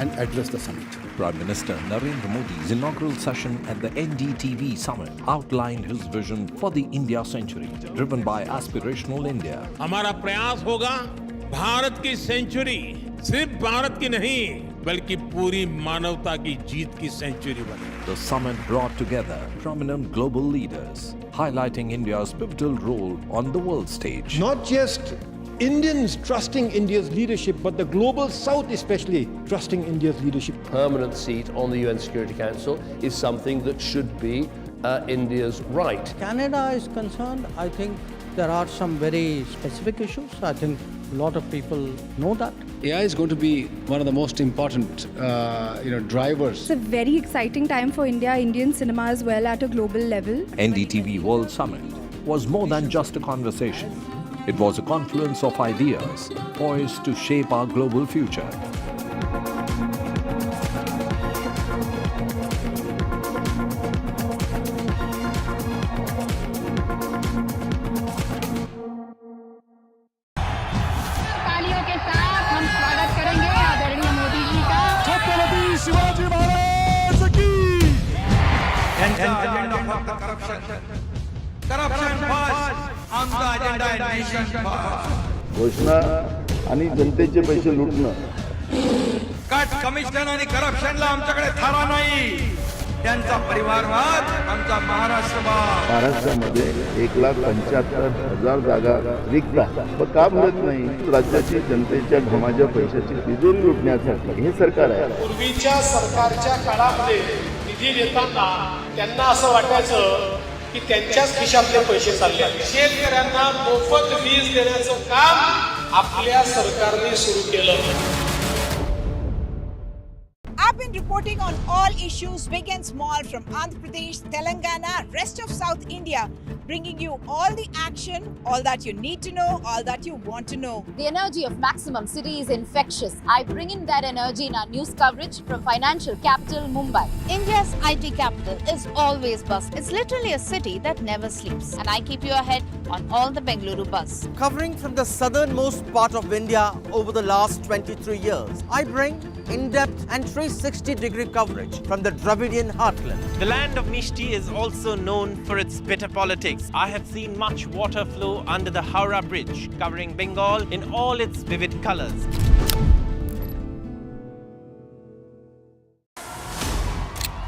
and address the summit. Prime Minister Narendra Modi's inaugural session at the NDTV summit outlined his vision for the India century, driven by Aspirational India. हमारा प्रयास होगा भारत की century सिर्फ भारत की नहीं बल्कि पूरी मानवता की जीत की सेंचुरी बने. The summit brought together prominent global leaders, highlighting India's pivotal role on the world stage. Not just Indians trusting India's leadership, but the global South especially trusting India's leadership. Permanent seat on the UN Security Council is something that should be India's right. Canada is concerned, I think there are some very specific issues. I think a lot of people know that. AI is going to be one of the most important, drivers. It's a very exciting time for India, Indian cinema as well at a global level. NDTV World Summit was more than just a conversation. It was a confluence of ideas poised to shape our global future. तालियों के साथ हम स्वागत करेंगे आदरणीय मोदी जी का. छत्रपति शिवाजी महाराज की. Corruption first, आमचा अजेंडा आहे नेशन फर्स्ट. घोषणा आणि जनतेचे पैसे लुटणं. कट कमिशन आणि करप्शनला आमच्याकडे थारा नाही. त्यांचा परिवारवाद आमचा महाराष्ट्रवाद. महाराष्ट्रामध्ये 1,75,000 जागा रिक्त आहेत. पण का भरत नाही? राज्याची जनतेच्या घमाच्या पैशाची तिजोरी लुटण्यासाठी हे सरकार आहे. पूर्वीच्या सरकारच्या काळामध्ये निधी देताना त्यांना असं वाटायचं की त्यांच्याच खिशातले पैसे चालले. शेतकऱ्यांना मोफत वीज देण्याचं काम आपल्या सरकारने सुरू केलं. I've been reporting on all issues, big and small, from Andhra Pradesh, Telangana, rest of South India, bringing you all the action, all that you need to know, all that you want to know. The energy of Maximum City is infectious. I bring in that energy in our news coverage from financial capital Mumbai. India's IT capital is always buzz. It's literally a city that never sleeps. And I keep you ahead on all the Bengaluru buzz. Covering from the southernmost part of India over the last 23 years, I bring in-depth and 360-degree coverage from the Dravidian heartland. The land of Mishti is also known for its bitter politics. I have seen much water flow under the Howrah Bridge, covering Bengal in all its vivid colors.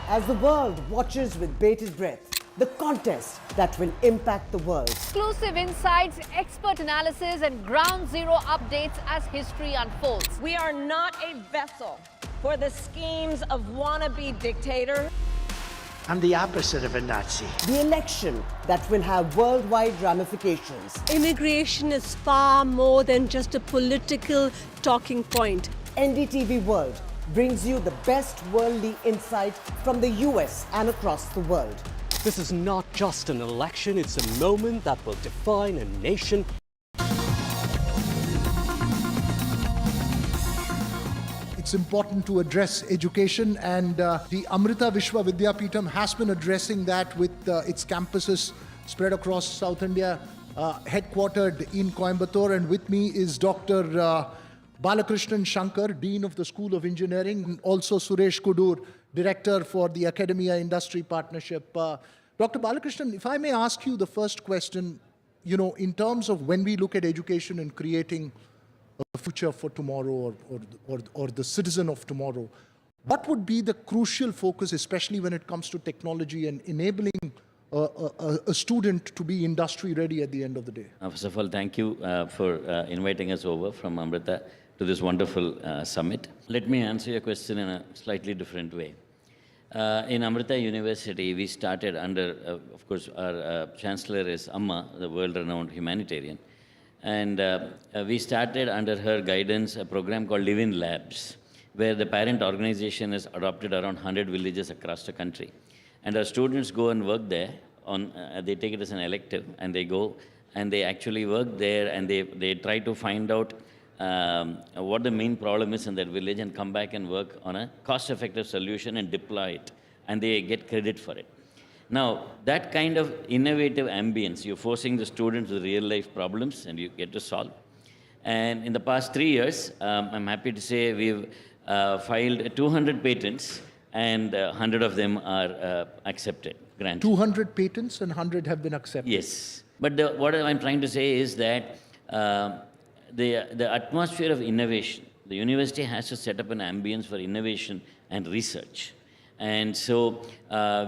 As the world watches with bated breath, the contest that will impact the world. Exclusive insights, expert analysis, and ground zero updates as history unfolds. We are not a vessel for the schemes of wannabe dictator. I'm the opposite of a Nazi. The election that will have worldwide ramifications. Immigration is far more than just a political talking point. NDTV World brings you the best worldly insight from the US and across the world. This is not just an election, it's a moment that will define a nation. It's important to address education, and the Amrita Vishwa Vidyapeetham has been addressing that with its campuses spread across South India, headquartered in Coimbatore. And with me is Dr. Balakrishnan Shankar, Dean of the School of Engineering, and also Suresh Kudur, Director for the Academia Industry Partnership. Dr. Balakrishnan, if I may ask you the first question, in terms of when we look at education and creating a future for tomorrow or the citizen of tomorrow, what would be the crucial focus, especially when it comes to technology and enabling a student to be industry ready at the end of the day? First of all, thank you for inviting us over from Amrita to this wonderful summit. Let me answer your question in a slightly different way. In Amrita University, we started under, of course, our chancellor is Amma, the world-renowned humanitarian. And we started under her guidance a program called Live-in Labs, where the parent organization has adopted around 100 villages across the country. And our students go and work there. They take it as an elective, and they go and they actually work there, and they try to find out what the main problem is in that village and come back and work on a cost-effective solution and deploy it. And they get credit for it. Now, that kind of innovative ambience, you're forcing the students with real-life problems and you get to solve. And in the past 3 years, I'm happy to say we've filed 200 patents, and 100 of them are accepted, granted. 200 patents and 100 have been accepted. Yes. But what I'm trying to say is that the atmosphere of innovation, the university has to set up an ambience for innovation and research. And so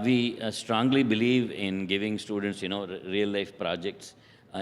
we strongly believe in giving students, real-life projects,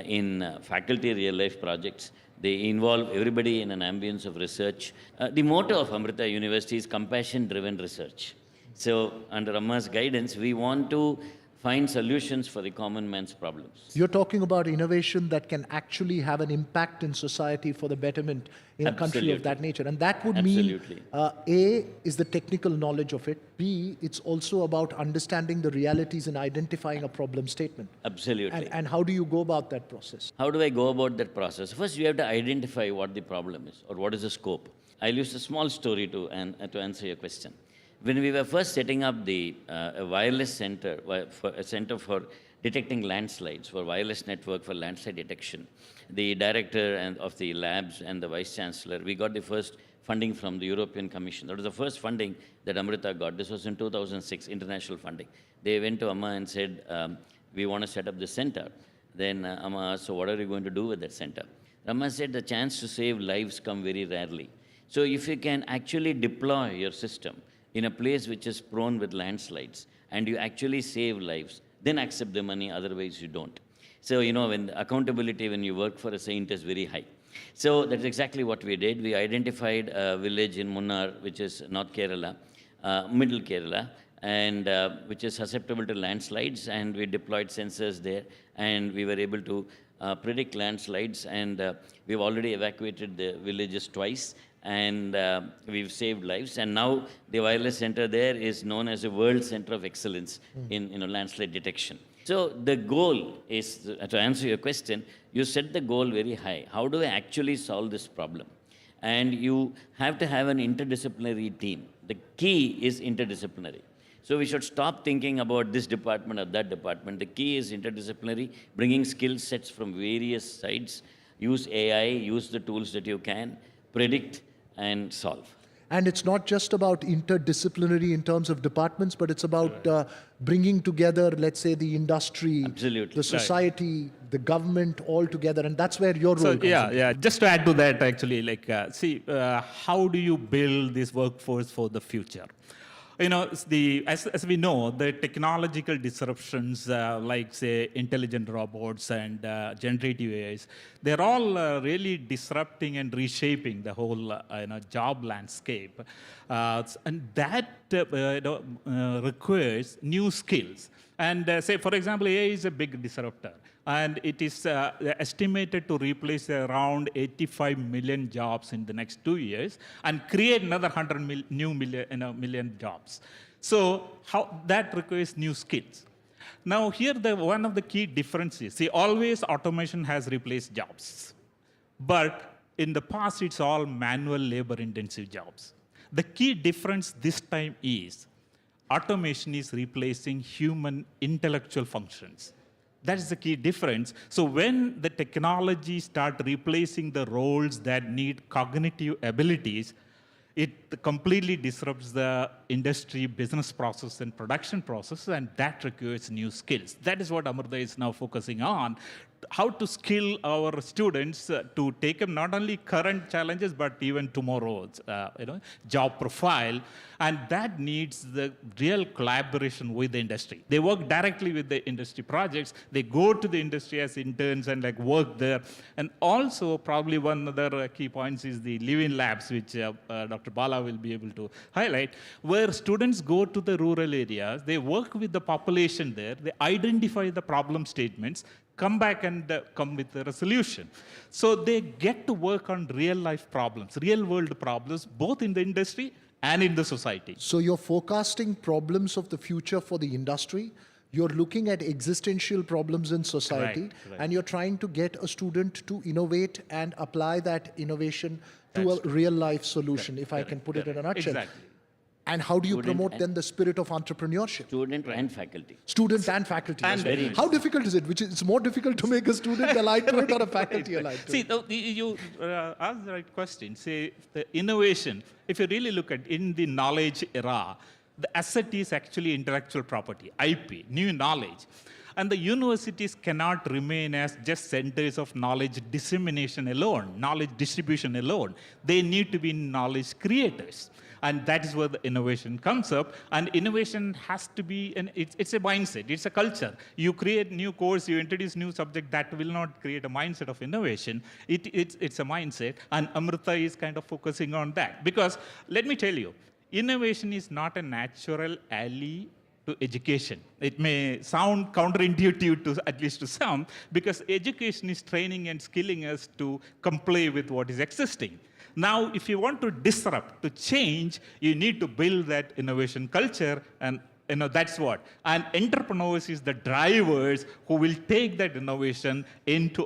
in faculty real-life projects. They involve everybody in an ambience of research. The motto of Amrita University is compassion-driven research. So under Amma's guidance, we want to find solutions for the common man's problems. You're talking about innovation that can actually have an impact in society for the betterment in a country of that nature. And that would mean, A, is the technical knowledge of it. B, it's also about understanding the realities and identifying a problem statement. Absolutely. And how do you go about that process? How do I go about that process? First, you have to identify what the problem is or what is the scope. I'll use a small story to answer your question. When we were first setting up the wireless center, a center for detecting landslides, for wireless network for landslide detection, the director of the labs and the vice chancellor, we got the first funding from the European Commission. That was the first funding that Amrita got. This was in 2006, international funding. They went to Amma and said, we want to set up this center. Then Amma asked, so what are you going to do with that center? Amma said, the chance to save lives come very rarely. So if you can actually deploy your system in a place which is prone with landslides, and you actually save lives, then accept the money, otherwise you don't. So, when accountability when you work for a saint is very high. So that's exactly what we did. We identified a village in Munnar, which is North Kerala, Middle Kerala, and which is susceptible to landslides, and we deployed sensors there, and we were able to predict landslides, and we've already evacuated the villages twice, and we've saved lives. And now the wireless center there is known as a world center of excellence in landslide detection. So the goal is, to answer your question, you set the goal very high. How do I actually solve this problem? And you have to have an interdisciplinary team. The key is interdisciplinary. So we should stop thinking about this department or that department. The key is interdisciplinary, bringing skill sets from various sides. Use AI, use the tools that you can, predict and solve. And it's not just about interdisciplinary in terms of departments, but it's about bringing together, let's say, the industry, the society, the government all together. And that's where your role comes in. Yeah. Just to add to that, actually, how do you build this workforce for the future? As we know, the technological disruptions like, say, intelligent robots and generative AIs, they're all really disrupting and reshaping the whole job landscape. And that requires new skills. And say, for example, AI is a big disruptor. And it is estimated to replace around 85 million jobs in the next 2 years and create another 100 million jobs. So that requires new skills. Now here, one of the key differences, always automation has replaced jobs. But in the past, it's all manual labor-intensive jobs. The key difference this time is automation is replacing human intellectual functions. That is the key difference. So when the technology starts replacing the roles that need cognitive abilities, it completely disrupts the industry, business process, and production process, and that requires new skills. That is what Amrita is now focusing on, how to skill our students to take up not only current challenges, but even tomorrow's job profile. And that needs the real collaboration with the industry. They work directly with the industry projects. They go to the industry as interns and work there. And also, probably one other key points is the live-in labs, which Dr. Bala will be able to highlight, where students go to the rural areas, they work with the population there, they identify the problem statements, come back and come with a resolution. So they get to work on real-life problems, real-world problems, both in the industry and in the society. So you're forecasting problems of the future for the industry. You're looking at existential problems in society, and you're trying to get a student to innovate and apply that innovation to a real-life solution, if I can put it in a nutshell. Exactly. And how do you Student promote and- then the spirit of entrepreneurship? Student and faculty. Student and faculty. And as well. very How difficult is it? It's more difficult to make a student aligned to it or a faculty aligned to See, it? you asked the right question. Say, the innovation, if you really look at in the knowledge era, the asset is actually intellectual property, IP, new knowledge. And the universities cannot remain as just centers of knowledge dissemination alone, knowledge distribution alone. They need to be knowledge creators. And that is where the innovation comes up. And innovation has to be, it's a mindset, it's a culture. You create new course, you introduce new subject, that will not create a mindset of innovation. It's a mindset. And Amrita is kind of focusing on that. Because let me tell you, innovation is not a natural ally to education. It may sound counterintuitive to at least to some, because education is training and skilling us to comply with what is existing. Now, if you want to disrupt, to change, you need to build that innovation culture, and that's what. And entrepreneurs is the drivers who will take that innovation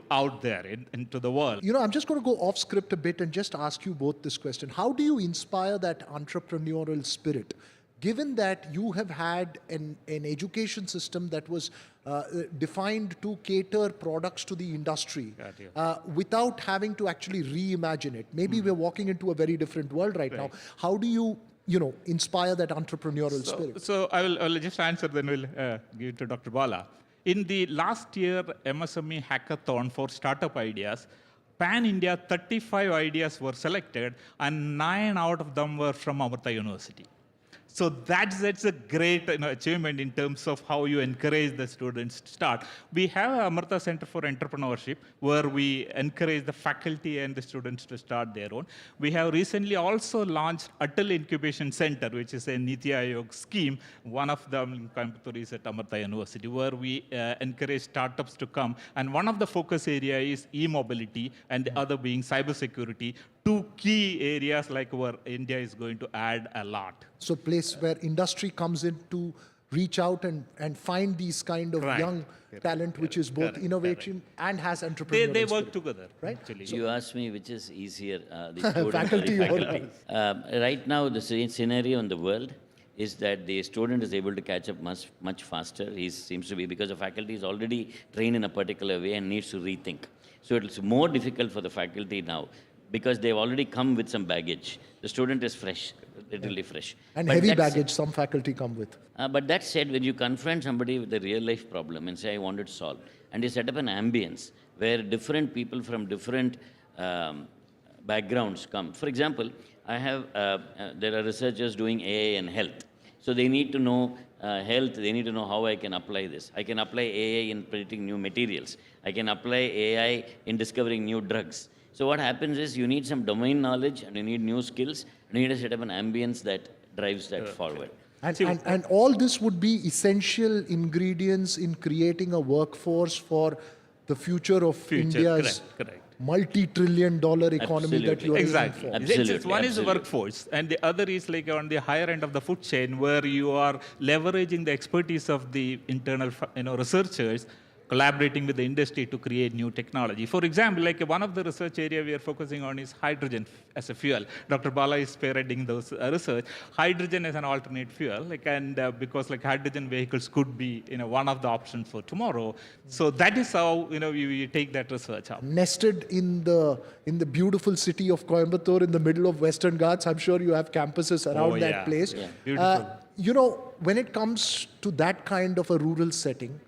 out there, into the world. I'm just going to go off script a bit and just ask you both this question. How do you inspire that entrepreneurial spirit? Given that you have had an education system that was defined to cater products to the industry without having to actually reimagine it. Maybe we're walking into a very different world right now. How do you inspire that entrepreneurial spirit? So I will just answer, then we'll give it to Dr. Bala. In the last year MSME hackathon for startup ideas, pan-India 35 ideas were selected, and 9 out of them were from Amrita University. So that's a great achievement in terms of how you encourage the students to start. We have a Amrita Center for Entrepreneurship where we encourage the faculty and the students to start their own. We have recently also launched Atal Incubation Center, which is a Niti Aayog scheme. One of them in Coimbatore is at Amrita University, where we encourage startups to come. And one of the focus area is e-mobility, and the other being cybersecurity. 2 key areas like where India is going to add a lot. So place where industry comes in to reach out and find these kind of young talent, which is both innovation and has entrepreneurial They work spirit. together, right? Actually. You asked me which is easier, the student Faculty or or the faculty. Right now, the scenario in the world is that the student is able to catch up much faster. He seems to be, because the faculty is already trained in a particular way and needs to rethink. So it's more difficult for the faculty now, because they've already come with some baggage. The student is fresh, literally fresh. And But heavy that's- baggage some faculty come with. But that said, when you confront somebody with a real life problem and say, I want it solved, and you set up an ambience where different people from different backgrounds come. For example, I have, there are researchers doing AI and health. So they need to know health, they need to know how I can apply this. I can apply AI in predicting new materials. I can apply AI in discovering new drugs. So what happens is you need some domain knowledge, and you need new skills, and you need to set up an ambience that drives that forward. And all this would be essential ingredients in creating a workforce for the future of India's multi-trillion-dollar economy that you are aiming for. Exactly. One is the workforce, and the other is like on the higher end of the food chain, where you are leveraging the expertise of the internal researchers, collaborating with the industry to create new technology. For example, like one of the research area we are focusing on is hydrogen as a fuel. Dr. Bala is spearheading those research. Hydrogen as an alternate fuel, because hydrogen vehicles could be one of the options for tomorrow. So that is how we take that research up. Nested in the beautiful city of Coimbatore, in the middle of Western Ghats, I'm sure you have campuses around that place. Yeah. Beautiful. When it comes to that kind of a rural setting,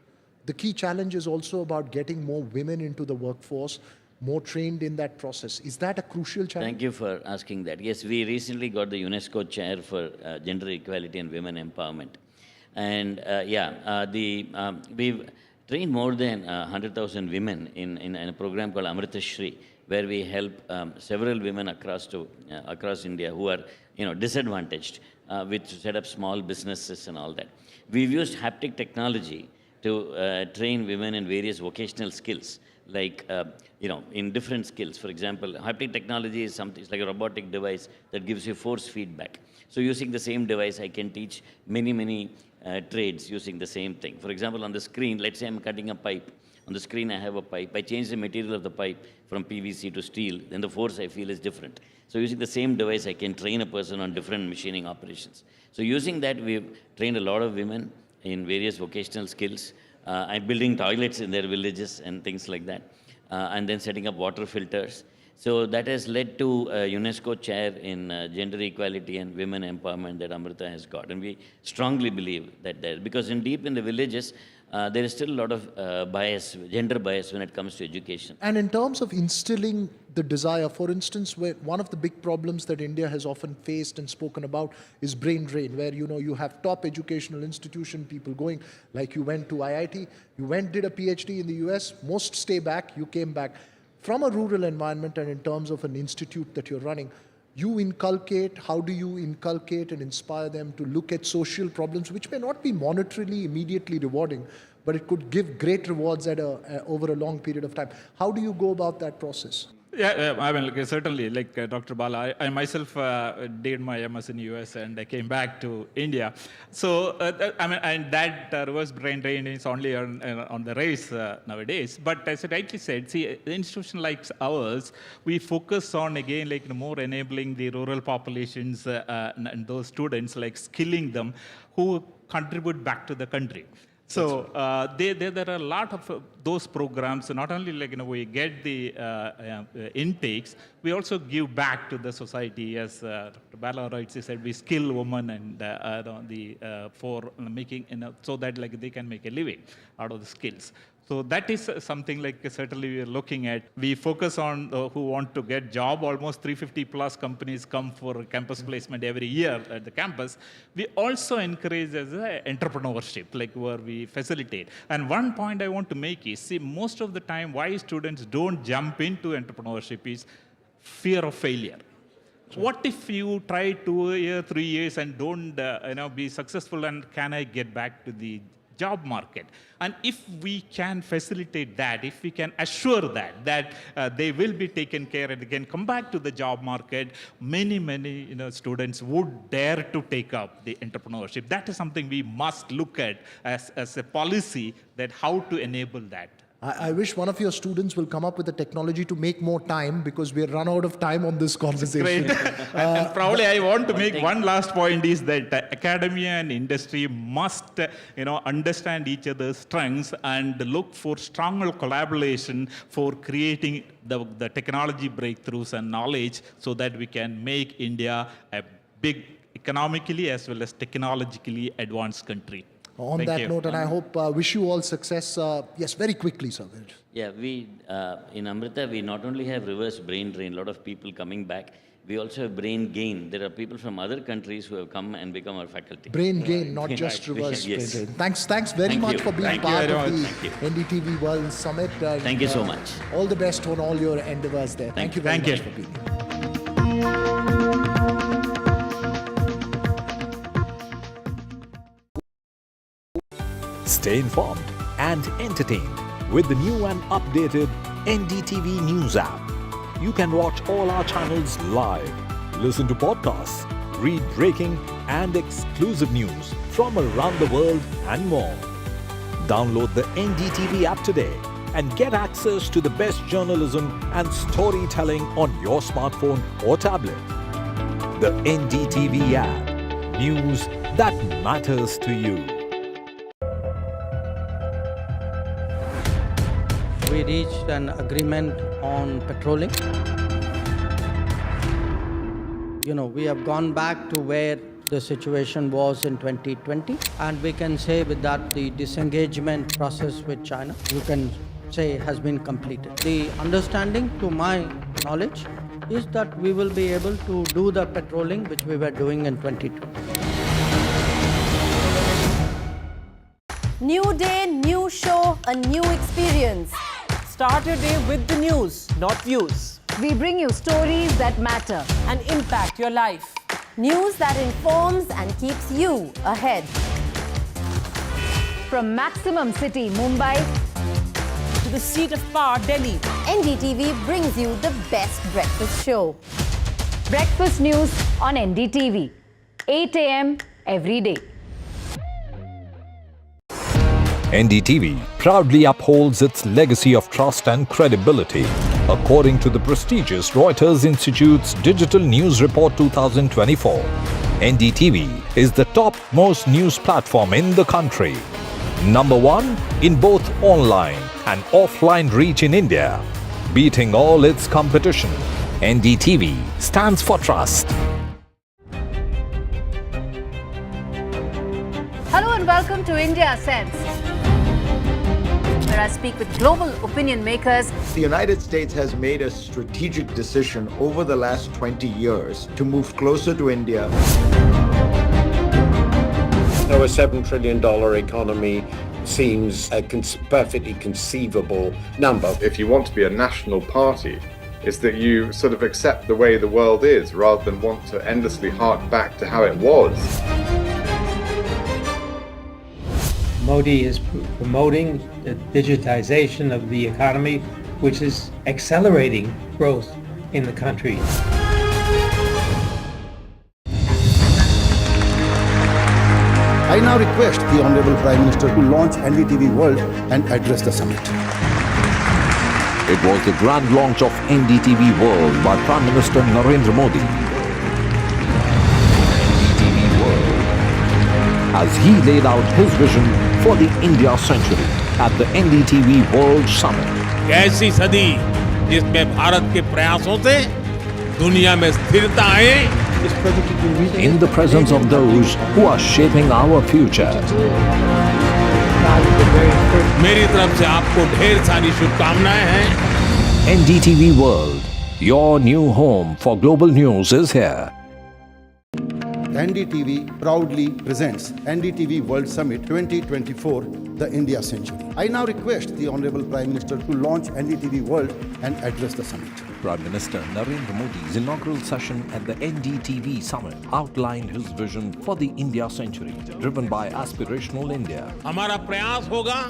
the key challenge is also about getting more women into the workforce, more trained in that process. Is that a crucial challenge? Thank you for asking that. Yes, we recently got the UNESCO chair for gender equality and women empowerment. And we've trained more than 100,000 women in a program called Amrita Shri, where we help several women across India who are disadvantaged to set up small businesses and all that. We've used haptic technology to train women in various vocational skills, in different skills. For example, haptic technology is something, it's like a robotic device that gives you force feedback. So using the same device, I can teach many trades using the same thing. For example, on the screen, let's say I'm cutting a pipe. On the screen, I have a pipe. I change the material of the pipe from PVC to steel, then the force I feel is different. So using the same device, I can train a person on different machining operations. So using that, we've trained a lot of women in various vocational skills. I'm building toilets in their villages and things like that, and then setting up water filters. So that has led to a UNESCO chair in gender equality and women empowerment that Amrita has got. And we strongly believe that because deep in the villages, there is still a lot of bias, gender bias when it comes to education. And in terms of instilling the desire, for instance, where one of the big problems that India has often faced and spoken about is brain drain, where you have top educational institution people going, like you went to IIT, did a PhD in the US, most stay back, you came back. From a rural environment and in terms of an institute that you're running, how do you inculcate and inspire them to look at social problems, which may not be monetarily immediately rewarding, but it could give great rewards over a long period of time. How do you go about that process? Yeah, I mean, certainly, like Dr. Bala, I myself did my MS in US and I came back to India. So, I mean, and that reverse brain drain is only on the rise nowadays. But as I rightly said, see, an institution like ours, we focus on, again, like more enabling the rural populations and those students, like skilling them who contribute back to the country. So there are a lot of those programs. Not only we get the intakes, we also give back to the society. As Dr. Bala rightly said, we skill women and for making so that they can make a living out of the skills. So that is something certainly we are looking at. We focus on who want to get job. Almost 350 plus companies come for campus placement every year at the campus. We also encourage as entrepreneurship, where we facilitate. And one point I want to make is, see, most of the time why students don't jump into entrepreneurship is fear of failure. What if you try 2 years, 3 years and don't be successful, and can I get back to the job market? And if we can facilitate that, if we can assure that they will be taken care and again come back to the job market, many students would dare to take up the entrepreneurship. That is something we must look at as a policy, that how to enable that. I wish one of your students will come up with a technology to make more time, because we're run out of time on this conversation. Great. And probably I want to make one last point is that academia and industry must understand each other's strengths and look for stronger collaboration for creating the technology breakthroughs and knowledge, so that we can make India a big economically as well as technologically advanced country. On that note, and I hope, wish you all success. Yes, very quickly, sir. Yeah, we, in Amrita, we not only have reverse brain drain, a lot of people coming back, we also have brain gain. There are people from other countries who have come and become our faculty. Brain gain, not just reverse brain drain. Thanks very much for being part of the NDTV World Summit. Thank you so much. All the best on all your endeavors there. Thank you very much for being here. Stay informed and entertained with the new and updated NDTV News app. You can watch all our channels live, listen to podcasts, read breaking and exclusive news from around the world and more. Download the NDTV app today and get access to the best journalism and storytelling on your smartphone or tablet. The NDTV app. News that matters to you. We reached an agreement on patrolling. We have gone back to where the situation was in 2020, and we can say with that the disengagement process with China, you can say, has been completed. The understanding, to my knowledge, is that we will be able to do the patrolling which we were doing in 2020. New day, new show, a new experience. Start your day with the news, not views. We bring you stories that matter and impact your life. News that informs and keeps you ahead. From Maximum City, Mumbai, to the seat of power, Delhi, NDTV brings you the best breakfast show. Breakfast news on NDTV, 8 a.m. every day. NDTV proudly upholds its legacy of trust and credibility. According to the prestigious Reuters Institute's Digital News Report 2024, NDTV is the top-most news platform in the country. Number 1 in both online and offline reach in India. Beating all its competition, NDTV stands for trust. Hello and welcome to India Sense, where I speak with global opinion makers. The United States has made a strategic decision over the last 20 years to move closer to India. Our $7 trillion economy seems a perfectly conceivable number. If you want to be a national party, it's that you sort of accept the way the world is rather than want to endlessly hark back to how it was. Modi is promoting the digitization of the economy, which is accelerating growth in the country. I now request the Honorable Prime Minister to launch NDTV World and address the summit. It was the grand launch of NDTV World by Prime Minister Narendra Modi. NDTV World, as he laid out his vision for the India century at the NDTV World Summit. ऐसी सदी जिसमें भारत के प्रयासों से दुनिया में स्थिरता आए, in the presence of those who are shaping our future. मेरी तरफ से आपको ढेर सारी शुभकामनाएं हैं। NDTV World, your new home for global news is here. NDTV proudly presents NDTV World Summit 2024, the India Century. I now request the Honorable Prime Minister to launch NDTV World and address the summit. Prime Minister Narendra Modi's inaugural session at the NDTV Summit outlined his vision for the India century, driven by Aspirational India. हमारा प्रयास होगा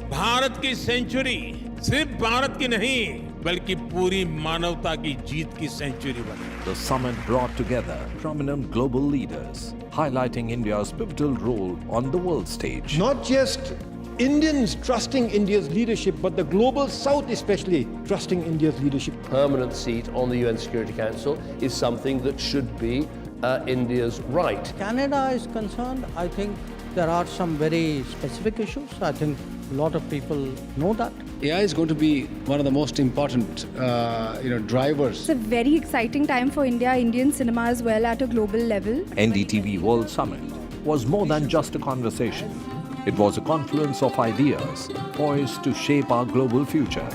भारत की century सिर्फ भारत की नहीं बल्कि पूरी मानवता की जीत की सेंचुरी बने। The summit brought together prominent global leaders, highlighting India's pivotal role on the world stage. Not just Indians trusting India's leadership, but the global South especially trusting India's leadership. Permanent seat on the UN Security Council is something that should be India's right. Canada is concerned, I think there are some very specific issues. I think a lot of people know that. AI is going to be one of the most important, drivers. It's a very exciting time for India, Indian cinema as well at a global level. NDTV World Summit was more than just a conversation. It was a confluence of ideas poised to shape our global future.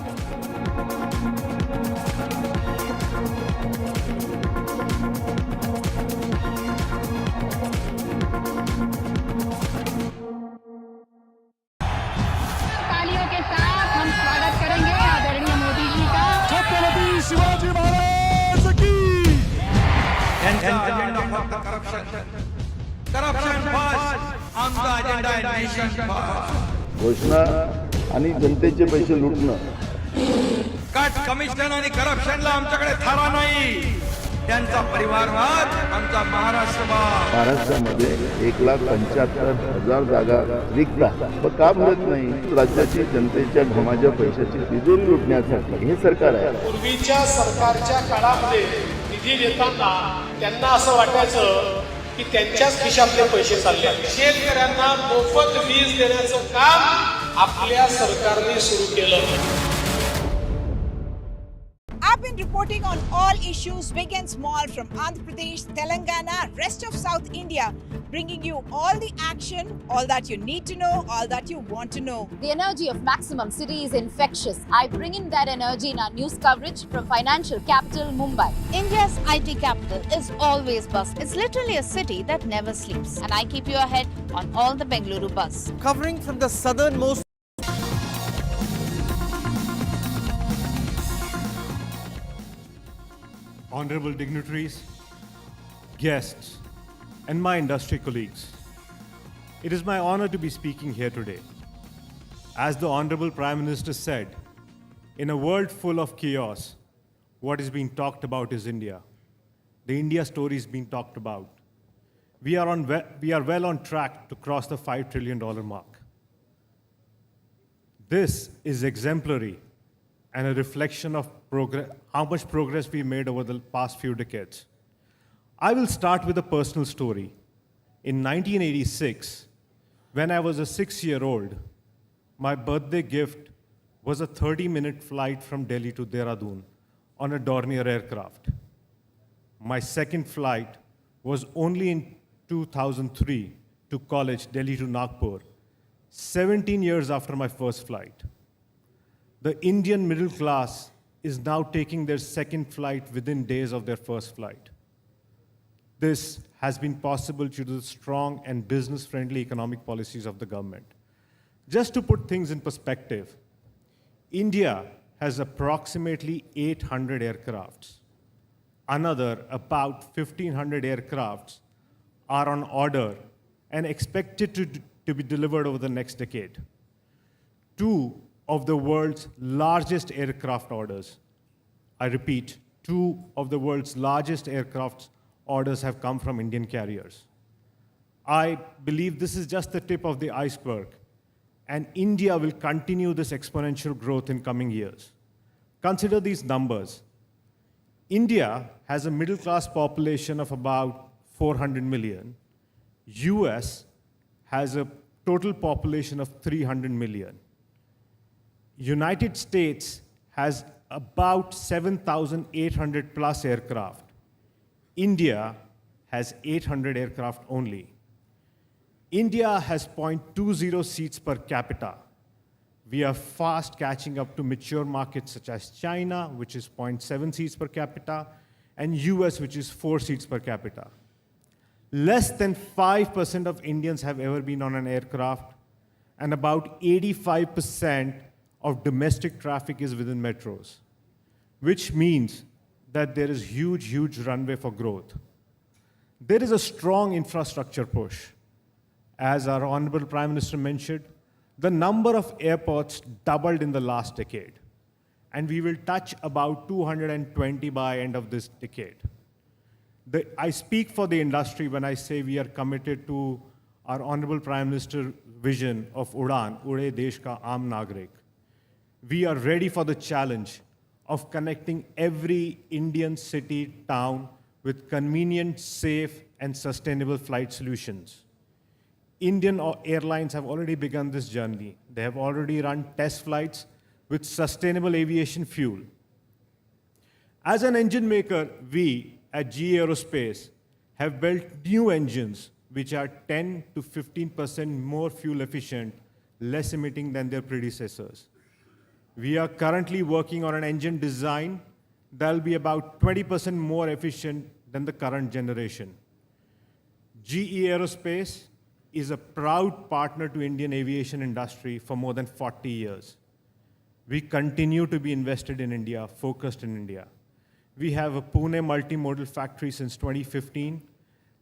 तालियों के साथ हम स्वागत करेंगे आदरणीय मोदी जी का। छत्रपति शिवाजी महाराज की। घोषणा आणि जनतेचे पैसे लुटणं. कट कमिशन आणि करप्शनला आमच्याकडे थारा नाही. त्यांचा परिवारवाद आमचा महाराष्ट्रवाद. महाराष्ट्रामध्ये 1,75,000 जागा रिक्त आहेत. पण का भरत नाही? राज्याची जनतेच्या घमाच्या पैशाची तिजोरी लुटण्यासाठी हे सरकार आहे. पूर्वीच्या सरकारच्या काळामध्ये निधी देताना त्यांना असं वाटायचं की त्यांच्याच खिशातले पैसे चालले. शेतकऱ्यांना मोफत वीज देण्याचं काम आपल्या सरकारने सुरू केलं. I've been reporting on all issues, big and small, from Andhra Pradesh, Telangana, rest of South India, bringing you all the action, all that you need to know, all that you want to know. The energy of maximum city is infectious. I bring in that energy in our news coverage from financial capital Mumbai. India's IT capital is always buzz. It's literally a city that never sleeps. And I keep you ahead on all the Bengaluru buzz. Covering from the southernmost honorable dignitaries, guests, and my industry colleagues. It is my honor to be speaking here today. As the Honorable Prime Minister said, in a world full of chaos, what is being talked about is India. The India story is being talked about. We are well on track to cross the $5 trillion mark. This is exemplary and a reflection of how much progress we made over the past few decades. I will start with a personal story. In 1986, when I was a 6-year-old, my birthday gift was a 30-minute flight from Delhi to Dehradun on a Dornier aircraft. My second flight was only in 2003 to college, Delhi to Nagpur, 17 years after my first flight. The Indian middle class is now taking their second flight within days of their first flight. This has been possible due to the strong and business-friendly economic policies of the government. Just to put things in perspective, India has approximately 800 aircrafts. Another about 1,500 aircrafts are on order and expected to be delivered over the next decade. 2 of the world's largest aircraft orders, I repeat, 2 of the world's largest aircraft orders have come from Indian carriers. I believe this is just the tip of the iceberg, and India will continue this exponential growth in coming years. Consider these numbers. India has a middle-class population of about 400 million. US has a total population of 300 million. United States has about 7,800 plus aircraft. India has 800 aircraft only. India has 0.20 seats per capita. We are fast catching up to mature markets such as China, which is 0.7 seats per capita, and US, which is 4 seats per capita. Less than 5% of Indians have ever been on an aircraft, and about 85% of domestic traffic is within metros, which means that there is huge runway for growth. There is a strong infrastructure push. As our Honorable Prime Minister mentioned, the number of airports doubled in the last decade, and we will touch about 220 by end of this decade. I speak for the industry when I say we are committed to our Honorable Prime Minister's vision of Udan, Ude Desh Ka Aam Nagrik. We are ready for the challenge of connecting every Indian city, town with convenient, safe, and sustainable flight solutions. Indian airlines have already begun this journey. They have already run test flights with sustainable aviation fuel. As an engine maker, we at GE Aerospace have built new engines which are 10 to 15% more fuel efficient, less emitting than their predecessors. We are currently working on an engine design that will be about 20% more efficient than the current generation. GE Aerospace is a proud partner to Indian aviation industry for more than 40 years. We continue to be invested in India, focused in India. We have a Pune multimodal factory since 2015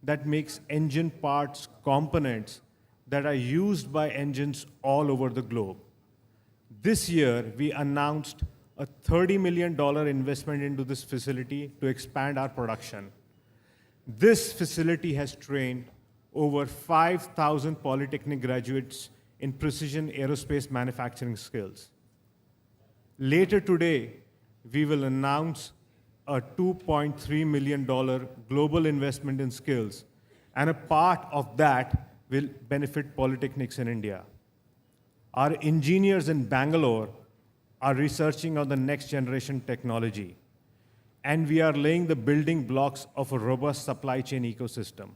that makes engine parts, components that are used by engines all over the globe. This year, we announced a $30 million investment into this facility to expand our production. This facility has trained over 5,000 polytechnic graduates in precision aerospace manufacturing skills. Later today, we will announce a $2.3 million global investment in skills, and a part of that will benefit polytechnics in India. Our engineers in Bangalore are researching on the next generation technology, and we are laying the building blocks of a robust supply chain ecosystem.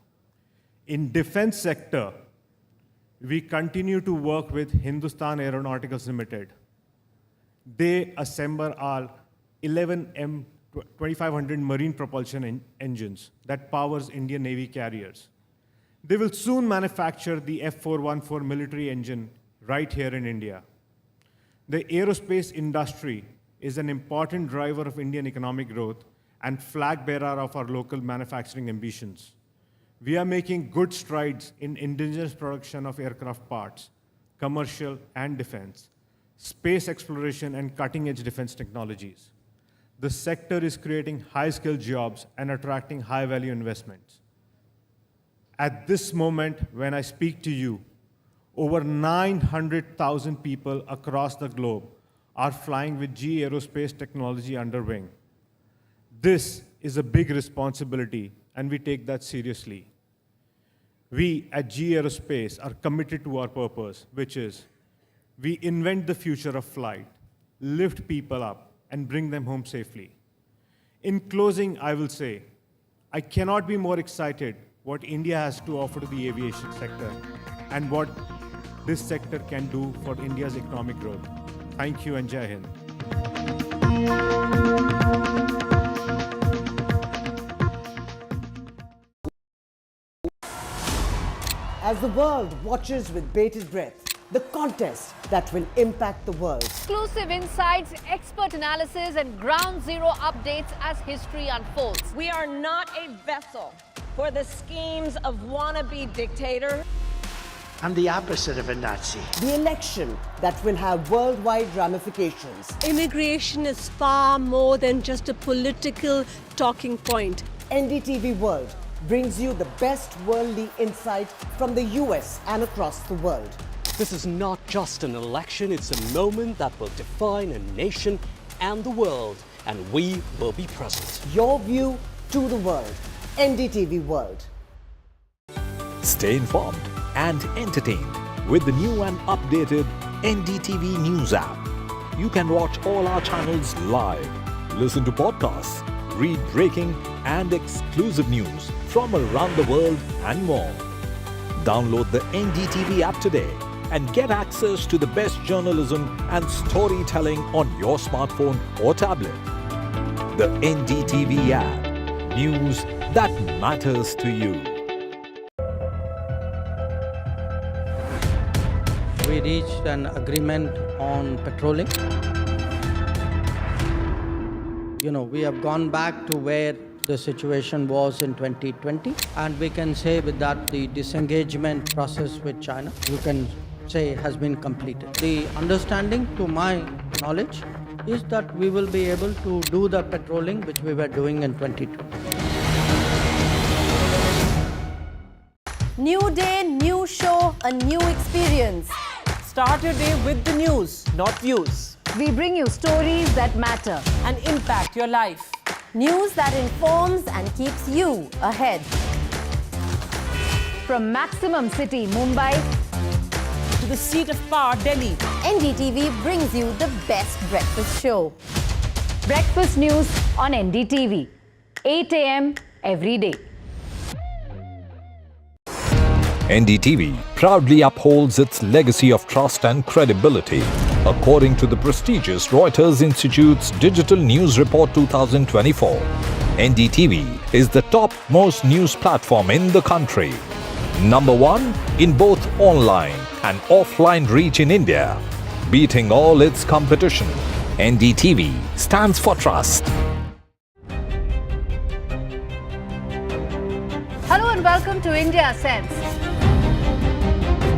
In defense sector, we continue to work with Hindustan Aeronauticals Limited. They assemble our 11M 2500 marine propulsion engines that powers Indian Navy carriers. They will soon manufacture the F414 military engine right here in India. The aerospace industry is an important driver of Indian economic growth and flag bearer of our local manufacturing ambitions. We are making good strides in indigenous production of aircraft parts, commercial and defense, space exploration, and cutting-edge defense technologies. The sector is creating high-skilled jobs and attracting high-value investments. At this moment, when I speak to you, over 900,000 people across the globe are flying with GE Aerospace technology under wing. This is a big responsibility, and we take that seriously. We at GE Aerospace are committed to our purpose, which is we invent the future of flight, lift people up, and bring them home safely. In closing, I will say, I cannot be more excited what India has to offer to the aviation sector and what this sector can do for India's economic growth. Thank you and Jai Hind. As the world watches with bated breath, the contest that will impact the world. Exclusive insights, expert analysis, and ground zero updates as history unfolds. We are not a vessel for the schemes of wannabe dictator. I'm the opposite of a Nazi. The election that will have worldwide ramifications. Immigration is far more than just a political talking point. NDTV World brings you the best worldly insight from the US and across the world. This is not just an election, it's a moment that will define a nation and the world, and we will be present. Your view to the world. NDTV World. Stay informed and entertained with the new and updated NDTV News app. You can watch all our channels live, listen to podcasts, read breaking and exclusive news from around the world and more. Download the NDTV app today and get access to the best journalism and storytelling on your smartphone or tablet. The NDTV app. News that matters to you. We reached an agreement on patrolling. We have gone back to where the situation was in 2020, and we can say with that the disengagement process with China, you can say, has been completed. The understanding, to my knowledge, is that we will be able to do the patrolling which we were doing in 2020. New day, new show, a new experience. Start your day with the news, not views. We bring you stories that matter and impact your life. News that informs and keeps you ahead. From Maximum City, Mumbai, to the seat of power, Delhi, NDTV brings you the best breakfast show. Breakfast news on NDTV, 8 a.m. every day. NDTV proudly upholds its legacy of trust and credibility. According to the prestigious Reuters Institute's Digital News Report 2024, NDTV is the top-most news platform in the country. Number 1 in both online and offline reach in India. Beating all its competition, NDTV stands for trust. Hello and welcome to India Sense,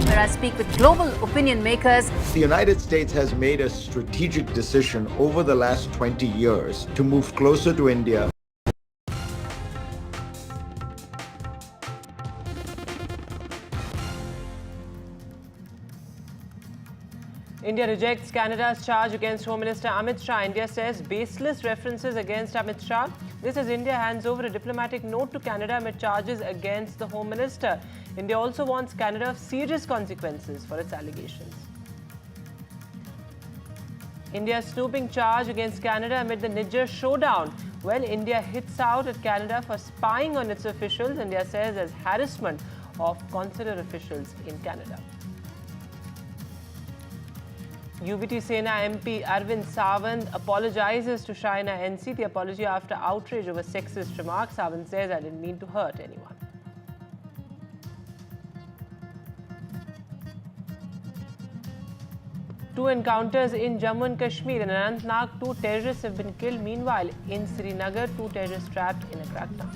where I speak with global opinion makers. The United States has made a strategic decision over the last 20 years to move closer to India. India rejects Canada's charge against Home Minister Amit Shah. India says baseless references against Amit Shah. This as India hands over a diplomatic note to Canada amid charges against the Home Minister. India also warns Canada of serious consequences for its allegations. India's snooping charge against Canada amid the Niger showdown. Well, India hits out at Canada for spying on its officials, India says, as harassment of consular officials in Canada. UBT Sena MP Arvind Sawant apologizes to Shaina NC. The apology after outrage over sexist remarks. Sawant says, I didn't mean to hurt anyone. Two encounters in Jammu and Kashmir. In Anantnag, 2 terrorists have been killed. Meanwhile, in Srinagar, 2 terrorists trapped in a crackdown.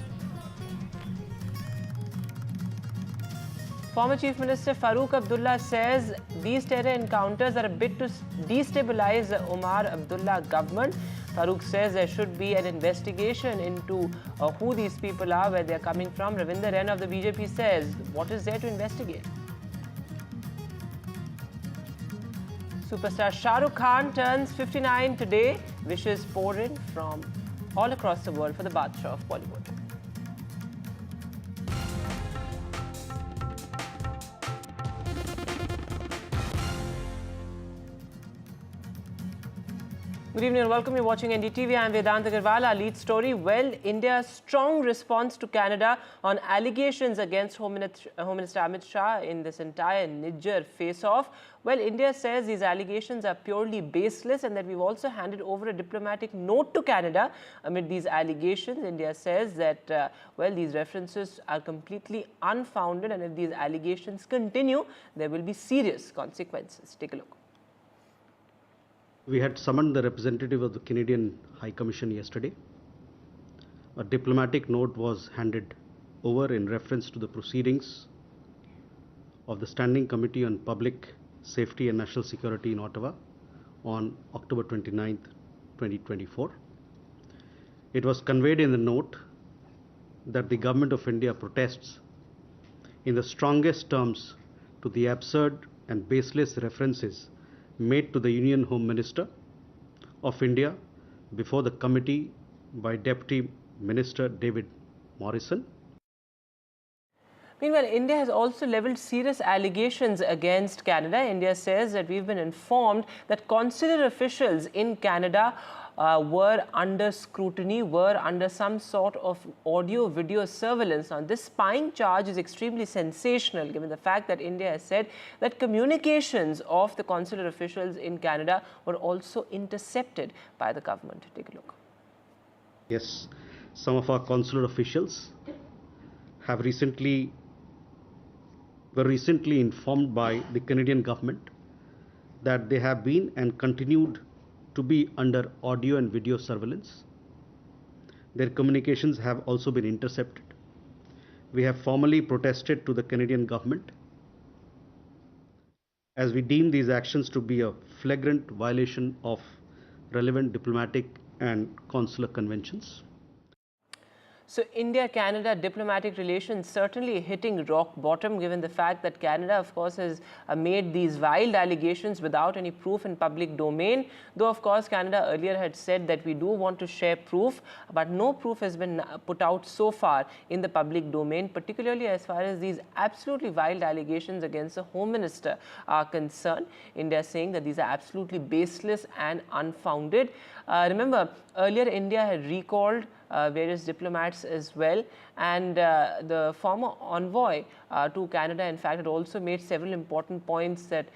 Former Chief Minister Farooq Abdullah says these terror encounters are a bit to destabilize the Omar Abdullah government. Farooq says there should be an investigation into who these people are, where they are coming from. Ravinder Ren of the BJP says, what is there to investigate? Superstar Shah Rukh Khan turns 59 today. Wishes pour in from all across the world for the Badshah of Bollywood. Good evening and welcome. You're watching NDTV. I'm Vedant Agarwal. Our lead story, well, India's strong response to Canada on allegations against Home Minister Amit Shah in this entire Niger face-off. Well, India says these allegations are purely baseless and that we've also handed over a diplomatic note to Canada amid these allegations. India says that, well, these references are completely unfounded and if these allegations continue, there will be serious consequences. Take a look. We had summoned the representative of the Canadian High Commission yesterday. A diplomatic note was handed over in reference to the proceedings of the Standing Committee on Public Safety and National Security in Ottawa on October 29, 2024. It was conveyed in the note that the Government of India protests in the strongest terms to the absurd and baseless references made to the Union Home Minister of India before the committee by Deputy Minister David Morrison. Meanwhile, India has also leveled serious allegations against Canada. India says that we've been informed that consular officials in Canada were under scrutiny, were under some sort of audio-video surveillance. Now, this spying charge is extremely sensational given the fact that India has said that communications of the consular officials in Canada were also intercepted by the government. Take a look. Yes, some of our consular officials have were recently informed by the Canadian government that they have been and continued to be under audio and video surveillance. Their communications have also been intercepted. We have formally protested to the Canadian government as we deem these actions to be a flagrant violation of relevant diplomatic and consular conventions. So India-Canada diplomatic relations certainly hitting rock bottom given the fact that Canada, of course, has made these wild allegations without any proof in public domain. Though, of course, Canada earlier had said that we do want to share proof, but no proof has been put out so far in the public domain, particularly as far as these absolutely wild allegations against the Home Minister are concerned. India saying that these are absolutely baseless and unfounded. Remember, earlier India had recalled various diplomats as well, and the former envoy to Canada, in fact, had also made several important points that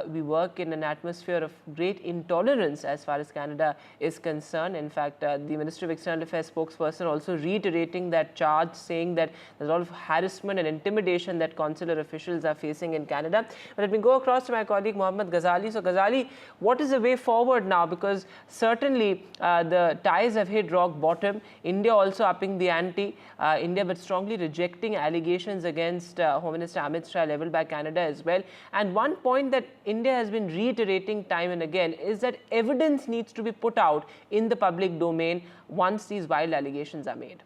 we work in an atmosphere of great intolerance as far as Canada is concerned. In fact, the Ministry of External Affairs spokesperson also reiterating that charge, saying that there's a lot of harassment and intimidation that consular officials are facing in Canada. But let me go across to my colleague Mohammad Ghazali. So Ghazali, what is the way forward now? Because certainly the ties have hit rock bottom. India also upping the ante. India but strongly rejecting allegations against Home Minister Amit Shah leveled by Canada as well. And one point that India has been reiterating time and again is that evidence needs to be put out in the public domain once these wild allegations are made.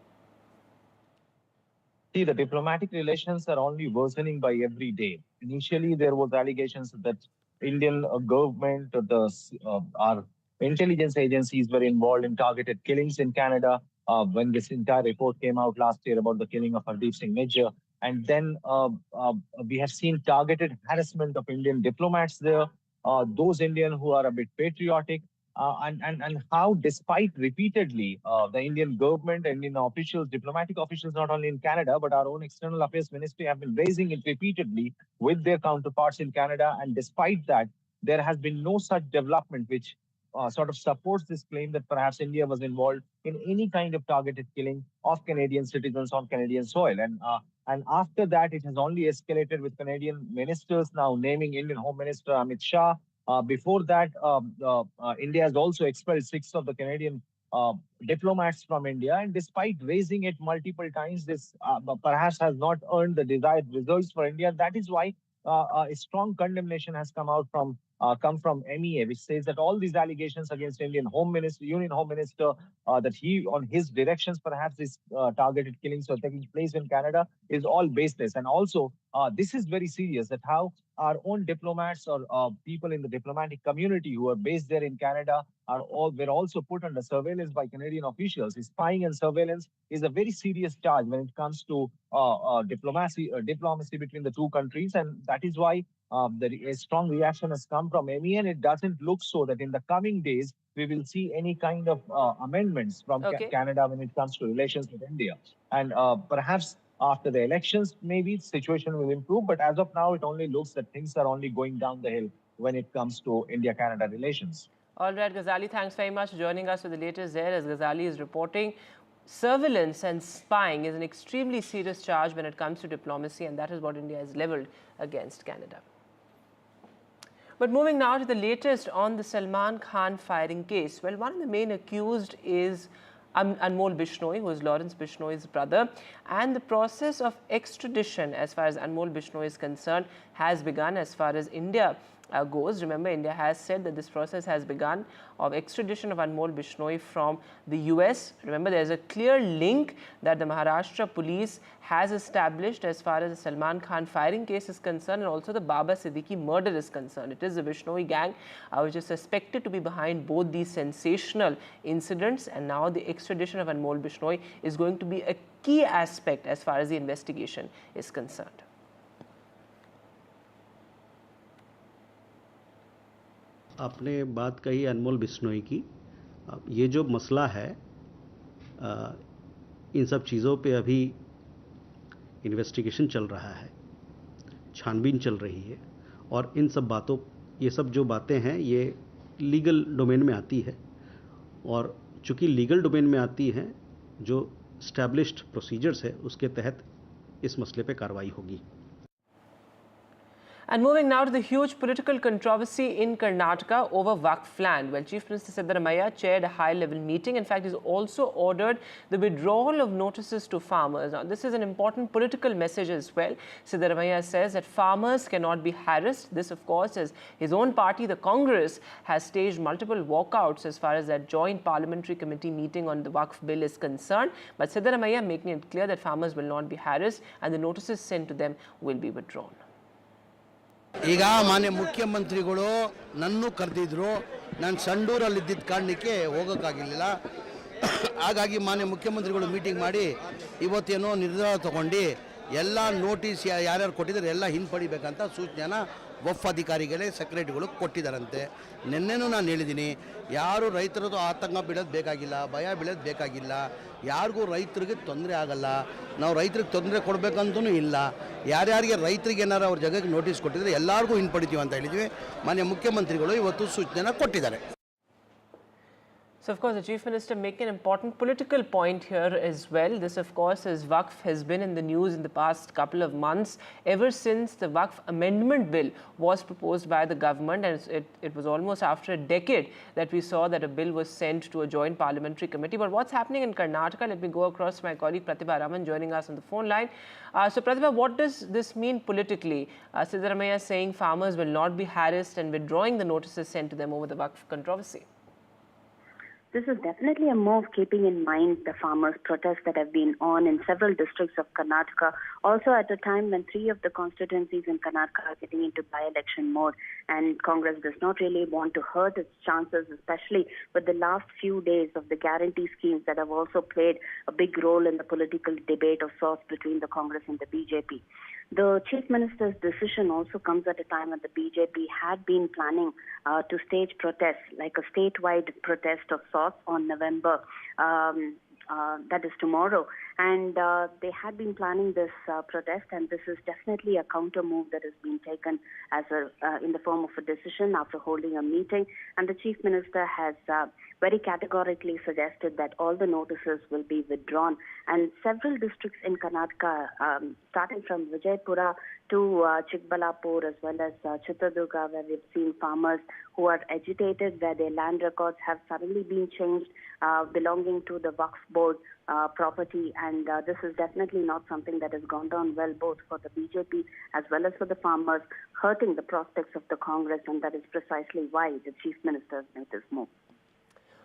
See, the diplomatic relations are only worsening by every day. Initially, there was allegations that Indian government, our intelligence agencies were involved in targeted killings in Canada. When this entire report came out last year about the killing of Hardeep Singh Nijjar. And then we have seen targeted harassment of Indian diplomats there, those Indians who are a bit patriotic, and how despite repeatedly the Indian government and Indian officials, diplomatic officials, not only in Canada, but our own External Affairs Ministry have been raising it repeatedly with their counterparts in Canada. And despite that, there has been no such development which sort of supports this claim that perhaps India was involved in any kind of targeted killing of Canadian citizens on Canadian soil. And after that, it has only escalated with Canadian ministers now naming Indian Home Minister Amit Shah. Before that, India has also expelled 6 of the Canadian diplomats from India. And despite raising it multiple times, this perhaps has not earned the desired results for India. That is why a strong condemnation has come from MEA, which says that all these allegations against Union Home Minister, that he, on his directions, perhaps these targeted killings are taking place in Canada, is all baseless. And also, this is very serious, that how our own diplomats or people in the diplomatic community who are based there in Canada were also put under surveillance by Canadian officials. Spying and surveillance is a very serious charge when it comes to diplomacy between the two countries, and that is why a strong reaction has come from MEN. It doesn't look so that in the coming days we will see any kind of amendments from Canada when it comes to relations with India. And perhaps after the elections, maybe the situation will improve. But as of now, it only looks that things are only going down the hill when it comes to India-Canada relations. All right, Ghazali, thanks very much for joining us with the latest there. As Ghazali is reporting, surveillance and spying is an extremely serious charge when it comes to diplomacy, and that is what India has leveled against Canada. But moving now to the latest on the Salman Khan firing case. Well, one of the main accused is Anmol Bishnoi, who is Lawrence Bishnoi's brother, and the process of extradition as far as Anmol Bishnoi is concerned has begun as far as India goes. Remember, India has said that this process has begun of extradition of Anmol Bishnoi from the US. Remember, there is a clear link that the Maharashtra police has established as far as the Salman Khan firing case is concerned, and also the Baba Siddiqui murder is concerned. It is the Vishnoi gang which is suspected to be behind both these sensational incidents, and now the extradition of Anmol Bishnoi is going to be a key aspect as far as the investigation is concerned. आपने बात कही अनमोल बिश्नोई की। ये जो मसला है, इन सब चीज़ों पे अभी इन्वेस्टिगेशन चल रहा है, छानबीन चल रही है, और इन सब बातों, ये सब जो बातें हैं ये लीगल डोमेन में आती है, और चूँकि लीगल डोमेन में आती हैं, जो एस्टैब्लिश्ड प्रोसीजर्स है उसके तहत इस मसले पे कार्रवाई होगी। And moving now to the huge political controversy in Karnataka over Waqf land. Well, Chief Minister Siddaramaiah chaired a high-level meeting. In fact, he's also ordered the withdrawal of notices to farmers. Now, this is an important political message as well. Siddaramaiah says that farmers cannot be harassed. This, of course, as his own party, the Congress, has staged multiple walkouts as far as that joint parliamentary committee meeting on the Waqf bill is concerned. But Siddaramaiah making it clear that farmers will not be harassed and the notices sent to them will be withdrawn. ಈಗ ಮಾನ್ಯ ಮುಖ್ಯಮಂತ್ರಿಗಳು ನನ್ನೂ ಕರೆದಿದ್ರು, ನಾನು ಸಂಡೂರಲ್ಲಿದ್ದಿದ್ದ ಕಾರಣಕ್ಕೆ ಹೋಗೋಕ್ಕಾಗಿರಲಿಲ್ಲ. ಹಾಗಾಗಿ ಮಾನ್ಯ ಮುಖ್ಯಮಂತ್ರಿಗಳು meeting ಮಾಡಿ ಇವತ್ತೇನೋ ನಿರ್ಧಾರ ತಗೊಂಡು ಎಲ್ಲ ನೋಟಿಸ್ ಯಾರ್ಯಾರು ಕೊಟ್ಟಿದ್ದಾರೆ ಎಲ್ಲ ಹಿಂಪಡಿಬೇಕಂತ ಸೂಚನೆನ ವಫ್ ಅಧಿಕಾರಿಗಳೇ ಸೆಕ್ರೆಟರಿಗಳು ಕೊಟ್ಟಿದ್ದಾರಂತೆ. ನಿನ್ನೆನೂ ನಾನು ಹೇಳಿದ್ದೀನಿ, ಯಾರು ರೈತರದು ಆತಂಕ ಬೀಳೋದು ಬೇಕಾಗಿಲ್ಲ, ಭಯ ಬೀಳೋದು ಬೇಕಾಗಿಲ್ಲ, ಯಾರಿಗೂ ರೈತರಿಗೆ ತೊಂದರೆ ಆಗಲ್ಲ, ನಾವು ರೈತರಿಗೆ ತೊಂದರೆ ಕೊಡಬೇಕಂತೂ ಇಲ್ಲ. ಯಾರ್ಯಾರಿಗೆ ರೈತರಿಗೆ ಏನಾರು ಅವ್ರ ಜಾಗಕ್ಕೆ ನೋಟಿಸ್ ಕೊಟ್ಟಿದ್ರೆ ಎಲ್ಲರಿಗೂ ಹಿಂಪಡಿತೀವಿ ಅಂತ ಹೇಳಿದ್ವಿ. ಮಾನ್ಯ ಮುಖ್ಯಮಂತ್ರಿಗಳು ಇವತ್ತು ಸೂಚನೆನ ಕೊಟ್ಟಿದ್ದಾರೆ. So, of course, the Chief Minister making an important political point here as well. This, of course, as Waqf has been in the news in the past couple of months, ever since the Waqf Amendment Bill was proposed by the government, and it was almost after a decade that we saw that a bill was sent to a joint parliamentary committee. But what's happening in Karnataka? Let me go across to my colleague Pratibha Raman joining us on the phone line. So, Pratibha, what does this mean politically? Siddaramaiah saying farmers will not be harassed and withdrawing the notices sent to them over the Waqf controversy. This is definitely a move keeping in mind the farmers' protests that have been on in several districts of Karnataka. Also at a time when 3 of the constituencies in Karnataka are getting into by-election mode, and Congress does not really want to hurt its chances, especially with the last few days of the guarantee schemes that have also played a big role in the political debate of sorts between the Congress and the BJP. The Chief Minister's decision also comes at a time when the BJP had been planning to stage protests, like a statewide protest of sorts on November, that is tomorrow. And they had been planning this protest, and this is definitely a counter move that has been taken as in the form of a decision after holding a meeting. And the Chief Minister has very categorically suggested that all the notices will be withdrawn. And several districts in Karnataka, starting from Vijaypura to Chikbalapur as well as Chitradurga, where we've seen farmers who are agitated, where their land records have suddenly been changed, belonging to the Waqf board property. And this is definitely not something that has gone down well, both for the BJP as well as for the farmers, hurting the prospects of the Congress. And that is precisely why the Chief Minister has made this move.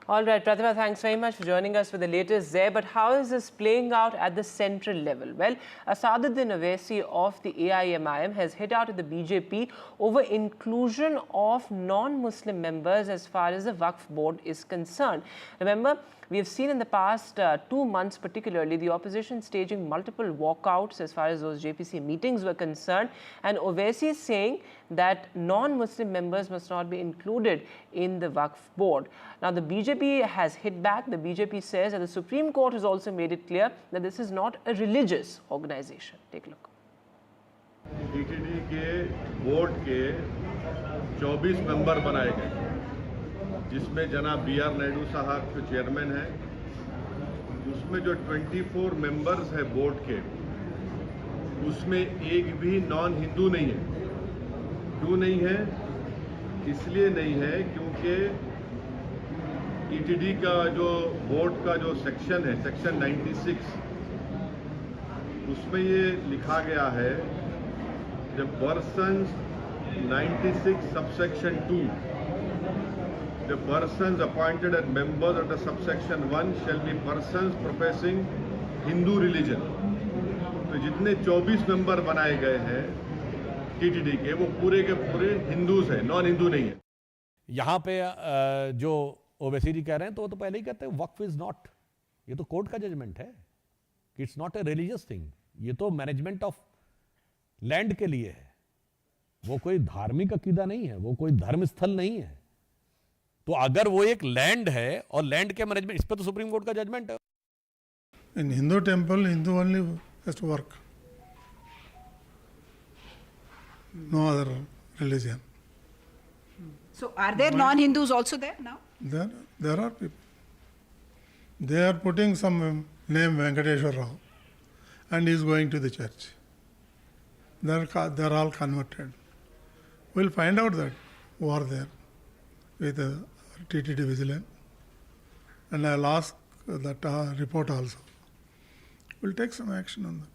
All right, Pratibha, thanks very much for joining us for the latest there. But how is this playing out at the central level? Well, Asaduddin Owaisi of the AIMIM has hit out at the BJP over inclusion of non-Muslim members as far as the Waqf board is concerned. Remember, we have seen in the past 2 months particularly the opposition staging multiple walkouts as far as those JPC meetings were concerned, and Owaisi is saying that non-Muslim members must not be included in the Waqf board. Now the BJP has hit back. The BJP says that the Supreme Court has also made it clear that this is not a religious organization. Take a look. TTD के board के 24 member बनाए गए, जिसमें जनाब BR Naidu साहब जो chairman हैं, उसमें जो 24 मेंबर्स है बोर्ड के, उसमें एक भी नॉन हिंदू नहीं है। क्यों नहीं है? इसलिए नहीं है क्योंकि TTD का जो बोर्ड का जो सेक्शन है, सेक्शन 96, उसमें ये लिखा गया है, the persons 96 subsection 2, the persons appointed as members under subsection 1 shall be persons professing Hindu religion. तो जितने 24 मेंबर बनाए गए हैं TTD के, वो पूरे के पूरे हिंदूज हैं, नॉन हिंदू नहीं है। यहाँ पे जो ओवैसी जी कह रहे हैं तो वो तो पहले ही कहते हैं वक्फ इज नॉट, ये तो कोर्ट का जजमेंट है, it's not a religious thing, ये तो मैनेजमेंट ऑफ लैंड के लिए है, वो कोई धार्मिक अकीदा नहीं है, वो कोई धर्म स्थल नहीं है। तो अगर वो एक लैंड है और लैंड के मैनेजमेंट, इस पर तो सुप्रीम कोर्ट का जजमेंट है। In Hindu temple, Hindu only has to work, no other religion. So are there non-Hindus also there now? There are people. They are putting some name Venkateshwar Rao and he is going to the church. They're all converted. We'll find out that who are there with TTD vigilance, and I'll ask that report also. We'll take some action on that.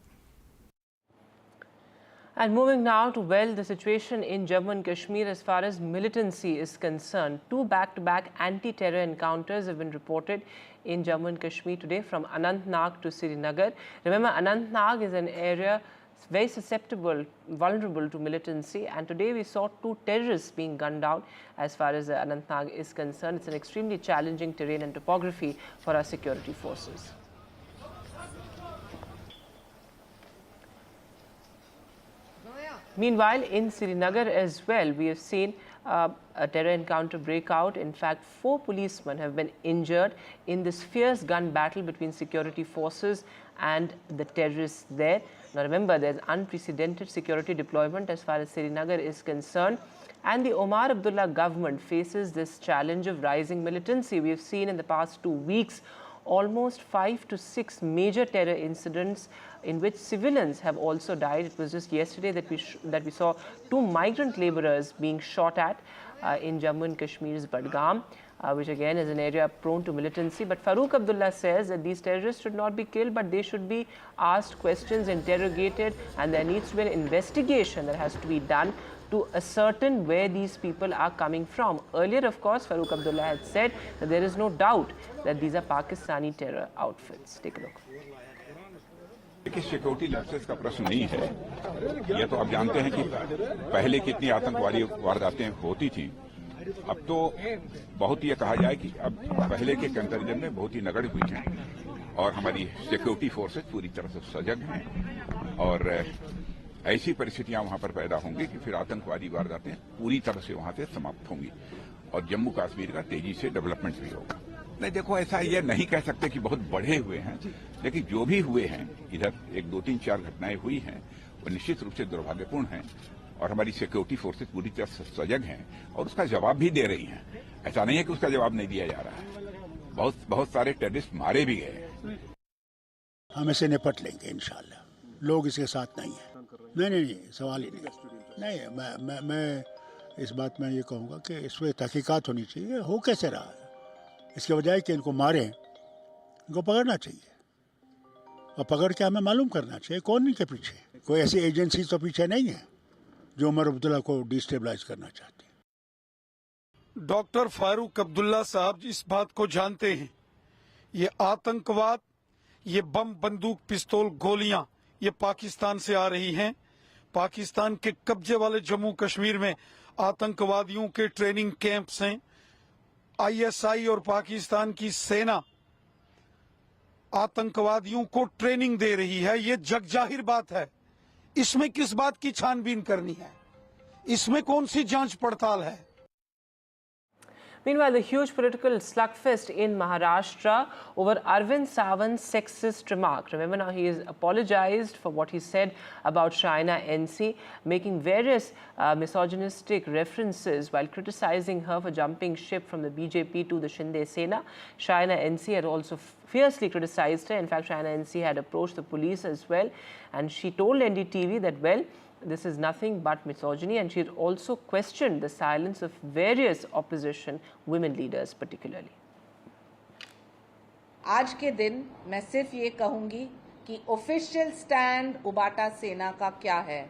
And moving now to, well, the situation in Jammu and Kashmir as far as militancy is concerned. 2 back-to-back anti-terror encounters have been reported in Jammu and Kashmir today from Anantnag to Srinagar. Remember, Anantnag is an area very susceptible, vulnerable to militancy, and today we saw 2 terrorists being gunned down as far as Anantnag is concerned. It's an extremely challenging terrain and topography for our security forces. Meanwhile, in Srinagar as well, we have seen a terror encounter break out. In fact, 4 policemen have been injured in this fierce gun battle between security forces and the terrorists there. Now remember, there's unprecedented security deployment as far as Srinagar is concerned. And the Omar Abdullah government faces this challenge of rising militancy. We have seen in the past 2 weeks almost 5 to 6 major terror incidents in which civilians have also died. It was just yesterday that we saw 2 migrant laborers being shot at in Jammu and Kashmir's Budgam, which again is an area prone to militancy. But Farooq Abdullah says that these terrorists should not be killed, but they should be asked questions, interrogated, and there needs to be an investigation that has to be done to ascertain where these people are coming from. Earlier, of course, Farooq Abdullah had said that there is no doubt that these are Pakistani terror outfits. Take a look. देखिए, security lapses का प्रश्न नहीं है। यह तो आप जानते हैं कि पहले कितनी आतंकवादी वारदातें होती थी। अब तो बहुत ये कहा जाए कि अब पहले के कंपैरिजन में बहुत ही नगण्य हुई हैं और हमारी सिक्योरिटी फोर्सेस पूरी तरह से सजग हैं और ऐसी परिस्थितियां वहां पर पैदा होंगी कि फिर आतंकवादी वारदातें पूरी तरह से वहां से समाप्त होंगी और जम्मू कश्मीर का तेजी से डेवलपमेंट भी होगा। नहीं, देखो, ऐसा ये नहीं कह सकते कि बहुत बढ़े हुए हैं, लेकिन जो भी हुए हैं, इधर 1, 2, 3, 4 घटनाएं हुई हैं, वो निश्चित रूप से दुर्भाग्यपूर्ण हैं और हमारी सिक्योरिटी फोर्सेस पूरी तरह से सजग हैं और उसका जवाब भी दे रही हैं। ऐसा नहीं है कि उसका जवाब नहीं दिया जा रहा है। बहुत सारे टेररिस्ट मारे भी गए। हम इसे निपट लेंगे इंशाल्लाह। लोग इसके साथ नहीं है। नहीं, सवाल ही नहीं। मैं इस बात में ये कहूँगा कि इस पर तहकीकात होनी चाहिए। हो कैसे रहा है, इसके बजाय कि इनको मारें, इनको पकड़ना चाहिए और पकड़ के हमें मालूम करना चाहिए कौन इनके पीछे। कोई ऐसी एजेंसी तो पीछे नहीं है जो उमर अब्दुल्ला को डिस्टेबलाइज करना चाहती है। डॉक्टर फारूक अब्दुल्ला साहब इस बात को जानते हैं, ये आतंकवाद, ये बम, बंदूक, पिस्तौल, गोलियां ये पाकिस्तान से आ रही हैं। पाकिस्तान के कब्जे वाले जम्मू कश्मीर में आतंकवादियों के ट्रेनिंग कैंप्स हैं। आईएसआई और पाकिस्तान की सेना आतंकवादियों को ट्रेनिंग दे रही है, ये जग जाहिर बात है। इसमें किस बात की छानबीन करनी है? इसमें कौन सी जांच पड़ताल है? Meanwhile, the huge political slugfest in Maharashtra over Arvind Sawant's sexist remark. Remember now, he has apologized for what he said about China NC, making various misogynistic references while criticizing her for jumping ship from the BJP to the Shinde Sena. China NC had also fiercely criticized her. In fact, China NC had approached the police as well, and she told NDTV that, well, this is nothing but misogyny, and she had also questioned the silence of various opposition women leaders particularly. आज के दिन मैं सिर्फ ये कहूंगी कि official stand उबाटा सेना का क्या है।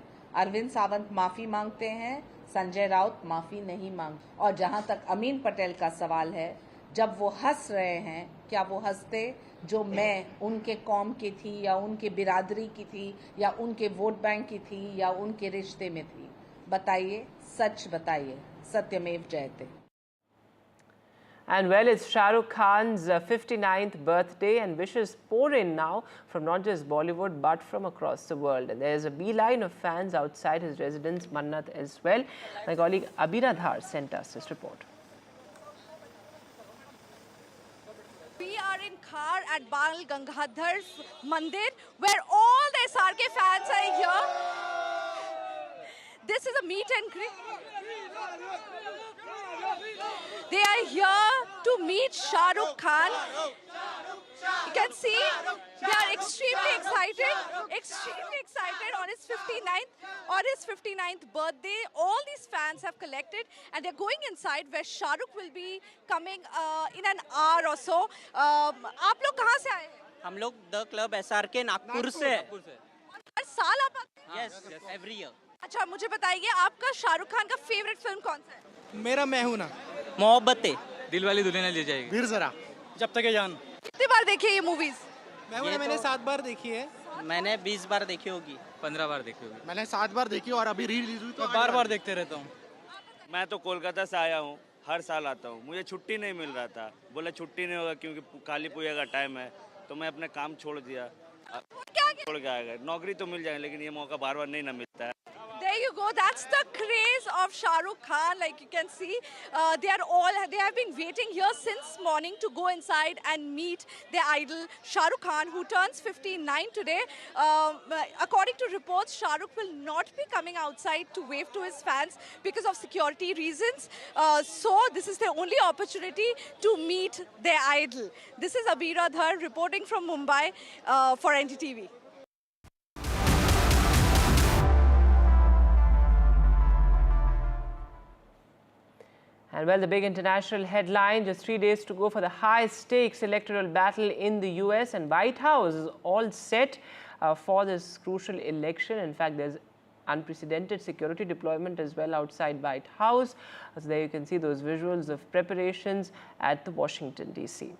अरविंद सावंत माफी मांगते हैं, संजय राउत माफी नहीं मांग। और जहां तक अमीन पटेल का सवाल है, जब वो हंस रहे हैं, क्या वो हंसते जो मैं उनके कौम की थी या उनके बिरादरी की थी या उनके वोट बैंक की थी या उनके रिश्ते में थी? बताइए, सच बताइए, सत्यमेव जयते। And well, it's Shah Rukh Khan's 59th birthday, and wishes pour in now from not just Bollywood but from across the world. And there's a beeline of fans outside his residence, Mannat, as well. My colleague Abiradhar sent us this report. We are in Khar at Bal Gangadhar's Mandir, where all the SRK fans are here. This is a meet and greet. They are here to meet Shah Rukh Khan. You can see they are extremely excited on his 59th birthday. All these fans have collected and they're going inside where Shah Rukh will be coming in an hour or so. आप लोग कहाँ से आए हैं? हम लोग the club SRK Nagpur से। हर साल आप आते हैं? Yes, every year. अच्छा, मुझे बताइए आपका शाहरुख खान का फेवरेट फिल्म कौन सा है? मेरा मैं हूं ना, मोहब्बतें, दिलवाली दुल्हनिया ले जाएगी, फिर जरा, जब तक ये जान। कितनी बार देखी है ये मूवीज? मैं हूं ना, मैंने 7 बार देखी है। मैंने 20 बार देखी होगी, 15 बार देखी होगी। मैंने 7 बार देखी और अभी री-रिलीज हुई तो बार-बार देखते रहता हूँ। मैं तो कोलकाता से आया हूँ, हर साल आता हूँ। मुझे छुट्टी नहीं मिल रहा था, बोला छुट्टी नहीं होगा क्योंकि काली पूजा का टाइम है, तो मैं अपने काम छोड़ दिया, छोड़ के आ गया। नौकरी तो मिल जाए लेकिन ये मौका बार-बार नहीं ना मिलता है। There you go. That's the craze of Shah Rukh Khan. Like you can see, they have been waiting here since morning to go inside and meet their idol Shah Rukh Khan, who turns 59 today. According to reports, Shah Rukh will not be coming outside to wave to his fans because of security reasons. So this is their only opportunity to meet their idol. This is Abira Dhar reporting from Mumbai for NDTV. And well, the big international headline, just 3 days to go for the high-stakes electoral battle in the US, and White House is all set for this crucial election. In fact, there's unprecedented security deployment as well outside White House. So there you can see those visuals of preparations at the Washington, D.C.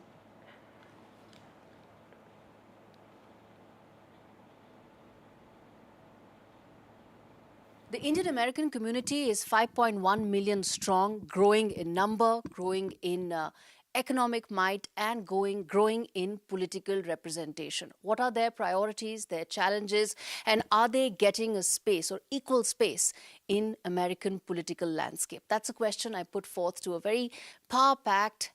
The Indian American community is 5.1 million strong, growing in number, growing in economic might, and growing in political representation. What are their priorities, their challenges, and are they getting a space or equal space in American political landscape? That's a question I put forth to a very power-packed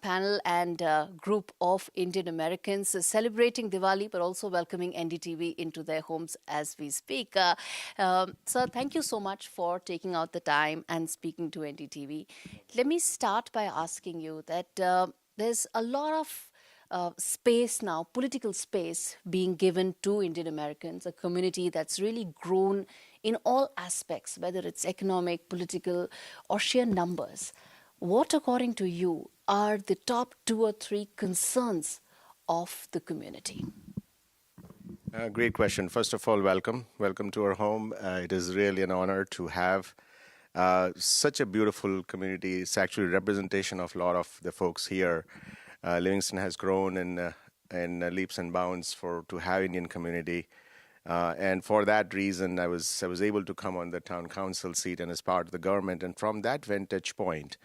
panel and group of Indian Americans celebrating Diwali, but also welcoming NDTV into their homes as we speak. Sir, thank you so much for taking out the time and speaking to NDTV. Let me start by asking you that there's a lot of space now, political space being given to Indian Americans, a community that's really grown in all aspects, whether it's economic, political, or sheer numbers. What, according to you, are the top 2 or 3 concerns of the community? Great question. First of all, welcome. Welcome to our home. It is really an honor to have Such a beautiful community. It's actually a representation of a lot of the folks here. Livingston has grown in leaps and bounds to have Indian community. And for that reason, I was able to come on the town council seat and as part of the government. And from that vantage point,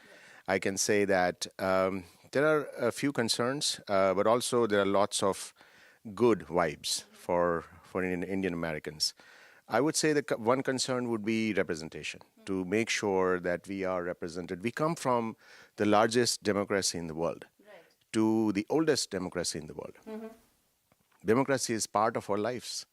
I can say that there are a few concerns, but also there are lots of good vibes for Indian Americans. I would say that one concern would be representation, to make sure that we are represented. We come from the largest democracy in the world to the oldest democracy in the world. Democracy is part of our lives.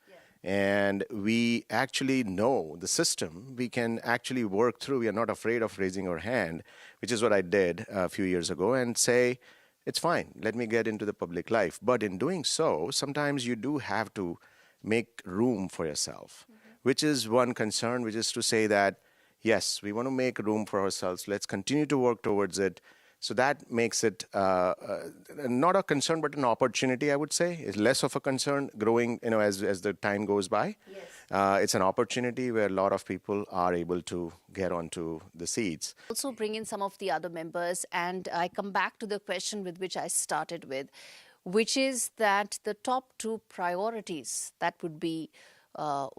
And we actually know the system. We can actually work through. We are not afraid of raising our hand, which is what I did a few years ago, and say, it's fine, let me get into the public life. But in doing so, sometimes you do have to make room for yourself, which is one concern, which is to say that, yes, we want to make room for ourselves. Let's continue to work towards it. So that makes it not a concern, but an opportunity, I would say. It's less of a concern growing, as the time goes by. Yes. It's an opportunity where a lot of people are able to get onto the seats. Also bring in some of the other members, and I come back to the question with which I started with, which is that the top two priorities that would be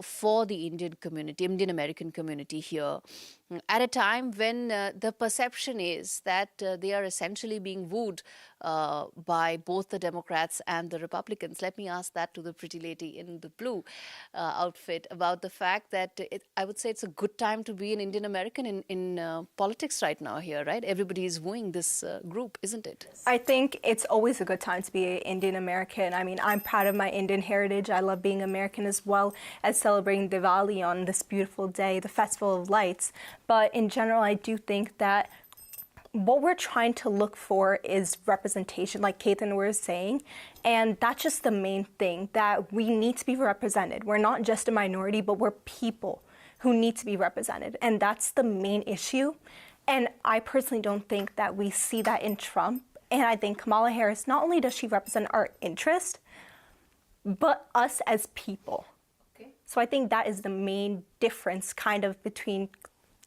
for the Indian American community here, at a time when the perception is that they are essentially being wooed by both the Democrats and the Republicans. Let me ask that to the pretty lady in the blue outfit about the fact that I would say it's a good time to be an Indian American in politics right now here, right? Everybody is wooing this group, isn't it? I think it's always a good time to be an Indian American. I mean, I'm proud of my Indian heritage. I love being American as well as celebrating Diwali on this beautiful day, the Festival of Lights. But in general, I do think that what we're trying to look for is representation, like Ketan was saying, and that's just the main thing, that we need to be represented. We're not just a minority, but we're people who need to be represented, and that's the main issue. And I personally don't think that we see that in Trump, and I think Kamala Harris, not only does she represent our interest, but us as people. Okay. So I think that is the main difference kind of between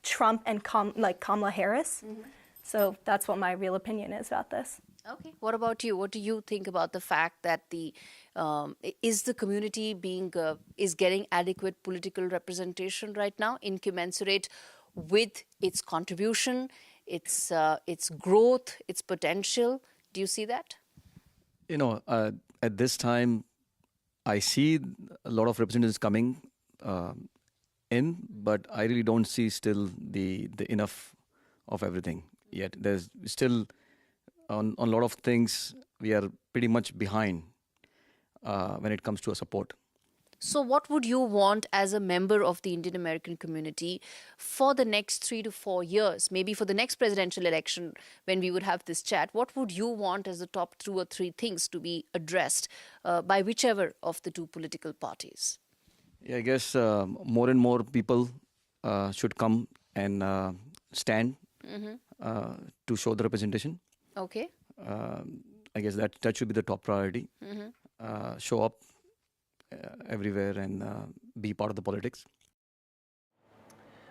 Trump and Kamala Harris. So that's what my real opinion is about this. Okay. What about you? What do you think about the fact that is the community is getting adequate political representation right now, incommensurate with its contribution, its growth, its potential? Do you see that? At this time, I see a lot of representatives coming in, but I really don't see still the enough of everything yet. There's still on a lot of things we are pretty much behind when it comes to our support. So what would you want as a member of the Indian American community for the next 3 to 4 years, maybe for the next presidential election when we would have this chat? What would you want as the top 2 or 3 things to be addressed by whichever of the two political parties? Yeah, I guess more and more people should come and stand to show the representation. Okay. I guess that should be the top priority. Show up everywhere and be part of the politics.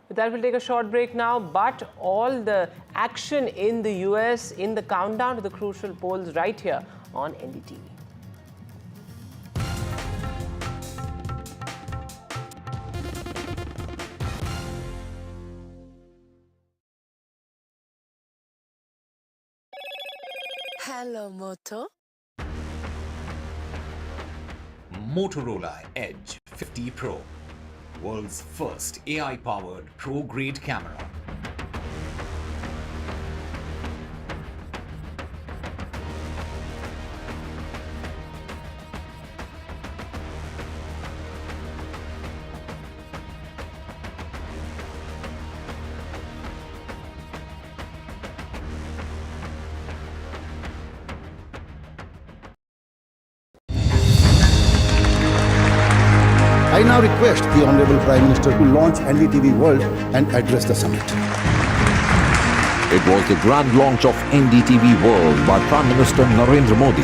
With that, we'll take a short break now, but all the action in the US in the countdown to the crucial polls right here on NDTV. Hello, Moto. Motorola Edge 50 Pro, world's first AI-powered pro-grade camera. I now request the Honorable Prime Minister to launch NDTV World and address the summit. It was the grand launch of NDTV World by Prime Minister Narendra Modi.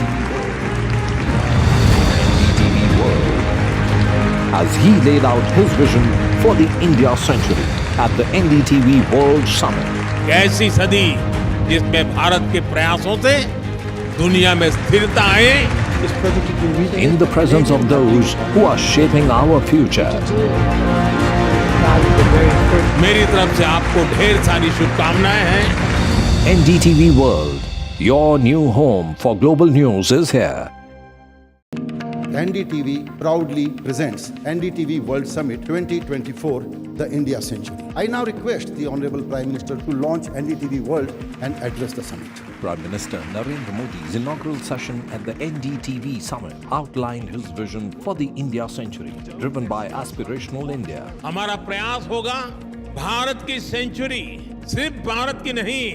NDTV World. as he laid out his vision for the India century at the NDTV World Summit. कैसी सदी जिसमें भारत के प्रयासों से दुनिया में स्थिरता आए. In the presence of those who are shaping our future. मेरी तरफ से आपको ढेर सारी शुभकामनाएं हैं. NDTV World, your new home for global news is here. NDTV proudly presents NDTV World Summit 2024, the India Century. I now request the Honorable Prime Minister to launch NDTV World and address the summit. Prime Minister Narendra Modi's inaugural session at the NDTV Summit outlined his vision for the India Century, driven by Aspirational India. हमारा प्रयास होगा भारत की century सिर्फ भारत की नहीं.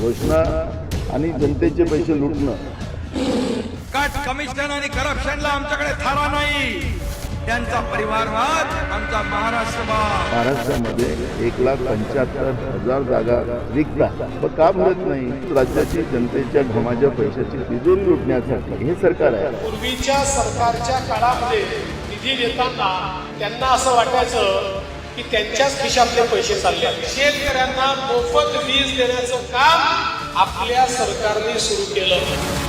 घोषणा आणि जनतेचे पैसे लुटणं. कट कमिशन आणि करप्शनला आमच्याकडे थारा नाही. त्यांचा परिवारवाद आमचा महाराष्ट्रवाद. महाराष्ट्रामध्ये 1,75,000 जागा रिक्त आहेत. पण का भरत नाही? राज्याची जनतेच्या घमाच्या पैशाची तिजोरी लुटण्यासाठी हे सरकार आहे. पूर्वीच्या सरकारच्या काळामध्ये निधी देताना त्यांना असं वाटायचं की त्यांच्याच खिशातले पैसे चालले. शेतकऱ्यांना मोफत वीज देण्याचं काम आपल्या सरकारने सुरू केलं.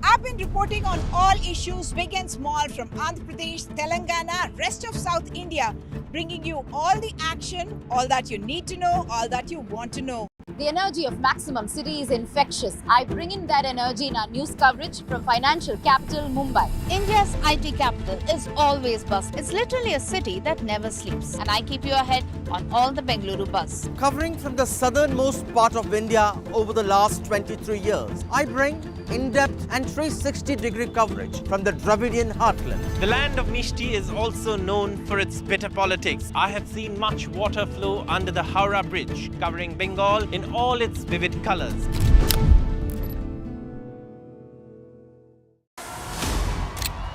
I've been reporting on all issues, big and small, from Andhra Pradesh, Telangana, rest of South India, bringing you all the action, all that you need to know, all that you want to know. The energy of Maximum City is infectious. I bring in that energy in our news coverage from financial capital Mumbai. India's IT capital is always buzz. It's literally a city that never sleeps. And I keep you ahead on all the Bengaluru buzz. Covering from the southernmost part of India over the last 23 years, I bring in-depth and 360-degree coverage from the Dravidian heartland. The land of Mishti is also known for its bitter politics. I have seen much water flow under the Howrah Bridge, covering Bengal in all its vivid colors.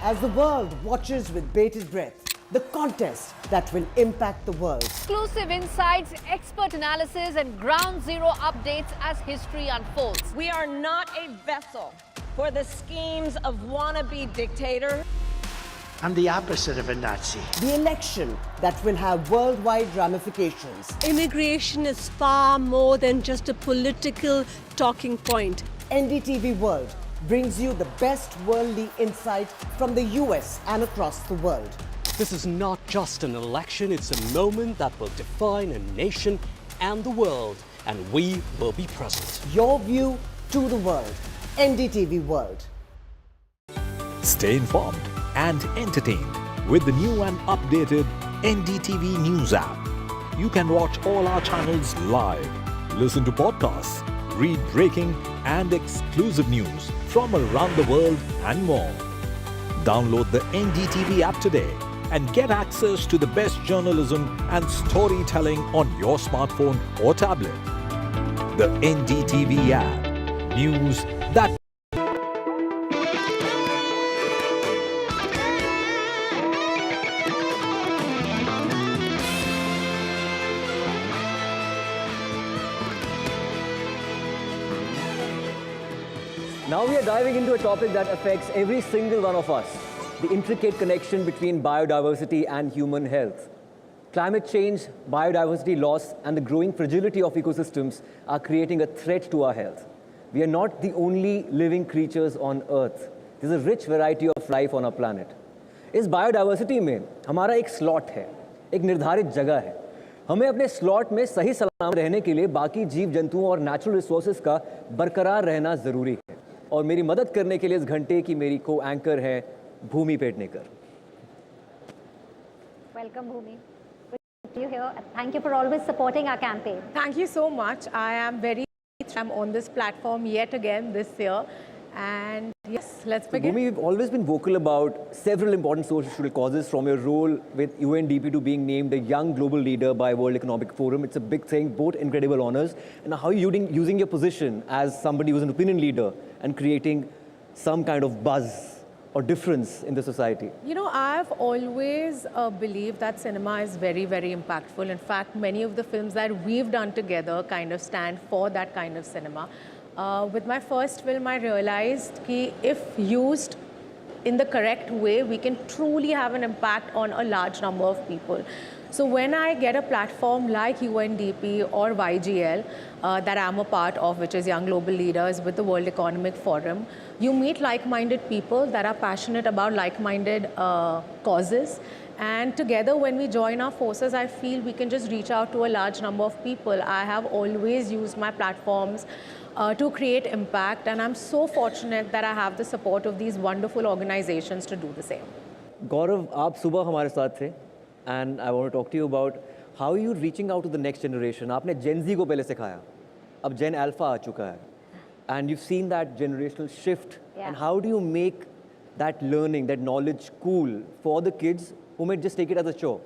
As the world watches with bated breath, the contest that will impact the world. Exclusive insights, expert analysis, and ground zero updates as history unfolds. We are not a vessel for the schemes of wannabe dictator. I'm the opposite of a Nazi. The election that will have worldwide ramifications. Immigration is far more than just a political talking point. NDTV World brings you the best worldly insight from the US and across the world. This is not just an election, it's a moment that will define a nation and the world, and we will be present. Your view to the world. NDTV World. Stay informed and entertained with the new and updated NDTV News app. You can watch all our channels live, listen to podcasts, read breaking and exclusive news from around the world and more. Download the NDTV app today and get access to the best journalism and storytelling on your smartphone or tablet. The NDTV app. News that Now we are diving into a topic that affects every single one of us, the intricate connection between biodiversity and human health. Climate change, biodiversity loss, and the growing fragility of ecosystems are creating a threat to our health. We are not the only living creatures on Earth. There's a rich variety of life on our planet. इस biodiversity में हमारा एक slot है, एक निर्धारित जगह है. हमें अपने slot में सही सलामत रहने के लिए बाकी जीव जंतुओं और natural resources का बरकरार रहना ज़रूरी है. और मेरी मदद करने के लिए इस घंटे की मेरी को-एंकर है भूमि Pednekar. Welcome, Bhumi. Good to you here. Thank you for always supporting our campaign. Thank you so much. I am I'm on this platform yet again this year. And yes, let's begin. Bhumi, you've always been vocal about several important social causes, from your role with UNDP to being named a young global leader by World Economic Forum. It's a big thing, both incredible honors. And how are you using your position as somebody who's an opinion leader and creating some kind of buzz or difference in the society? You know, I've always believed that cinema is very, very impactful. In fact, many of the films that we've done together kind of stand for that kind of cinema. With my first film, I realized that if used in the correct way, we can truly have an impact on a large number of people. So when I get a platform like UNDP or YGL that I'm a part of, which is Young Global Leaders with the World Economic Forum, you meet like-minded people that are passionate about like-minded causes. And together, when we join our forces, I feel we can just reach out to a large number of people. I have always used my platforms to create impact, and I'm so fortunate that I have the support of these wonderful organizations to do the same. Gaurav, आप सुबह हमारे साथ थे, and I want to talk to you about how are you reaching out to the next generation. आपने Gen Z को पहले सिखाया, अब Gen Alpha आ चुका है, and you've seen that generational shift. Yeah. And how do you make that learning, that knowledge cool for the kids who may just take it as a chore?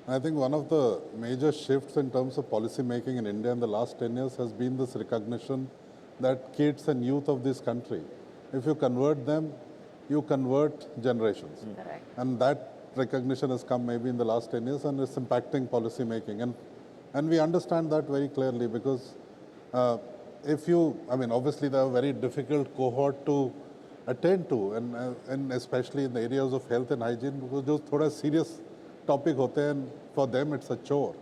I think one of the major shifts in terms of policy making in India in the last 10 years has been this recognition that kids and youth of this country, if you convert them, you convert generations. Correct. And that recognition has come maybe in the last 10 years, and it's impacting policy making. And we understand that very clearly, because obviously they're a very difficult cohort to attend to, and especially in the areas of health and hygiene, because those thoda serious topic hote hain, and for them it's a chore.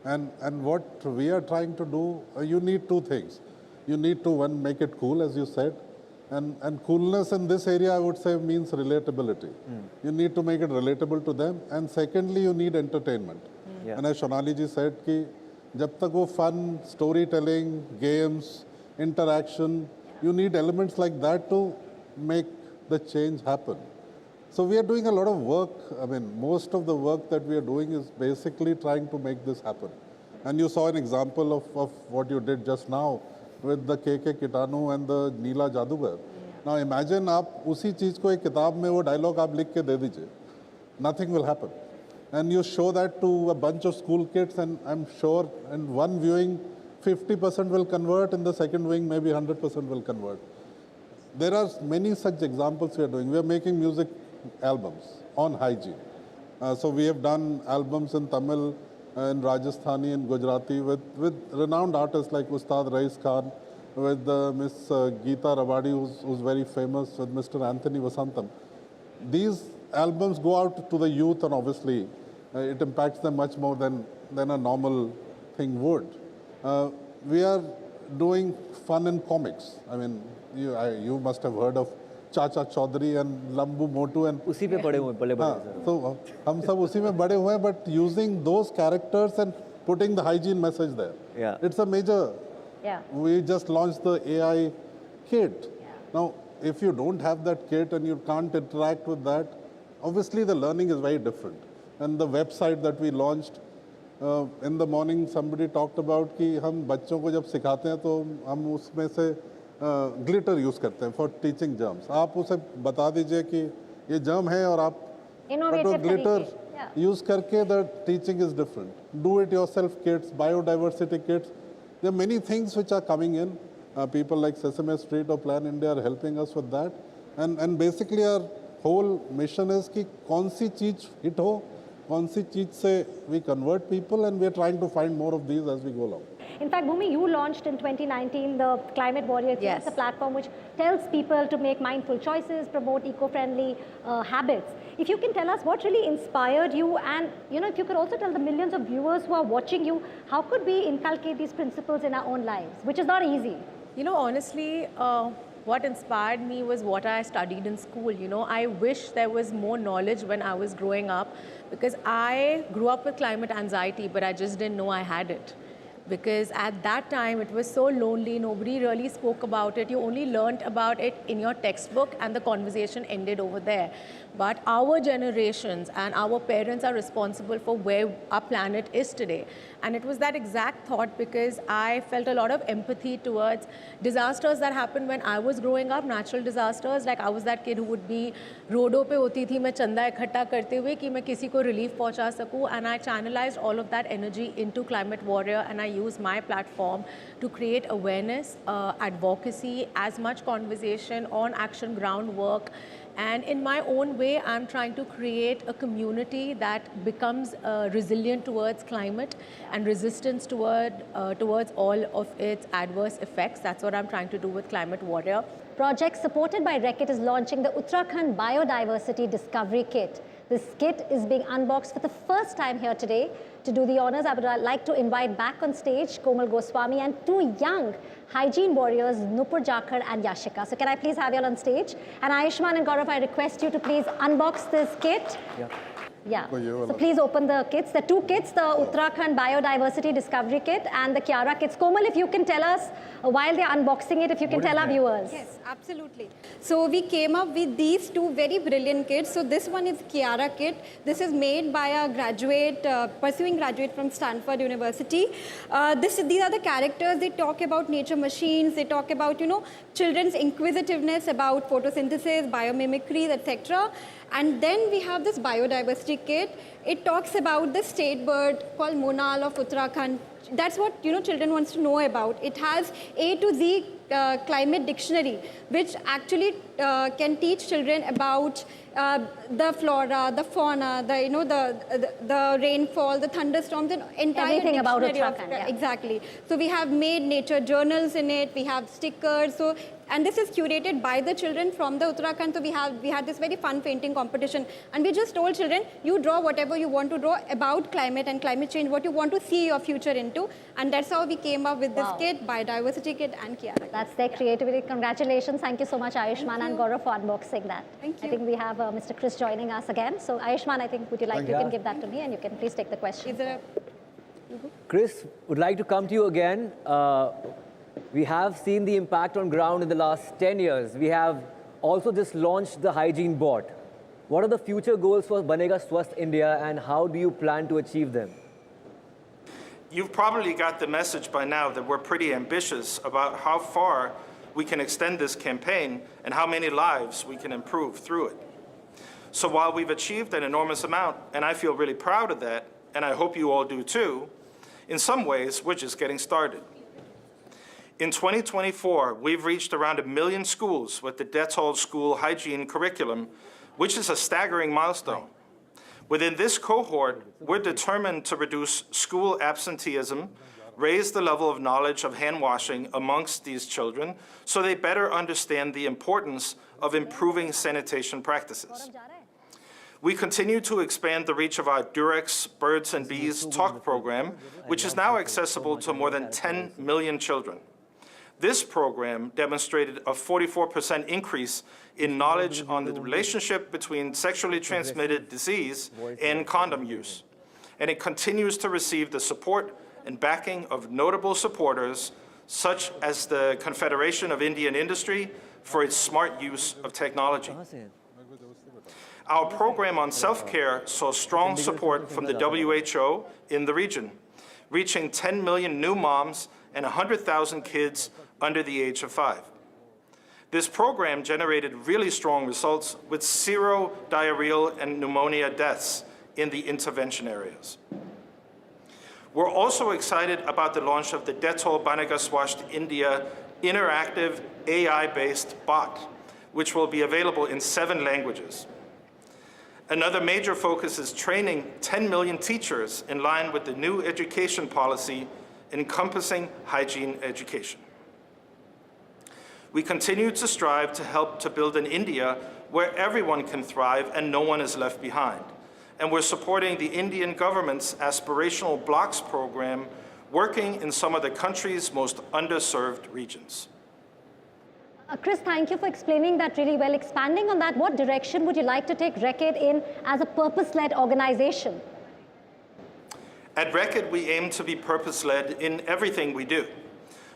And what we are trying to do, you need two things. You need to, one, make it cool, as you said, and coolness in this area, I would say, means relatability. You need to make it relatable to them, and secondly, you need entertainment. And as Shonali ji said, ki jab tak wo fun, storytelling, games, interaction, you need elements like that to make the change happen. So we are doing a lot of work. Most of the work that we are doing is basically trying to make this happen. And you saw an example of what you did just now with the KK Kitanu and the Neela Jadugar. Now imagine आप उसी चीज़ को एक किताब में वो dialogue आप लिख के दे दीजिए. Nothing will happen. And you show that to a bunch of school kids, and I'm sure in one viewing 50% will convert, in the second viewing maybe 100% will convert. There are many such examples we are doing. We are making music albums on hygiene. So we have done albums in Tamil, in Rajasthani and Gujarati with renowned artists like Ustad Rais Khan, with Miss Geeta Rawadi, who's very famous, with Mr. Anthony Vasantham. These albums go out to the youth, and obviously it impacts them much more than a normal thing would. We are doing fun in comics. You must have heard of Chacha Chaudhary and Lambu Motu, and उसी पे पड़े हुए बड़े so हम सब उसी में बड़े हुए, but using those characters and putting the hygiene message there. Yeah. It's a major. Yeah. We just launched the AI kit. Yeah. Now, if you don't have that kit and you can't interact with that, obviously the learning is very different. And the website that we launched, in the morning somebody talked about कि हम बच्चों को जब सिखाते हैं तो हम उसमें से ग्लिटर यूज़ करते हैं फॉर टीचिंग जर्म्स. आप उसे बता दीजिए कि ये जर्म है और आप ग्लिटर यूज़ करके the teaching is different. Do it yourself kits, biodiversity kits. There are many things which are coming in. People like Sesame Street or Plan India are helping us with that. And basically our whole mission is कि कौन सी चीज़ hit हो, कौन सी चीज़ से we convert people, and we are trying to find more of these as we go along. In fact, Bhumi, you launched in 2019 the Climate Warrior. Yes. It's a platform which tells people to make mindful choices, promote eco-friendly habits. If you can tell us what really inspired you, and if you could also tell the millions of viewers who are watching you, how could we inculcate these principles in our own lives, which is not easy. Honestly, what inspired me was what I studied in school. I wish there was more knowledge when I was growing up, because I grew up with climate anxiety, but I just didn't know I had it. because at that time it was so lonely, nobody really spoke about it. You only learnt about it in your textbook and the conversation ended over there. But our generations and our parents are responsible for where our planet is today. And it was that exact thought, because I felt a lot of empathy towards disasters that happened when I was growing up, natural disasters. Like I was that kid who would be roadon pe hoti thi, main chanda ikhatta karte hue ki main kisi ko relief pahuncha saku, and I channelized all of that energy into Climate Warrior, and I used my platform to create awareness, advocacy, as much conversation on action groundwork. And in my own way, I'm trying to create a community that becomes resilient towards climate and resistance towards all of its adverse effects. That's what I'm trying to do with Climate Warrior. Project supported by Reckitt is launching the Uttarakhand Biodiversity Discovery Kit. This kit is being unboxed for the first time here today. To do the honors, I would like to invite back on stage Komal Goswami and two young hygiene warriors, Nupur Jakhar and Yashika. So can I please have you all on stage? And Ayushman and Gaurav, I request you to please unbox this kit. Yeah. So please open the kits. The two kits, the Uttarakhand Biodiversity Discovery Kit and the Kiara kits. Komal, if you can tell us, while they're unboxing it, if you can tell our viewers. Yes, absolutely. So we came up with these two very brilliant kits. So this one is Kiara kit. This is made by a graduate, pursuing graduate from Stanford University. These are the characters. They talk about nature machines. They talk about, children's inquisitiveness about photosynthesis, biomimicry, etc. And then we have this biodiversity kit. It talks about the state bird called Monal of Uttarakhand. That's what children wants to know about. It has A to Z climate dictionary, which actually can teach children about the flora, the fauna, the rainfall, the thunderstorms, and entire everything about Uttarakhand. Yeah. Exactly. So we have made nature journals in it. We have stickers. So, and this is curated by the children from the Uttarakhand. So we had this very fun painting competition, and we just told children, you draw whatever you want to draw about climate and climate change, what you want to see your future into, and that's how we came up with this kit, biodiversity kit, and Kiara. That's their creativity. Congratulations. Thank you so much, Ayushman and Gaurav, for unboxing that. Thank you. I think we have Mr. Chris joining us again. So Ayushman, I think, would you like, you can give that to me and you can please take the question. Is there Chris, would like to come to you again. We have seen the impact on ground in the last 10 years. We have also just launched the hygiene bot. What are the future goals for Banega Swasth India and how do you plan to achieve them? You've probably got the message by now that we're pretty ambitious about how far we can extend this campaign and how many lives we can improve through it. So while we've achieved an enormous amount, and I feel really proud of that, and I hope you all do too, in some ways, we're just getting started. In 2024, we've reached around 1 million schools with the Dettol school hygiene curriculum, which is a staggering milestone. Within this cohort, we're determined to reduce school absenteeism, raise the level of knowledge of hand washing amongst these children so they better understand the importance of improving sanitation practices. We continue to expand the reach of our Durex Birds and Bees Talk program, which is now accessible to more than 10 million children. This program demonstrated a 44% increase in knowledge on the relationship between sexually transmitted disease and condom use. And it continues to receive the support and backing of notable supporters, such as the Confederation of Indian Industry, for its smart use of technology. Our program on self-care saw strong support from the WHO in the region, reaching 10 million new moms and 100,000 kids under the age of 5. This program generated really strong results with 0 diarrheal and pneumonia deaths in the intervention areas. We're also excited about the launch of the Dettol Banega Swasth India interactive AI-based bot, which will be available in 7 languages. Another major focus is training 10 million teachers in line with the new education policy encompassing hygiene education. We continue to strive to help to build an India where everyone can thrive and no one is left behind. And we're supporting the Indian government's Aspirational Blocks program, working in some of the country's most underserved regions. Chris, thank you for explaining that really well. Expanding on that, what direction would you like to take Reckitt in as a purpose-led organization? At Reckitt, we aim to be purpose-led in everything we do,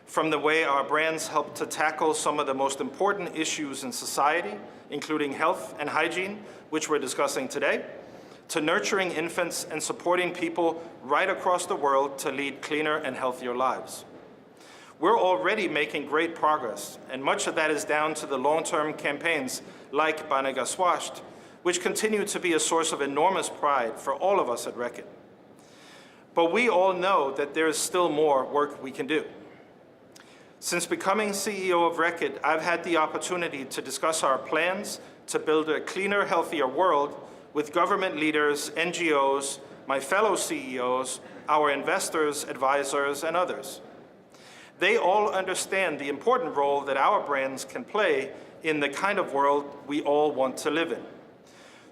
from the way our brands help to tackle some of the most important issues in society, including health and hygiene, which we're discussing today, to nurturing infants and supporting people right across the world to lead cleaner and healthier lives. We're already making great progress, and much of that is down to the long-term campaigns like Banega Swasht, which continue to be a source of enormous pride for all of us at Reckitt. But we all know that there is still more work we can do. Since becoming CEO of Reckitt, I've had the opportunity to discuss our plans to build a cleaner, healthier world with government leaders, NGOs, my fellow CEOs, our investors, advisors, and others. They all understand the important role that our brands can play in the kind of world we all want to live in.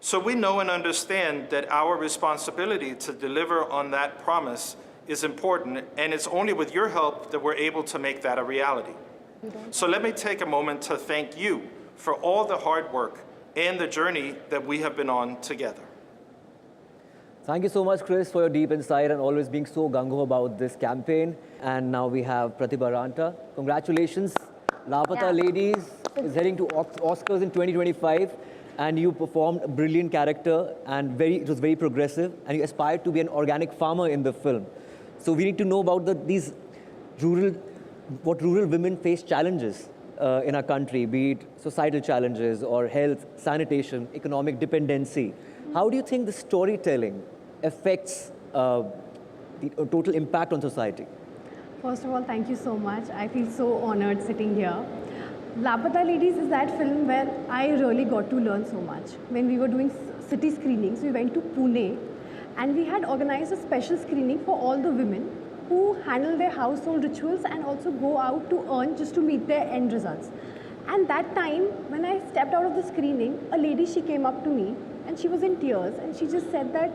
So we know and understand that our responsibility to deliver on that promise is important, and it's only with your help that we're able to make that a reality. So let me take a moment to thank you for all the hard work and the journey that we have been on together. Thank you so much, Chris, for your deep insight and always being so gung-ho about this campaign. And now we have Pratibha Ranta. Congratulations. Lapata Ladies is heading to Oscars in 2025. And you performed a brilliant character, and it was very progressive, and you aspired to be an organic farmer in the film. So we need to know about what rural women face challenges in our country, be it societal challenges or health, sanitation, economic dependency. How do you think the storytelling affects the total impact on society? First of all, thank you so much. I feel so honored sitting here. Lapata Ladies is that film where I really got to learn so much. When we were doing city screenings, we went to Pune and we had organized a special screening for all the women who handle their household rituals and also go out to earn just to meet their end results. And that time, when I stepped out of the screening, a lady, she came up to me and she was in tears and she just said that,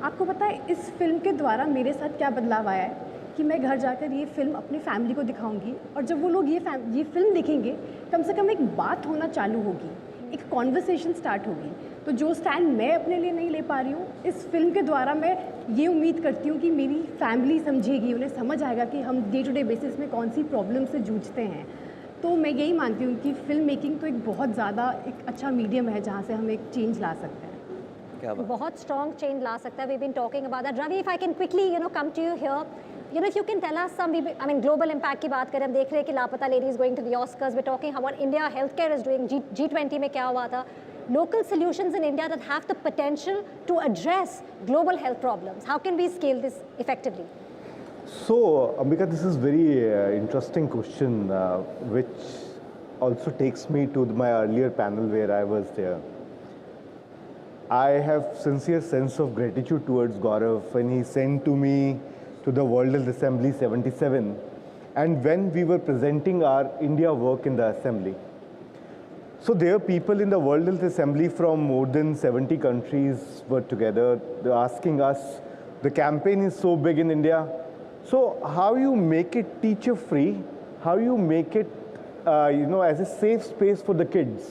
"Aapko pata hai, is film ke dwara mere sath kya badlav aaya hai? कि मैं घर जाकर ये film अपनी family को दिखाऊंगी और जब वो लोग ये फिल्म देखेंगे कम से कम एक बात होना चालू होगी, एक कॉन्वर्सेशन स्टार्ट होगी। तो जो स्टैंड मैं अपने लिए नहीं ले पा रही हूँ, इस फिल्म के द्वारा मैं ये उम्मीद करती हूँ कि मेरी फैमिली समझेगी, उन्हें समझ आएगा कि हम डे टू डे बेसिस में कौन सी प्रॉब्लम से जूझते हैं। तो मैं यही मानती हूँ कि फिल्म मेकिंग तो एक बहुत ज़्यादा एक अच्छा मीडियम है जहाँ से हम एक चेंज ला सकते हैं। बहुत स्ट्रॉन्ग चेंज ला सकता है। We've been talking about that. Ravi, if I can quickly, come to you here. If you can tell us some, global impact की बात करें, हम देख रहे हैं कि लापता lady is going to the Oscars. We're talking about India healthcare is doing. G20 में क्या हुआ था? Local solutions in India that have the potential to address global health problems. How can we scale this effectively? So, Ambika, this is very interesting question, which also takes me to my earlier panel where I was there. I have sincere sense of gratitude towards Gaurav when he sent to me to the World Health Assembly 77, and when we were presenting our India work in the Assembly. So there are people in the World Health Assembly from more than 70 countries were together. They're asking us, the campaign is so big in India, so how you make it teacher-free, how you make it, as a safe space for the kids.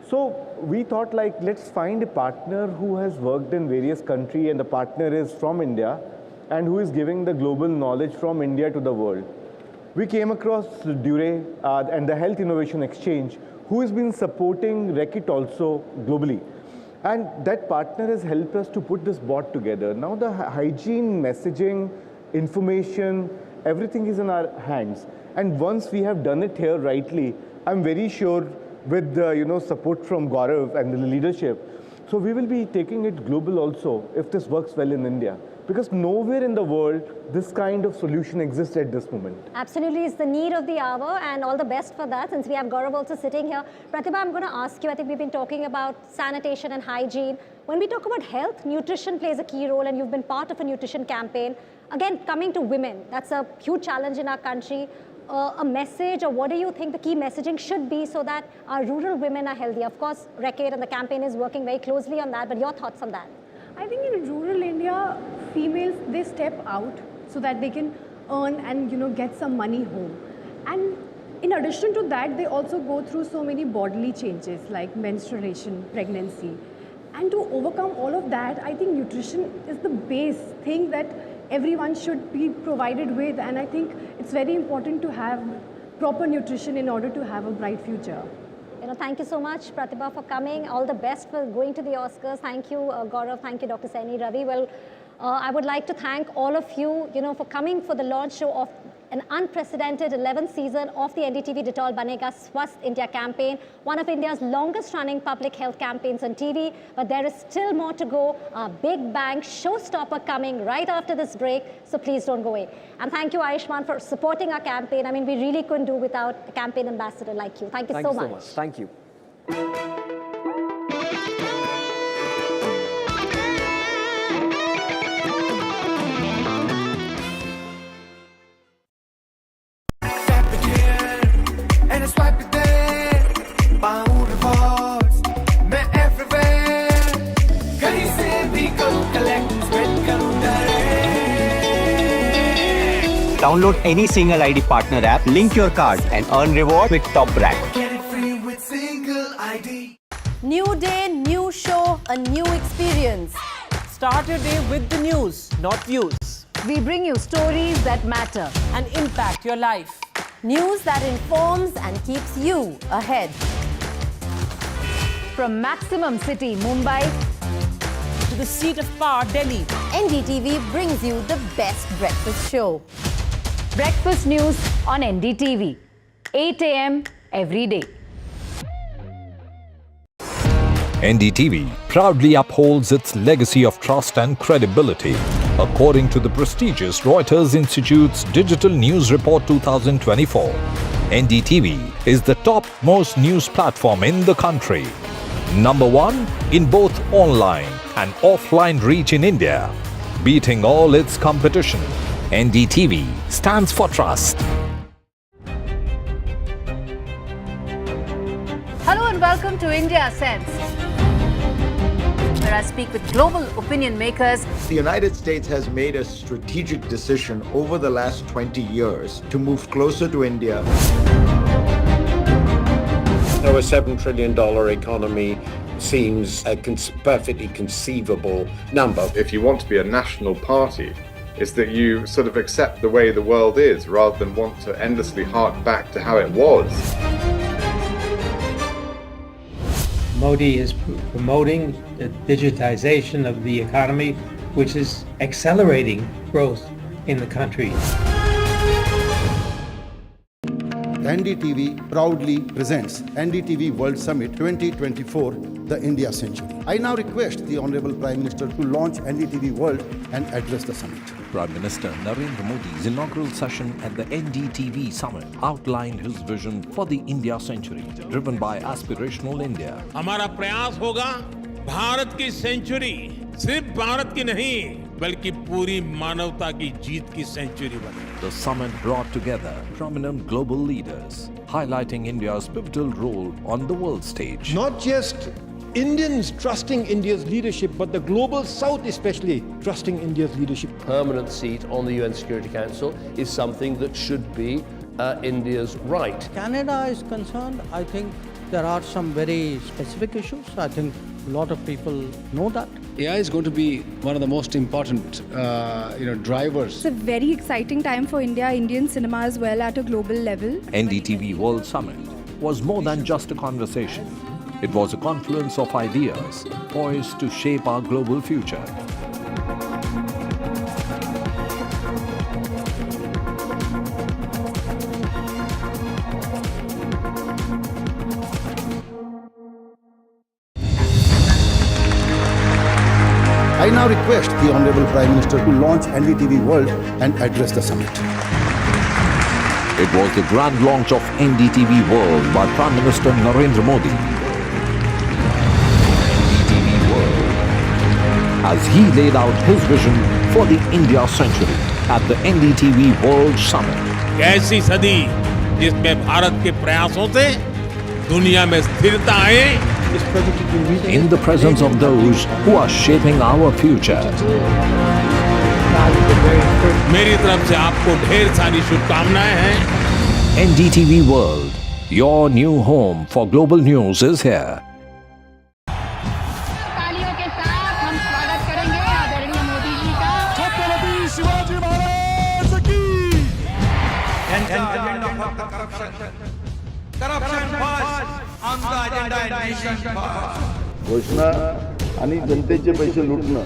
So we thought let's find a partner who has worked in various countries and the partner is from India and who is giving the global knowledge from India to the world. We came across Dure and the Health Innovation Exchange, who has been supporting Reckitt also globally. And that partner has helped us to put this board together. Now the hygiene, messaging, information, everything is in our hands. And once we have done it here rightly, I'm very sure with the support from Gaurav and the leadership, so we will be taking it global also if this works well in India. Because nowhere in the world this kind of solution exists at this moment. Absolutely, it's the need of the hour, and all the best for that. Since we have Gaurav also sitting here, Pratibha, I'm going to ask you, I think we've been talking about sanitation and hygiene. When we talk about health, nutrition plays a key role, and you've been part of a nutrition campaign. Again, coming to women, that's a huge challenge in our country. A message, or what do you think the key messaging should be so that our rural women are healthy? Of course, Reckitt and the campaign is working very closely on that, but your thoughts on that? I think in rural India, females, they step out so that they can earn and get some money home. And in addition to that, they also go through so many bodily changes like menstruation, pregnancy. And to overcome all of that, I think nutrition is the base thing that everyone should be provided with, and I think it's very important to have proper nutrition in order to have a bright future. Thank you so much, Pratibha, for coming. All the best for going to the Oscars. Thank you, Gaurav. Thank you, Dr. Saini, Ravi. Well, I would like to thank all of you, for coming for the launch show of an unprecedented 11th season of the NDTV Detol Banega Swasth India campaign, one of India's longest running public health campaigns on TV. But there is still more to go. A big bang showstopper coming right after this break. So please don't go away. And thank you, Ayushman, for supporting our campaign. I mean, we really couldn't do without a campaign ambassador like you. Thank you so much. Thank you. Download any single ID partner app, link your card and earn reward with top brand. Get it free with single ID. New day, new show, a new experience. Start your day with the news, not views. We bring you stories that matter and impact your life. News that informs and keeps you ahead. From Maximum City, Mumbai, to the seat of power, Delhi, NDTV brings you the best breakfast show. Breakfast news on NDTV, 8 a.m. every day. NDTV proudly upholds its legacy of trust and credibility. According to the prestigious Reuters Institute's Digital News Report 2024, NDTV is the top-most news platform in the country. Number 1 in both online and offline reach in India, beating all its competition. NDTV stands for trust. Hello and welcome to India Sense, where I speak with global opinion makers. The United States has made a strategic decision over the last 20 years to move closer to India. So a $7 trillion economy seems a perfectly conceivable number. If you want to be a national party, it's that you sort of accept the way the world is rather than want to endlessly hark back to how it was. Modi is promoting the digitization of the economy, which is accelerating growth in the country. NDTV proudly presents NDTV World Summit 2024, the India Century. I now request the Honorable Prime Minister to launch NDTV World and address the summit. Prime Minister Narendra Modi's inaugural session at the NDTV Summit outlined his vision for the India Century, driven by Aspirational India. हमारा प्रयास होगा भारत की century सिर्फ भारत की नहीं बल्कि पूरी मानवता की जीत की सेंचुरी बने. The summit brought together prominent global leaders, highlighting India's pivotal role on the world stage. Not just Indians trusting India's leadership, but the global South especially trusting India's leadership. Permanent seat on the UN Security Council is something that should be India's right. Canada is concerned, I think there are some very specific issues. I think a lot of people know that. AI is going to be one of the most important, drivers. It's a very exciting time for India, Indian cinema as well at a global level. NDTV World Summit was more than just a conversation. It was a confluence of ideas poised to shape our global future. I now request the Honorable Prime Minister to launch NDTV World and address the summit. It was the grand launch of NDTV World by Prime Minister Narendra Modi. NDTV World, as he laid out his vision for the India Century at the NDTV World Summit. ऐसी सदी जिसमें भारत के प्रयासों से दुनिया में स्थिरता आए. In the presence of those who are shaping our future. मेरी तरफ से आपको ढेर सारी शुभकामनाएं हैं. NDTV World, your new home for global news is here. तालियों के साथ हम स्वागत करेंगे आदरणीय मोदी जी का. त्यांचा अजेंडा फक्त करप्शन फर्स्ट, आमचा अजेंडा आहे नेशन फर्स्ट. घोषणा आणि जनतेचे पैसे लुटणं.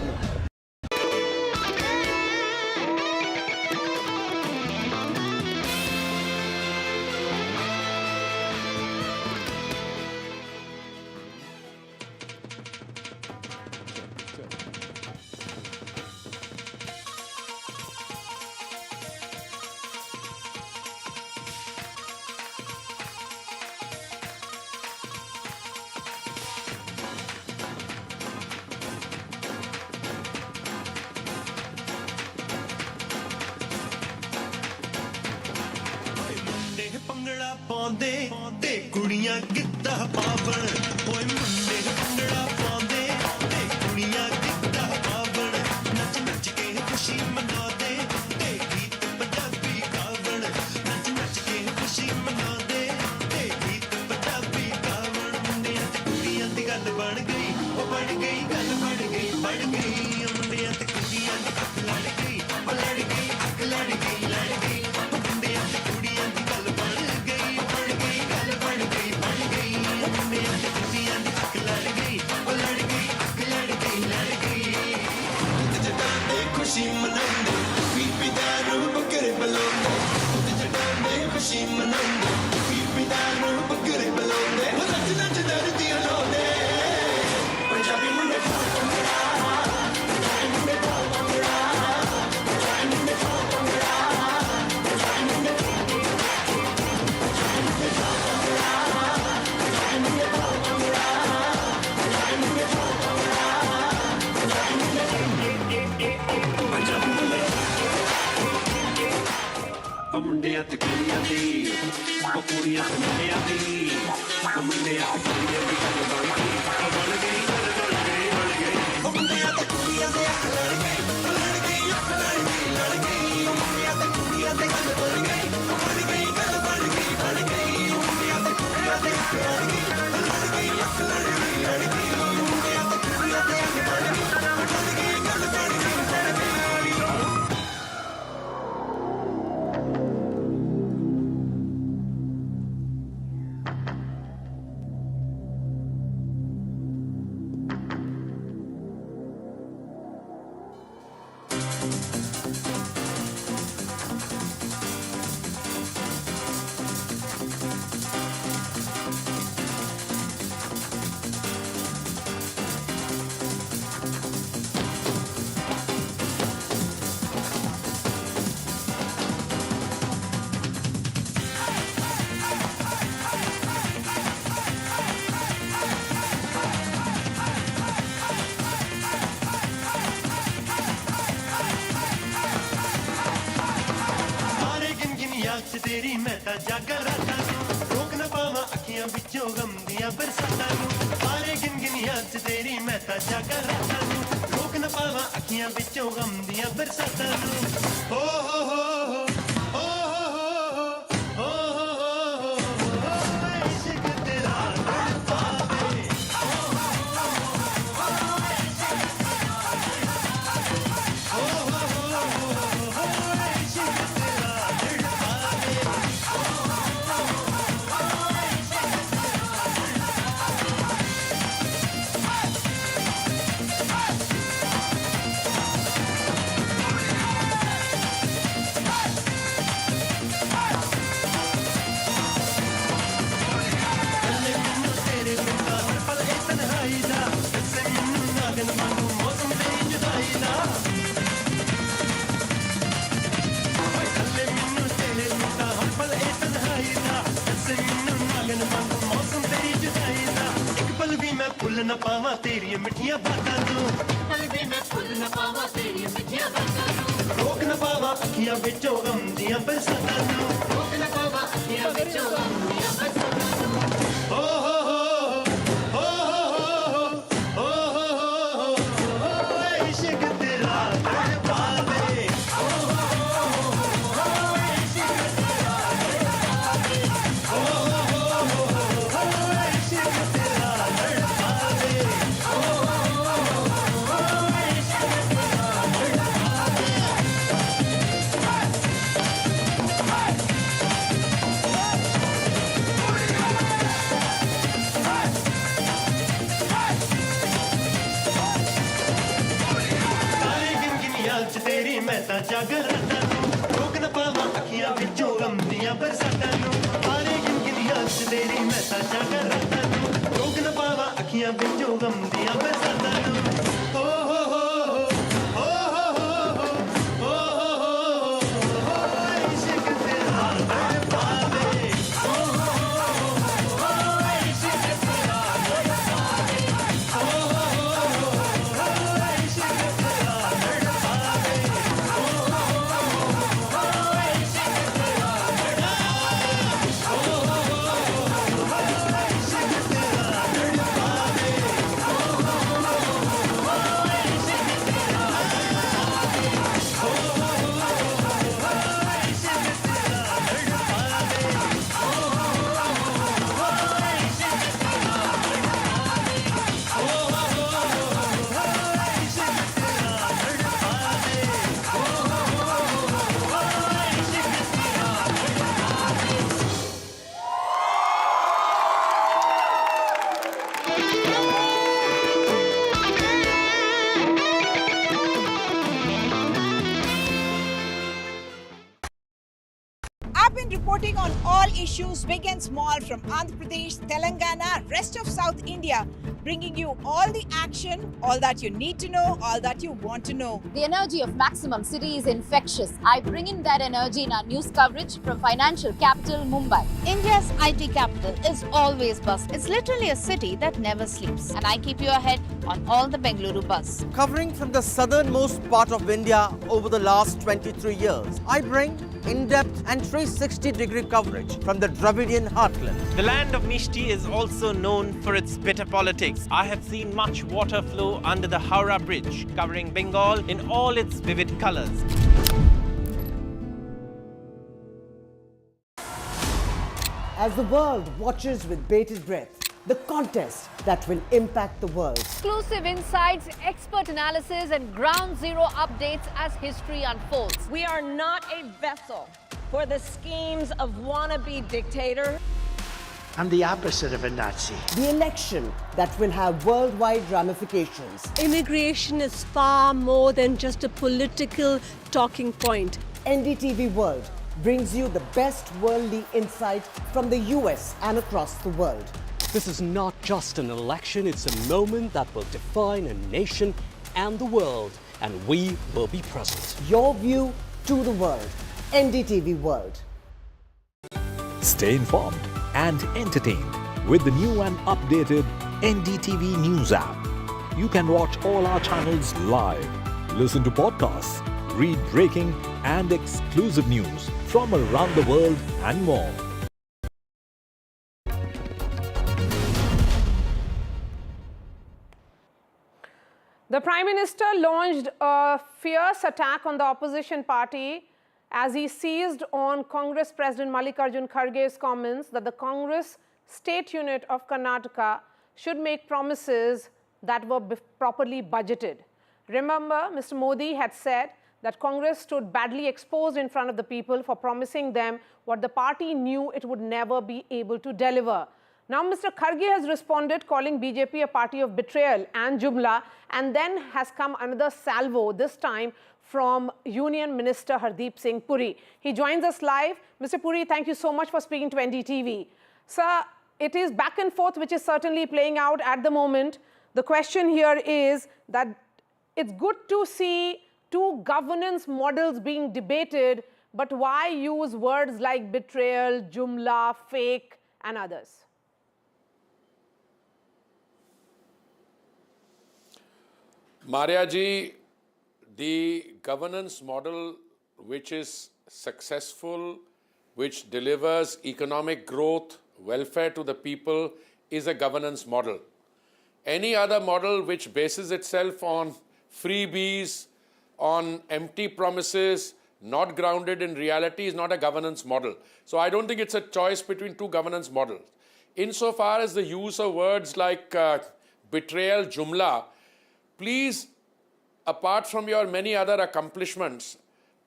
तेरी मैं ता जागर राता रोक न पावा अखियां बिचों गम दियां बरसातां सारे गिन गिन याद तेरी मैं ता जागर राता रोक न पावा अखियां बिचों गम दियां बरसातां हो हो हो हो हो हो इश्क तेरा तड़पावे फुल न पावा तेरी मिठियां बातां नूं पल भी मैं फुल न पावा तेरी मिठियां बातां नूं रोक न पावा अखियां विचों गम दियां बरसातां नूं रोक न पावा अखियां विचों गम दियां बरसातां नूं हो हो हो हो हो हो हो इश्क तेरा तड़पावे हो हो इश्क तेरा तड़पावे हो हो इश्क तेरा बरसातां नू तारे गिन गिन याद च तेरी मैं ता जागा रातां नू रोक न पावा अखियां विचों गम दियां बरसातां नू हो हो हो हो हो हो हो हो हो इश्क तेरा तड़पावे हो हो हो हो इश्क तेरा तड़पावे हो हो हो इश्क तेरा तड़पावे हो हो हो इश्क तेरा I've been reporting on all issues, big and small, from Andhra Pradesh, Telangana, rest of South India, bringing you all the action, all that you need to know, all that you want to know. The energy of Maximum City is infectious. I bring in that energy in our news coverage from financial capital Mumbai. India's IT capital is always buzz. It's literally a city that never sleeps. And I keep you ahead on all the Bengaluru buzz. Covering from the southernmost part of India over the last 23 years, I bring in-depth and 360-degree coverage from the Dravidian heartland. The land of Mishti is also known for its bitter politics. I have seen much water flow under the Howrah Bridge, covering Bengal in all its vivid colors. As the world watches with bated breath, the contest that will impact the world. Exclusive insights, expert analysis, and ground zero updates as history unfolds. We are not a vessel for the schemes of wannabe dictator. I'm the opposite of a Nazi. The election that will have worldwide ramifications. Immigration is far more than just a political talking point. NDTV World brings you the best worldly insight from the US and across the world. This is not just an election, it's a moment that will define a nation and the world, and we will be present. Your view to the world. NDTV World. Stay informed and entertained with the new and updated NDTV News app. You can watch all our channels live, listen to podcasts, read breaking and exclusive news from around the world and more. The Prime Minister launched a fierce attack on the opposition party as he seized on Congress President Mallikarjun Kharge's comments that the Congress state unit of Karnataka should make promises that were properly budgeted. Remember, Mr. Modi had said that Congress stood badly exposed in front of the people for promising them what the party knew it would never be able to deliver. Now, Mr. Kharge has responded, calling BJP a party of betrayal and jumla, and then has come another salvo, this time from Union Minister Hardeep Singh Puri. He joins us live. Mr. Puri, thank you so much for speaking to NDTV. Sir, it is back and forth which is certainly playing out at the moment. The question here is that it's good to see two governance models being debated, but why use words like betrayal, jumla, fake, and others? Maria ji, the governance model which is successful, which delivers economic growth, welfare to the people, is a governance model. Any other model which bases itself on freebies, on empty promises, not grounded in reality, is not a governance model. So I don't think it's a choice between two governance models. Insofar as the use of words like betrayal, jumla, please, apart from your many other accomplishments,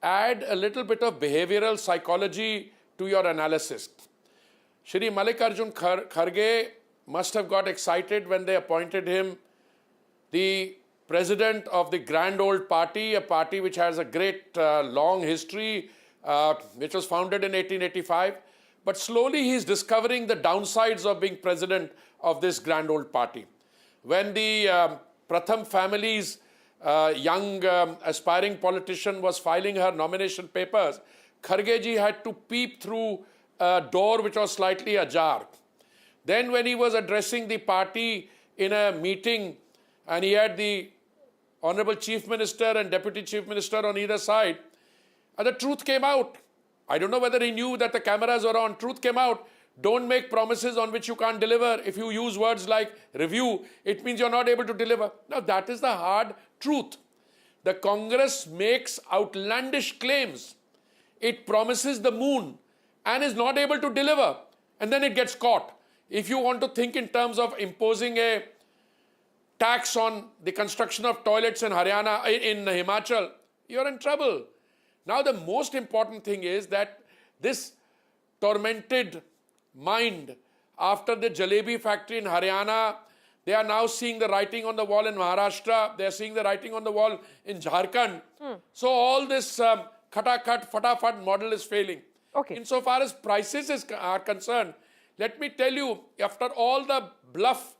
add a little bit of behavioral psychology to your analysis. Shri Mallikarjun Kharge must have got excited when they appointed him the president of the grand old party, a party which has a great long history which was founded in 1885. But slowly he's discovering the downsides of being president of this grand old party. When the Pratham family's young aspiring politician was filing her nomination papers, Kharge ji had to peep through a door which was slightly ajar. Then when he was addressing the party in a meeting and he had the Honorable Chief Minister and Deputy Chief Minister on either side, and the truth came out. I don't know whether he knew that the cameras were on. Truth came out. Don't make promises on which you can't deliver. If you use words like review, it means you're not able to deliver. Now that is the hard truth. The Congress makes outlandish claims. It promises the moon and is not able to deliver. And then it gets caught. If you want to think in terms of imposing a tax on the construction of toilets in Haryana, in Himachal, you're in trouble. Now the most important thing is that this tormented mind, after the jalebi factory in Haryana, they are now seeing the writing on the wall in Maharashtra, they are seeing the writing on the wall in Jharkhand. So all this khatakhat, fatafat model is failing. Okay. Insofar as prices are concerned, let me tell you, after all the bluff,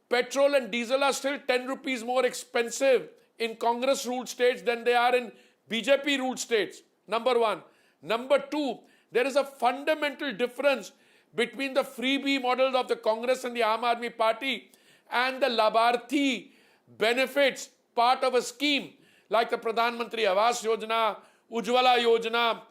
petrol and diesel are still 10 rupees more expensive in Congress-ruled states than they are in BJP-ruled states, number one. Number two, there is a fundamental difference between the freebie model of the Congress and the Aam Aadmi Party and the Labharthi benefits part of a scheme like the Pradhan Mantri Awas Yojana, Ujjwala Yojana,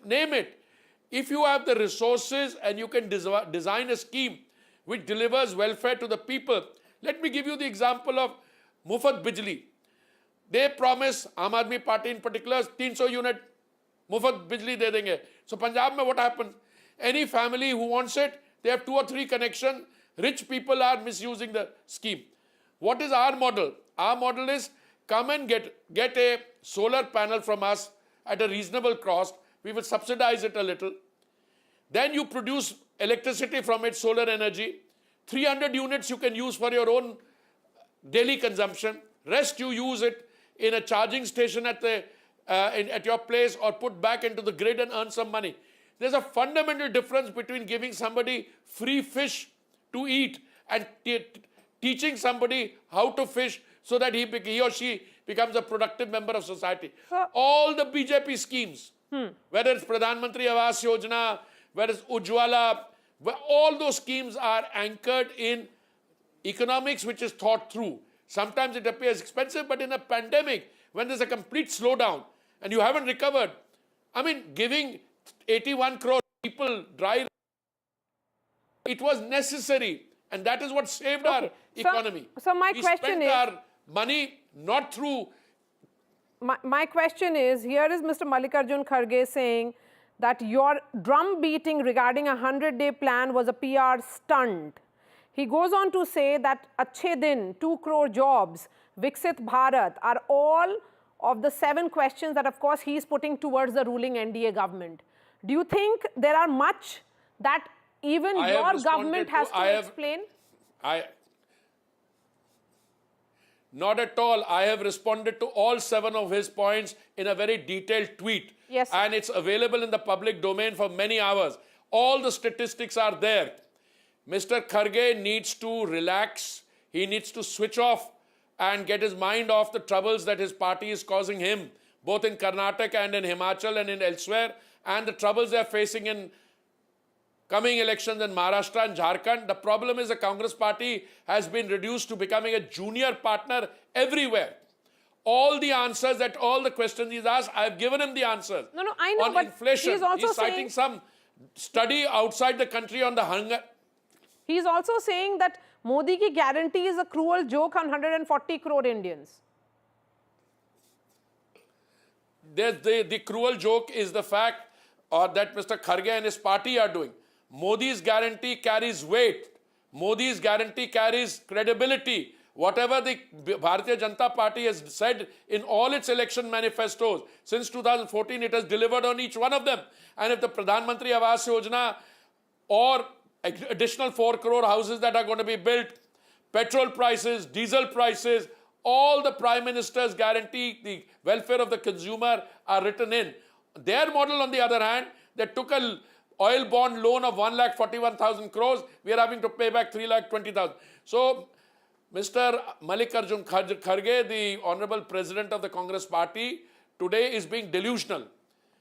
name it. If you have the resources and you can design a scheme which delivers welfare to the people, let me give you the example of Mufat Bijli. They promise, Aam Aadmi Party in particular, 300 unit Mufat Bijli de denge. So Punjab mein what happens? Any family who wants it, they have 2 or 3 connections. Rich people are misusing the scheme. What is our model? Our model is come and get a solar panel from us at a reasonable cost. We will subsidize it a little. Then you produce electricity from it, solar energy. 300 units you can use for your own daily consumption. Rest you use it in a charging station at your place or put back into the grid and earn some money. There's a fundamental difference between giving somebody free fish to eat and teaching somebody how to fish so that he or she becomes a productive member of society. All the BJP schemes, whether it's Pradhan Mantri Awas Yojana, whether it's Ujjwala, all those schemes are anchored in economics which is thought through. Sometimes it appears expensive, but in a pandemic, when there's a complete slowdown and you haven't recovered, I mean, giving 81 crore people dry, it was necessary, and that is what saved our economy. So my we question spent is, our money not through. My question is, here is Mr. Mallikarjun Kharge saying that your drum beating regarding a 100-day plan was a PR stunt. He goes on to say that Achhe Din, 2 crore jobs, Viksit Bharat are all of the 7 questions that of course he is putting towards the ruling NDA government. Do you think there are much that even your government has to explain? Not at all. I have responded to all 7 of his points in a very detailed tweet. Yes. And it's available in the public domain for many hours. All the statistics are there. Mr. Kharge needs to relax. He needs to switch off and get his mind off the troubles that his party is causing him, both in Karnataka and in Himachal and in elsewhere, and the troubles they are facing in coming elections in Maharashtra and Jharkhand. The problem is the Congress party has been reduced to becoming a junior partner everywhere. All the answers that all the questions he's asked, I've given him the answers. No, I know, on but inflation, he's also citing some study outside the country on the hunger. He's also saying that Modi ki guarantee is a cruel joke on 140 crore Indians. The cruel joke is the fact that Mr. Kharge and his party are doing. Modi's guarantee carries weight. Modi's guarantee carries credibility. Whatever the Bharatiya Janata Party has said in all its election manifestos since 2014, it has delivered on each one of them. And if the Pradhan Mantri Awas Yojana or additional 4 crore houses that are going to be built, petrol prices, diesel prices, all the Prime Minister's guarantee, the welfare of the consumer are written in. Their model, on the other hand, they took a oil bond loan of 1,41,000 crores. We are having to pay back 3,20,000. So, Mr. Mallikarjun Kharge, the Honorable President of the Congress Party, today is being delusional.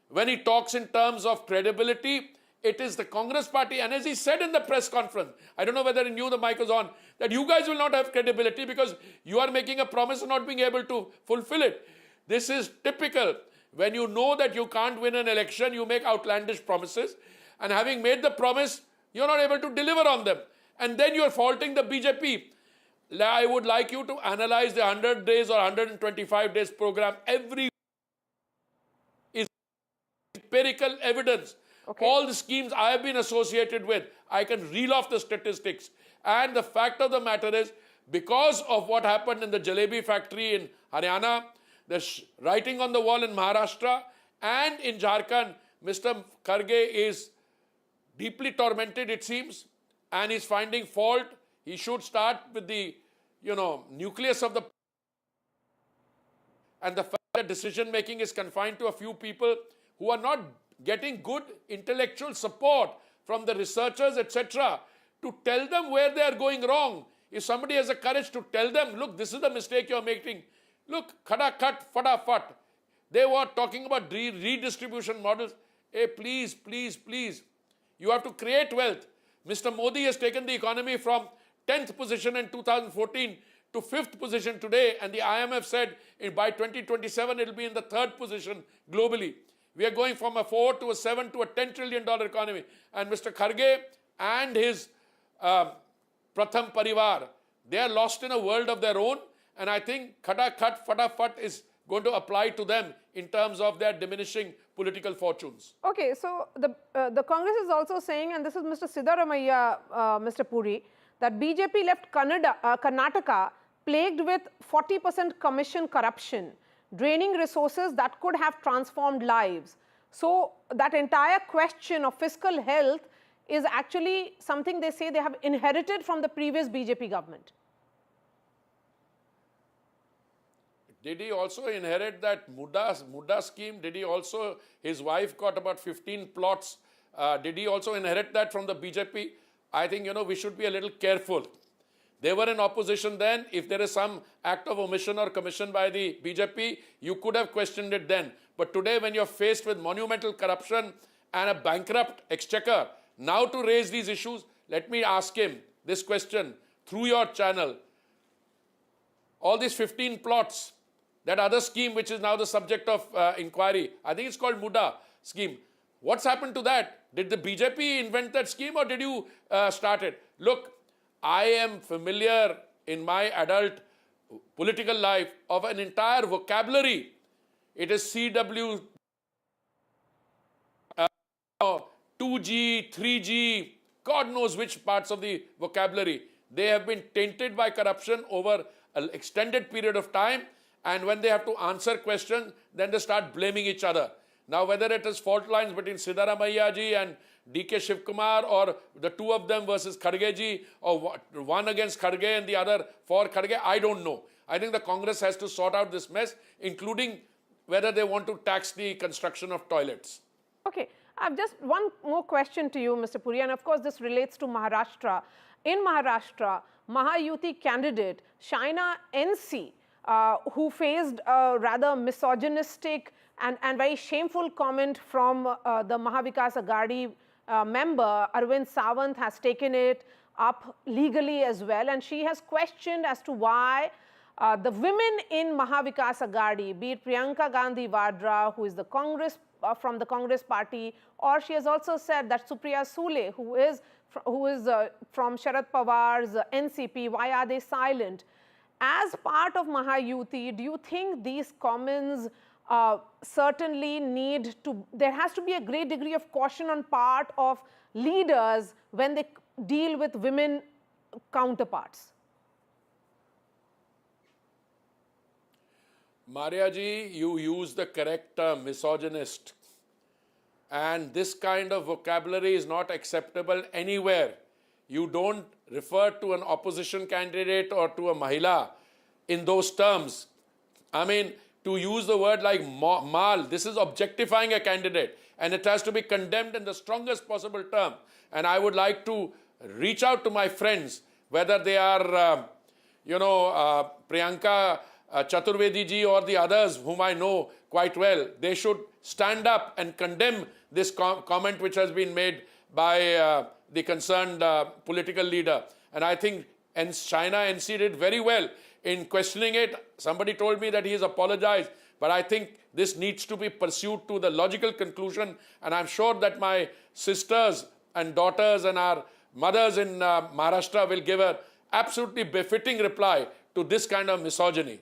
When he talks in terms of credibility, it is the Congress Party, and as he said in the press conference, I don't know whether he knew the mic was on, that you guys will not have credibility because you are making a promise and not being able to fulfill it. This is typical. When you know that you can't win an election, you make outlandish promises, and having made the promise, you're not able to deliver on them. And then you're faulting the BJP. I would like you to analyze the 100 days or 125 days program. Every is empirical evidence. Okay. All the schemes I have been associated with, I can reel off the statistics. And the fact of the matter is, because of what happened in the jalebi factory in Haryana, the writing on the wall in Maharashtra and in Jharkhand, Mr. Kharge is deeply tormented, it seems, and he's finding fault. He should start with the, nucleus of the... And the fact that decision-making is confined to a few people who are not getting good intellectual support from the researchers, etc., to tell them where they are going wrong. If somebody has the courage to tell them, look, this is the mistake you're making. Look, khada khat, fada fat. They were talking about redistribution models. Hey, please, please, please. You have to create wealth. Mr. Modi has taken the economy from 10th position in 2014 to 5th position today, and the IMF said by 2027 it will be in the 3rd position globally. We are going from a 4 to a 7 to a $10 trillion economy. And Mr. Kharge and his Pratham Parivar, they are lost in a world of their own, and I think khada khat fada fat is going to apply to them in terms of their diminishing political fortunes. Okay, so the Congress is also saying, and this is Mr. Siddaramaiah, Mr. Puri, that BJP left Karnataka plagued with 40% commission corruption, draining resources that could have transformed lives. So that entire question of fiscal health is actually something they say they have inherited from the previous BJP government. Did he also inherit that Mudda scheme? Did he also, his wife got about 15 plots. Did he also inherit that from the BJP? I think, we should be a little careful. They were in opposition then. If there is some act of omission or commission by the BJP, you could have questioned it then. But today, when you're faced with monumental corruption and a bankrupt exchequer, now to raise these issues, let me ask him this question through your channel. All these 15 plots, that other scheme which is now the subject of inquiry, I think it's called Mudda scheme. What's happened to that? Did the BJP invent that scheme or did you start it? Look, I am familiar in my adult political life of an entire vocabulary. It is CW, 2G, 3G, God knows which parts of the vocabulary. They have been tainted by corruption over an extended period of time, and when they have to answer questions, then they start blaming each other. Now, whether it is fault lines between Siddaramaiah ji and D.K. Shivkumar, or the two of them versus Kharge ji, or one against Kharge and the other for Kharge, I don't know. I think the Congress has to sort out this mess, including whether they want to tax the construction of toilets. Okay, I have just one more question to you, Mr. Puri, and of course this relates to Maharashtra. In Maharashtra, Mahayuti candidate Shaina NC, who faced a rather misogynistic and very shameful comment from the Mahavikas Aghadi member, Arvind Sawant, has taken it up legally as well, and she has questioned as to why the women in Mahavikas Aghadi, be it Priyanka Gandhi Vadra, who is the Congress from the Congress party, or she has also said that Supriya Sule, who is from Sharad Pawar's NCP, why are they silent? As part of Mahayuti, do you think these comments certainly need to, there has to be a great degree of caution on part of leaders when they deal with women counterparts? Maria ji, you use the correct term, misogynist. And this kind of vocabulary is not acceptable anywhere. You don't refer to an opposition candidate or to a Mahila in those terms. I mean, to use the word like mal, this is objectifying a candidate, and it has to be condemned in the strongest possible term. And I would like to reach out to my friends, whether they are, Priyanka Chaturvedi ji or the others whom I know quite well. They should stand up and condemn this comment which has been made by the concerned political leader. And I think China NC did very well in questioning it. Somebody told me that he has apologized, but I think this needs to be pursued to the logical conclusion, and I'm sure that my sisters and daughters and our mothers in Maharashtra will give an absolutely befitting reply to this kind of misogyny.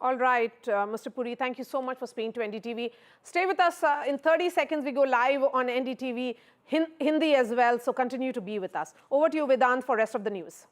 All right, Mr. Puri, thank you so much for speaking to NDTV. Stay with us. In 30 seconds, we go live on NDTV Hindi as well, so continue to be with us. Over to you, Vedant, for rest of the news.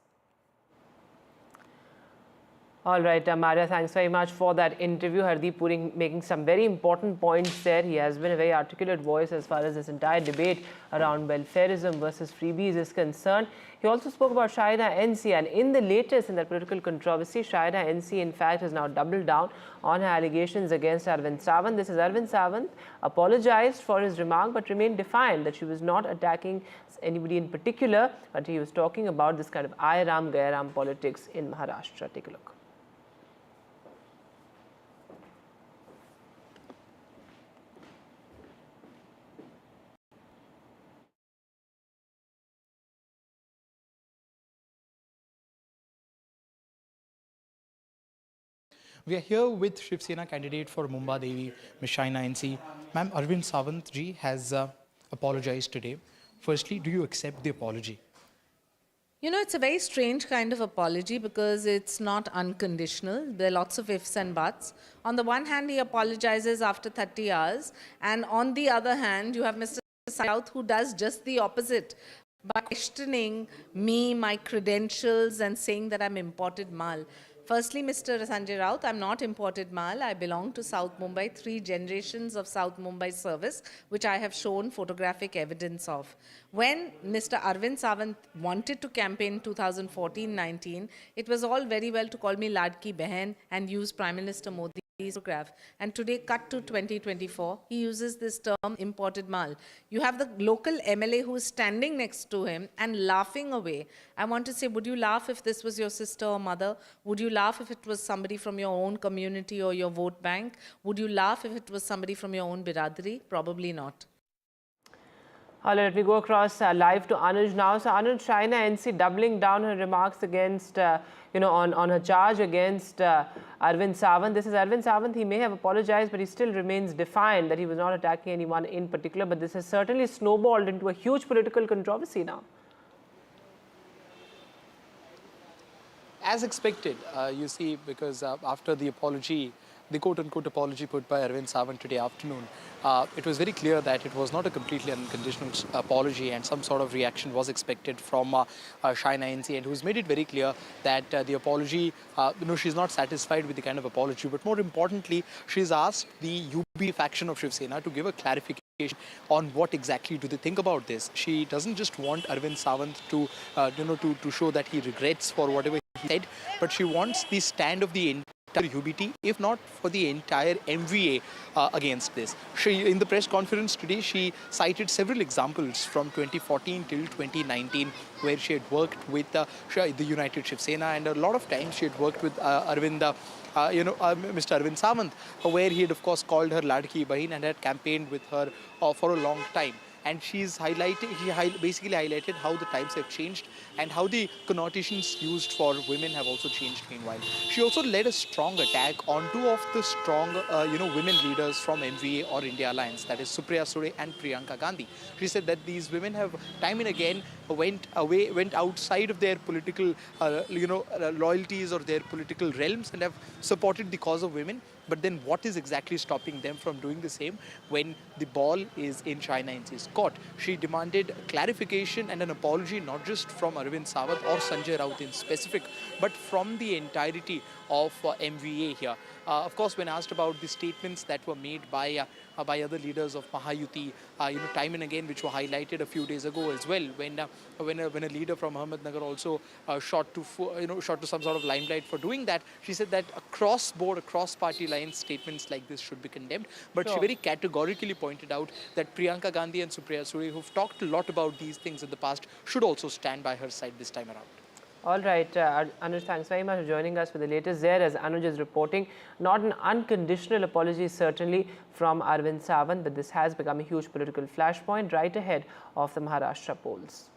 All right, Maria, thanks very much for that interview. Hardeep Puri making some very important points there. He has been a very articulate voice as far as this entire debate around welfareism versus freebies is concerned. He also spoke about China NC, and in the latest in that political controversy, China NC in fact has now doubled down on her allegations against Arvind Sawant. This is Arvind Sawant apologized for his remark but remained defiant that she was not attacking anybody in particular, but he was talking about this kind of Aye Ram Gaya Ram politics in Maharashtra. Take a look. We are here with Shiv Sena candidate for Mumba Devi, Ms. China NC. Ma'am, Arvind Sawant ji has apologized today. Firstly, do you accept the apology? You know, it's a very strange kind of apology because it's not unconditional. There are lots of ifs and buts. On the one hand, he apologizes after 30 hours. And on the other hand, you have Mr. South who does just the opposite by questioning me, my credentials, and saying that I'm imported mal. Firstly, Mr. Sanjay Raut, I'm not imported mal. I belong to South Mumbai, 3 generations of South Mumbai service, which I have shown photographic evidence of. When Mr. Arvind Sawant wanted to campaign 2014-19, it was all very well to call me Ladki Behan and use Prime Minister Modi's photograph. And today, cut to 2024, he uses this term imported mal. You have the local MLA who is standing next to him and laughing away. I want to say, would you laugh if this was your sister or mother? Would you laugh if it was somebody from your own community or your vote bank? Would you laugh if it was somebody from your own biradari? Probably not. All right, let me go across live to Anuj now. So Anuj, China NC doubling down her remarks against, on her charge against Arvind Sawant. This is Arvind Sawant. He may have apologized, but he still remains defiant that he was not attacking anyone in particular. But this has certainly snowballed into a huge political controversy now. As expected, you see, because after the apology, the quote-unquote apology put by Arvind Sawant today afternoon, it was very clear that it was not a completely unconditional apology, and some sort of reaction was expected from China NC, and who's made it very clear that the apology, she's not satisfied with the kind of apology, but more importantly, she's asked the UB faction of Shiv Sena to give a clarification on what exactly do they think about this. She doesn't just want Arvind Sawant to, to show that he regrets for whatever he said, but she wants the stand of the entire UBT, if not for the entire MVA against this. She, in the press conference today, she cited several examples from 2014 till 2019 where she had worked with the United Shiv Sena, and a lot of times she had worked with Mr. Arvind Sawant, where he had of course called her Ladki Bahin and had campaigned with her for a long time. And she's basically highlighted how the times have changed and how the connotations used for women have also changed meanwhile. She also led a strong attack on 2 of the strong, women leaders from MVA or India Alliance, that is Supriya Sule and Priyanka Gandhi. She said that these women have time and again went outside of their political, loyalties or their political realms and have supported the cause of women. But then what is exactly stopping them from doing the same when the ball is in China NC's court? She demanded clarification and an apology not just from Arvind Sawant or Sanjay Raut in specific, but from the entirety of MVA here. Of course, when asked about the statements that were made by by other leaders of Mahayuti, time and again, which were highlighted a few days ago as well, when a leader from Ahmednagar also shot to some sort of limelight for doing that. She said that across party lines, statements like this should be condemned. But she very categorically pointed out that Priyanka Gandhi and Supriya Suri, who've talked a lot about these things in the past, should also stand by her side this time around. All right, Anuj, thanks very much for joining us for the latest there. As Anuj is reporting, not an unconditional apology certainly from Arvind Sawant, but this has become a huge political flashpoint right ahead of the Maharashtra polls.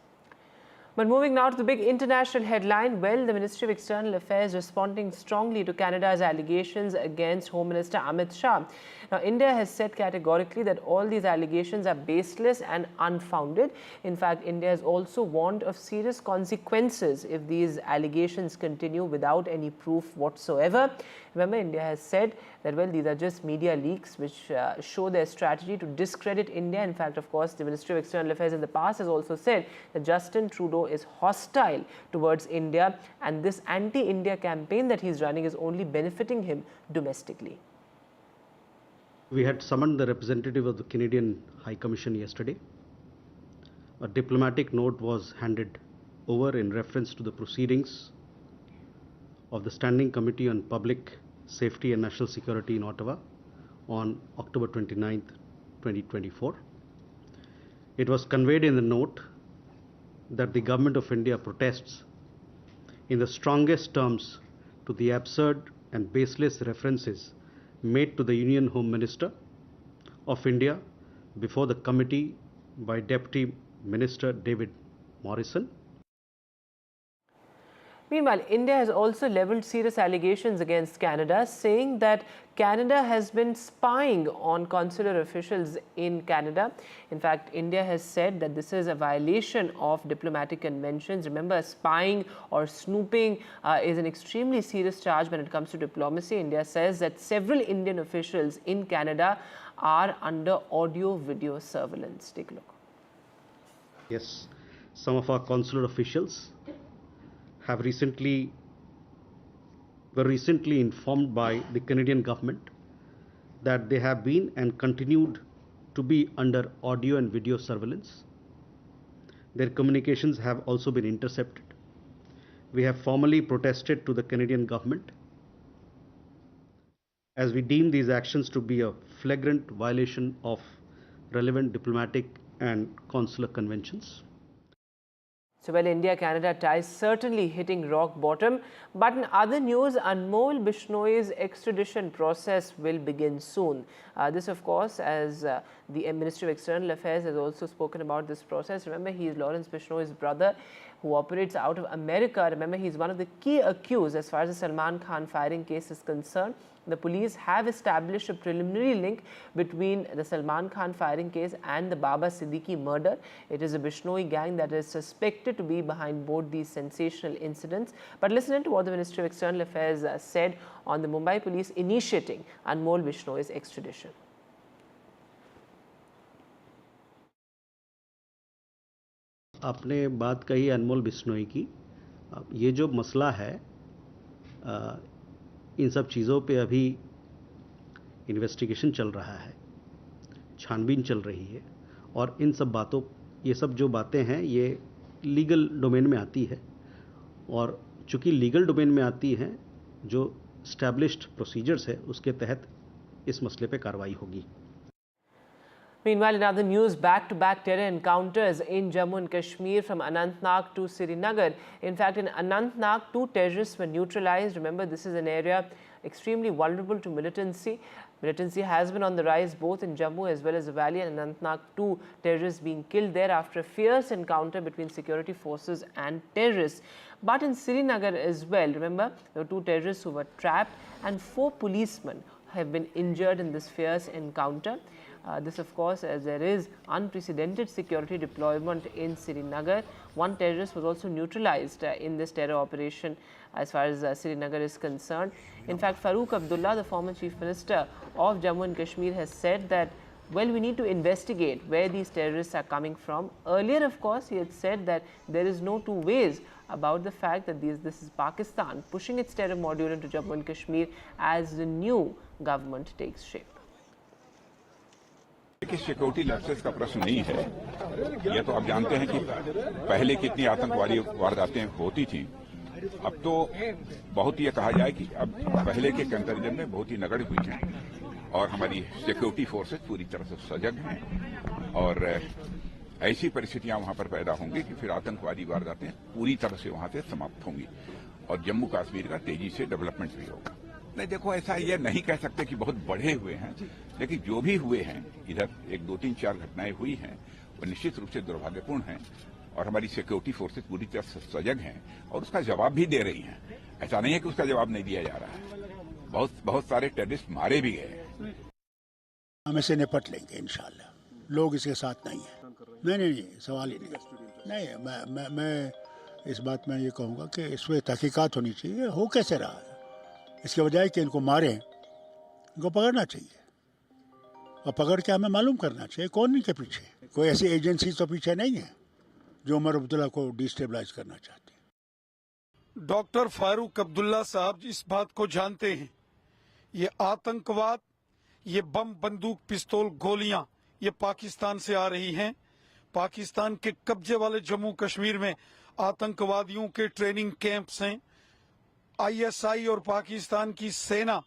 But moving now to the big international headline, well, the Ministry of External Affairs responding strongly to Canada's allegations against Home Minister Amit Shah. Now, India has said categorically that all these allegations are baseless and unfounded. In fact, India has also warned of serious consequences if these allegations continue without any proof whatsoever. Remember, India has said that, well, these are just media leaks which show their strategy to discredit India. In fact, of course, the Ministry of External Affairs in the past has also said that Justin Trudeau is hostile towards India, and this anti-India campaign that he's running is only benefiting him domestically. We had summoned the representative of the Canadian High Commission yesterday. A diplomatic note was handed over in reference to the proceedings of the Standing Committee on Public Safety and National Security in Ottawa on October 29th, 2024. It was conveyed in the note that the Government of India protests in the strongest terms to the absurd and baseless references made to the Union Home Minister of India before the committee by Deputy Minister David Morrison. Meanwhile, India has also levelled serious allegations against Canada, saying that Canada has been spying on consular officials in Canada. In fact, India has said that this is a violation of diplomatic conventions. Remember, spying or snooping is an extremely serious charge when it comes to diplomacy. India says that several Indian officials in Canada are under audio-video surveillance. Take a look. Yes, some of our consular officials were recently informed by the Canadian government that they have been and continued to be under audio and video surveillance. Their communications have also been intercepted. We have formally protested to the Canadian government as we deem these actions to be a flagrant violation of relevant diplomatic and consular conventions. So, well, India-Canada ties certainly hitting rock bottom. But in other news, Anmol Bishnoi's extradition process will begin soon. This, of course, as the Ministry of External Affairs has also spoken about this process. Remember, he is Lawrence Bishnoi's brother who operates out of America. Remember, he is one of the key accused as far as the Salman Khan firing case is concerned. The police have established a preliminary link between the Salman Khan firing case and the Baba Siddiqui murder. It is a Bishnoi gang that is suspected to be behind both these sensational incidents. But listen to what the Ministry of External Affairs said on the Mumbai police initiating Anmol Bishnoi's extradition. आपने बात कही अनमोल बिश्नोई की, ये जो मसला है इन सब चीज़ों पे अभी इन्वेस्टिगेशन चल रहा है, छानबीन चल रही है और इन सब बातों, ये सब जो बातें हैं ये लीगल डोमेन में आती है और चूँकि लीगल डोमेन में आती हैं, जो एस्टैब्लिश्ड प्रोसीजर्स है उसके तहत इस मसले पे कार्रवाई होगी. Meanwhile, in other news, back-to-back terror encounters in Jammu and Kashmir from Anantnag to Srinagar. In fact, in Anantnag, 2 terrorists were neutralized. Remember, this is an area extremely vulnerable to militancy. Militancy has been on the rise both in Jammu as well as the valley, and Anantnag, 2 terrorists being killed there after a fierce encounter between security forces and terrorists. But in Srinagar as well, remember, there were 2 terrorists who were trapped and 4 policemen have been injured in this fierce encounter. This, of course, as there is unprecedented security deployment in Srinagar. 1 terrorist was also neutralized in this terror operation as far as Srinagar is concerned. In fact, Farooq Abdullah, the former Chief Minister of Jammu and Kashmir, has said that, well, we need to investigate where these terrorists are coming from. Earlier, of course, he had said that there is no 2 ways about the fact that this is Pakistan pushing its terror module into Jammu and Kashmir as the new government takes shape. कि security lapses का प्रश्न नहीं है। यह तो आप जानते हैं कि पहले कितनी आतंकवादी वारदातें होती थी। अब तो बहुत ये कहा जाए कि अब पहले के कंपैरिजन में बहुत ही नगण्य हुई है और हमारी सिक्योरिटी फोर्सेस पूरी तरह से सजग हैं और ऐसी परिस्थितियां वहां पर पैदा होंगी कि फिर आतंकवादी वारदातें पूरी तरह से वहां से समाप्त होंगी और जम्मू कश्मीर का तेजी से डेवलपमेंट भी होगा। नहीं, देखो, ऐसा ये नहीं कह सकते कि बहुत बढ़े हुए हैं, लेकिन जो भी हुए हैं इधर 1, 2, 3, 4 घटनाएं हुई हैं वो निश्चित रूप से दुर्भाग्यपूर्ण हैं और हमारी सिक्योरिटी फोर्सेस पूरी तरह से सजग हैं और उसका जवाब भी दे रही हैं। ऐसा नहीं है कि उसका जवाब नहीं दिया जा रहा है। बहुत सारे टेररिस्ट मारे भी गए। हम इसे निपट लेंगे इंशाल्लाह। लोग इसके साथ नहीं है। नहीं, सवाल ही नहीं। मैं इस बात में ये कहूँगा कि इस पर तहकीकात होनी चाहिए। हो कैसे रहा है, इसके बजाय कि इनको मारें, इनको पकड़ना चाहिए और पकड़ के हमें मालूम करना चाहिए कौन इनके पीछे। कोई ऐसी एजेंसी तो पीछे नहीं है जो उमर अब्दुल्ला को डिस्टेबलाइज करना चाहती है। डॉक्टर फारूक अब्दुल्ला साहब इस बात को जानते हैं, ये आतंकवाद, ये बम, बंदूक, पिस्तौल, गोलियां ये पाकिस्तान से आ रही हैं। पाकिस्तान के कब्जे वाले जम्मू कश्मीर में आतंकवादियों के ट्रेनिंग कैंप्स हैं। आईएसआई और पाकिस्तान की सेना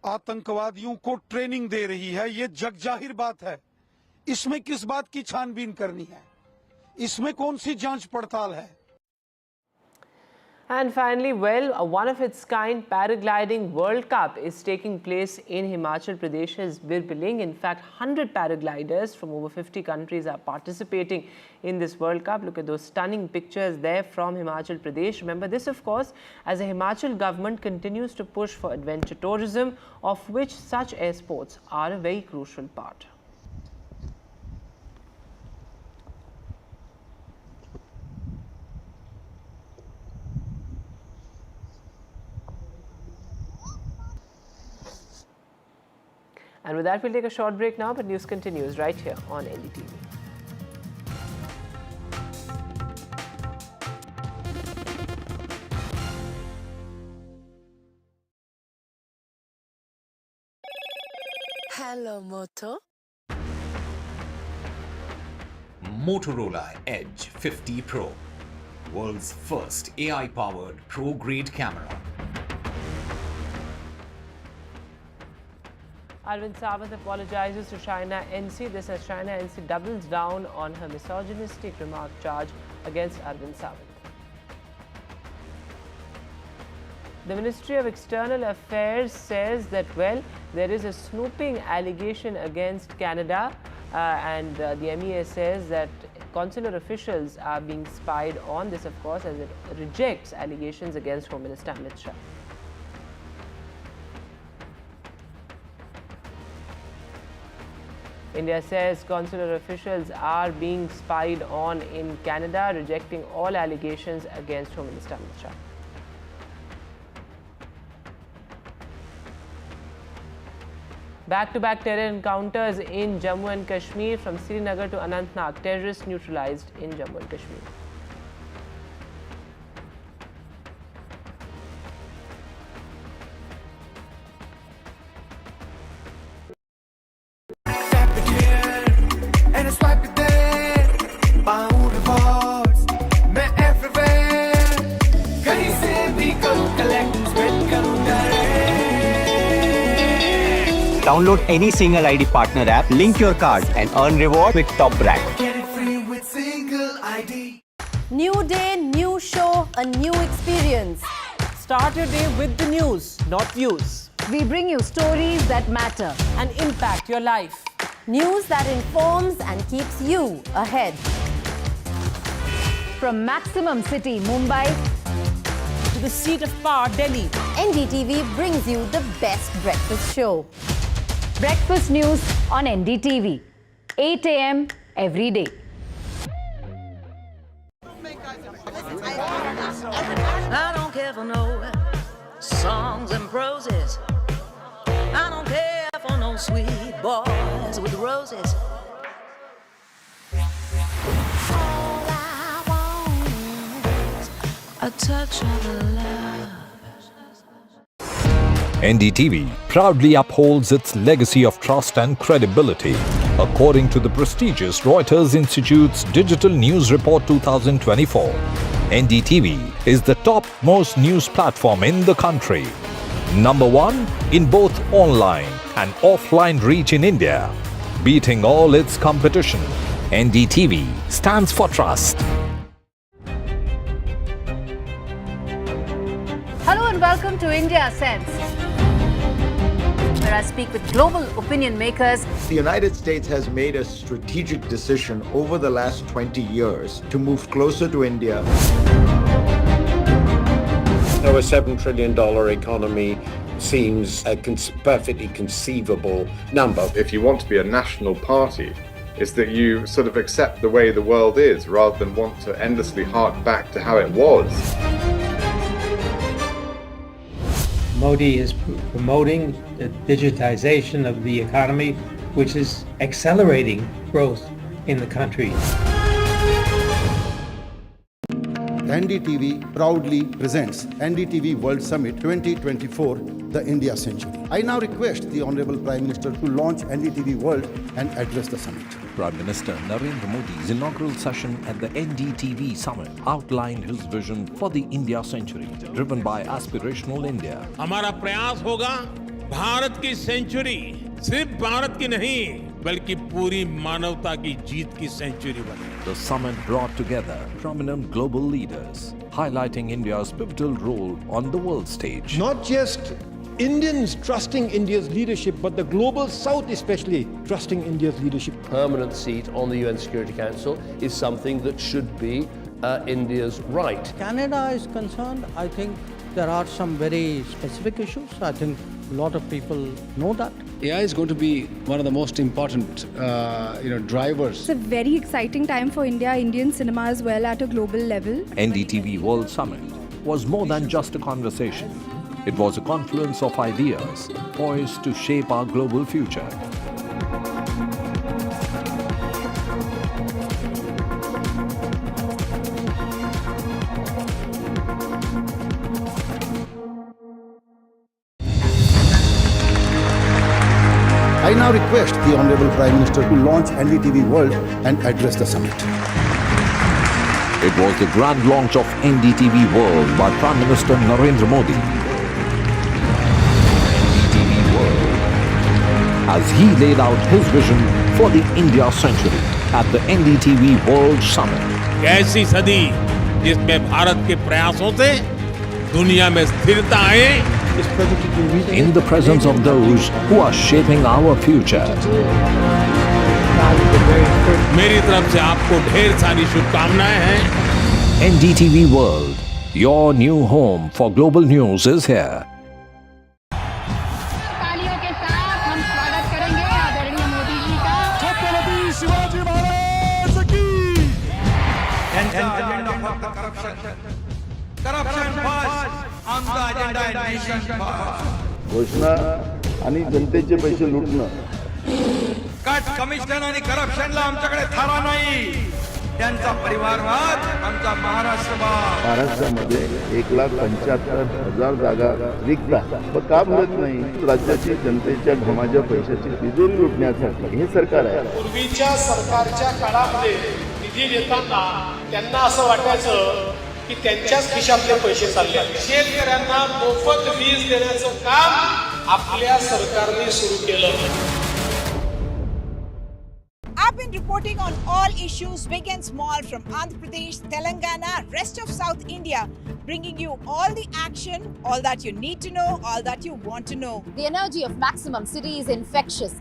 आतंकवादियों को ट्रेनिंग दे रही है। ये जग जाहिर बात है। इसमें किस बात की छानबीन करनी है, इसमें कौन सी जांच पड़ताल है? And finally, well, a one-of-its-kind Paragliding World Cup is taking place in Himachal Pradesh's Birbiling. In fact, 100 paragliders from over 50 countries are participating in this World Cup. Look at those stunning pictures there from Himachal Pradesh. Remember this, of course, as the Himachal government continues to push for adventure tourism, of which such air sports are a very crucial part. And with that, we'll take a short break now, but news continues right here on NDTV. Hello, Moto. Motorola Edge 50 Pro, world's first AI-powered pro-grade camera. Arvind Sawant apologizes to China NC. This as China NC doubles down on her misogynistic remark charge against Arvind Sawant. The Ministry of External Affairs says that, well, there is a snooping allegation against Canada and the MEA says that consular officials are being spied on. This, of course, as it rejects allegations against Home Minister Amit Shah. India says consular officials are being spied on in Canada, rejecting all allegations against Home Minister Amit Shah. Back-to-back terror encounters in Jammu and Kashmir, from Srinagar to Anantnag. Terrorists neutralized in Jammu and Kashmir. Download any single ID partner app, link your card and earn reward with top brand. Get it free with single ID. New day, new show, a new experience. Start your day with the news, not views. We bring you stories that matter and impact your life. News that informs and keeps you ahead. From Maximum City, Mumbai, to the seat of power, Delhi, NDTV brings you the best breakfast show. Breakfast news on NDTV, 8 a.m. every day. I don't care for no songs and proses. I don't care for no sweet boys with roses. All I want is a touch of love. NDTV proudly upholds its legacy of trust and credibility. According to the prestigious Reuters Institute's Digital News Report 2024, NDTV is the top-most news platform in the country. Number 1 in both online and offline reach in India. Beating all its competition, NDTV stands for trust. Hello and welcome to India Sense, where I speak with global opinion makers. The United States has made a strategic decision over the last 20 years to move closer to India. A $7 trillion economy seems a perfectly conceivable number. If you want to be a national party, it's that you sort of accept the way the world is rather than want to endlessly hark back to how it was. Modi is promoting the digitization of the economy, which is accelerating growth in the country. NDTV proudly presents NDTV World Summit 2024, the India Century. I now request the Honorable Prime Minister to launch NDTV World and address the summit. Prime Minister Narendra Modi's inaugural session at the NDTV Summit outlined his vision for the India Century, driven by Aspirational India. हमारा प्रयास होगा भारत की century सिर्फ भारत की नहीं बल्कि पूरी मानवता की जीत की सेंचुरी बने. The summit brought together prominent global leaders, highlighting India's pivotal role on the world stage. Not just Indians trusting India's leadership, but the global South especially trusting India's leadership. Permanent seat on the UN Security Council is something that should be India's right. Canada is concerned, I think there are some very specific issues. I think a lot of people know that. AI is going to be one of the most important drivers. It's a very exciting time for India, Indian cinema as well at a global level. NDTV World Summit was more than just a conversation. It was a confluence of ideas poised to shape our global future. I now request the Honorable Prime Minister to launch NDTV World and address the summit. It was the grand launch of NDTV World by Prime Minister Narendra Modi. NDTV World, as he laid out his vision for the India Century at the NDTV World Summit. ऐसी सदी जिसमें भारत के प्रयासों से दुनिया में स्थिरता आए. In the presence of those who are shaping our future. मेरी तरफ से आपको ढेर सारी शुभकामनाएं हैं. NDTV World, your new home for global news is here. तालियों के साथ हम स्वागत करेंगे आदरणीय मोदी जी का. छत्रपति शिवाजी महाराज की. घोषणा आणि जनतेचे पैसे लुटणं. कट कमिशन आणि करप्शनला आमच्याकडे थारा नाही. त्यांचा परिवारवाद आमचा महाराष्ट्रवाद. महाराष्ट्रामध्ये 1,75,000 जागा रिक्त आहेत. मग का भरत नाही? राज्याची जनतेच्या घमाच्या पैशाची तिजोरी लुटण्यासाठी हे सरकार आहे. पूर्वीच्या सरकारच्या काळामध्ये निधी देताना त्यांना असं वाटायचं की त्यांच्याच खिशातले पैसे चालले. शेतकऱ्यांना मोफत वीज देण्याचं काम आपल्या सरकारने सुरू केलं. I've been reporting on all issues, big and small, from Andhra Pradesh, Telangana, rest of South India, bringing you all the action, all that you need to know, all that you want to know. The energy of Maximum City is infectious.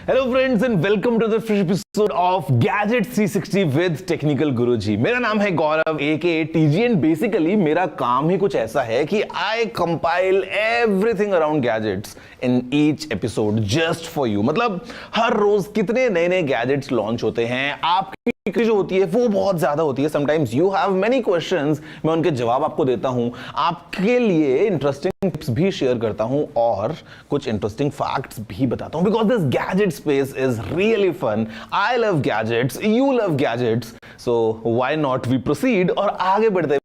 Hello friends and welcome to the fresh episode of Gadget 360 with Technical Guruji. मेरा नाम है गौरव aka TG and basically मेरा काम ही कुछ ऐसा है कि I compile everything around gadgets in each episode just for you. मतलब हर रोज कितने नए नए gadgets launch होते हैं, आपकी जो होती है वो बहुत ज्यादा होती है. Sometimes you have many questions, मैं उनके जवाब आपको देता हूं, आपके लिए इंटरेस्टिंग टिप्स भी शेयर करता हूं और कुछ इंटरेस्टिंग फैक्ट्स भी बताता हूं because this gadget space is really fun. I love gadgets, you love gadgets. So why not we proceed और आगे बढ़ते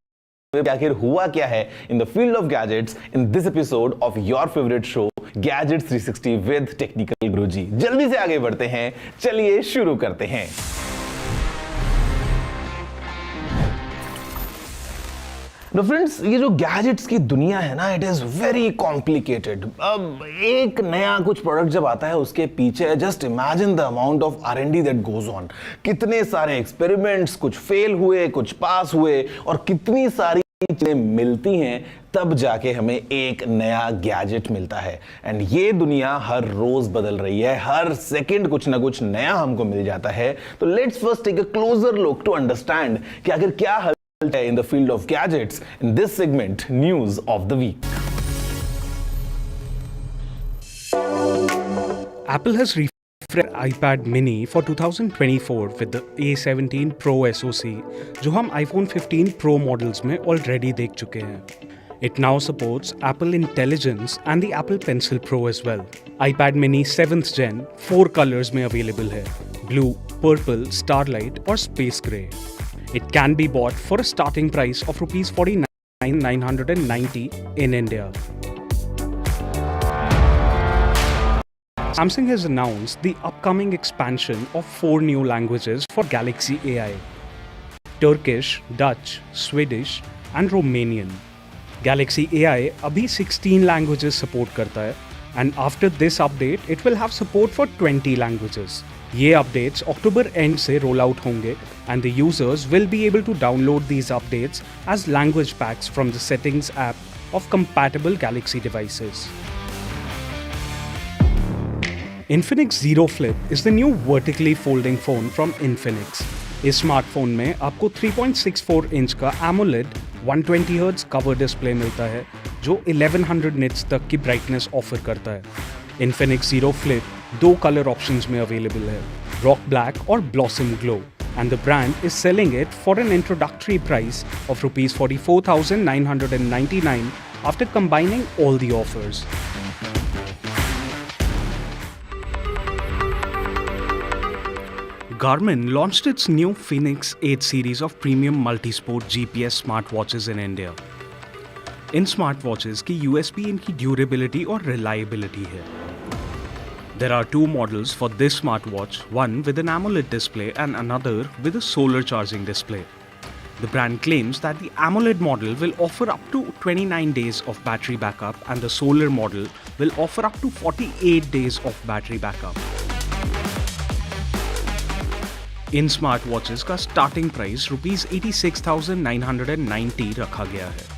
आखिर हुआ क्या है in the field of gadgets in this episode of your favourite show gadget 360 with technical Guruji. जल्दी से आगे बढ़ते हैं, चलिए शुरू करते हैं। तो फ्रेंड्स, ये जो गैजेट्स की दुनिया है ना, इट इज वेरी कॉम्प्लिकेटेड। अब एक नया कुछ प्रोडक्ट जब आता है उसके पीछे just imagine the amount of R&D that goes on. कितने सारे एक्सपेरिमेंट्स, कुछ फेल हुए, कुछ पास हुए, और कितनी सारी चीजें मिलती हैं तब जाके हमें एक नया गैजेट मिलता है। एंड ये दुनिया हर रोज बदल रही है, हर सेकंड कुछ ना कुछ नया हमको मिल जाता है। तो let's first take a closer look to understand कि आखिर क्या in the field of gadgets in this segment, news of the week. Apple has refreshed iPad mini for 2024 with the A17 Pro SoC, जो हम iPhone 15 Pro models में already देख चुके हैं. It now supports Apple Intelligence and the Apple Pencil Pro as well. iPad mini 7th gen 4 colors में available है: blue, purple, starlight और space gray. It can be bought for a starting price of rupees 49,990 in India. Samsung has announced the upcoming expansion of 4 new languages for Galaxy AI: Turkish, Dutch, Swedish and Romanian. Galaxy AI अभी 16 languages support करता है, and after this update it will have support for 20 languages. ये updates October and से roll out होंगे and the users will be able to download these updates as language packs from the settings app of compatible Galaxy devices. Infinix Zero Flip is the new vertically folding phone from Infinix. इस smartphone में आपको 3.64 inch का AMOLED 120Hz cover display मिलता है जो 1100 nits तक की brightness offer करता है। Infinix Zero Flip 2 colour options में अवेलेबल है, रॉक ब्लैक और blossom glow, and the brand is selling it for an introductory price of rupees 44,999 after combining all the offers. Garmin launched its new Phoenix 8 series of premium multisport GPS smartwatches in India. इन स्मार्टवॉचेस की USP इनकी durability और reliability है। There are 2 models for this smartwatch, one with an AMOLED display and another with a solar charging display. The brand claims that the AMOLED model will offer up to 29 days of battery backup and the solar model will offer up to 48 days of battery backup. इन स्मार्टवॉचेस का starting price rupees 86,990 रखा गया है।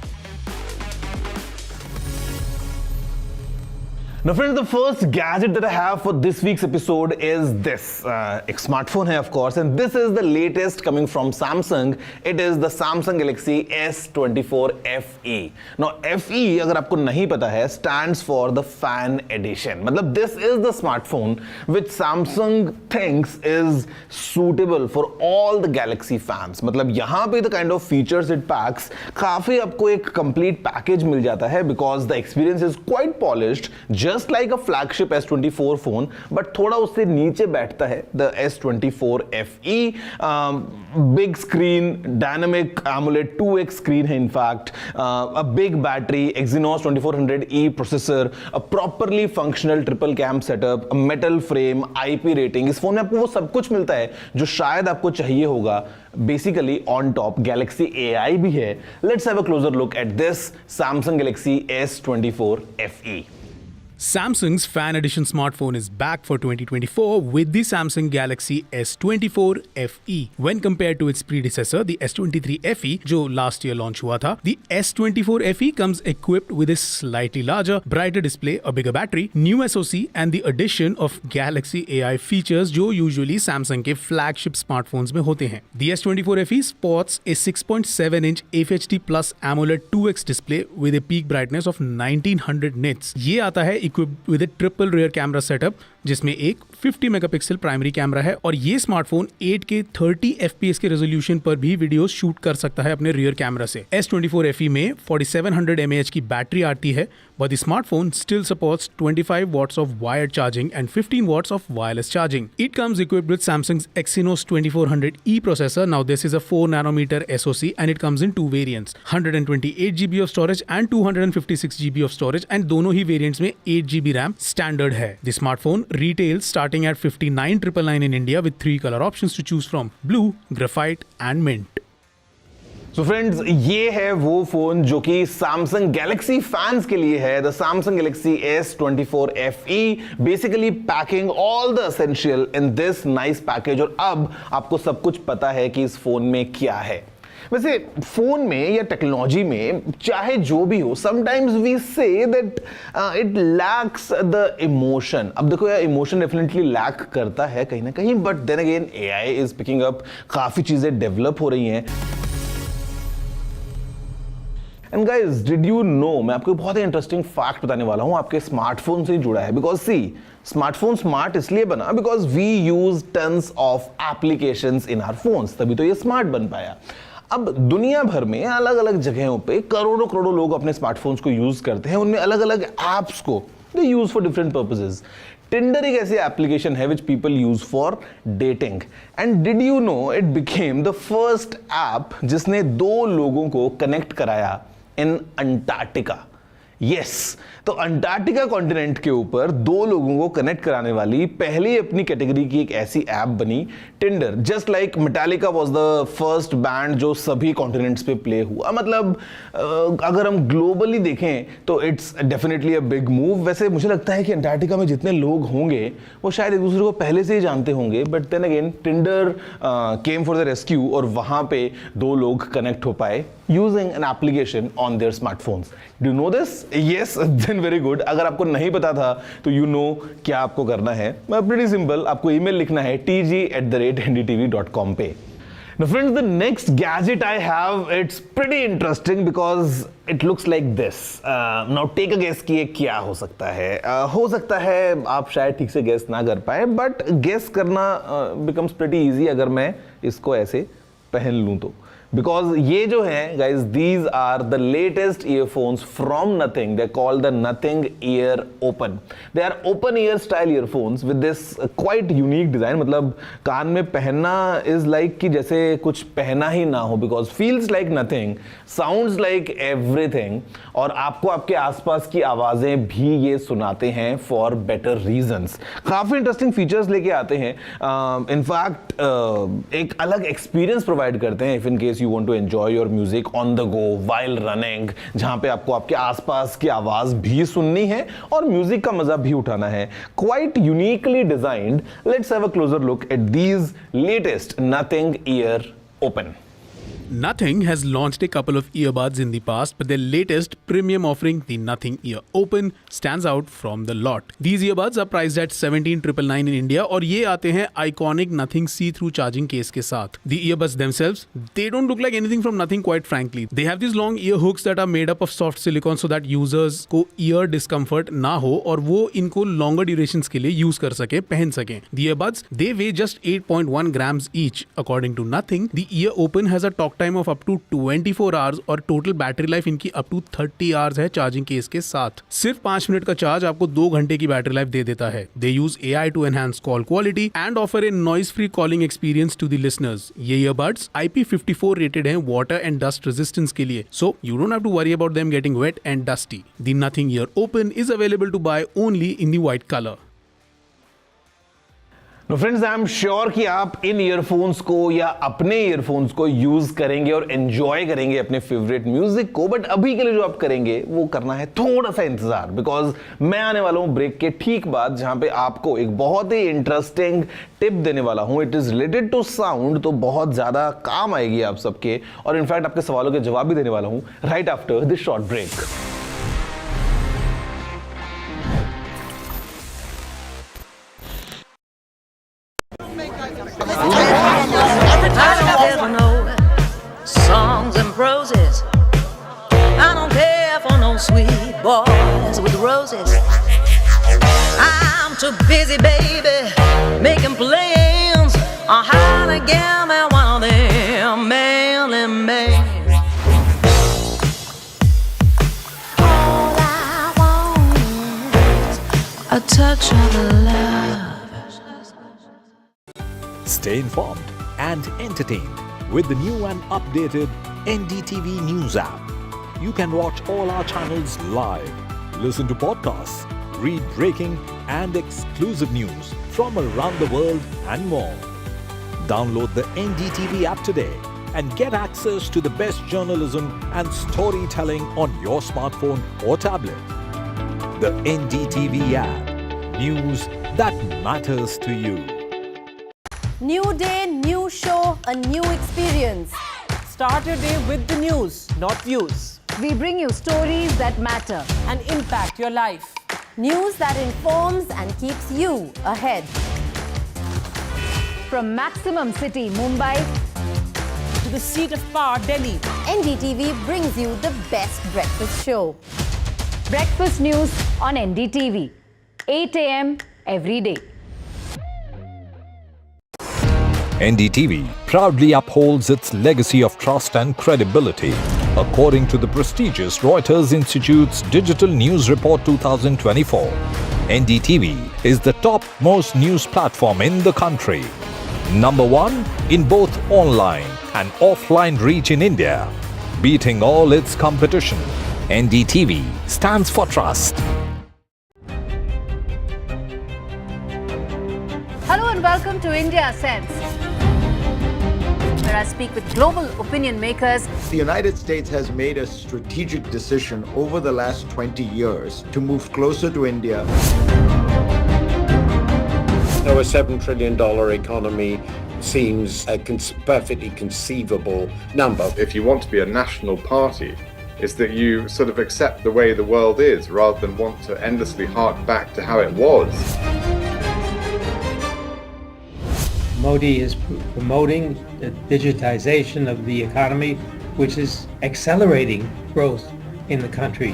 Now friends, the first gadget that I have for this week's episode is this. एक smartphone है of course, and this is the latest coming from Samsung. It is the Samsung Galaxy S24 FE. Now FE अगर आपको नहीं पता है stands for the Fan Edition. मतलब this is the smartphone which Samsung thinks is suitable for all the Galaxy fans. मतलब यहाँ पे the kind of features it packs काफी आपको एक complete package मिल जाता है because the experience is quite polished. Just like a flagship S24 phone, but थोड़ा उससे नीचे बैठता है the S24 FE. Big screen, dynamic AMOLED 2x screen है in fact, a big battery, Exynos 2400E processor, a properly functional triple cam setup, a metal frame, IP rating. इस phone में आपको वो सब कुछ मिलता है जो शायद आपको चाहिए होगा। Basically on top Galaxy AI भी है। Let's have a closer look at this Samsung Galaxy S24 FE. Samsung's Fan Edition smartphone is back for 2024 with the Samsung Galaxy S24 FE. When compared to its predecessor, the S23 FE, जो last year launch हुआ था, the S24 FE comes equipped with a slightly larger, brighter display, a bigger battery, new SoC, and the addition of Galaxy AI features जो usually Samsung के flagship smartphones में होते हैं. The S24 FE sports a 6.7-inch FHD Plus AMOLED 2x display with a peak brightness of 1900 nits. ये आता है equipped with a triple rear camera setup जिसमें एक 50 मेगापिक्सल प्राइमरी कैमरा है और ये स्मार्टफोन 8K 30 FPS के रेजोल्यूशन पर भी वीडियो शूट कर सकता है अपने रियर कैमरा से। S24 FE में 4700 mAh की बैटरी आती है, but the smartphone still supports 25 watts of wired charging and 15 watts of wireless charging. It comes equipped with Samsung's Exynos 2400E processor. Now this is a 4nm SoC and it comes in two variants, 128GB of storage and 256GB of storage, and दोनों ही variants में 8GB RAM standard है। The smartphone retails starting at 59,999 in India with 3 color options to choose from: blue, graphite and mint. So friends, ये है वो phone जो कि Samsung Galaxy fans के लिए है, the Samsung Galaxy S24 FE, basically packing all the essential in this nice package. और अब आपको सब कुछ पता है कि इस फोन में क्या है। वैसे फोन में या टेक्नोलॉजी में चाहे जो भी हो, sometimes we say that it lacks the emotion. अब देखो यार, इमोशन डेफिनेटली लैक करता है कहीं ना कहीं, but then again AI is picking up, काफी चीजें डेवलप हो रही हैं। And guys, did you know, मैं आपको बहुत ही इंटरेस्टिंग फैक्ट बताने वाला हूं, आपके स्मार्टफोन से जुड़ा है। बिकॉज सी, स्मार्टफोन स्मार्ट इसलिए बना because we use tons of applications in our phones, तभी तो ये स्मार्ट बन पाया। अब दुनिया भर में अलग अलग जगहों पे करोड़ों करोड़ों लोग अपने स्मार्टफोन्स को यूज करते हैं, उनमें अलग अलग एप्स को they use for different purposes. Tinder एक ऐसी एप्लीकेशन है which people use for dating, and did you know it became the first app जिसने 2 लोगों को कनेक्ट कराया इन अंटार्कटिका। यस, तो अंटार्कटिका कॉन्टिनेंट के ऊपर 2 लोगों को कनेक्ट कराने वाली पहली अपनी कैटेगरी की एक ऐसी ऐप बनी Tinder. Just like Metallica was the first band जो सभी कॉन्टिनेंट्स पे प्ले हुआ। मतलब अगर हम ग्लोबली देखें तो it's definitely a big move. वैसे मुझे लगता है कि अंटार्कटिका में जितने लोग होंगे वो शायद एक दूसरे को पहले से ही जानते होंगे, but then again Tinder came for the rescue और वहां पे 2 लोग कनेक्ट हो पाए using an application on their smartphones. Do you know this? Yes, then very good. अगर आपको नहीं पता था तो you know क्या आपको करना है। Pretty simple, आपको ईमेल लिखना है tg@ndtv.com पे। Now friends, the next gadget I have, it's pretty interesting because it looks like this. Now take a guess कि ये क्या हो सकता है। हो सकता है आप शायद ठीक से guess ना कर पाए, but guess करना becomes pretty easy अगर मैं इसको ऐसे पहन लूँ तो। Because ये जो है guys, these are the latest earphones from Nothing. They're called the Nothing Ear Open. They are open ear style earphones with this quite unique design. मतलब कान में पहनना is like कि जैसे कुछ पहना ही ना हो, because feels like nothing, sounds like everything, और आपको आपके आसपास की आवाजें भी ये सुनाते हैं for better reasons. काफी इंटरेस्टिंग फीचर्स लेके आते हैं। इनफैक्ट एक अलग एक्सपीरियंस प्रोवाइड करते हैं if in case you want to enjoy your music on the go while running, जहां पे आपको आपके आसपास की आवाज भी सुननी है और म्यूजिक का मजा भी उठाना है। Quite uniquely designed. Let's have a closer look at these latest Nothing Ear Open. Nothing has launched a couple of earbuds in the past, but their latest premium offering, the Nothing Ear Open, stands out from the lot. These earbuds are priced at 17,999 in India और ये आते हैं iconic Nothing see-through charging case के साथ. The earbuds themselves, they don't look like anything from Nothing, quite frankly. They have these long ear hooks that are made up of soft silicone so that users को ear discomfort ना हो और वो इनको longer durations के लिए use कर सके, पहन सकें. The earbuds, they weigh just 8.1 grams each. According to Nothing, the Ear Open has a talk time of up to 24 hours और टोटल बैटरी लाइफ इनकी अप टू 30 आवर्स है चार्जिंग केस के साथ। सिर्फ 5 मिनट का चार्ज आपको 2 घंटे की बैटरी लाइफ दे देता है। They use AI to enhance call quality and offer a noise free calling experience to the listeners. ये ईयरबड्स IP54 रेटेड हैं वाटर एंड डस्ट रेजिस्टेंस के लिए, so you don't have to worry about them getting wet and dusty. The Nothing Ear Open is available to buy only in the white colour. Friends, I am sure कि आप इन earphones को या अपने earphones को use करेंगे और enjoy करेंगे अपने फेवरेट म्यूजिक को, बट अभी के लिए जो आप करेंगे वो करना है थोड़ा सा इंतजार, बिकॉज मैं आने वाला हूं ब्रेक के ठीक बाद, जहां पे आपको एक बहुत ही इंटरेस्टिंग टिप देने वाला हूं। It is related to sound, तो बहुत ज्यादा काम आएगी आप सबके, और इनफैक्ट आपके सवालों के जवाब भी देने वाला हूं right after this short break. Songs and proses. I don't care for no sweet boys with roses. I'm too busy, baby, making plans on how to get me one of them mailing bands. All I want is a touch of love. Stay informed and entertained with the new and updated NDTV News app. You can watch all our channels live, listen to podcasts, read breaking and exclusive news from around the world and more. Download the NDTV app today and get access to the best journalism and storytelling on your smartphone or tablet. The NDTV app. News that matters to you. New day, new show, a new experience. Start your day with the news, not views. We bring you stories that matter and impact your life. News that informs and keeps you ahead. From Maximum City, Mumbai, to the seat of power, Delhi, NDTV brings you the best breakfast show. Breakfast news on NDTV, 8 a.m. every day. NDTV proudly upholds its legacy of trust and credibility. According to the prestigious Reuters Institute's Digital News Report 2024, NDTV is the top-most news platform in the country. Number one in both online and offline reach in India. Beating all its competition, NDTV stands for trust. Hello and welcome to India Sense, where I speak with global opinion makers. The United States has made a strategic decision over the last 20 years to move closer to India. So a $7 trillion economy seems a perfectly conceivable number. If you want to be a national party, it's that you sort of accept the way the world is rather than want to endlessly hark back to how it was. Modi is promoting the digitization of the economy, which is accelerating growth in the country.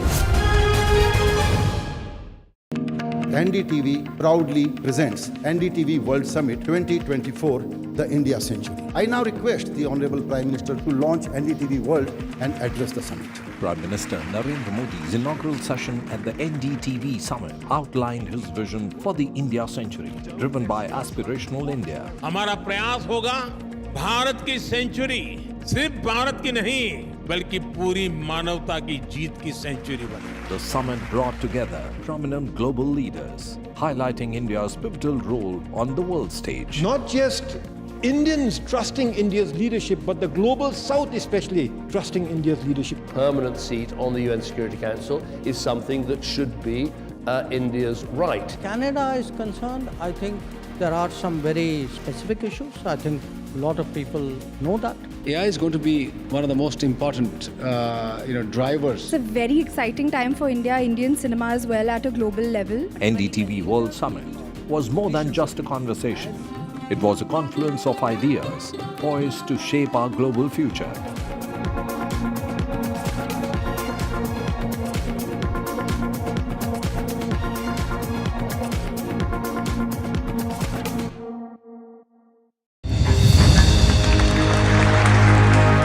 NDTV proudly presents NDTV World Summit 2024, the India Century. I now request the Honorable Prime Minister to launch NDTV World and address the summit. Prime Minister Narendra Modi's inaugural session at the NDTV Summit outlined his vision for the India Century, driven by Aspirational India. हमारा प्रयास होगा भारत की century सिर्फ भारत की नहीं बल्कि पूरी मानवता की जीत की सेंचुरी बने. The summit brought together prominent global leaders, highlighting India's pivotal role on the world stage. Not just Indians trusting India's leadership, but the global South especially trusting India's leadership. Permanent seat on the UN Security Council is something that should be India's right. Canada is concerned, I think there are some very specific issues. I think a lot of people know that. AI is going to be one of the most important, drivers. It's a very exciting time for India, Indian cinema as well at a global level. NDTV World Summit was more than just a conversation. It was a confluence of ideas poised to shape our global future.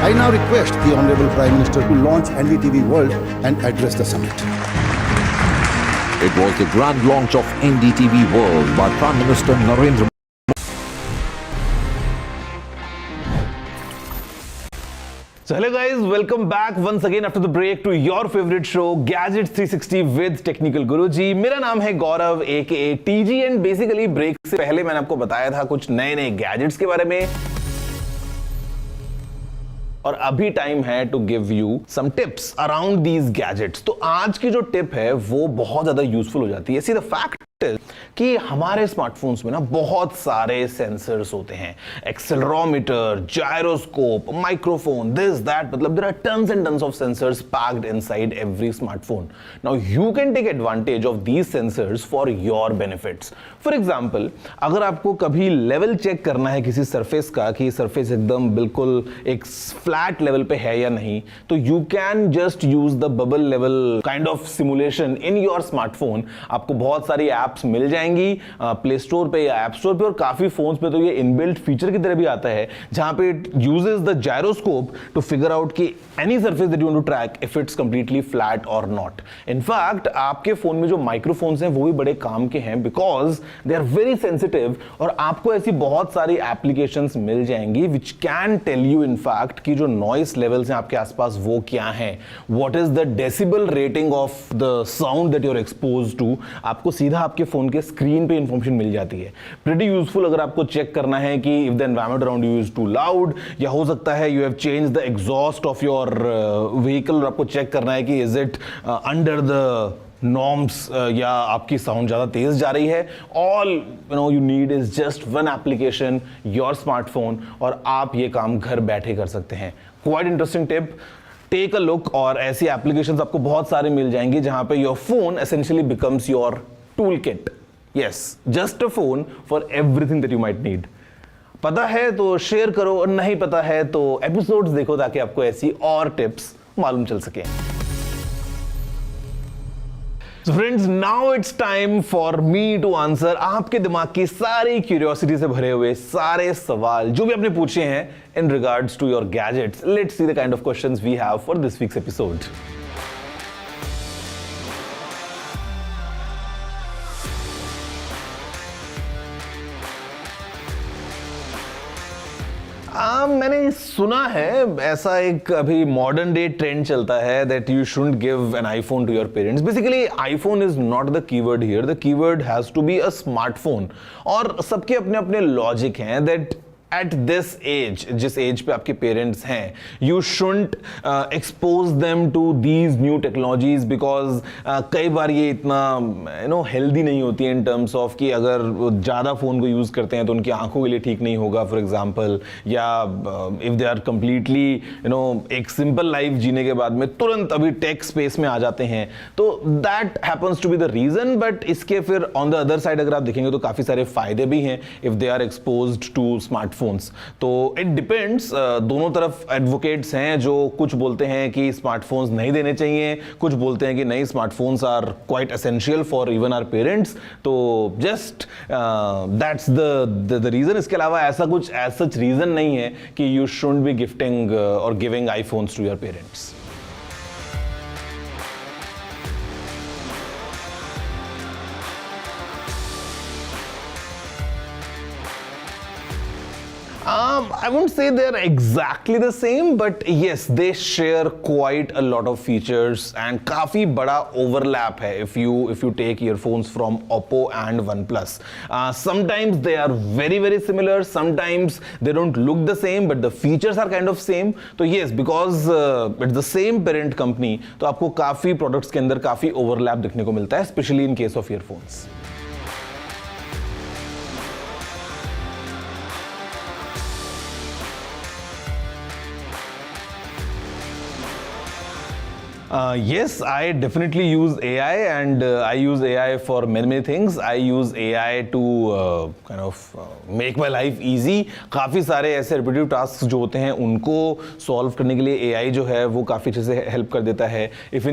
I now request the Honorable Prime Minister to launch NDTV World and address the summit. It was the grand launch of NDTV World by Prime Minister Narendra Modi. So hello guys, welcome back once again after the break to your favorite show Gadget 360 with Technical Guruji. मेरा नाम है गौरव aka TG and basically break से पहले मैंने आपको बताया था कुछ नए गैजेट्स के बारे में और अभी टाइम है to give you some tips around these gadgets. तो आज की जो टिप है वो बहुत ज्यादा यूजफुल हो जाती है. सी द फैक्ट कि हमारे स्मार्टफोन्स में ना बहुत सारे सेंसर्स होते हैं. Accelerometer, gyroscope, microphone, this that, मतलब there are tons and tons of sensors packed inside every smartphone. Now you can take advantage of these sensors for your benefits. For example, अगर आपको कभी लेवल चेक करना है किसी surface का कि surface एकदम बिल्कुल एक फ्लैट लेवल पे है या नहीं, तो you can just use the bubble level kind of simulation in your smartphone. आपको बहुत सारी ऐप्स ऐप्स मिल जाएंगी प्ले स्टोर पे या ऐप स्टोर पे, और काफ़ी फ़ोन्स पे तो ये इनबिल्ट फीचर की तरह भी आता है जहाँ पे it uses the gyroscope to figure out कि any surface that you want to track if it's completely flat और नॉट। इनफैक्ट आपके फ़ोन में जो माइक्रोफोन्स हैं वो भी बड़े काम के हैं because they are very sensitive, और आपको ऐसी बहुत सारी एप्लीकेशंस मिल जाएंगी which can tell you in fact कि जो नॉइस लेवल्स हैं आपके आसपास वो क्या हैं, what is the decibel rating of the sound that you are exposed to. आपको सीधा आपके फोन के स्क्रीन पे इंफॉर्मेशन मिल जाती है। प्रीटी यूजफुल अगर आपको चेक करना है कि if the environment around you is too loud, या हो सकता है you have change the exhaust of your vehicle, और आपको चेक करना है कि is it under the norms या आपकी साउंड ज़्यादा तेज जा रही है। All you need is just one application, your smartphone, और आप ये काम घर बैठे कर सकते हैं। Quite interesting tip, take a look, और ऐसी एप्लीकेशंस आपको बहुत सारे मिल जाएंगे जहां पे your phone essentially becomes your tool kit. Yes, just a phone for everything that you might need. पता है तो शेयर करो, और नहीं पता है तो एपिसोड्स देखो ताकि आपको ऐसी और टिप्स मालूम चल सके। So friends, now it's time for me to answer आपके दिमाग की सारी क्यूरियोसिटी से भरे हुए सारे सवाल जो भी आपने पूछे हैं in regards to your gadgets. Let's see the kind of questions we have for this week's episode. मैंने सुना है ऐसा एक अभी मॉडर्न डे ट्रेंड चलता है that you shouldn't give an iPhone to your parents. Basically iPhone is not the keyword here, the keyword has to be a smartphone. और सबके अपने अपने लॉजिक हैं दैट एट दिस एज, जिस age पे आपके पेरेंट्स हैं, you shouldn't expose them to these new technologies because कई बार ये इतना हेल्दी नहीं होती है इन टर्म्स ऑफ कि अगर वो ज़्यादा फ़ोन को यूज़ करते हैं तो उनकी आंखों के लिए ठीक नहीं होगा फॉर एग्जाम्पल, या इफ़ दे आर कम्प्लीटली एक सिंपल लाइफ जीने के बाद में तुरंत अभी टेक स्पेस में आ जाते हैं, तो that happens to be the reason. But इसके फिर ऑन द अदर साइड अगर आप देखेंगे तो काफ़ी सारे फ़ायदे भी हैं if they are exposed to smartphone. तो इट डिपेंड्स, दोनों तरफ एडवोकेट्स हैं जो कुछ बोलते हैं कि स्मार्टफोन्स नहीं देने चाहिए, कुछ बोलते हैं कि नहीं smartphones are quite essential for even our parents. तो जस्ट दैट्स द रीजन। इसके अलावा ऐसा कुछ एज सच रीजन नहीं है कि यू शुडंट बी गिफ्टिंग और giving iPhones to your parents. I won't say they're exactly the same, but yes, they share quite a lot of features and काफी बड़ा overlap है if you take earphones from Oppo and OnePlus. Sometimes they are very very similar, sometimes they don't look the same, but the features are kind of same. तो yes, because it's the same parent company, तो आपको काफी products के अंदर काफी overlap दिखने को मिलता है, especially in case of earphones. Yes, I definitely use AI, and I use AI for many things. I use AI to kind of make my life easy. काफ़ी सारे ऐसे repetitive tasks जो होते हैं उनको solve करने के लिए AI जो है वो काफ़ी अच्छे से help कर देता है. If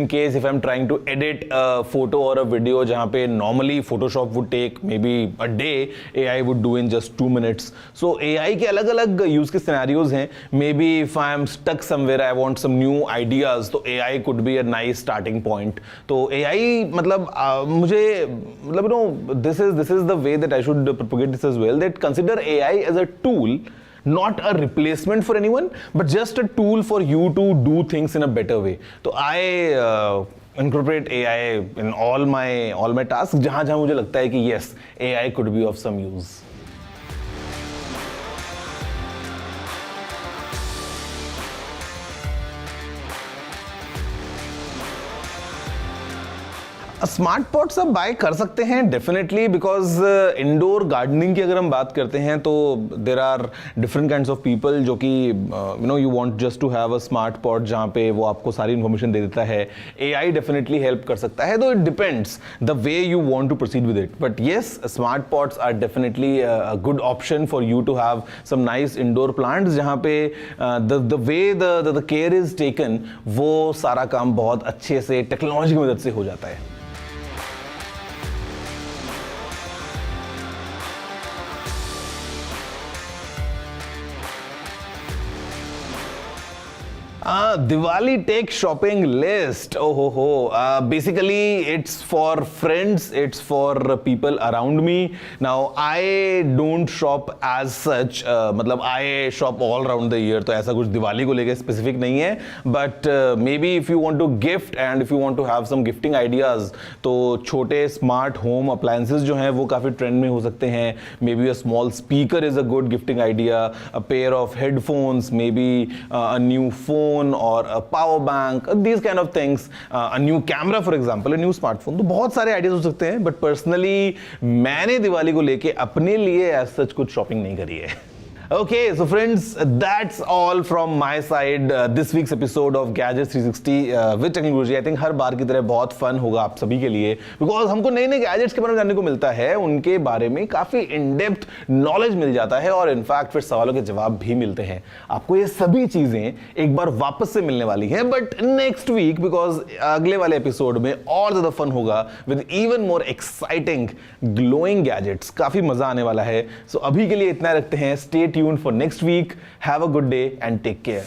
I'm trying to edit a photo or a video जहाँ पे normally Photoshop would take maybe a day, AI would do in just 2 minutes. So AI के अलग अलग use के scenarios हैं. Maybe if I am stuck somewhere, I want some new ideas, तो AI could be a nice starting point. तो AI मतलब मुझे मतलब this is the way that I should propagate this as well, that consider AI as a tool, not a replacement for anyone, but just a tool for you to do things in a better way. तो I incorporate AI in all my tasks जहाँ मुझे लगता है कि yes, AI could be of some use. Smart pots आप bye कर सकते हैं डेफिनेटली, बिकॉज इंडोर गार्डनिंग की अगर हम बात करते हैं तो there are different kinds of people जो कि you want just to have a smart pot जहाँ पे वो आपको सारी इन्फॉर्मेशन दे देता है. AI डेफिनेटली हेल्प कर सकता है, तो it depends the way you want to proceed with it. But yes, smart pots are definitely a good option for you to have some nice indoor plants जहाँ पे the way the care is taken, वो सारा काम बहुत अच्छे से technology की मदद से हो जाता है. Diwali tech shopping list. Oh ho ho. Basically, it's for friends. It's for people around me. Now, I don't shop as such. मतलब I shop all around the year. तो ऐसा कुछ दिवाली को लेके specific नहीं है. But maybe if you want to gift and if you want to have some gifting ideas, तो छोटे smart home appliances जो हैं वो काफी trend में हो सकते हैं. Maybe a small speaker is a good gifting idea. A pair of headphones, maybe a new phone. Or a power bank, these kind of things, a new camera for example, a new smartphone. तो बहुत सारे ideas हो सकते हैं, but personally मैंने दिवाली को लेके अपने लिए एज सच कुछ शॉपिंग नहीं करी है. Okay, so friends, that's all from my side. This week's episode of Gadget 360 with Technical Guruji. I think हर बार की तरह बहुत फन होगा आप सभी के लिए, because हमको नए नए गैजेट्स के बारे में जानने को मिलता है, उनके बारे में काफी इन डेप्थ नॉलेज मिल जाता है और इनफैक्ट फिर सवालों के जवाब भी मिलते हैं. आपको ये सभी चीजें एक बार वापस से मिलने वाली हैं, बट नेक्स्ट वीक, बिकॉज अगले वाले एपिसोड में और ज्यादा फन होगा with even more exciting glowing gadgets. काफी मजा आने वाला है. सो अभी के लिए इतना रखते हैं. Stay tuned for next week. Have a good day and take care.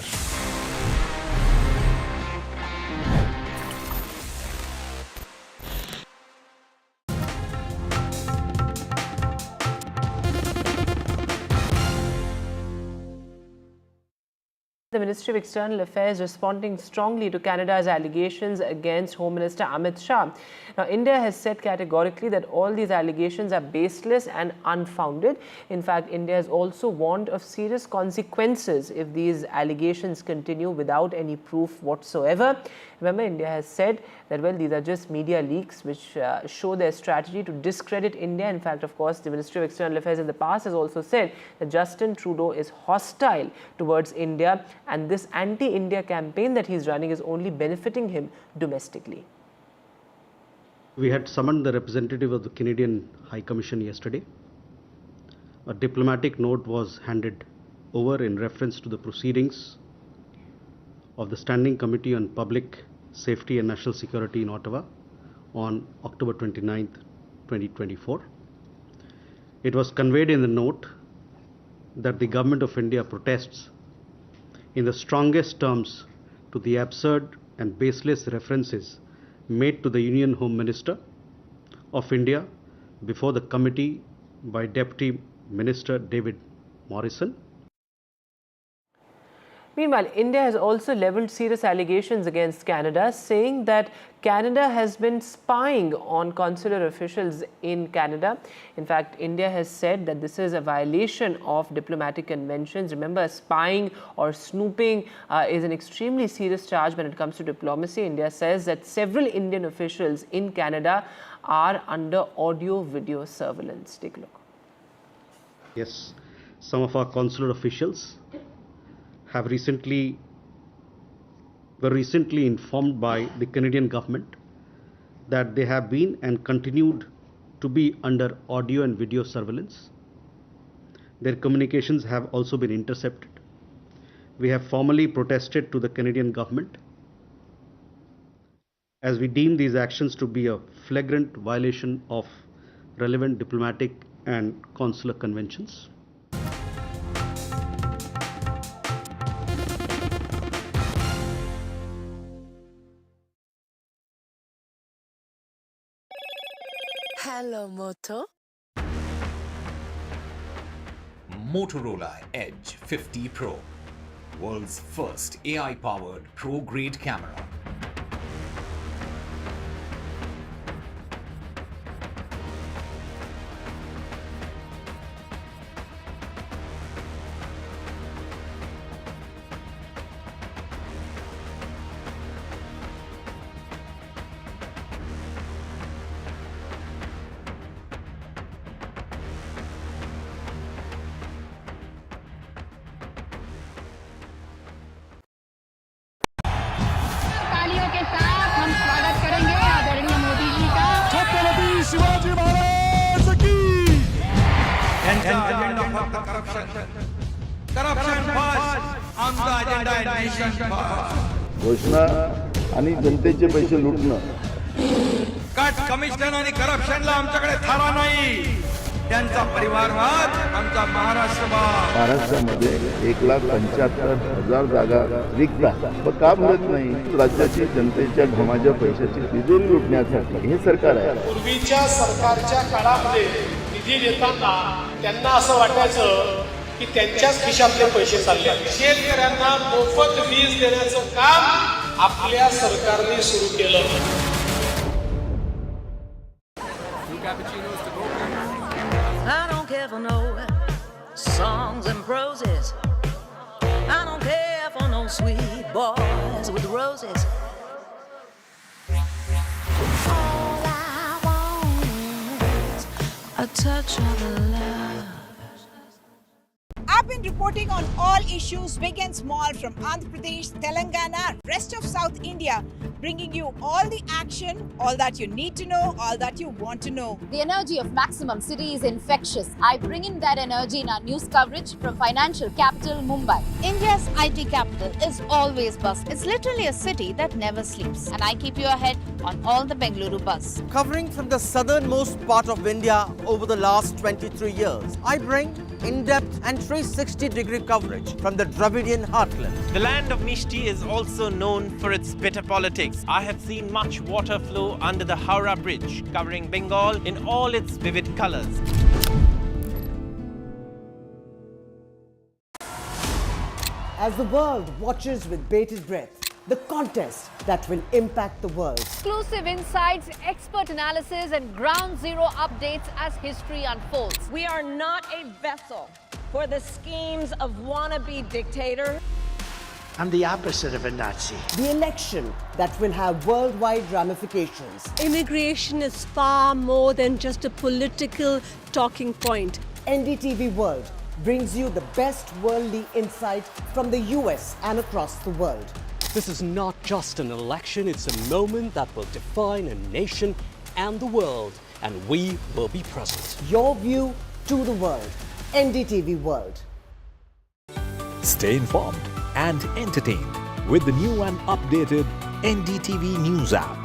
The Ministry of External Affairs responding strongly to Canada's allegations against Home Minister Amit Shah. Now, India has said categorically that all these allegations are baseless and unfounded. In fact, India has also warned of serious consequences if these allegations continue without any proof whatsoever. Remember, India has said that, well, these are just media leaks which show their strategy to discredit India. In fact, of course, the Ministry of External Affairs in the past has also said that Justin Trudeau is hostile towards India, and this anti-India campaign that he's running is only benefiting him domestically. We had summoned the representative of the Canadian High Commission yesterday. A diplomatic note was handed over in reference to the proceedings of the Standing Committee on Public Safety and National Security in Ottawa on October 29th, 2024. It was conveyed in the note that the Government of India protests in the strongest terms to the absurd and baseless references made to the Union Home Minister of India before the committee by Deputy Minister David Morrison. Meanwhile, India has also levelled serious allegations against Canada, saying that Canada has been spying on consular officials in Canada. In fact, India has said that this is a violation of diplomatic conventions. Remember, spying or snooping is an extremely serious charge when it comes to diplomacy. India says that several Indian officials in Canada are under audio-video surveillance. Take a look. Yes, some of our consular officials were recently informed by the Canadian government that they have been and continued to be under audio and video surveillance. Their communications have also been intercepted. We have formally protested to the Canadian government as we deem these actions to be a flagrant violation of relevant diplomatic and consular conventions. Hello, Moto. Motorola Edge 50 Pro, world's first AI-powered pro-grade camera. घोषणा आणि जनतेचे पैसे लुटणं. Cut commission आणि करप्शनला आमच्याकडे थारा नाही. त्यांचा परिवारवाद आमचा महाराष्ट्रवाद. महाराष्ट्रामध्ये 1,75,000 जागा रिक्त आहेत. मग का भरत नाही? राज्याची जनतेच्या घमाच्या पैशाची तिजोरी लुटण्यासाठी हे सरकार आहे. पूर्वीच्या सरकारच्या काळामध्ये निधी देताना त्यांना असं वाटायचं की त्यांच्याच खिशातले पैसे चालले. शेतकऱ्यांना मोफत वीज देण्याचं काम आपल्या सरकारने सुरू केलं. I don't care for no songs and proses. I don't care for no sweet boys with roses. All I want is a touch of love. I've been reporting on all issues, big and small, from Andhra Pradesh, Telangana, rest of South India, bringing you all the action, all that you need to know, all that you want to know. The energy of Maximum City is infectious. I bring in that energy in our news coverage from financial capital Mumbai. India's IT capital is always buzz. It's literally a city that never sleeps. And I keep you ahead on all the Bengaluru buzz. Covering from the southernmost part of India over the last 23 years, I bring in-depth and 360-degree coverage from the Dravidian heartland. The land of Mishti is also known for its bitter politics. I have seen much water flow under the Howrah Bridge, covering Bengal in all its vivid colors. As the world watches with bated breath, the contest that will impact the world. Exclusive insights, expert analysis, and ground zero updates as history unfolds. We are not a vessel for the schemes of wannabe dictators. I'm the opposite of a Nazi. The election that will have worldwide ramifications. Immigration is far more than just a political talking point. NDTV World brings you the best worldly insight from the US and across the world. This is not just an election, it's a moment that will define a nation and the world, and we will be present. Your view to the world. NDTV World. Stay informed and entertained with the new and updated NDTV News app.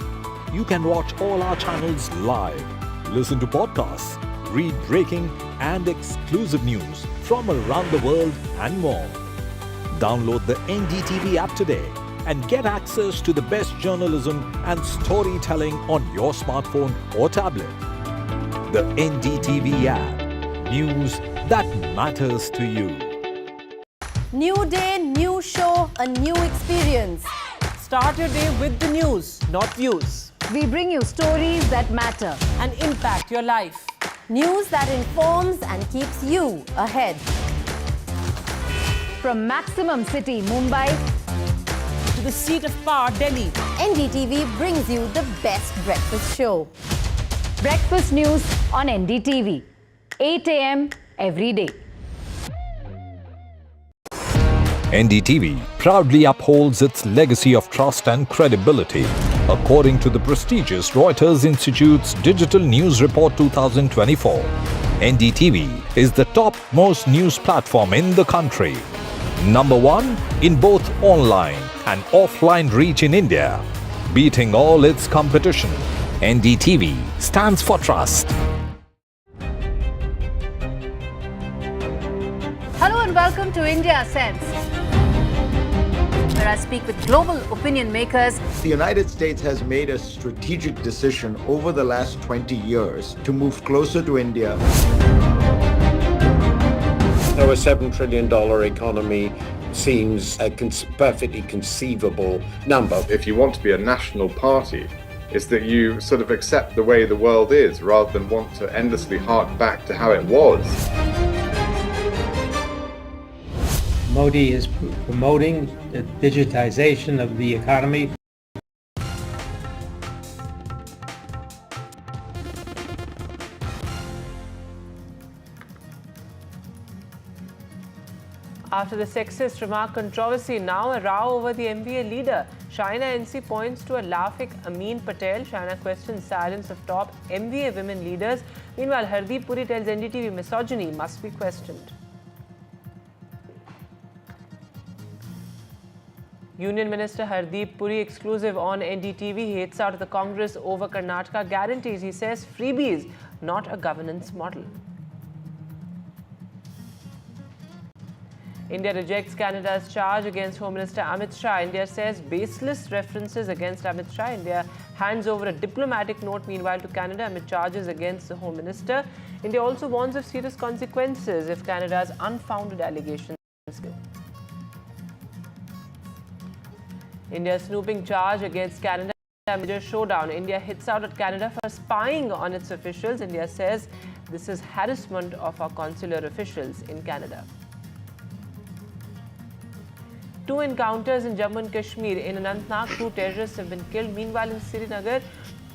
You can watch all our channels live, listen to podcasts, read breaking and exclusive news from around the world and more. Download the NDTV app today and get access to the best journalism and storytelling on your smartphone or tablet. The NDTV app. News that matters to you. New day, new show, a new experience. Start your day with the news, not views. We bring you stories that matter and impact your life. News that informs and keeps you ahead. From Maximum City, Mumbai, to the seat of power, Delhi, NDTV brings you the best breakfast show. Breakfast news on NDTV, 8 a.m. every day. NDTV proudly upholds its legacy of trust and credibility. According to the prestigious Reuters Institute's Digital News Report 2024, NDTV is the topmost news platform in the country. Number 1 in both online and offline reach in India. Beating all its competition, NDTV stands for trust. Hello and welcome to India Sense, where I speak with global opinion makers. The United States has made a strategic decision over the last 20 years to move closer to India. So a $7 trillion economy seems a perfectly conceivable number. If you want to be a national party, it's that you sort of accept the way the world is rather than want to endlessly hark back to how it was. Modi is promoting the digitization of the economy. After the sexist remark controversy, now a row over the MBA leader. Shaina NC points to a laughing Amin Patel. Shaina questions silence of top MBA women leaders. Meanwhile, Hardeep Puri tells NDTV misogyny must be questioned. Union Minister Hardeep Puri exclusive on NDTV. He hits out the Congress over Karnataka guarantees. He says freebies, not a governance model. India rejects Canada's charge against Home Minister Amit Shah. India says baseless references against Amit Shah. India hands over a diplomatic note meanwhile to Canada amid charges against the Home Minister. India also warns of serious consequences if Canada's unfounded allegations go. India's snooping charge against Canada amid showdown. India hits out at Canada for spying on its officials. India says this is harassment of our consular officials in Canada. 2 encounters in Jammu and Kashmir. In Anantnag, 2 terrorists have been killed. Meanwhile, in Srinagar,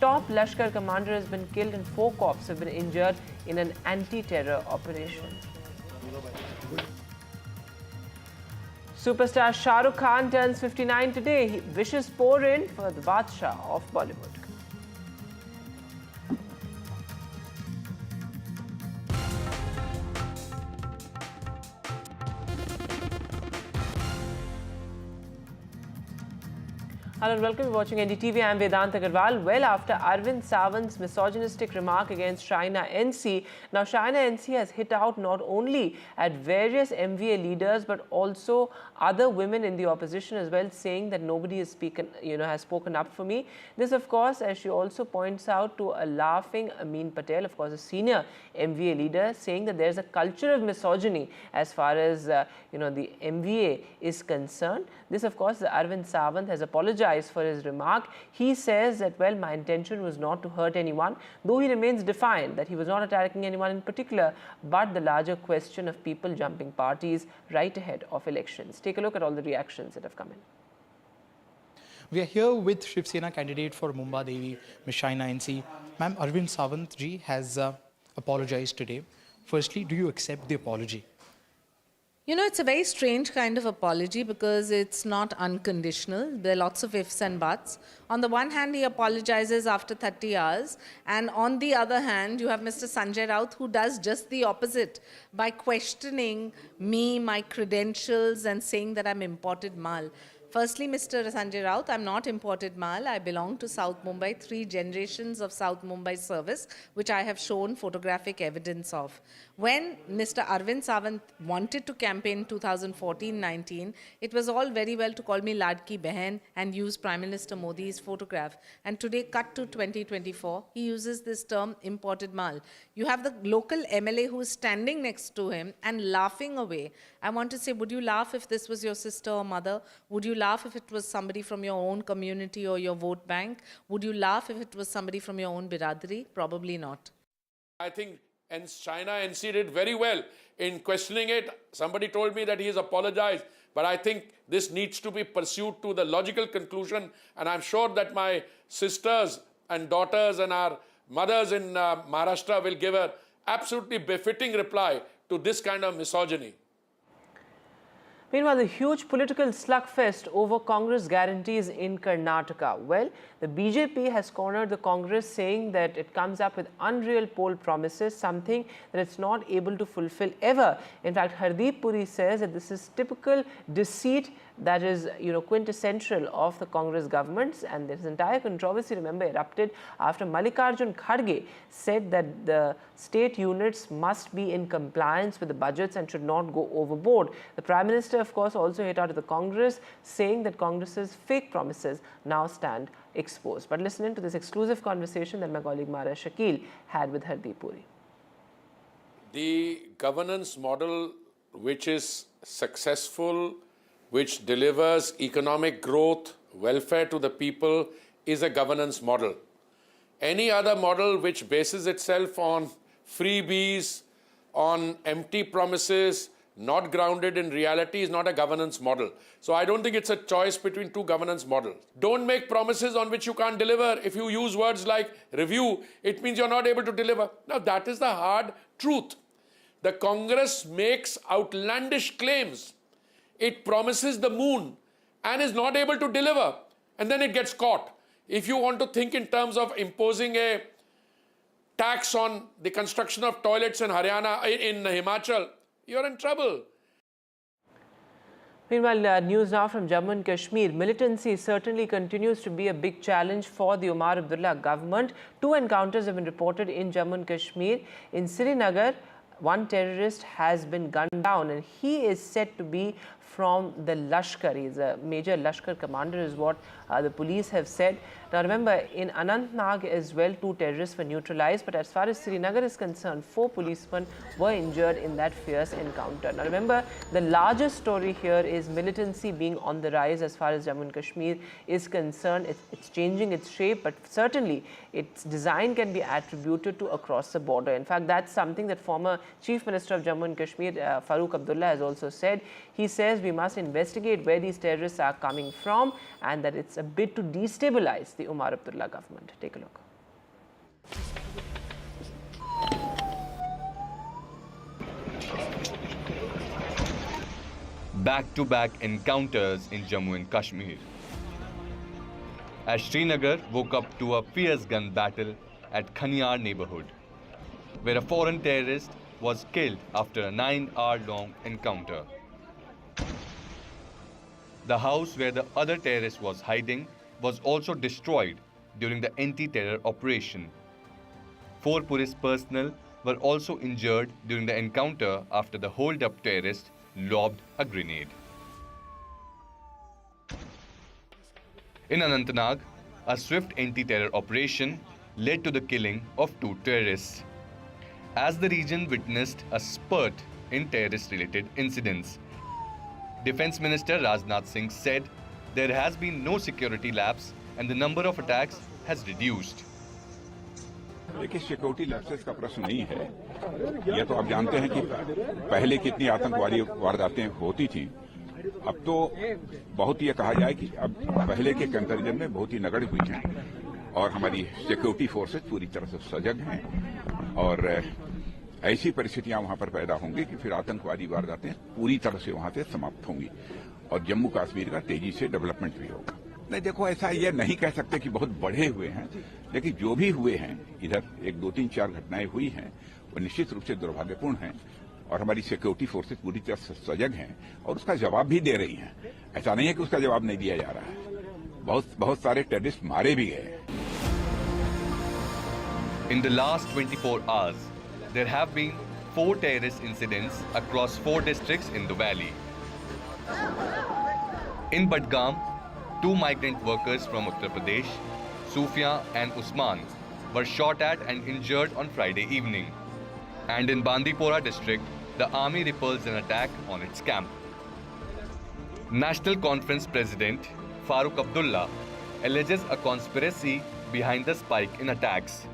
top Lashkar commander has been killed and 4 cops have been injured in an anti-terror operation. Superstar Shah Rukh Khan turns 59 today. He wishes pour in for the Badshah of Bollywood. Hello and welcome. You're watching NDTV. I'm Vedant Agarwal. Well, after Arvind Sawant's misogynistic remark against Shaina NC, now Shaina NC has hit out not only at various MVA leaders but also other women in the opposition as well, saying that nobody has spoken up for me. This, of course, as she also points out, to a laughing Amin Patel, of course, a senior MVA leader, saying that there's a culture of misogyny as far as the MVA is concerned. This, of course, Arvind Sawant has apologized for his remark. He says that, well, my intention was not to hurt anyone, though he remains defiant that he was not attacking anyone in particular, but the larger question of people jumping parties right ahead of elections. Take a look at all the reactions that have come in. We are here with Shiv Sena candidate for Mumbai Devi, Ms. Shaina NC. Ma'am, Arvind Sawant ji has apologized today. Firstly, do you accept the apology? You know, it's a very strange kind of apology because it's not unconditional. There are lots of ifs and buts. On the one hand, he apologizes after 30 hours. And on the other hand, you have Mr. Sanjay Raut, who does just the opposite by questioning me, my credentials, and saying that I'm imported mal. Firstly, Mr. Sanjay Raut, I'm not imported mal. I belong to South Mumbai, 3 generations of South Mumbai service, which I have shown photographic evidence of. When Mr. Arvind Sawant wanted to campaign 2014-19, it was all very well to call me Ladki Behan and use Prime Minister Modi's photograph. And today, cut to 2024, he uses this term imported mal. You have the local MLA who is standing next to him and laughing away. I want to say, would you laugh if this was your sister or mother? Would you laugh if it was somebody from your own community or your vote bank? Would you laugh if it was somebody from your own biradari? Probably not. I think Shaina NC did very well in questioning it. Somebody told me that he has apologized, but I think this needs to be pursued to the logical conclusion, and I'm sure that my sisters and daughters and our mothers in Maharashtra will give an absolutely befitting reply to this kind of misogyny. Meanwhile, the huge political slugfest over Congress guarantees in Karnataka. Well, the BJP has cornered the Congress, saying that it comes up with unreal poll promises, something that it's not able to fulfill ever. In fact, Hardeep Puri says that this is typical deceit that is, quintessential of the Congress governments, and this entire controversy, remember, erupted after Mallikarjun Kharge said that the state units must be in compliance with the budgets and should not go overboard. The Prime Minister, of course, also hit out at the Congress, saying that Congress's fake promises now stand exposed. But listen in to this exclusive conversation that my colleague Mara Shakil had with Hardeep Puri. The governance model which is successful, which delivers economic growth, welfare to the people, is a governance model. Any other model which bases itself on freebies, on empty promises, not grounded in reality, is not a governance model. So I don't think it's a choice between 2 governance models. Don't make promises on which you can't deliver. If you use words like review, it means you're not able to deliver. Now that is the hard truth. The Congress makes outlandish claims. It promises the moon and is not able to deliver, and then it gets caught. If you want to think in terms of imposing a tax on the construction of toilets in Haryana, in Himachal, you're in trouble. Meanwhile, news now from Jammu and Kashmir. Militancy certainly continues to be a big challenge for the Omar Abdullah government. 2 encounters have been reported in Jammu and Kashmir. In Srinagar, one terrorist has been gunned down, and he is said to be from the Lashkar. He's a major Lashkar commander is what the police have said. Now remember, in Anantnag as well, 2 terrorists were neutralized, but as far as Srinagar is concerned, 4 policemen were injured in that fierce encounter. Now remember, the largest story here is militancy being on the rise as far as Jammu and Kashmir is concerned. It's changing its shape, but certainly its design can be attributed to across the border. In fact, that's something that former Chief Minister of Jammu and Kashmir, Farooq Abdullah, has also said. He says we must investigate where these terrorists are coming from, and that it's a bid to destabilize the Umar Abdullah government. Take a look. Back-to-back encounters in Jammu and Kashmir. As Srinagar woke up to a fierce gun battle at Khanyar neighborhood, where a foreign terrorist was killed after a 9-hour-long encounter. The house where the other terrorist was hiding was also destroyed during the anti-terror operation. 4 police personnel were also injured during the encounter after the hold-up terrorist lobbed a grenade. In Anantnag, a swift anti-terror operation led to the killing of 2 terrorists. As the region witnessed a spurt in terrorist-related incidents, Defence Minister Rajnath Singh said there has been no security lapse and the number of attacks has reduced. देखिए, security lapses का प्रश्न नहीं है। यह तो आप जानते हैं कि पहले कितनी आतंकवादी वारदातें होती थी। अब तो बहुत ये कहा जाए कि अब पहले के कंपैरिजन में बहुत ही नगण्य हुई हैं और हमारी सिक्योरिटी फोर्सेस पूरी तरह से सजग हैं और ऐसी परिस्थितियां वहां पर पैदा होंगी कि फिर आतंकवादी वारदातें पूरी तरह से वहां से समाप्त होंगी और जम्मू कश्मीर का तेजी से डेवलपमेंट भी होगा। नहीं, देखो, ऐसा ये नहीं कह सकते कि बहुत बढ़े हुए हैं, लेकिन जो भी हुए हैं, इधर 1, 2, 3, 4 घटनाएं हुई हैं, वो निश्चित रूप से दुर्भाग्यपूर्ण हैं और हमारी सिक्योरिटी फोर्सेस पूरी तरह से सजग हैं और उसका जवाब भी दे रही हैं। ऐसा नहीं है कि उसका जवाब नहीं दिया जा रहा है। बहुत सारे टेररिस्ट मारे भी गए। In the last 24 hours, there have been 4 terrorist incidents across 4 districts in the valley. In Budgam, 2 migrant workers from Uttar Pradesh, Sufia and Usman, were shot at and injured on Friday evening. And in Bandipora district, the army repulsed an attack on its camp. National Conference President Farooq Abdullah alleges a conspiracy behind the spike in attacks.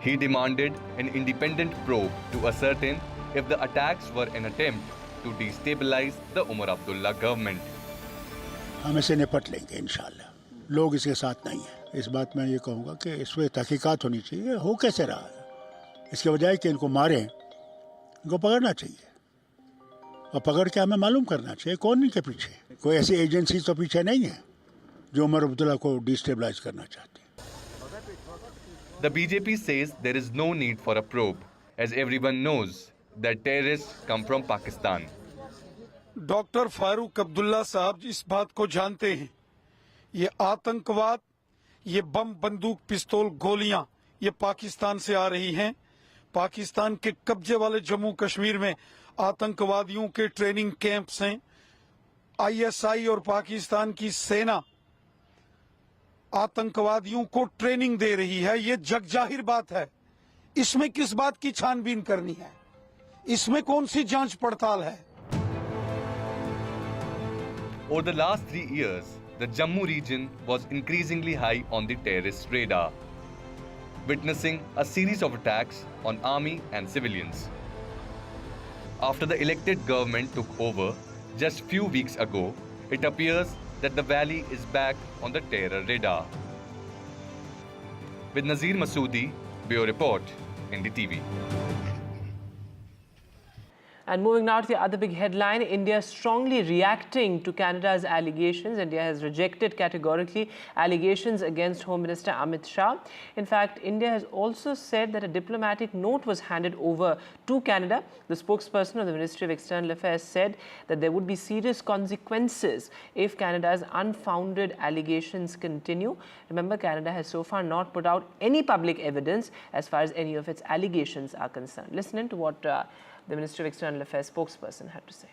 He demanded an independent probe to ascertain if the attacks were an attempt to destabilize the Umar Abdullah government. हम इसे निपट लेंगे इंशाल्लाह। लोग इसके साथ नहीं है। इस बात में ये कहूँगा कि इस पर तहकीकात होनी चाहिए। हो कैसे रहा है? इसके बजाय कि इनको मारें, इनको पकड़ना चाहिए और पकड़ के हमें मालूम करना चाहिए कौन इनके पीछे। कोई ऐसी एजेंसी तो पीछे नहीं है जो उमर अब्दुल्ला को डिस्टेबलाइज करना चाहती है। The BJP says there is no need for a probe, as everyone knows that terrorists come from Pakistan. Doctor Farooq Abdullah साहब इस बात को जानते हैं, ये आतंकवाद, ये बम, बंदूक, पिस्तौल, गोलियां ये पाकिस्तान से आ रही हैं। पाकिस्तान के कब्जे वाले जम्मू कश्मीर में आतंकवादियों के ट्रेनिंग कैंप्स हैं। ISI और पाकिस्तान की सेना आतंकवादियों को ट्रेनिंग दे रही है। ये जग जाहिर बात है। इसमें किस बात की छानबीन करनी है? इसमें कौन सी जांच पड़ताल है? Over the last 3 years, the Jammu region was increasingly high on the terrorist radar, witnessing a series of attacks on army and civilians. After the elected government took over just few weeks ago, it appears that the valley is back on the terror radar. With Nazir Masoodi, Bureau Report, NDTV. And moving now to the other big headline, India strongly reacting to Canada's allegations. India has rejected categorically allegations against Home Minister Amit Shah. In fact, India has also said that a diplomatic note was handed over to Canada. The spokesperson of the Ministry of External Affairs said that there would be serious consequences if Canada's unfounded allegations continue. Remember, Canada has so far not put out any public evidence as far as any of its allegations are concerned. Listen in to what the Ministry of External Affairs spokesperson had to say.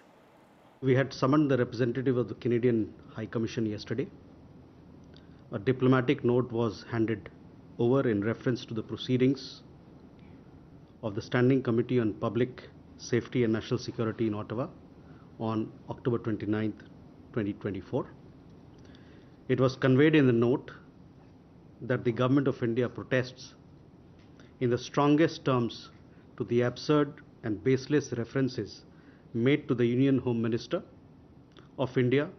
We had summoned the representative of the Canadian High Commission yesterday. A diplomatic note was handed over in reference to the proceedings of the Standing Committee on Public Safety and National Security in Ottawa on October 29th, 2024. It was conveyed in the note that the Government of India protests in the strongest terms to the absurd and baseless references made to the Union Home Minister of India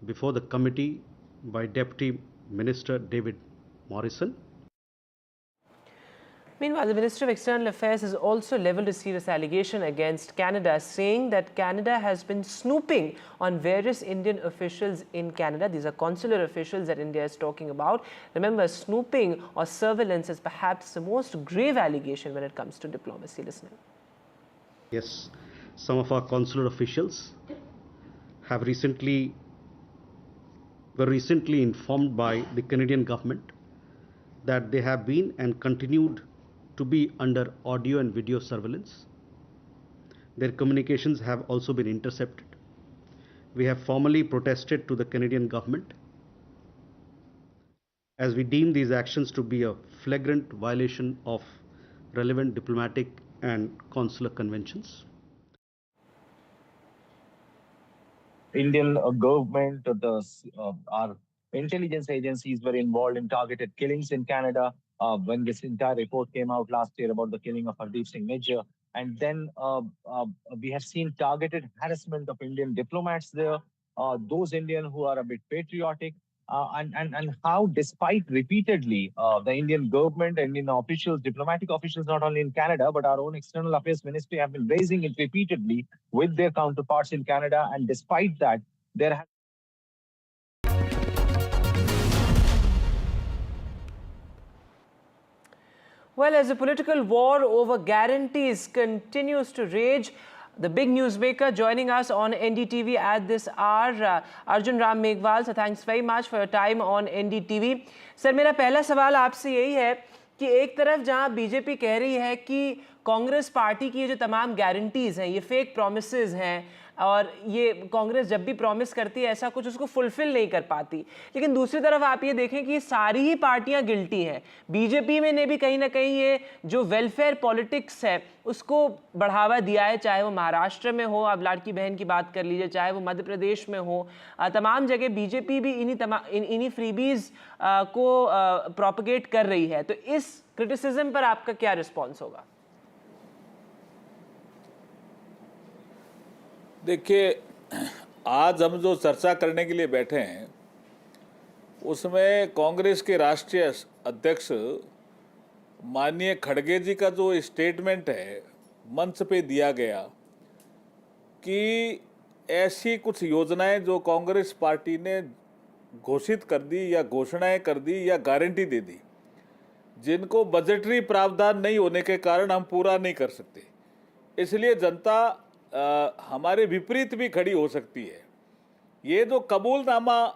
before the committee by Deputy Minister David Morrison. Meanwhile, the Ministry of External Affairs has also levelled a serious allegation against Canada, saying that Canada has been snooping on various Indian officials in Canada. These are consular officials that India is talking about. Remember, snooping or surveillance is perhaps the most grave allegation when it comes to diplomacy. Listen. Yes, some of our consular officials were recently informed by the Canadian government that they have been and continued to be under audio and video surveillance. Their communications have also been intercepted. We have formally protested to the Canadian government as we deem these actions to be a flagrant violation of relevant diplomatic and consular conventions. Indian government, our intelligence agencies were involved in targeted killings in Canada when this entire report came out last year about the killing of Hardeep Singh Nijjar. And then we have seen targeted harassment of Indian diplomats there, those Indians who are a bit patriotic, and how despite repeatedly the Indian government and Indian officials, diplomatic officials, not only in Canada, but our own External Affairs Ministry have been raising it repeatedly with their counterparts in Canada. And despite that, there has Well, as the political war over guarantees continues to rage, the big newsmaker joining us on NDTV at this hour, Arjun Ram Meghwal. So thanks very much for your time on NDTV. Sir, मेरा पहला सवाल आपसे यही है कि एक तरफ जहां बीजेपी कह रही है कि कांग्रेस पार्टी की ये जो तमाम गारंटीज हैं ये फेक प्रोमिसेस हैं और ये कांग्रेस जब भी प्रॉमिस करती है ऐसा कुछ उसको फुलफिल नहीं कर पाती, लेकिन दूसरी तरफ आप ये देखें कि सारी ही पार्टियां गिल्टी हैं। बीजेपी में ने भी कहीं ना कहीं ये जो वेलफेयर पॉलिटिक्स है उसको बढ़ावा दिया है, चाहे वो महाराष्ट्र में हो, आप लाडकी बहन की बात कर लीजिए, चाहे वो मध्य प्रदेश में हो, तमाम जगह बीजेपी भी इन्हीं फ्रीबीज को प्रोपगेट कर रही है। तो इस क्रिटिसिज्म पर आपका क्या रिस्पॉन्स होगा? देखिए, आज हम जो चर्चा करने के लिए बैठे हैं उसमें कांग्रेस के राष्ट्रीय अध्यक्ष माननीय खड़गे जी का जो स्टेटमेंट है मंच पे दिया गया कि ऐसी कुछ योजनाएं जो कांग्रेस पार्टी ने घोषित कर दी या घोषणाएं कर दी या गारंटी दे दी जिनको बजटरी प्रावधान नहीं होने के कारण हम पूरा नहीं कर सकते, इसलिए जनता हमारे विपरीत भी खड़ी हो सकती है। ये जो कबूलनामा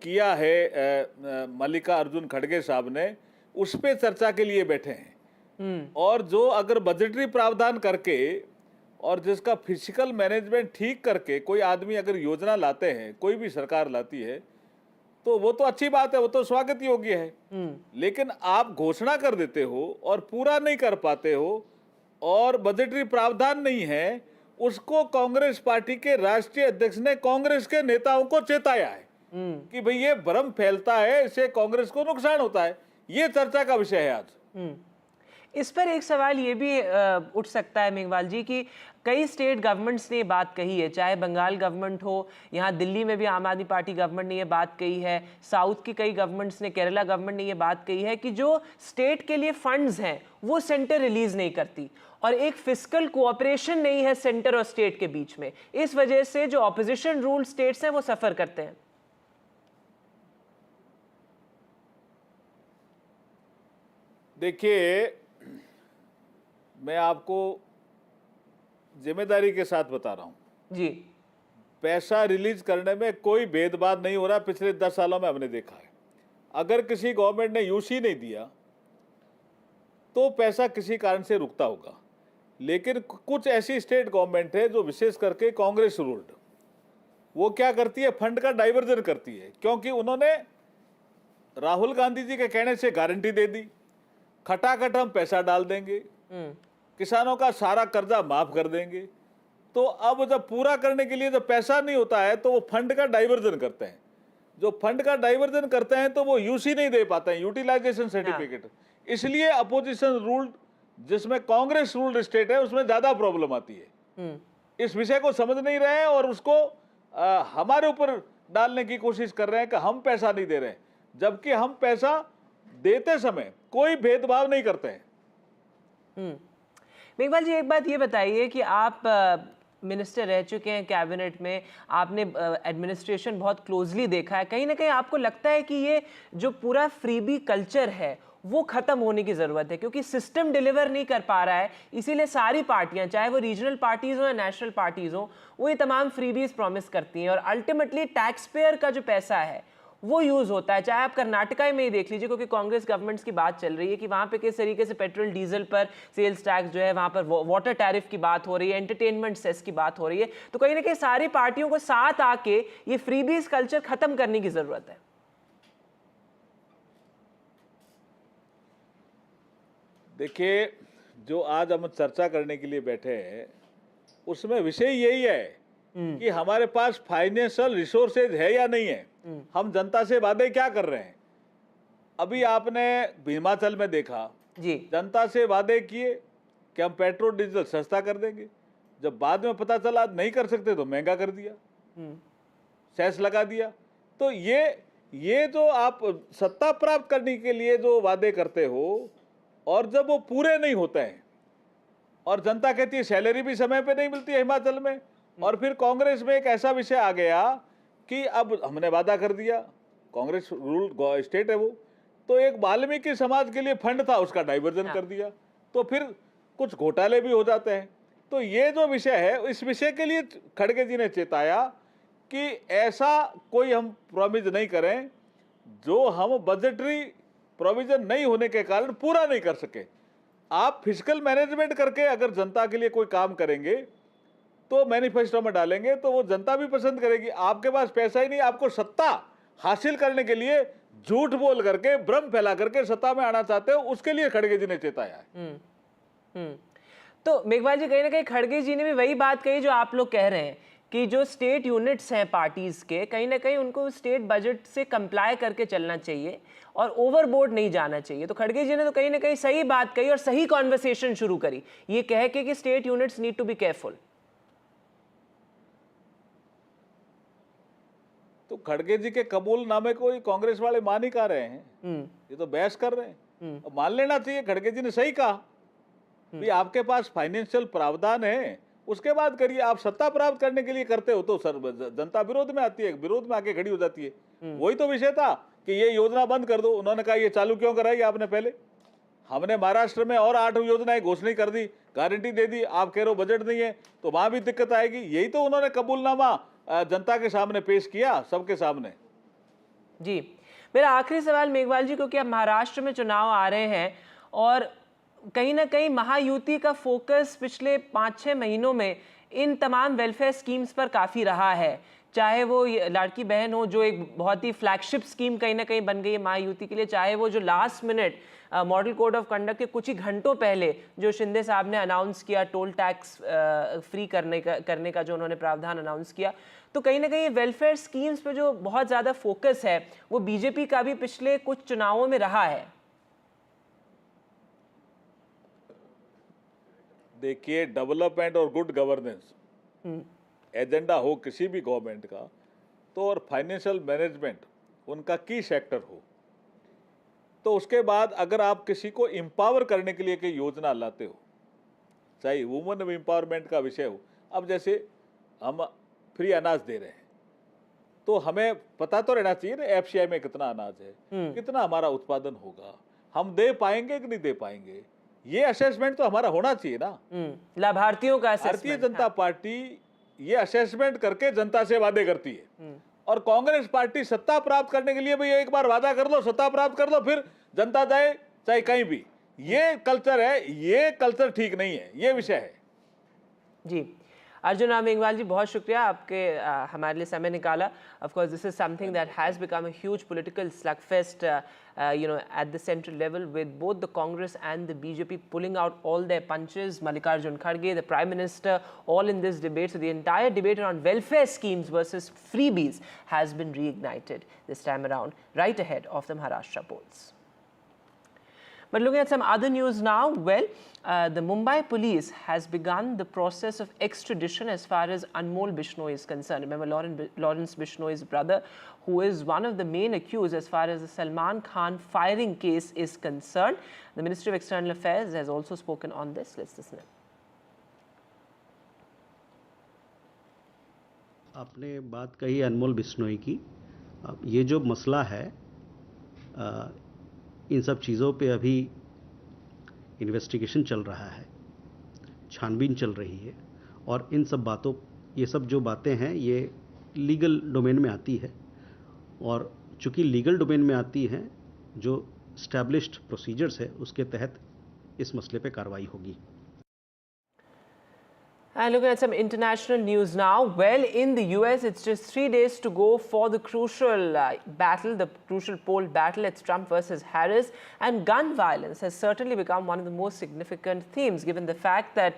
किया है मल्लिका अर्जुन खड़गे साहब ने, उस पे चर्चा के लिए बैठे हैं। और जो अगर बजटरी प्रावधान करके और जिसका फिजिकल मैनेजमेंट ठीक करके कोई आदमी अगर योजना लाते हैं, कोई भी सरकार लाती है, तो वो तो अच्छी बात है, वो तो स्वागत योग्य है। लेकिन आप घोषणा कर देते हो और पूरा नहीं कर पाते हो और बजटरी प्रावधान नहीं है, उसको कांग्रेस पार्टी के राष्ट्रीय अध्यक्ष ने कांग्रेस के नेताओं को चेताया है कि भाई ये भ्रम फैलता है, इससे कांग्रेस को नुकसान होता है। ये चर्चा का विषय है आज। इस पर एक सवाल ये भी उठ सकता है मेघवाल जी कि कई स्टेट गवर्नमेंट्स ने बात कही है, चाहे बंगाल गवर्नमेंट हो, यहाँ दिल्ली में भी आम आदमी पार्टी गवर्नमेंट ने ये बात कही है, साउथ की कई गवर्नमेंट्स ने, केरला गवर्नमेंट ने ये बात कही है कि जो स्टेट के लिए फंड्स हैं वो सेंटर रिलीज नहीं करती और एक फिस्कल कोऑपरेशन नहीं है सेंटर और स्टेट के बीच में। इस वजह से जो ऑपोजिशन रूल स्टेट्स हैं वो सफर करते हैं। देखिए, मैं आपको जिम्मेदारी के साथ बता रहा हूं जी, पैसा रिलीज करने में कोई भेदभाव नहीं हो रहा। पिछले 10 सालों में हमने देखा है, अगर किसी गवर्नमेंट ने यूसी नहीं दिया तो पैसा किसी कारण से रुकता होगा, लेकिन कुछ ऐसी स्टेट गवर्नमेंट है जो विशेष करके कांग्रेस रूल्ड, वो क्या करती है, फंड का डाइवर्जन करती है, क्योंकि उन्होंने राहुल गांधी जी के कहने से गारंटी दे दी, खटाखट हम पैसा डाल देंगे, किसानों का सारा कर्जा माफ कर देंगे। तो अब जब पूरा करने के लिए जब पैसा नहीं होता है तो वो फंड का डाइवर्जन करते हैं। जो फंड का डाइवर्जन करते हैं तो वो यूसी नहीं दे पाते हैं, यूटिलाइजेशन सर्टिफिकेट। इसलिए अपोजिशन रूल्ड, जिसमें कांग्रेस रूल्ड स्टेट है, उसमें ज्यादा प्रॉब्लम आती है। इस विषय को समझ नहीं रहे हैं और उसको हमारे ऊपर डालने की कोशिश कर रहे हैं कि हम पैसा नहीं दे रहे हैं, जबकि हम पैसा देते समय कोई भेदभाव नहीं करते हैं। मेघवाल जी, एक बात ये बताइए कि आप मिनिस्टर रह चुके हैं कैबिनेट में, आपने एडमिनिस्ट्रेशन बहुत क्लोजली देखा है, कहीं ना कहीं आपको लगता है कि ये जो पूरा फ्रीबी कल्चर है वो खत्म होने की जरूरत है, क्योंकि सिस्टम डिलीवर नहीं कर पा रहा है, इसीलिए सारी पार्टियां, चाहे वो रीजनल पार्टीज हो या नेशनल पार्टीज हो, वो ये तमाम फ्रीबीज प्रॉमिस करती हैं और अल्टीमेटली टैक्स पेयर का जो पैसा है वो यूज होता है। चाहे आप कर्नाटका में ही देख लीजिए, क्योंकि कांग्रेस गवर्नमेंट्स की बात चल रही है कि वहां पे किस तरीके से पेट्रोल डीजल पर सेल्स टैक्स जो है, वहां पर वाटर टैरिफ की बात हो रही है, एंटरटेनमेंट सेस की बात हो रही है। तो कहीं ना कहीं सारी पार्टियों को साथ आके ये फ्रीबीज कल्चर खत्म करने की जरूरत है। देखिए, जो आज हम चर्चा करने के लिए बैठे हैं उसमें विषय यही है कि हमारे पास फाइनेंशियल रिसोर्सेज है या नहीं है, हम जनता से वादे क्या कर रहे हैं। अभी आपने हिमाचल में देखा जी, जनता से वादे किए कि हम पेट्रोल डीजल सस्ता कर देंगे, जब बाद में पता चला नहीं कर सकते तो महंगा कर दिया, सेस लगा दिया। तो ये जो आप सत्ता प्राप्त करने के लिए जो वादे करते हो और जब वो पूरे नहीं होते हैं और जनता कहती है सैलरी भी समय पे नहीं मिलती है हिमाचल में, और फिर कांग्रेस में एक ऐसा विषय आ गया कि अब हमने वादा कर दिया, कांग्रेस रूल स्टेट है वो, तो एक वाल्मीकि समाज के लिए फंड था उसका डाइवर्जन कर दिया, तो फिर कुछ घोटाले भी हो जाते हैं। तो ये जो विषय है, इस विषय के लिए खड़गे जी ने चेताया कि ऐसा कोई हम प्रॉमिस नहीं करें जो हम बजटरी प्रोविजन नहीं होने के कारण पूरा नहीं कर सके। आप फिजिकल मैनेजमेंट करके अगर जनता के लिए कोई काम करेंगे तो मैनिफेस्टो में डालेंगे तो वो जनता भी पसंद करेगी। आपके पास पैसा ही नहीं, आपको सत्ता हासिल करने के लिए झूठ बोल करके, भ्रम फैला करके सत्ता में आना चाहते हो, उसके लिए खड़गे जी ने चेताया है। तो मेघवाल जी, कहीं ना कहीं खड़गे जी ने भी वही बात कही जो आप लोग कह रहे हैं कि जो स्टेट यूनिट्स हैं पार्टीज के, कहीं ना कहीं उनको स्टेट बजट से कंप्लाई करके चलना चाहिए और ओवरबोर्ड नहीं जाना चाहिए। तो खड़गे जी ने तो कहीं ना कहीं सही बात कही और सही कॉन्वर्सेशन शुरू करी, ये कह के कि state units need to be careful. तो खड़गे जी के कबूलनामे को कांग्रेस वाले मान ही कह रहे हैं, ये तो बहस कर रहे हैं। मान लेना चाहिए, खड़गे जी ने सही कहा भी आपके पास फाइनेंशियल प्रावधान है, उसके बाद करिए। आप सत्ता प्राप्त करने के लिए करते हो तो सर जनता विरोध में आती है, विरोध में आके खड़ी हो जाती है। वही तो विषय था कि ये योजना बंद कर दो, उन्होंने कहा ये चालू क्यों कराई आपने पहले। हमने महाराष्ट्र में और 8 योजनाएं घोषणा कर दी, गारंटी दे दी, आप कह रहे हो बजट नहीं है, तो वहां भी दिक्कत आएगी। यही तो उन्होंने कबूलनामा जनता के सामने पेश किया, सबके सामने। जी, मेरा आखिरी सवाल मेघवाल जी, क्योंकि अब महाराष्ट्र में चुनाव आ रहे हैं और कहीं ना कहीं महायुति का फोकस पिछले 5-6 महीनों में इन तमाम वेलफेयर स्कीम्स पर काफ़ी रहा है, चाहे वो लाड़की बहन हो जो एक बहुत ही फ्लैगशिप स्कीम कहीं ना कहीं बन गई है महायुति के लिए, चाहे वो जो last minute model code of conduct के कुछ ही घंटों पहले जो शिंदे साहब ने अनाउंस किया, टोल टैक्स फ्री करने का जो उन्होंने प्रावधान अनाउंस किया। तो कहीं ना कहीं वेलफेयर स्कीम्स पे जो बहुत ज़्यादा फोकस है वो बीजेपी का भी पिछले कुछ चुनावों में रहा है। देखिए, डेवलपमेंट और गुड गवर्नेंस एजेंडा हो किसी भी गवर्नमेंट का, तो और फाइनेंशियल मैनेजमेंट उनका की सेक्टर हो, तो उसके बाद अगर आप किसी को एम्पावर करने के लिए कोई योजना लाते हो, चाहे वुमेन एम्पावरमेंट का विषय हो। अब जैसे हम फ्री अनाज दे रहे हैं तो हमें पता तो रहना चाहिए ना एफसीआई में कितना अनाज है, कितना हमारा उत्पादन होगा, हम दे पाएंगे कि नहीं दे पाएंगे, ये असेसमेंट तो हमारा होना चाहिए ना। लाभार्थियों का भारतीय जनता पार्टी ये असेसमेंट करके जनता से वादे करती है, और कांग्रेस पार्टी सत्ता प्राप्त करने के लिए भाई एक बार वादा कर लो, सत्ता प्राप्त कर लो, फिर जनता जाए चाहे कहीं भी, ये कल्चर है, ये कल्चर ठीक नहीं है, ये विषय है जी। अर्जुन राम मेघवाल जी, बहुत शुक्रिया आपके हमारे लिए समय निकाला. Of course, this is something that has become a huge political slugfest, at the central level, with both the Congress and the BJP pulling out all their punches. Mallikarjun Kharge, the Prime Minister, all in this debate. So the entire debate around welfare schemes versus freebies has been reignited this time around, right ahead of the Maharashtra polls. But looking at some other news now, well, the Mumbai police has begun the process of extradition as far as Anmol Bishnoi is concerned. Remember Lawrence Bishnoi's brother, who is one of the main accused as far as the Salman Khan firing case is concerned. The Ministry of External Affairs has also spoken on this. Let's listen. आपने बात कही अनमोल बिश्नोई की. ये जो मसला है, इन सब चीज़ों पे अभी इन्वेस्टिगेशन चल रहा है, छानबीन चल रही है, और इन सब बातों, ये सब जो बातें हैं ये लीगल डोमेन में आती है, और चूँकि लीगल डोमेन में आती हैं, जो एस्टैब्लिश्ड प्रोसीजर्स है उसके तहत इस मसले पे कार्रवाई होगी. And looking at some international news now, well, in the US, it's just 3 days to go for the crucial battle, the crucial poll battle. It's Trump versus Harris. And gun violence has certainly become one of the most significant themes, given the fact that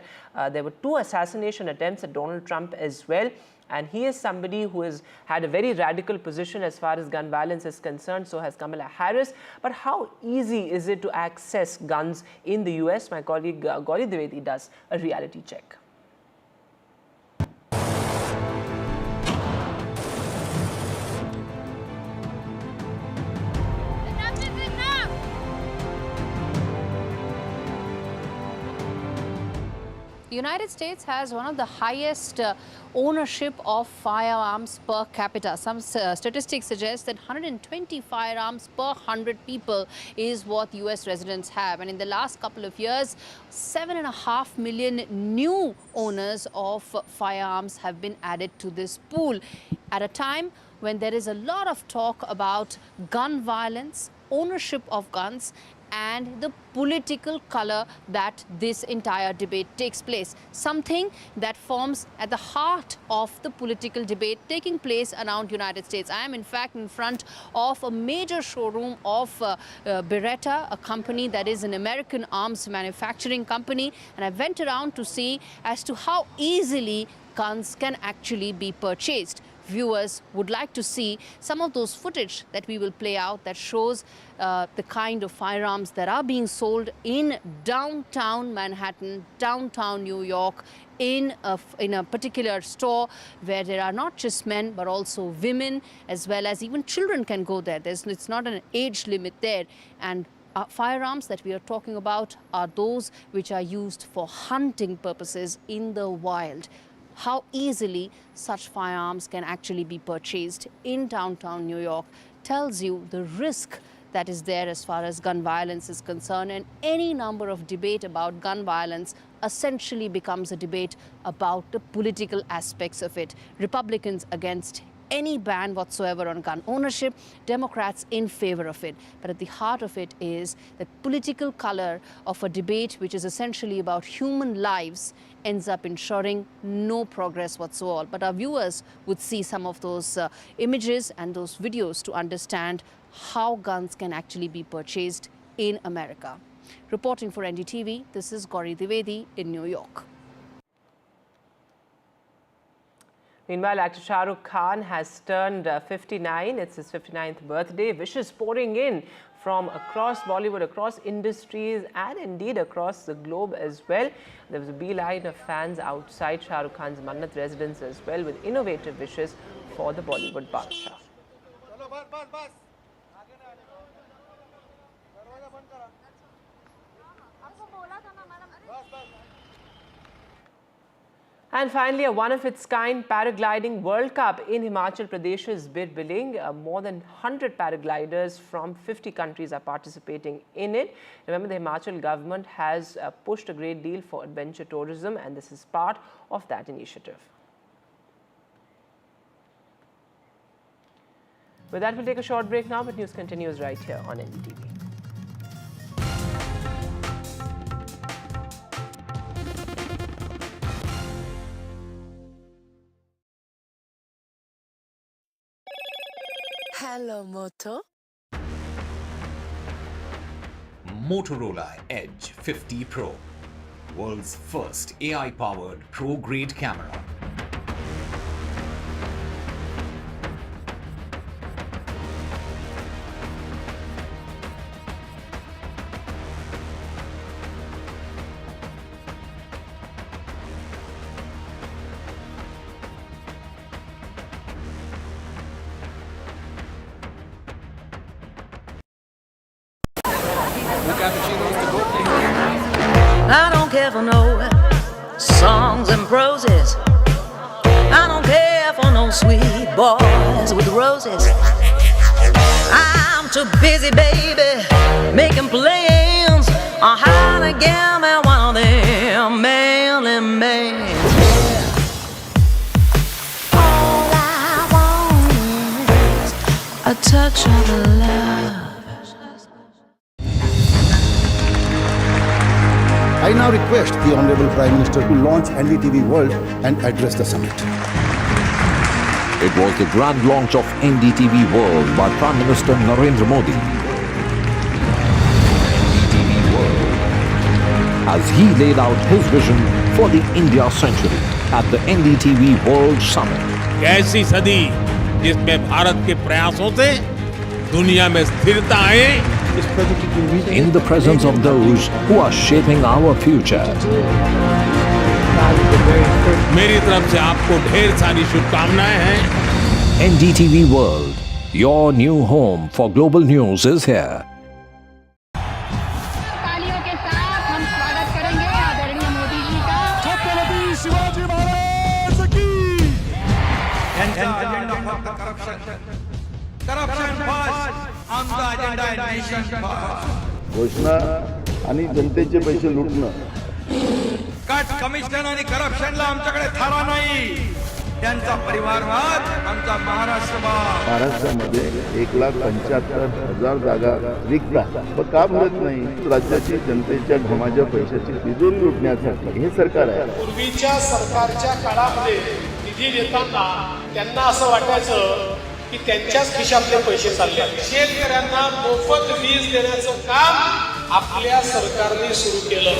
there were 2 assassination attempts at Donald Trump as well. And he is somebody who has had a very radical position as far as gun violence is concerned. So has Kamala Harris. But how easy is it to access guns in the US? My colleague Gauri Dwivedi does a reality check. The United States has one of the highest ownership of firearms per capita. Some statistics suggest that 120 firearms per 100 people is what US residents have. And in the last couple of years, 7.5 million new owners of firearms have been added to this pool at a time when there is a lot of talk about gun violence, ownership of guns, and the political color that this entire debate takes place. Something that forms at the heart of the political debate taking place around United States. I am in fact in front of a major showroom of Beretta, a company that is an American arms manufacturing company, and I went around to see as to how easily guns can actually be purchased. Viewers would like to see some of those footage that we will play out that shows the kind of firearms that are being sold in downtown Manhattan, downtown New York, in a particular store where there are not just men but also women, as well as even children can go there. It's not an age limit there. And firearms that we are talking about are those which are used for hunting purposes in the wild. How easily such firearms can actually be purchased in downtown New York tells you the risk that is there as far as gun violence is concerned. And any number of debate about gun violence essentially becomes a debate about the political aspects of it. Republicans against any ban whatsoever on gun ownership, Democrats in favor of it. But at the heart of it is the political color of a debate which is essentially about human lives ends up ensuring no progress whatsoever. But our viewers would see some of those images and those videos to understand how guns can actually be purchased in America. Reporting for NDTV, this is Gauri Dwivedi in New York. Meanwhile, actor Shah Rukh Khan has turned 59. It's his 59th birthday. Wishes pouring in from across Bollywood, across industries, and indeed across the globe as well. There was a beeline of fans outside Shah Rukh Khan's Mannat residence as well, with innovative wishes for the Bollywood Badshah. And finally, a one-of-its-kind Paragliding World Cup in Himachal Pradesh's Bir-Biling. More than 100 paragliders from 50 countries are participating in it. Remember, the Himachal government has pushed a great deal for adventure tourism, and this is part of that initiative. With that, we'll take a short break now, but news continues right here on NDTV. Hello, Moto. Motorola Edge 50 Pro, world's first AI-powered pro-grade camera. I don't care for no songs and proses. I don't care for no sweet boys with roses. I'm too busy, baby, making plans on how to get me one of them manly men. All I want is a touch of love. I now request the Honorable Prime Minister to launch NDTV World and address the summit. It was the grand launch of NDTV World by Prime Minister Narendra Modi. NDTV World, as he laid out his vision for the India century at the NDTV World Summit. ऐसी सदी जिसमें भारत के प्रयासों से दुनिया में स्थिरता आए. In the presence of those who are shaping our future. मेरी तरफ से आपको ढेर सारी शुभकामनाएं हैं. NDTV World, your new home for global news is here. तालियों के साथ हम स्वागत करेंगे आदरणीय मोदी जी का. छत्रपति शिवाजी महाराज की. Corruption first. On the agenda, nation first. घोषणा आणि जनतेचे पैसे लुटणं. कट कमिशन आणि करप्शनला आमच्याकडे थारा नाही. त्यांचा परिवारवाद आमचा महाराष्ट्रवाद. महाराष्ट्रामध्ये 1,75,000 जागा रिक्त आहेत. पण का भरत नाही? राज्याची जनतेच्या घमाच्या पैशाची तिजोरी लुटण्यासाठी हे सरकार आहे. पूर्वीच्या सरकारच्या काळामध्ये निधी देताना त्यांना असं वाटायचं की त्यांच्याच खिशातले पैसे चालले. शेतकऱ्यांना मोफत वीज देण्याचं काम आपल्या सरकारने सुरू केलं.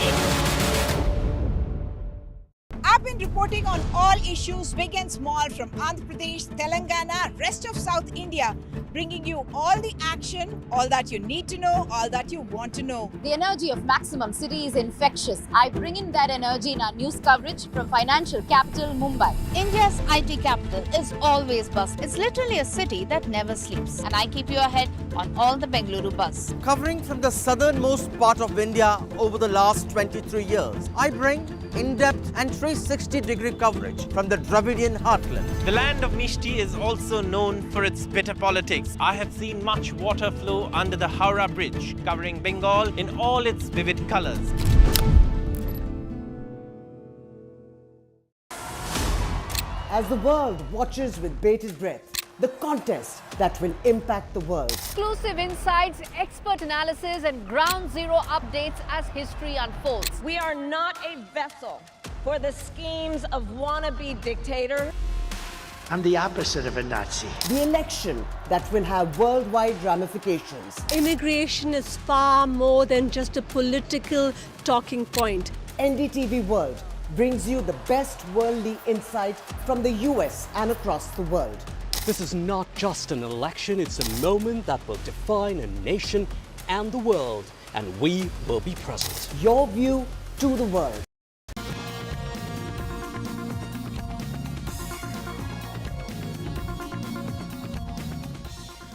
I've been reporting on all issues, big and small, from Andhra Pradesh, Telangana, rest of South India, bringing you all the action, all that you need to know, all that you want to know. The energy of Maximum City is infectious. I bring in that energy in our news coverage from financial capital Mumbai. India's IT capital is always buzz. It's literally a city that never sleeps. And I keep you ahead on all the Bengaluru buzz. Covering from the southernmost part of India over the last 23 years, I bring in-depth and 360-degree coverage from the Dravidian heartland. The land of Mishti is also known for its bitter politics. I have seen much water flow under the Howrah Bridge, covering Bengal in all its vivid colors. As the world watches with bated breath, the contest that will impact the world. Exclusive insights, expert analysis, and ground zero updates as history unfolds. We are not a vessel for the schemes of wannabe dictators. I'm the opposite of a Nazi. The election that will have worldwide ramifications. Immigration is far more than just a political talking point. NDTV World brings you the best worldly insight from the US and across the world. This is not just an election, it's a moment that will define a nation and the world, and we will be present. Your view to the world.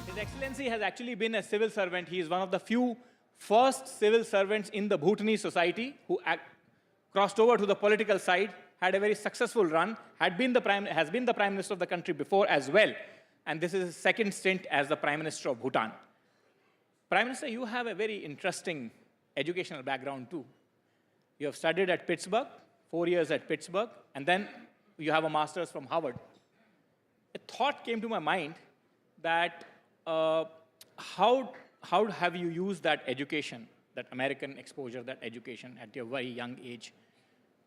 His Excellency has actually been a civil servant. He is one of the few first civil servants in the Bhutanese society who crossed over to the political side, had a very successful run, has been the Prime Minister of the country before as well. And this is his second stint as the Prime Minister of Bhutan. Prime Minister, you have a very interesting educational background too. You have studied at Pittsburgh, 4 years at Pittsburgh, and then you have a master's from Harvard. A thought came to my mind that how have you used that education, that American exposure, that education at your very young age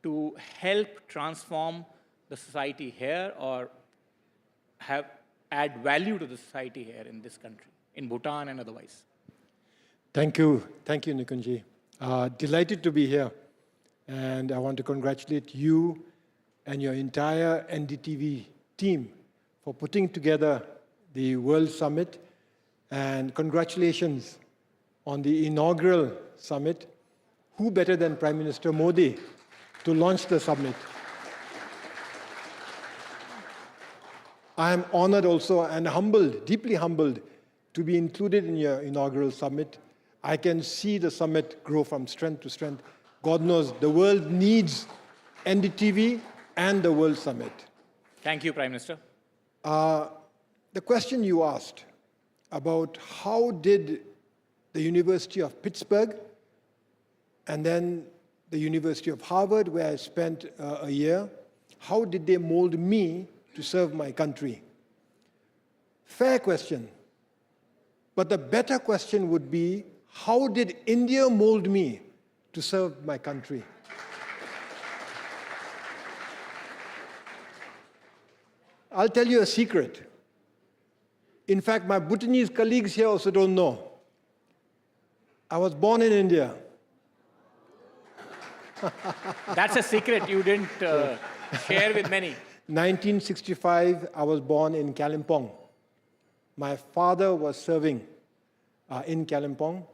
to help transform the society here, or add value to the society here in this country, in Bhutan and otherwise. Thank you, Nikunji. Delighted to be here. And I want to congratulate you and your entire NDTV team for putting together the World Summit. And congratulations on the inaugural summit. Who better than Prime Minister Modi to launch the summit? I am honored also and humbled, deeply humbled, to be included in your inaugural summit. I can see the summit grow from strength to strength. God knows the world needs NDTV and the World Summit. Thank you, Prime Minister. The question you asked about how did the University of Pittsburgh and then the University of Harvard, where I spent a year, how did they mold me to serve my country? Fair question. But the better question would be, how did India mold me to serve my country? I'll tell you a secret. In fact, my Bhutanese colleagues here also don't know. I was born in India. That's a secret you didn't share with many. 1965, I was born in Kalimpong. My father was serving in Kalimpong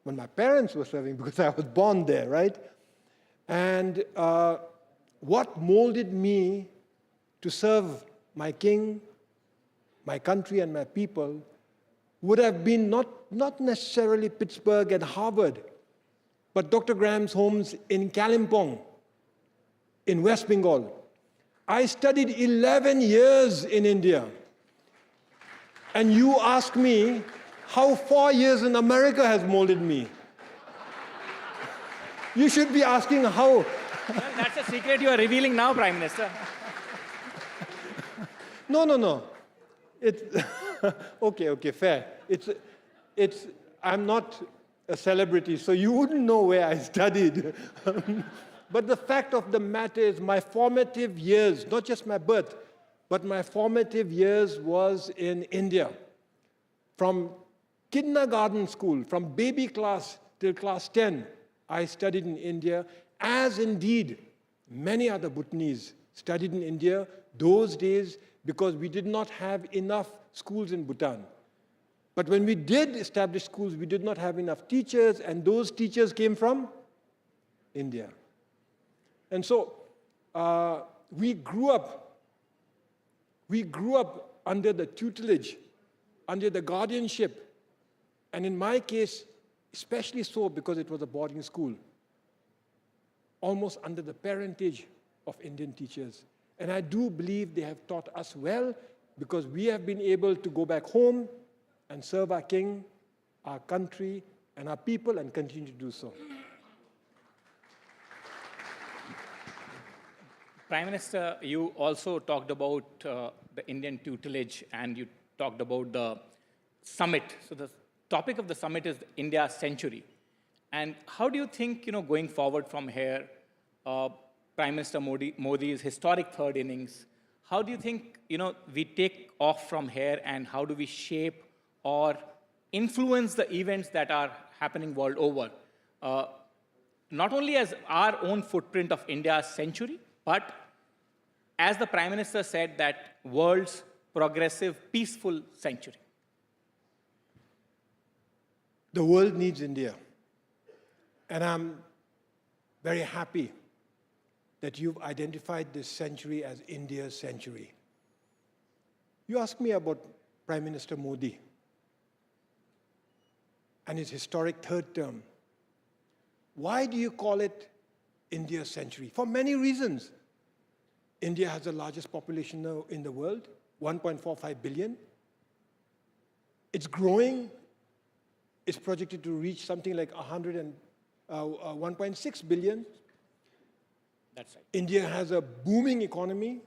when my parents were serving, because I was born there, right? And what molded me to serve my king, my country, and my people would have been not necessarily Pittsburgh and Harvard, but Dr. Graham's homes in Kalimpong, in West Bengal. I studied 11 years in India. And you ask me how 4 years in America has molded me. You should be asking how. Well, that's a secret you are revealing now, Prime Minister. No. It's okay, fair. I'm not a celebrity, so you wouldn't know where I studied. But the fact of the matter is, my formative years, not just my birth, but my formative years was in India. From kindergarten school, from baby class till class 10, I studied in India, as indeed many other Bhutanese studied in India those days, because we did not have enough schools in Bhutan. But when we did establish schools, we did not have enough teachers, and those teachers came from India. And so we grew up under the tutelage, under the guardianship, and in my case, especially so because it was a boarding school, almost under the parentage of Indian teachers. And I do believe they have taught us well, because we have been able to go back home and serve our king, our country, and our people, and continue to do so. Prime Minister, you also talked about the Indian tutelage, and you talked about the summit. So the topic of the summit is India's century. And how do you think, going forward from here, Prime Minister Modi's historic third innings, how do you think, we take off from here, and how do we shape or influence the events that are happening world over? Not only as our own footprint of India's century, but as the Prime Minister said, that world's progressive, peaceful century. The world needs India. And I'm very happy that you've identified this century as India's century. You asked me about Prime Minister Modi and his historic third term. Why do you call it India's century? For many reasons. India has the largest population now in the world, 1.45 billion. It's growing. It's projected to reach something like 1.6 billion. That's right. India has a booming economy.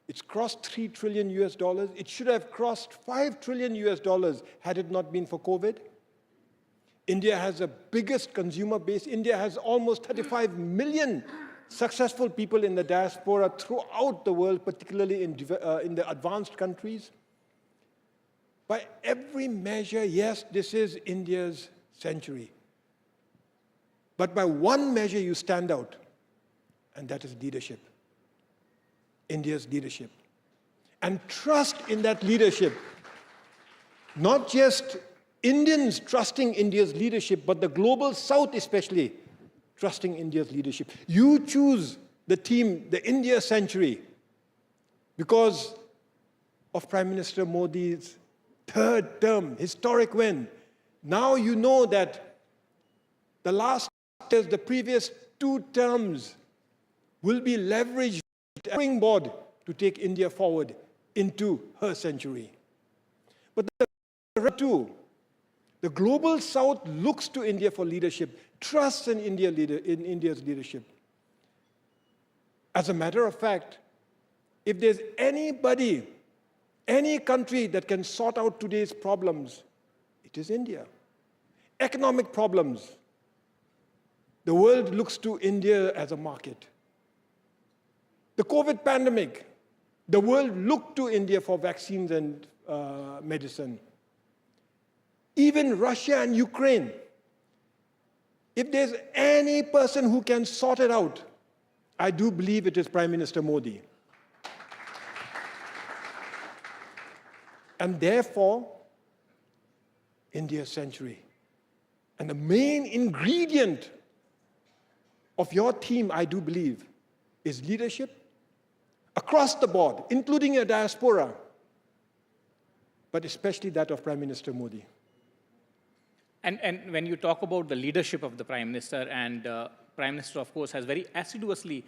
It's crossed $3 trillion US. It should have crossed $5 trillion US had it not been for COVID. India has the biggest consumer base. India has almost 35 million successful people in the diaspora throughout the world, particularly in the advanced countries. By every measure, yes, this is India's century. But by one measure, you stand out, and that is leadership. India's leadership. And trust in that leadership. Not just Indians trusting India's leadership, but the global South especially trusting India's leadership. You choose the team, the India century, because of Prime Minister Modi's third term, historic win. Now you know that the last years, the previous 2 terms will be leveraged board to take India forward into her century. But the global South looks to India for leadership, trusts in India's leadership. As a matter of fact, if there's anybody, any country that can sort out today's problems, it is India. Economic problems. The world looks to India as a market. The COVID pandemic, the world looked to India for vaccines and medicine. Even Russia and Ukraine. If there's any person who can sort it out, I do believe it is Prime Minister Modi. And therefore, India's century. And the main ingredient of your team, I do believe, is leadership across the board, including a diaspora, but especially that of Prime Minister Modi. And when you talk about the leadership of the Prime Minister, and Prime Minister, of course, has very assiduously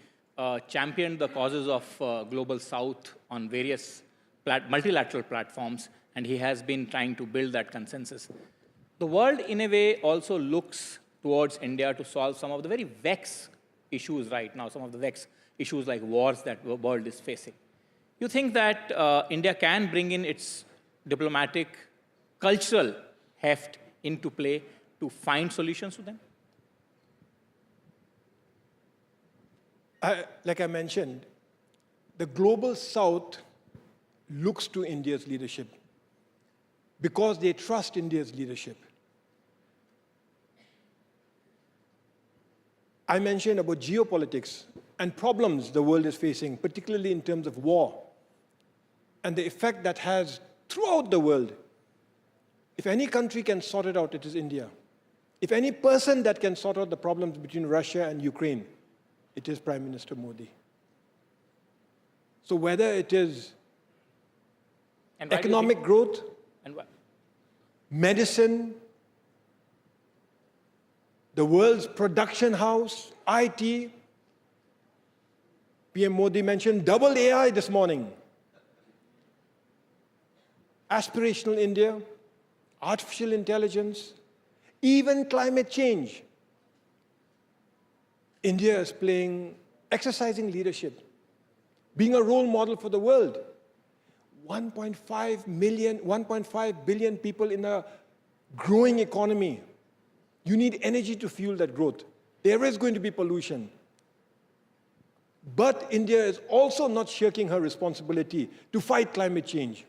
championed the causes of Global South on various multilateral platforms, and he has been trying to build that consensus. The world, in a way, also looks towards India to solve some of the very vexed issues right now, some of the vexed issues like wars that the world is facing. You think that India can bring in its diplomatic, cultural heft into play to find solutions to them? Like I mentioned, the Global South looks to India's leadership because they trust India's leadership. I mentioned about geopolitics and problems the world is facing, particularly in terms of war, and the effect that has throughout the world. If any country can sort it out, it is India. If any person that can sort out the problems between Russia and Ukraine, it is Prime Minister Modi. So whether it is economic growth, medicine, the world's production house, IT, PM Modi mentioned double AI this morning. Aspirational India, artificial intelligence, even climate change. India is exercising leadership, being a role model for the world. 1.5 billion people in a growing economy. You need energy to fuel that growth. There is going to be pollution. But India is also not shirking her responsibility to fight climate change.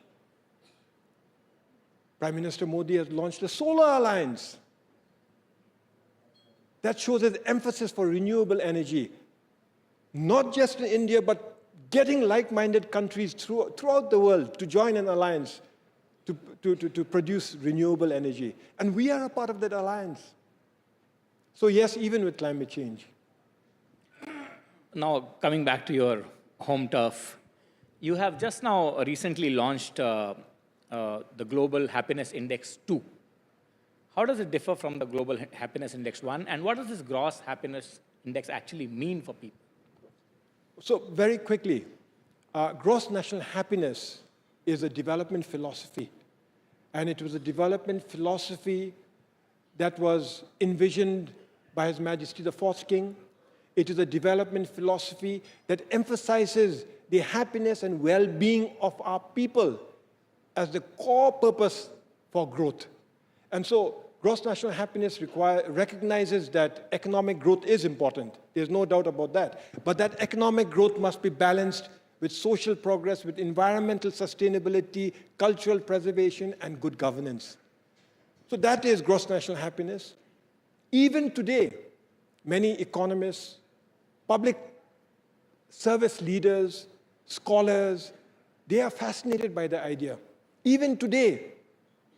Prime Minister Modi has launched a Solar Alliance that shows his emphasis for renewable energy, not just in India, but getting like-minded countries throughout the world to join an alliance to produce renewable energy. And we are a part of that alliance. So yes, even with climate change. Now, coming back to your home turf, you have just now recently launched the Global Happiness Index 2. How does it differ from the Global Happiness Index 1? And what does this gross happiness index actually mean for people? So very quickly, gross national happiness is a development philosophy. And it was a development philosophy that was envisioned by His Majesty the Fourth King. It is a development philosophy that emphasizes the happiness and well-being of our people as the core purpose for growth. And so gross national happiness recognizes that economic growth is important. There's no doubt about that. But that economic growth must be balanced with social progress, with environmental sustainability, cultural preservation, and good governance. So that is gross national happiness. Even today, many economists, public service leaders, scholars, they are fascinated by the idea. Even today,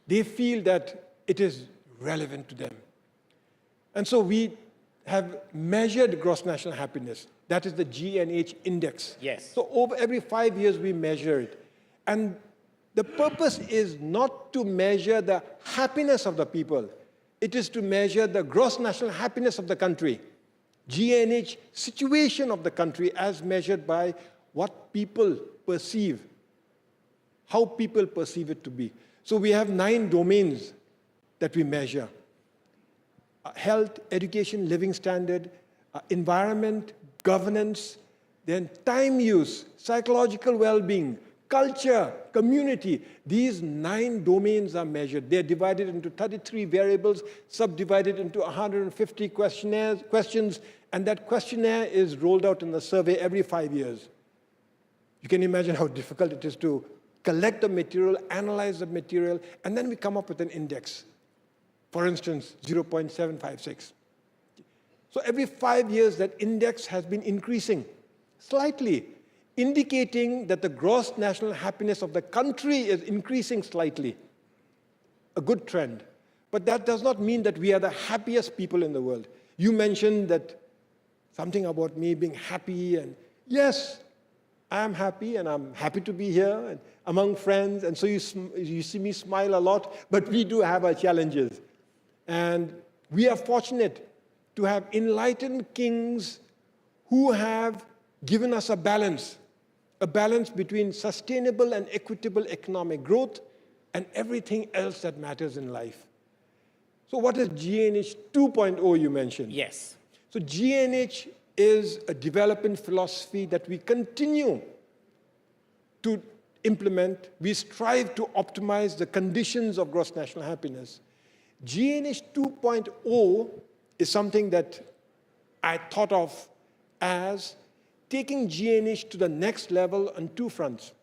they feel that it is relevant to them. And so we have measured gross national happiness. That is the G&H index. Yes. So over every 5 years, we measure it. And the purpose is not to measure the happiness of the people. It is to measure the gross national happiness of the country. G&H situation of the country as measured by what people perceive, how people perceive it to be. So we have 9 domains that we measure. Health, education, living standard, environment, governance, then time use, psychological well-being, culture, community. These 9 domains are measured. They're divided into 33 variables, subdivided into 150 questions, and that questionnaire is rolled out in the survey every 5 years. You can imagine how difficult it is to collect the material, analyze the material, and then we come up with an index. For instance, 0.756. So every 5 years, that index has been increasing slightly, indicating that the gross national happiness of the country is increasing slightly. A good trend. But that does not mean that we are the happiest people in the world. You mentioned that something about me being happy, and yes, I am happy, and I'm happy to be here and among friends, and so you see me smile a lot, but we do have our challenges. And we are fortunate to have enlightened kings who have given us a balance between sustainable and equitable economic growth and everything else that matters in life. So what is G&H 2.0 you mentioned? Yes. So G&H is a development philosophy that we continue to implement. We strive to optimize the conditions of gross national happiness. G&H 2.0 is something that I thought of as taking G&H to the next level on 2 fronts.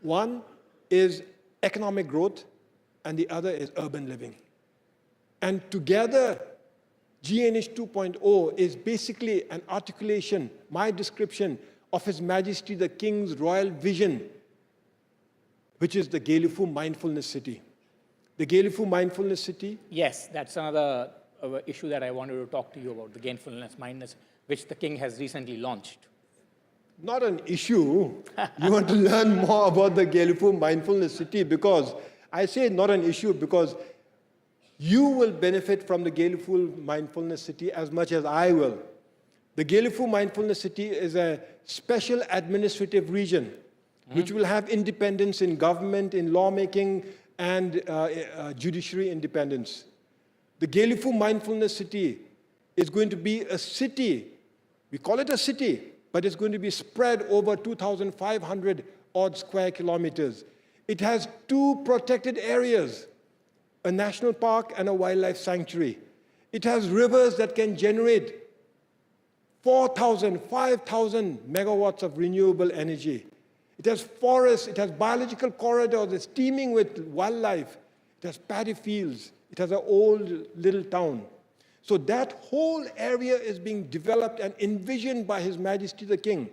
One is economic growth, and the other is urban living. And together, G&H 2.0 is basically an articulation, my description of His Majesty the King's royal vision, which is the Gaelifu Mindfulness City. The Gaelifu Mindfulness City? Yes, that's another issue that I wanted to talk to you about, the Gainfulness Mindness, which the King has recently launched. Not an issue. You want to learn more about the Gaelifu Mindfulness City, because I say not an issue because you will benefit from the Gaelifu Mindfulness City as much as I will. The Gaelifu Mindfulness City is a special administrative region which will have independence in government, in lawmaking, and judiciary independence. The Gaelifu Mindfulness City is going to be a city. We call it a city, but it's going to be spread over 2,500 odd square kilometers. It has 2 protected areas, a national park and a wildlife sanctuary. It has rivers that can generate 4,000, 5,000 megawatts of renewable energy. It has forests, it has biological corridors, it's teeming with wildlife. It has paddy fields. It has an old little town. So that whole area is being developed and envisioned by His Majesty the King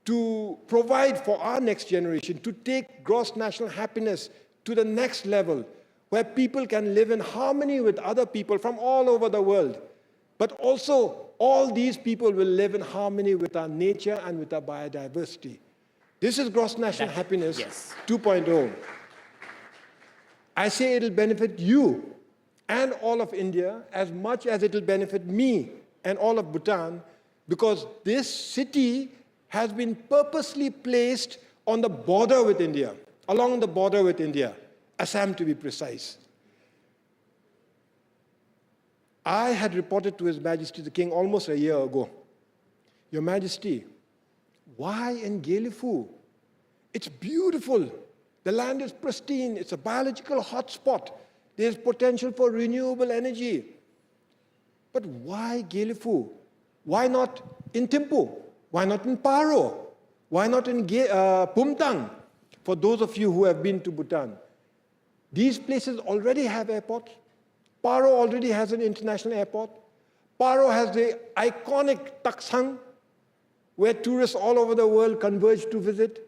to provide for our next generation, to take gross national happiness to the next level, where people can live in harmony with other people from all over the world. But also, all these people will live in harmony with our nature and with our biodiversity. This is gross national happiness 2.0. I say it'll benefit you and all of India as much as it'll benefit me and all of Bhutan, because this city has been purposely placed on the border with India, along the border with India, Assam to be precise. I had reported to His Majesty the King almost a year ago, Your Majesty, why in Gaelifu? It's beautiful. The land is pristine. It's a biological hotspot. There's potential for renewable energy. But why Gaelifu? Why not in Thimphu? Why not in Paro? Why not in Pumtang? For those of you who have been to Bhutan, these places already have airports. Paro already has an international airport. Paro has the iconic Taksang, where tourists all over the world converge to visit.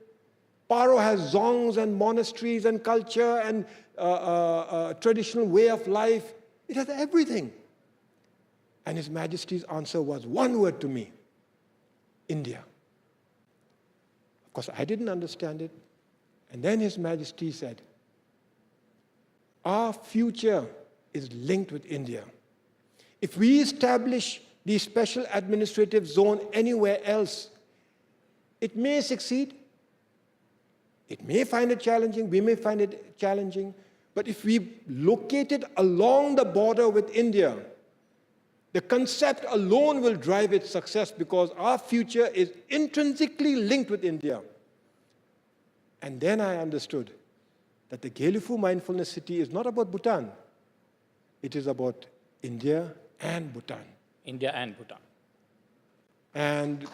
Paro has zongs and monasteries and culture and traditional way of life. It has everything. And His Majesty's answer was one word to me: India. Of course, I didn't understand it. And then His Majesty said, our future is linked with India. If we establish the special administrative zone anywhere else, it may succeed. It may find it challenging, we may find it challenging, but if we locate it along the border with India, the concept alone will drive its success because our future is intrinsically linked with India. And then I understood that the Gelifu Mindfulness City is not about Bhutan. It is about India and Bhutan. India and Bhutan. And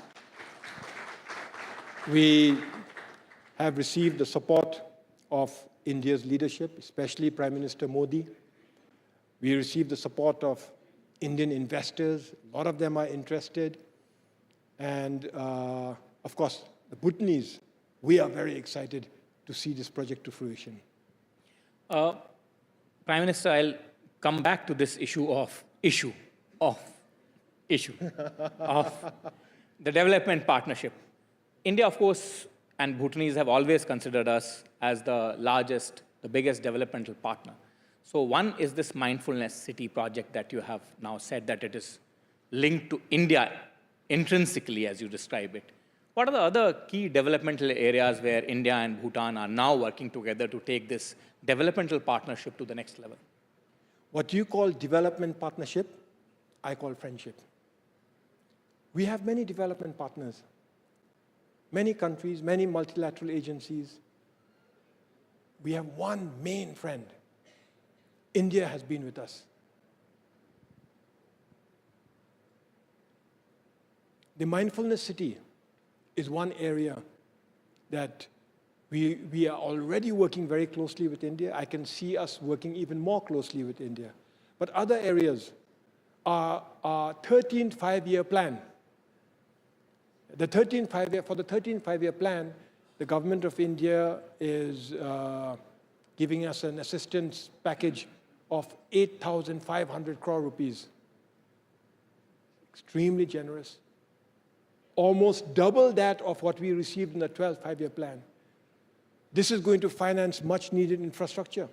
we have received the support of India's leadership, especially Prime Minister Modi. We received the support of Indian investors. A lot of them are interested. And of course, the Bhutanese, we are very excited to see this project to fruition. Prime Minister, I'll come back to this issue of the development partnership. India, of course, and Bhutanese have always considered us as the largest, the biggest developmental partner. So one is this mindfulness city project that you have now said that it is linked to India intrinsically, as you describe it. What are the other key developmental areas where India and Bhutan are now working together to take this developmental partnership to the next level? What you call development partnership, I call friendship. We have many development partners, many countries, many multilateral agencies. We have one main friend. India has been with us. The mindfulness city is one area that we are already working very closely with India. I can see us working even more closely with India. But other areas are our 13th five-year plan. For the 13th five-year plan, the government of India is giving us an assistance package of 8,500 crore rupees. Extremely generous. Almost double that of what we received in the 12th five-year plan. This is going to finance much needed infrastructure.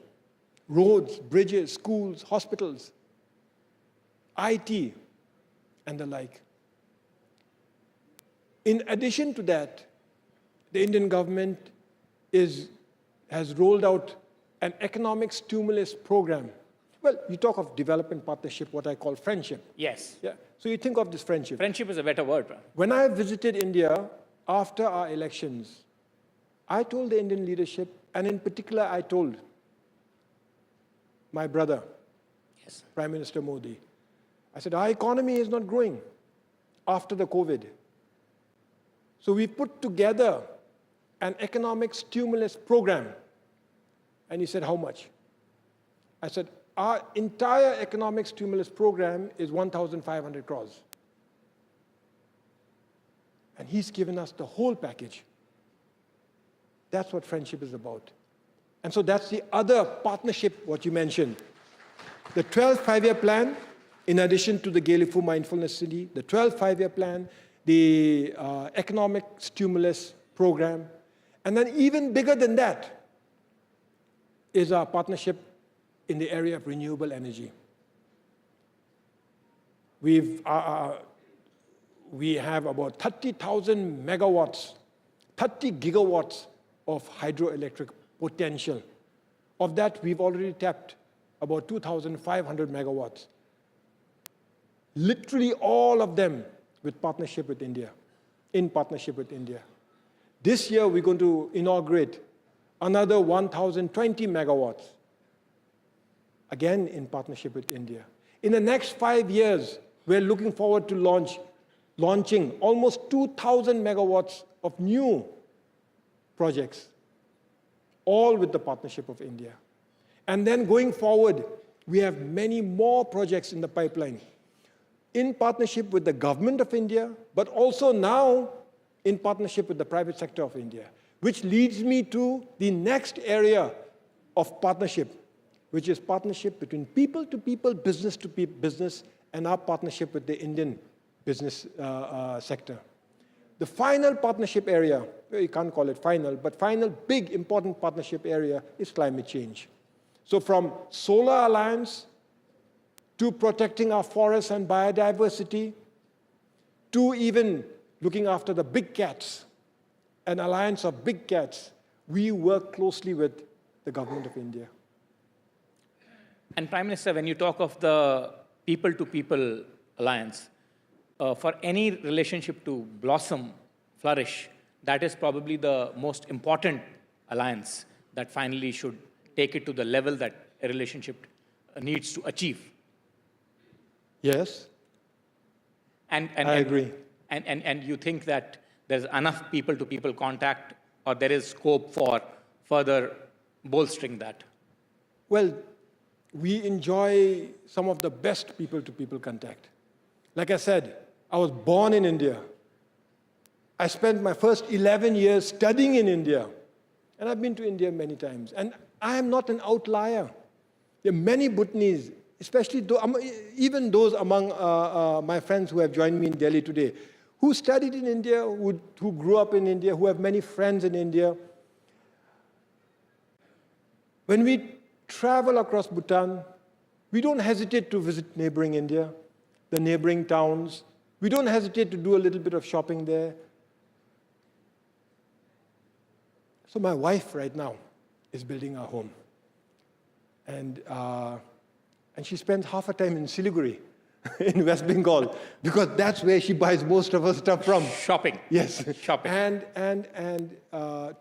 Roads, bridges, schools, hospitals, IT, and the like. In addition to that, the Indian government has rolled out an economic stimulus program. Well, you talk of development partnership, what I call friendship. Yes. Yeah. So you think of this friendship. Friendship is a better word. When I visited India after our elections, I told the Indian leadership, and in particular I told my brother, yes, Prime Minister Modi, I said, our economy is not growing after the COVID. So we put together an economic stimulus program. And he said, how much? I said, our entire economic stimulus program is 1,500 crores. And he's given us the whole package. That's what friendship is about. And so that's the other partnership, what you mentioned. The 12th five-year plan, in addition to the Gelifu Mindfulness City, the 12th five-year plan, the economic stimulus program, and then even bigger than that is our partnership in the area of renewable energy. We have about 30,000 megawatts, 30 gigawatts of hydroelectric potential. Of that, we've already tapped about 2,500 megawatts. Literally all of them with partnership with India, in partnership with India. This year, we're going to inaugurate another 1,020 megawatts, again in partnership with India. In the next 5 years, we're looking forward to launching almost 2,000 megawatts of new projects, all with the partnership of India. And then going forward, we have many more projects in the pipeline, in partnership with the government of India, but also now in partnership with the private sector of India, which leads me to the next area of partnership, which is partnership between people to people, business to business, and our partnership with the Indian business sector. The final partnership area, you can't call it final, but final big important partnership area is climate change. So from Solar Alliance to protecting our forests and biodiversity, to even looking after the big cats, an alliance of big cats, we work closely with the government of India. And Prime Minister, when you talk of the people-to-people alliance, for any relationship to blossom, flourish, that is probably the most important alliance that finally should take it to the level that a relationship needs to achieve. Yes. I agree. And you think that there's enough people-to-people contact, or there is scope for further bolstering that? Well, we enjoy some of the best people-to-people contact. Like I said, I was born in India. I spent my first 11 years studying in India. And I've been to India many times. And I am not an outlier. There are many Bhutanese, especially even those among my friends who have joined me in Delhi today, who studied in India, who grew up in India, who have many friends in India. When we travel across Bhutan, we don't hesitate to visit neighboring India, the neighboring towns. We don't hesitate to do a little bit of shopping there. So my wife right now is building a home. And she spends half her time in Siliguri, in West Bengal, because that's where she buys most of her stuff from. Shopping. Yes. Shopping. And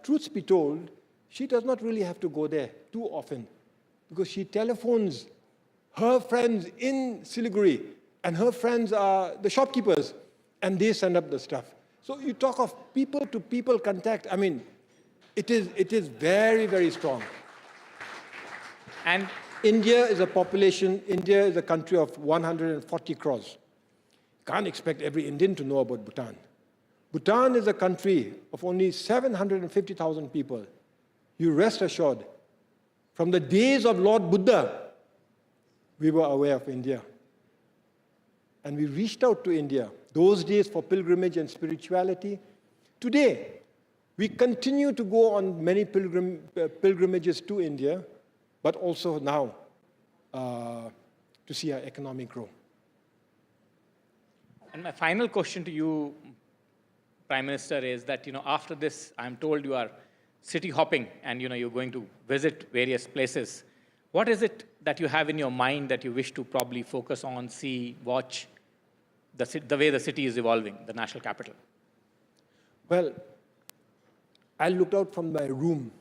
truth be told, she does not really have to go there too often, because she telephones her friends in Siliguri, and her friends are the shopkeepers, and they send up the stuff. So you talk of people-to-people contact. I mean, it is very, very strong. And India is a country of 140 crores. Can't expect every Indian to know about Bhutan. Bhutan is a country of only 750,000 people. You rest assured, from the days of Lord Buddha, we were aware of India. And we reached out to India, those days for pilgrimage and spirituality. Today, we continue to go on many pilgrimages to India, but also now to see our economic grow. And my final question to you, Prime Minister, is that after this, I'm told you are city hopping and you're going to visit various places. What is it that you have in your mind that you wish to probably focus on, see, watch, the way the city is evolving, the national capital? Well, I looked out from my room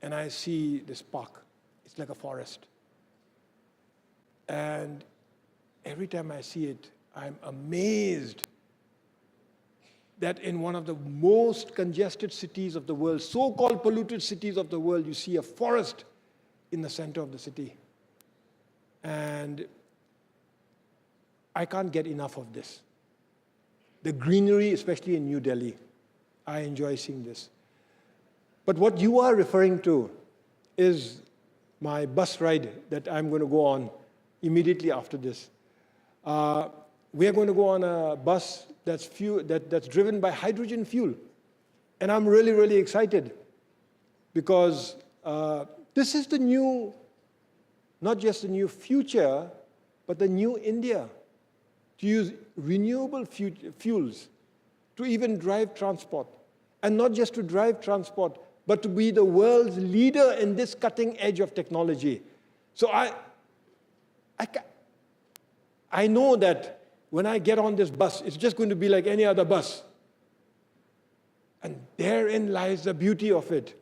and I see this park. It's like a forest. And every time I see it, I'm amazed that in one of the most congested cities of the world, so-called polluted cities of the world, you see a forest in the center of the city. And I can't get enough of this. The greenery, especially in New Delhi, I enjoy seeing this. But what you are referring to is my bus ride that I'm going to go on immediately after this. We are going to go on a bus that's driven by hydrogen fuel. And I'm really, really excited because this is the new, not just the new future, but the new India, to use renewable fuels to even drive transport. And not just to drive transport, but to be the world's leader in this cutting edge of technology. So I know that when I get on this bus, it's just going to be like any other bus. And therein lies the beauty of it.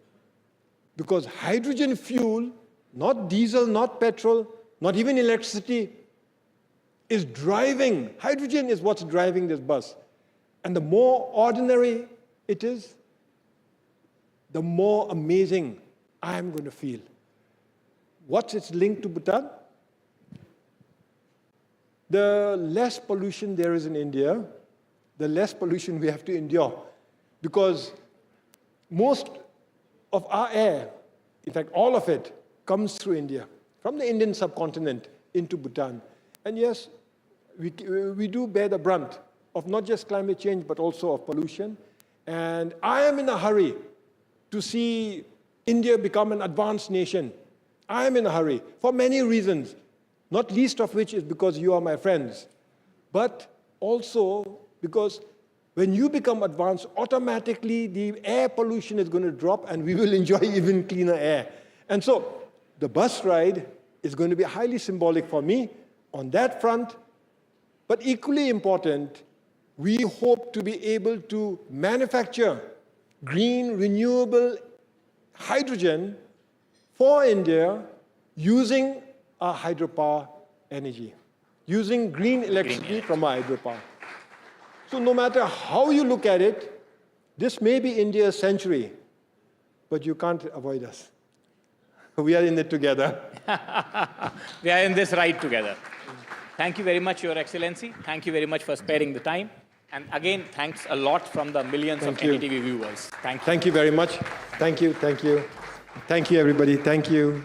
Because hydrogen fuel, not diesel, not petrol, not even electricity, hydrogen is what's driving this bus. And the more ordinary it is, the more amazing I am going to feel. What's its link to Bhutan? The less pollution there is in India, the less pollution we have to endure. Because most of our air, in fact, all of it, comes through India, from the Indian subcontinent into Bhutan. And yes, we do bear the brunt of not just climate change, but also of pollution. And I am in a hurry to see India become an advanced nation. I am in a hurry for many reasons, not least of which is because you are my friends, but also because when you become advanced, automatically the air pollution is going to drop and we will enjoy even cleaner air. And so the bus ride is going to be highly symbolic for me on that front, but equally important, we hope to be able to manufacture green, renewable hydrogen for India using our hydropower energy, using green electricity from our hydropower. So no matter how you look at it, this may be India's century, but you can't avoid us. We are in it together. We are in this ride together. Thank you very much, Your Excellency. Thank you very much for sparing the time. And again, thanks a lot from the millions of NDTV viewers. Thank you. Thank you very much. Thank you, thank you. Thank you, everybody. Thank you.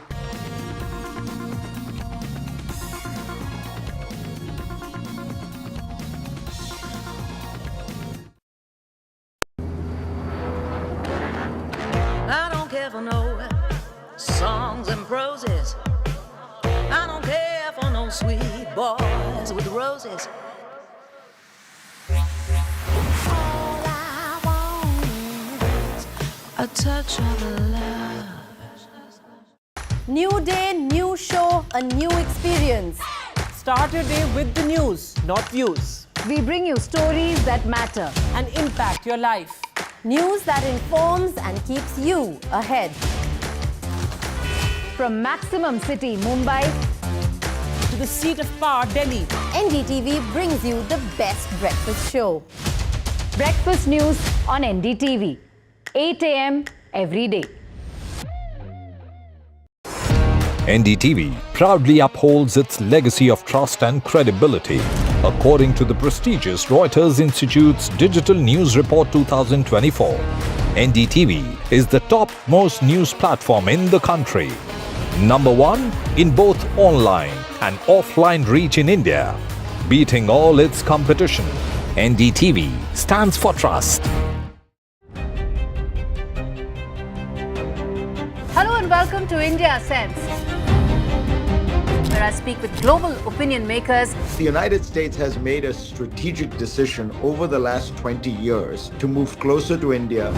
I don't care for no songs and proses. I don't care for no sweet boys with roses. All I want is a touch of love. New day, new show, a new experience. Start your day with the news, not views. We bring you stories that matter And impact your life. news that informs and keeps you ahead. From Maximum City, Mumbai, To the seat of power, Delhi. NDTV brings you the best breakfast show. Breakfast news on NDTV, 8 a.m. every day. NDTV proudly upholds its legacy of trust and credibility. According to the prestigious Reuters Institute's Digital News Report 2024, NDTV is the top-most news platform in the country. Number 1 in both online and offline reach in India. Beating all its competition, NDTV stands for trust. Hello and welcome to India Sense, where I speak with global opinion makers. The United States has made a strategic decision over the last 20 years to move closer to India.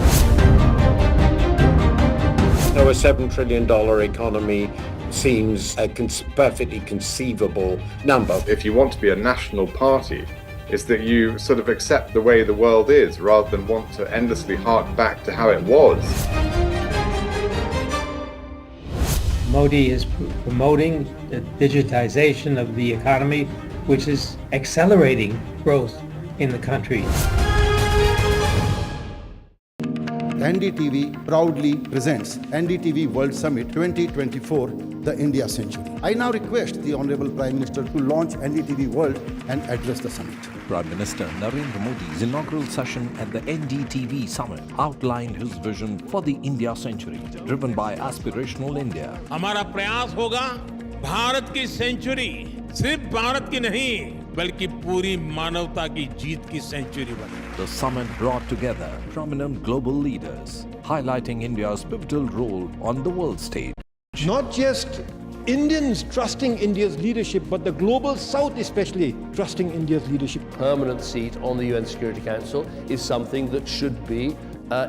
So a $7 trillion economy seems a perfectly conceivable number. If you want to be a national party, it's that you sort of accept the way the world is rather than want to endlessly hark back to how it was. Modi is promoting the digitization of the economy, which is accelerating growth in the country. NDTV proudly presents NDTV World Summit 2024, the India Century. I now request the Honorable Prime Minister to launch NDTV World and address the summit. Prime Minister Narendra Modi's inaugural session at the NDTV Summit outlined his vision for the India Century, driven by Aspirational India. हमारा प्रयास होगा भारत की century सिर्फ भारत की नहीं बल्कि पूरी मानवता की जीत की सेंचुरी बने. The summit brought together prominent global leaders, highlighting India's pivotal role on the world stage. Not just Indians trusting India's leadership, but the global South especially trusting India's leadership. Permanent seat on the UN Security Council is something that should be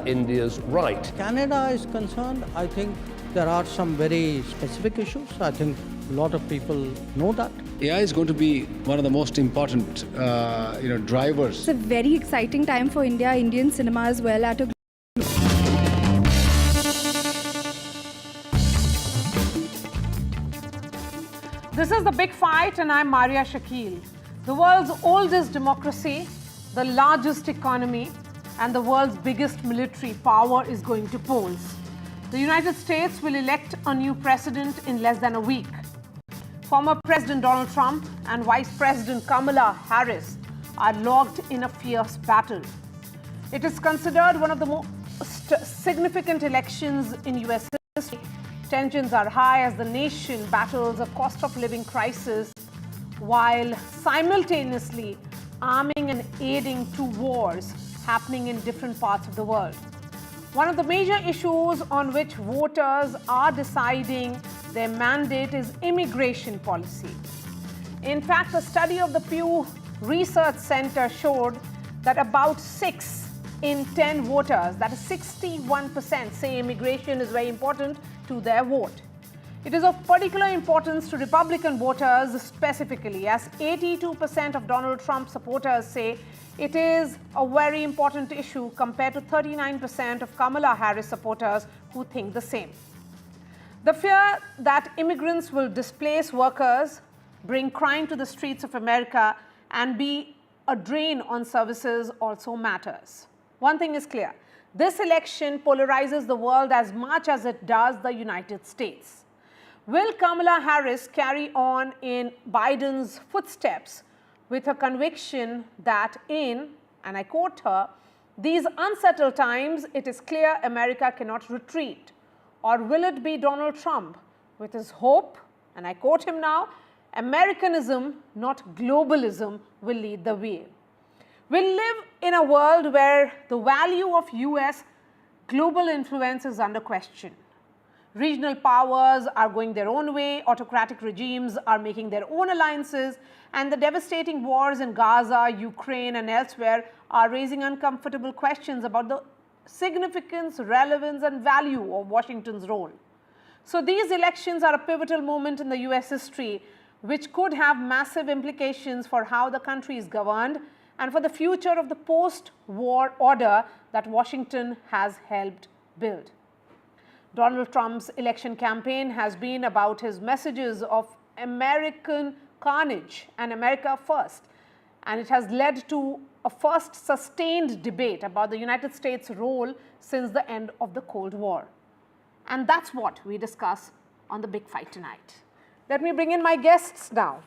India's right. Canada is concerned, I think there are some very specific issues. I think a lot of people know that. AI is going to be one of the most important, drivers. It's a very exciting time for India, Indian cinema as well at a This is The Big Fight, and I'm Maria Shakil. The world's oldest democracy, the largest economy, and the world's biggest military power is going to polls. The United States will elect a new president in less than a week. Former President Donald Trump and Vice President Kamala Harris are locked in a fierce battle. It is considered one of the most significant elections in U.S. history. Tensions are high as the nation battles a cost of living crisis while simultaneously arming and aiding to wars happening in different parts of the world. One of the major issues on which voters are deciding their mandate is immigration policy. In fact, a study of the Pew Research Center showed that about 6 in 10 voters, that is 61%, say immigration is very important to their vote. It is of particular importance to Republican voters specifically, as 82% of Donald Trump supporters say it is a very important issue compared to 39% of Kamala Harris supporters who think the same. The fear that immigrants will displace workers, bring crime to the streets of America, and be a drain on services also matters. One thing is clear, this election polarizes the world as much as it does the United States. Will Kamala Harris carry on in Biden's footsteps with her conviction that in, and I quote her, these unsettled times, it is clear America cannot retreat? Or will it be Donald Trump with his hope, and I quote him now, Americanism, not globalism, will lead the way? We live in a world where the value of US global influence is under question. Regional powers are going their own way, autocratic regimes are making their own alliances, and the devastating wars in Gaza, Ukraine, and elsewhere are raising uncomfortable questions about the significance, relevance, and value of Washington's role. So these elections are a pivotal moment in the US history, which could have massive implications for how the country is governed and for the future of the post-war order that Washington has helped build. Donald Trump's election campaign has been about his messages of American carnage and America first, and it has led to a first sustained debate about the United States' role since the end of the Cold War. And that's what we discuss on The Big Fight tonight. Let me bring in my guests now.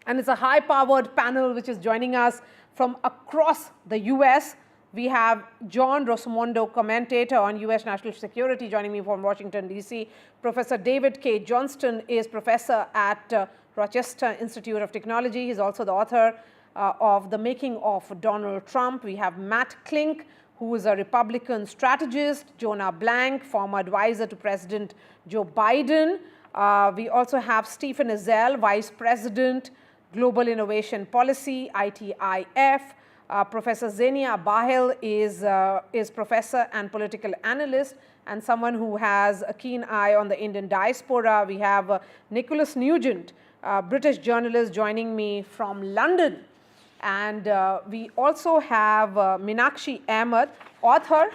And it's a high-powered panel which is joining us from across the US. We have John Rosamondo, commentator on US national security, joining me from Washington, D.C. Professor David K. Johnston is professor at Rochester Institute of Technology. He's also the author of The Making of Donald Trump. We have Matt Klink, who is a Republican strategist, Jonah Blank, former advisor to President Joe Biden. We also have Stephen Ezell, Vice President, Global Innovation Policy, ITIF. Professor Zenia Bahel is professor and political analyst and someone who has a keen eye on the Indian diaspora. We have Nicholas Nugent, British journalist, joining me from London. And we also have Meenakshi Ahmed, author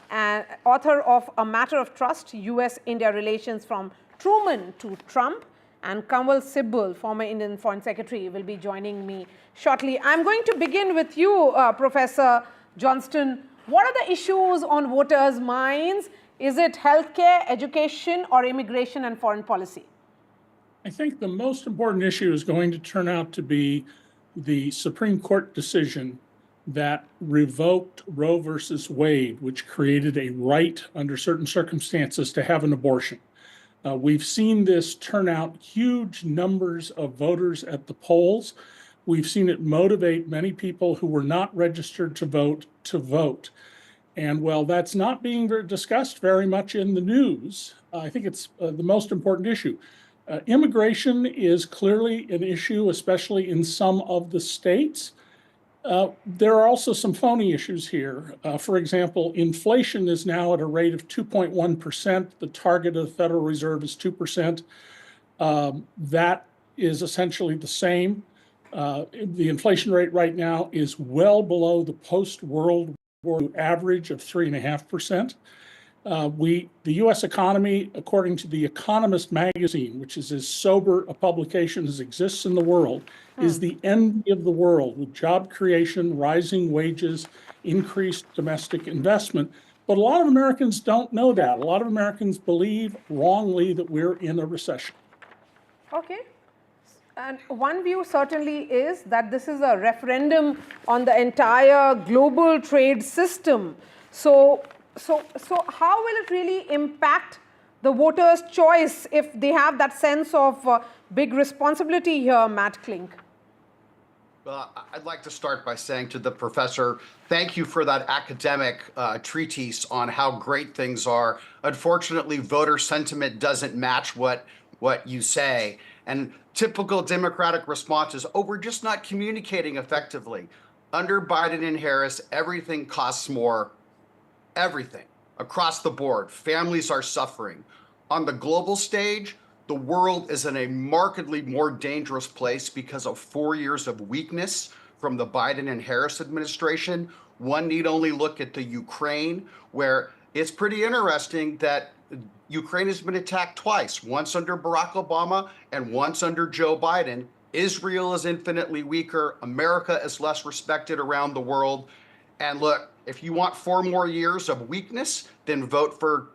of A Matter of Trust, US-India Relations from Truman to Trump, and Kanwal Sibal, former Indian Foreign Secretary, will be joining me shortly. I'm going to begin with you, Professor Johnston. What are the issues on voters' minds? Is it healthcare, education, or immigration and foreign policy? I think the most important issue is going to turn out to be the Supreme Court decision that revoked Roe versus Wade, which created a right under certain circumstances to have an abortion. We've seen this turn out huge numbers of voters at the polls. We've seen it motivate many people who were not registered to vote. And while that's not being discussed very much in the news, I think it's the most important issue. Immigration is clearly an issue, especially in some of the states. There are also some phony issues here. For example, inflation is now at a rate of 2.1%. The target of the Federal Reserve is 2%. That is essentially the same. The inflation rate right now is well below the post-World War average of 3.5%. The U.S. economy, according to The Economist magazine, which is as sober a publication as exists in the world, is the envy of the world, with job creation, rising wages, increased domestic investment. But a lot of Americans don't know that. A lot of Americans believe wrongly that we're in a recession. Okay. And one view certainly is that this is a referendum on the entire global trade system. So how will it really impact the voters' choice if they have that sense of big responsibility here, Matt Klink? I'd like to start by saying to the professor, thank you for that academic treatise on how great things are. Unfortunately, voter sentiment doesn't match what you say. And typical Democratic response is, oh, we're just not communicating effectively. Under Biden and Harris, everything costs more. Everything. Across the board. Families are suffering. On the global stage, the world is in a markedly more dangerous place because of 4 years of weakness from the Biden and Harris administration. One need only look at the Ukraine, where it's pretty interesting that Ukraine has been attacked twice, once under Barack Obama and once under Joe Biden. Israel is infinitely weaker. America is less respected around the world. And look, if you want 4 more years of weakness, then vote for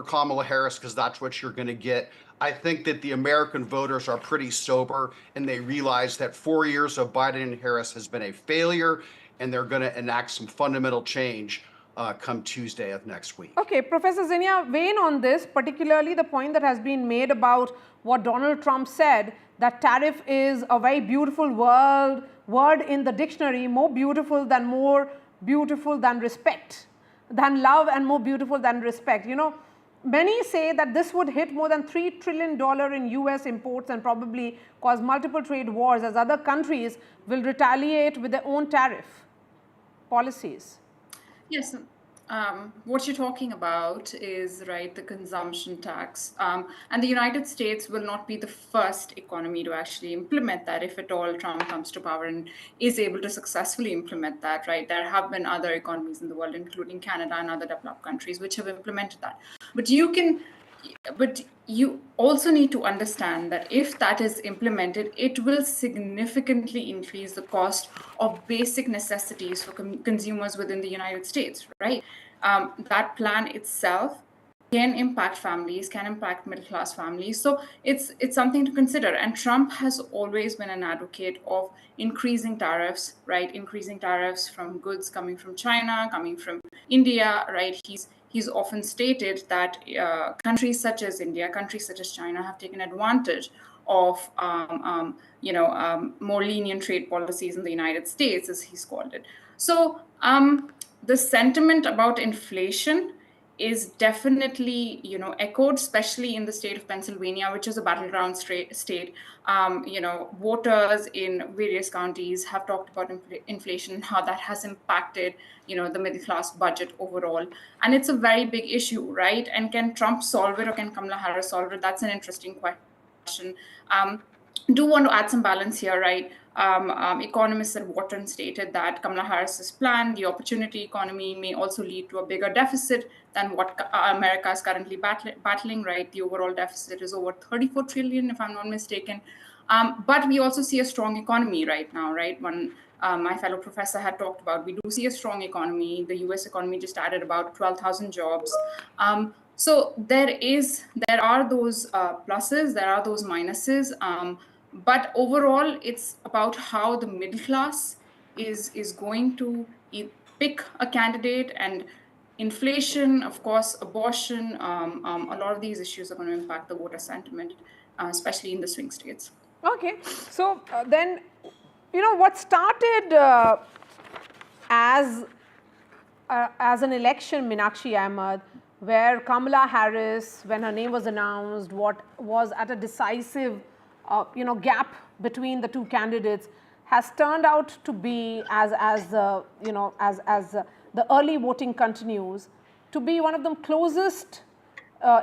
Kamala Harris, because that's what you're going to get. I think that the American voters are pretty sober, and they realize that 4 years of Biden and Harris has been a failure, and they're going to enact some fundamental change come Tuesday of next week. Okay, Professor Zinnia, weighing on this, particularly the point that has been made about what Donald Trump said, that tariff is a very beautiful word in the dictionary, more beautiful than respect, than love, and more beautiful than respect. You know, many say that this would hit more than $3 trillion in US imports and probably cause multiple trade wars as other countries will retaliate with their own tariff policies. Yes, what you're talking about is, right, the consumption tax. And the United States will not be the first economy to actually implement that if at all Trump comes to power and is able to successfully implement that, right? There have been other economies in the world, including Canada and other developed countries, which have implemented that. But you also need to understand that if that is implemented, it will significantly increase the cost of basic necessities for consumers within the United States, right? That plan itself can impact families, can impact middle-class families. So it's something to consider. And Trump has always been an advocate of increasing tariffs, right? Increasing tariffs from goods coming from China, coming from India, right? He's often stated that countries such as India, countries such as China have taken advantage of more lenient trade policies in the United States, as he's called it. So the sentiment about inflation is definitely, echoed, especially in the state of Pennsylvania, which is a battleground state. Voters in various counties have talked about inflation and how that has impacted, the middle class budget overall. And it's a very big issue, right? And can Trump solve it, or can Kamala Harris solve it? That's an interesting question. Do want to add some balance here, right? Economists at Wharton stated that Kamala Harris's plan, the opportunity economy, may also lead to a bigger deficit than what America is currently battling, right? The overall deficit is over 34 trillion, if I'm not mistaken. But we also see a strong economy right now, right? When my fellow professor had talked about, we do see a strong economy. The US economy just added about 12,000 jobs. So there are those pluses, there are those minuses. But overall, it's about how the middle class is going to pick a candidate, and inflation, of course, abortion, a lot of these issues are going to impact the voter sentiment, especially in the swing states. Okay, so then, what started as an election, Meenakshi Ahmed, where Kamala Harris, when her name was announced, what was at a decisive gap between the two candidates, has turned out to be, as the early voting continues, to be one of the closest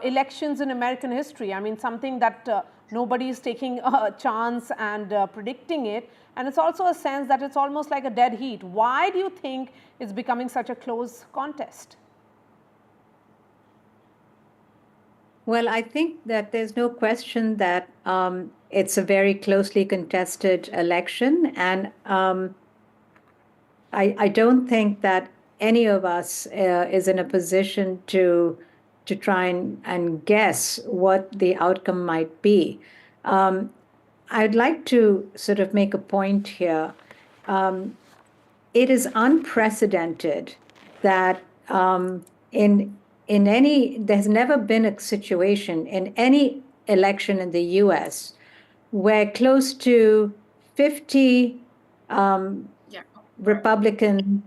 elections in American history. I mean, something that nobody is taking a chance and predicting it. And it's also a sense that it's almost like a dead heat. Why do you think it's becoming such a close contest? Well, I think that there's no question that it's a very closely contested election. And I don't think that any of us is in a position to try and guess what the outcome might be. I'd like to sort of make a point here. It is unprecedented that there's never been a situation in any election in the U.S. where close to 50 Republicans,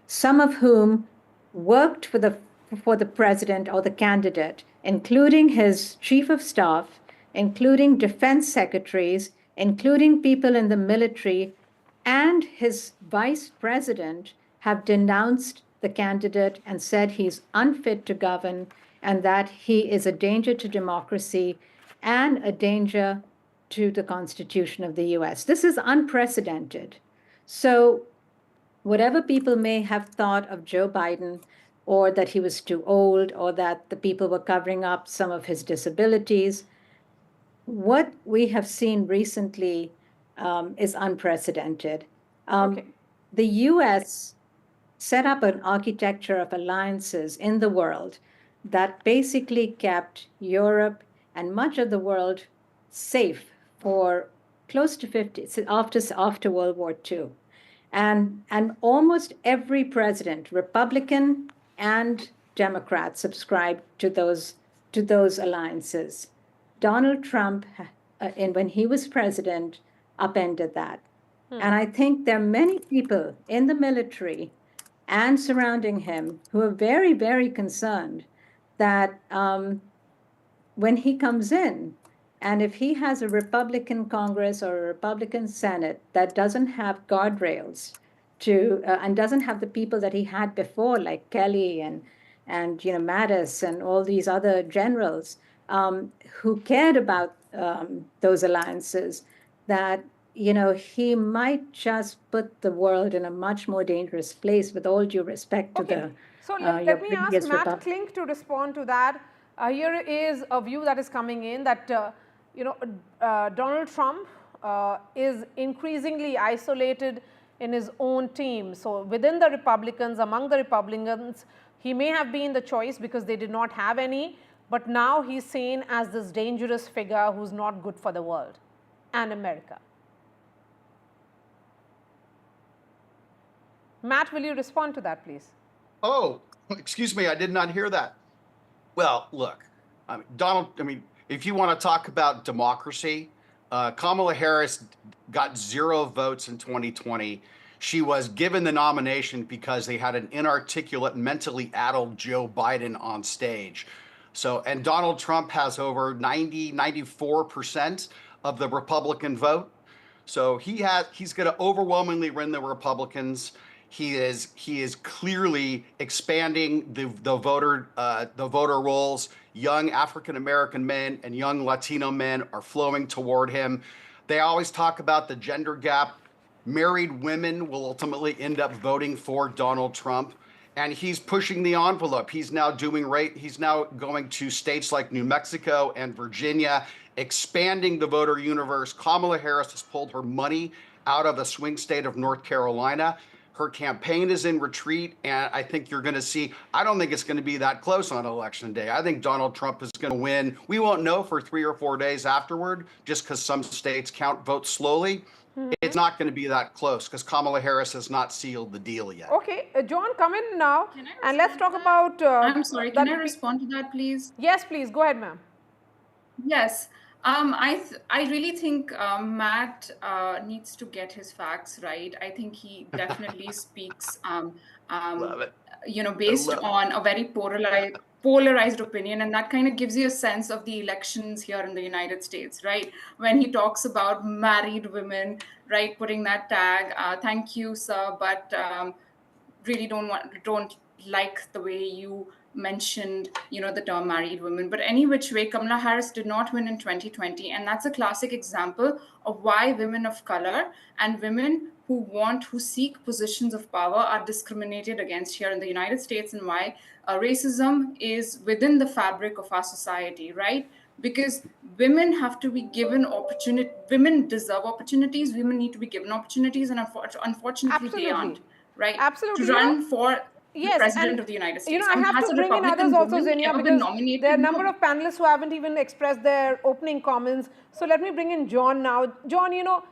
some of whom worked for the president or the candidate, including his chief of staff, including defense secretaries, including people in the military, and his vice president, have denounced the candidate and said he's unfit to govern and that he is a danger to democracy and a danger to the Constitution of the US. This is unprecedented. So whatever people may have thought of Joe Biden, or that he was too old, or that the people were covering up some of his disabilities, what we have seen recently is unprecedented. The US set up an architecture of alliances in the world that basically kept Europe and much of the world safe for close to 50, after World War II. And almost every president, Republican and Democrat, subscribed to those alliances. Donald Trump, when he was president, upended that. And I think there are many people in the military and surrounding him who are very, very concerned that when he comes in, and if he has a Republican Congress or a Republican Senate that doesn't have guardrails and doesn't have the people that he had before, like Kelly and Mattis and all these other generals who cared about those alliances, that he might just put the world in a much more dangerous place, with all due respect to the So let me ask Matt Klink to respond to that. Here is a view that is coming in that Donald Trump is increasingly isolated in his own team. So within the Republicans, among the Republicans, he may have been the choice because they did not have any, but now he's seen as this dangerous figure who's not good for the world and America. Matt, will you respond to that, please? Oh, excuse me, I did not hear that. Well, look, if you want to talk about democracy, Kamala Harris got 0 votes in 2020. She was given the nomination because they had an inarticulate, mentally addled Joe Biden on stage. And Donald Trump has over 94% of the Republican vote. So he's going to overwhelmingly win the Republicans. He is clearly expanding the voter rolls. Young African American men and young Latino men are flowing toward him. They always talk about the gender gap. Married women will ultimately end up voting for Donald Trump, and he's pushing the envelope. He's now going to states like New Mexico and Virginia, expanding the voter universe. Kamala Harris has pulled her money out of the swing state of North Carolina. Her campaign is in retreat, and I think you're going to see, I don't think it's going to be that close on election day. I think Donald Trump is going to win. We won't know for 3 or 4 days afterward, just because some states count votes slowly. It's not going to be that close because Kamala Harris has not sealed the deal yet. Okay, John, come in now, and let's talk about... I'm sorry, can I respond to that, please? Yes, please, go ahead, ma'am. Yes. I really think Matt needs to get his facts right. I think he definitely speaks, based on a very polarized opinion, and that kind of gives you a sense of the elections here in the United States, right? When he talks about married women, right, putting that tag, thank you, sir, but really don't like the way you mentioned, the term married women. But any which way, Kamala Harris did not win in 2020. And that's a classic example of why women of color and women who seek positions of power are discriminated against here in the United States, and why racism is within the fabric of our society, right? because women have to be given opportunity. Women deserve opportunities. Women need to be given opportunities, and unfortunately, they aren't. Right? Absolutely. To run for yes, the president and, of the United States. You know, I have to bring in others also, Xenia, because there are a number of panelists who haven't even expressed their opening comments. So let me bring in John now. John, you know,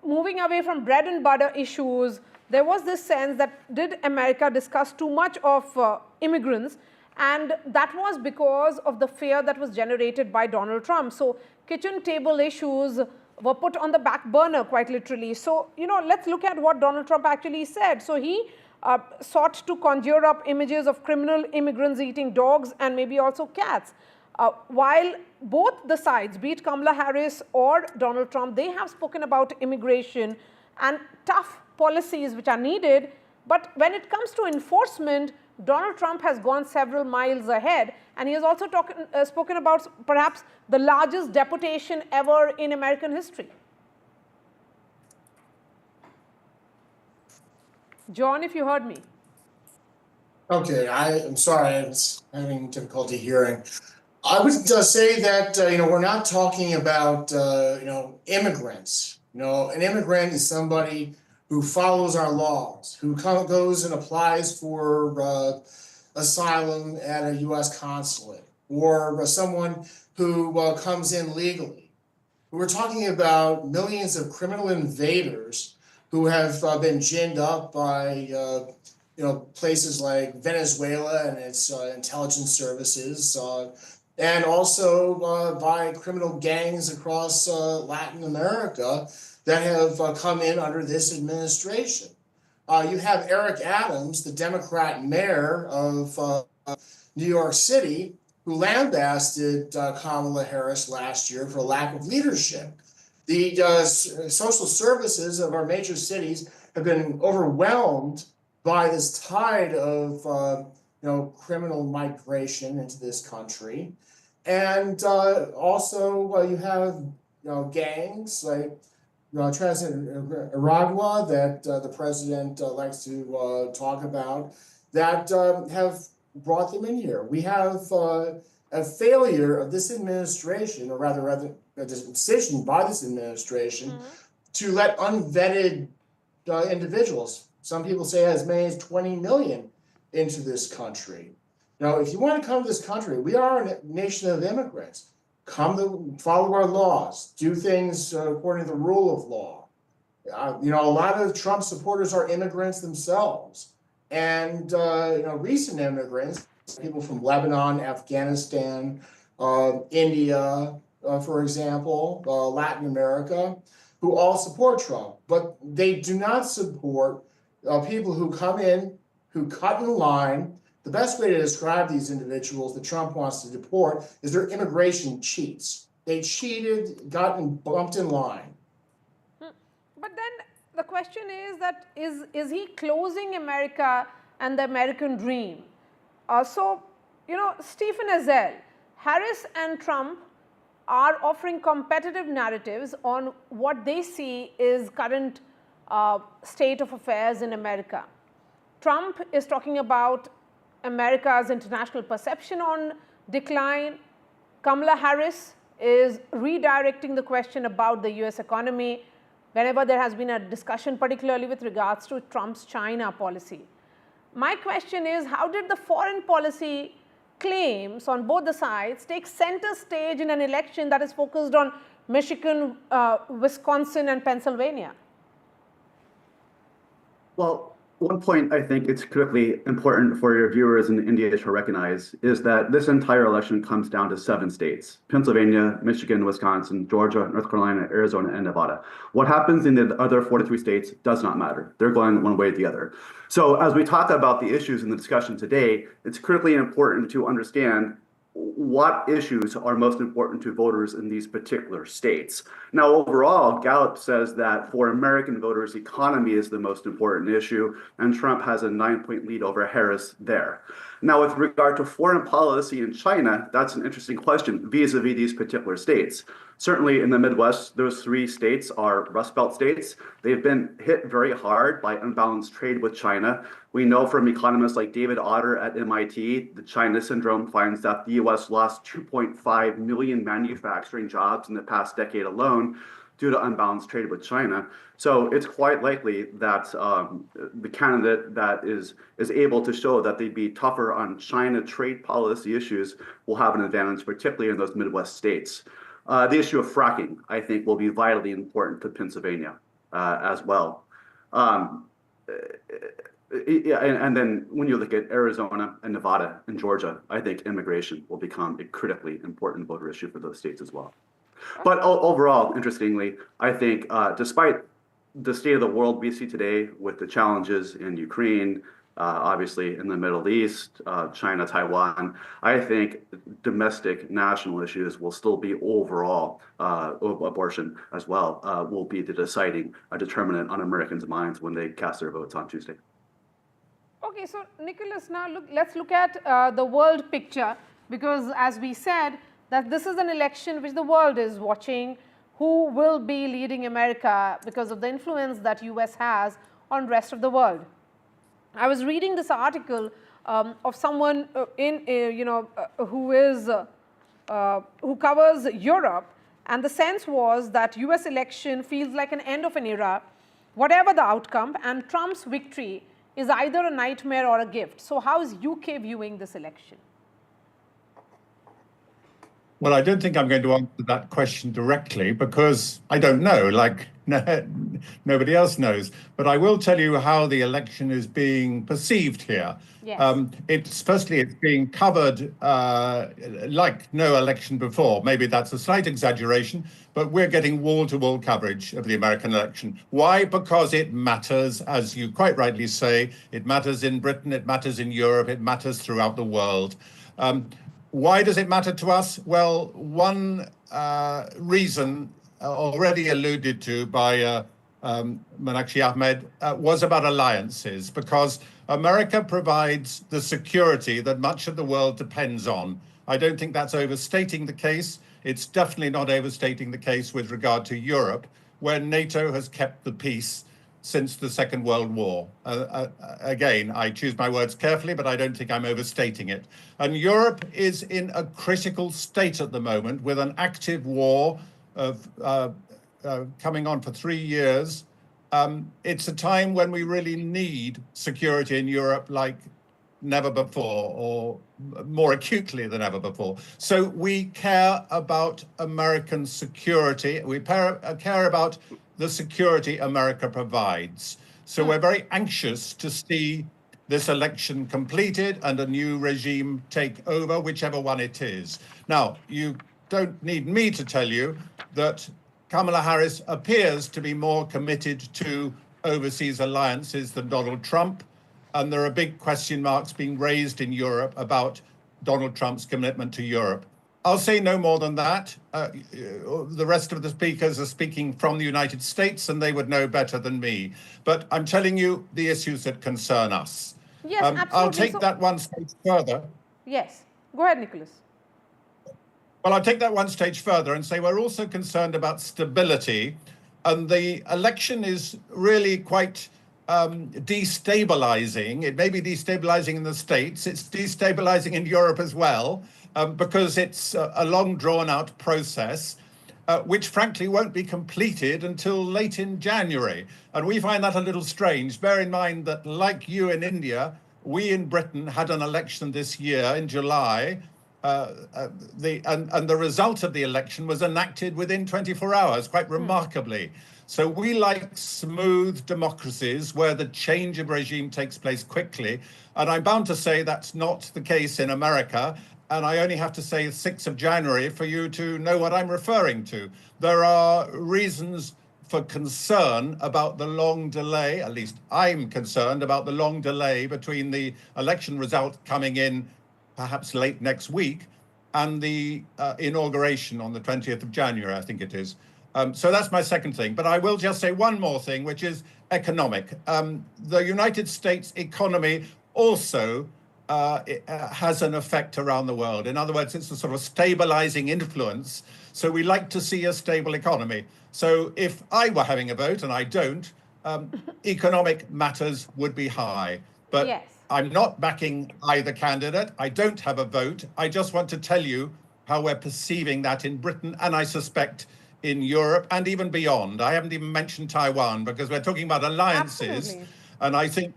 moving away from bread and butter issues, there was this sense that did America discuss too much of immigrants? And that was because of the fear that was generated by Donald Trump. So kitchen table issues were put on the back burner, quite literally. So, you know, let's look at what Donald Trump actually said. So he sought to conjure up images of criminal immigrants eating dogs and maybe also cats. While both the sides, be it Kamala Harris or Donald Trump, they have spoken about immigration and tough policies which are needed. But when it comes to enforcement, Donald Trump has gone several miles ahead, and he has also spoken about perhaps the largest deportation ever in American history. John, if you heard me. Okay, I'm sorry, I was having difficulty hearing. I would say that, you know, we're not talking about, you know, immigrants. You know, an immigrant is somebody who follows our laws, who goes and applies for asylum at a U.S. consulate, or someone who comes in legally. We're talking about millions of criminal invaders who have been ginned up by, you know, places like Venezuela and its intelligence services, and also by criminal gangs across Latin America that have come in under this administration. You have Eric Adams, the Democrat mayor of New York City, who lambasted Kamala Harris last year for lack of leadership. The social services of our major cities have been overwhelmed by this tide of you know, criminal migration into this country. And also you have, you know, gangs like Trans-Aragua that the president likes to talk about that have brought them in here. We have a failure of this administration, or rather a decision by this administration to let unvetted individuals, some people say as many as 20 million, into this country. Now, if you want to come to this country, we are a nation of immigrants. Come to follow our laws, do things according to the rule of law. You know, a lot of Trump supporters are immigrants themselves. And, you know, recent immigrants, people from Lebanon, Afghanistan, India, for example, Latin America, who all support Trump. But they do not support people who come in, who cut in line. The best way to describe these individuals that Trump wants to deport is they're immigration cheats. They cheated, gotten bumped in line. But then the question is that is he closing America and the American dream? So, you know, Stephen Azell, Harris and Trump are offering competitive narratives on what they see is current state of affairs in America. Trump is talking about America's international perception on decline. Kamala Harris is redirecting the question about the US economy whenever there has been a discussion, particularly with regards to Trump's China policy. My question is, how did the foreign policy claims on both the sides take center stage in an election that is focused on Michigan, Wisconsin, and Pennsylvania? Well, one point I think it's critically important for your viewers in India to recognize is that this entire election comes down to 7 states: Pennsylvania, Michigan, Wisconsin, Georgia, North Carolina, Arizona, and Nevada. What happens in the other 43 states does not matter. They're going one way or the other. So as we talk about the issues in the discussion today, it's critically important to understand what issues are most important to voters in these particular states. Now, overall, Gallup says that for American voters, economy is the most important issue, and Trump has a 9-point lead over Harris there. Now, with regard to foreign policy in China, that's an interesting question vis-a-vis these particular states. Certainly in the Midwest, those three states are Rust Belt states. They've been hit very hard by unbalanced trade with China. We know from economists like David Otter at MIT, the China syndrome finds that the US lost 2.5 million manufacturing jobs in the past decade alone due to unbalanced trade with China. So it's quite likely that the candidate that is able to show that they'd be tougher on China trade policy issues will have an advantage, particularly in those Midwest states. The issue of fracking, I think, will be vitally important to Pennsylvania as well. And then when you look at Arizona and Nevada and Georgia, I think immigration will become a critically important voter issue for those states as well. But overall, interestingly, I think despite the state of the world we see today with the challenges in Ukraine, obviously in the Middle East, China, Taiwan, I think domestic national issues will still be overall, abortion as well, will be the deciding determinant on Americans' minds when they cast their votes on Tuesday. Okay, so Nicholas, now let's look at the world picture, because as we said, that this is an election which the world is watching. Who will be leading America because of the influence that US has on the rest of the world? I was reading this article of someone who covers Europe, and the sense was that US election feels like an end of an era, whatever the outcome, and Trump's victory is either a nightmare or a gift. So how is UK viewing this election? Well, I don't think I'm going to answer that question directly because I don't know, like nobody else knows. But I will tell you how the election is being perceived here. Yes. It's being covered like no election before. Maybe that's a slight exaggeration, but we're getting wall-to-wall coverage of the American election. Why? Because it matters, as you quite rightly say. It matters in Britain, it matters in Europe, it matters throughout the world. Why does it matter to us? Well, one reason already alluded to by Meenakshi Ahmed was about alliances, because America provides the security that much of the world depends on. I don't think that's overstating the case. It's definitely not overstating the case with regard to Europe, where NATO has kept the peace since the Second World War. Again, I choose my words carefully, but I don't think I'm overstating it. And Europe is in a critical state at the moment with an active war of coming on for 3 years. It's a time when we really need security in Europe like never before, or more acutely than ever before. So we care about American security. We care about the security America provides. So we're very anxious to see this election completed and a new regime take over, whichever one it is. Now, you don't need me to tell you that Kamala Harris appears to be more committed to overseas alliances than Donald Trump. And there are big question marks being raised in Europe about Donald Trump's commitment to Europe. I'll say no more than that. The rest of the speakers are speaking from the United States, and they would know better than me. But I'm telling you the issues that concern us. Yes, absolutely. I'll take that one stage further. Yes. Go ahead, Nicholas. Well, I'll take that one stage further and say we're also concerned about stability. And the election is really quite destabilizing. It may be destabilizing in the States. It's destabilizing in Europe as well. Because it's a long drawn-out process, which frankly won't be completed until late in January. And we find that a little strange. Bear in mind that, like you in India, we in Britain had an election this year in July, and the result of the election was enacted within 24 hours, quite remarkably. So we like smooth democracies where the change of regime takes place quickly. And I'm bound to say that's not the case in America. And I only have to say 6th of January for you to know what I'm referring to. There are reasons for concern about the long delay, at least I'm concerned about the long delay between the election result coming in perhaps late next week and the inauguration on the 20th of January, I think it is. So that's my second thing. But I will just say one more thing, which is economic. The United States economy also has an effect around the world. In other words, it's a sort of stabilizing influence. So we like to see a stable economy. So if I were having a vote, and I don't, economic matters would be high. But Yes. I'm not backing either candidate. I don't have a vote. I just want to tell you how we're perceiving that in Britain, and I suspect in Europe and even beyond. I haven't even mentioned Taiwan because we're talking about alliances. Absolutely. And I think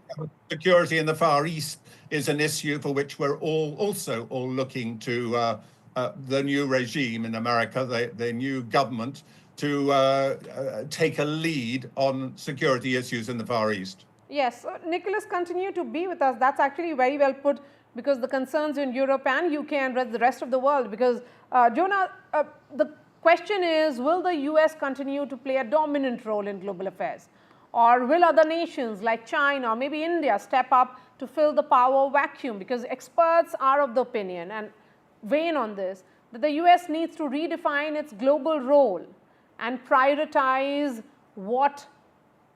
security in the Far East is an issue for which we're also looking to the new regime in America, the new government, to take a lead on security issues in the Far East. Yes, Nicholas, continue to be with us. That's actually very well put, because the concerns in Europe and UK and the rest of the world. Because Jonah, the question is, will the US continue to play a dominant role in global affairs? Or will other nations like China or maybe India step up to fill the power vacuum? Because experts are of the opinion and weigh in on this, that the US needs to redefine its global role and prioritize what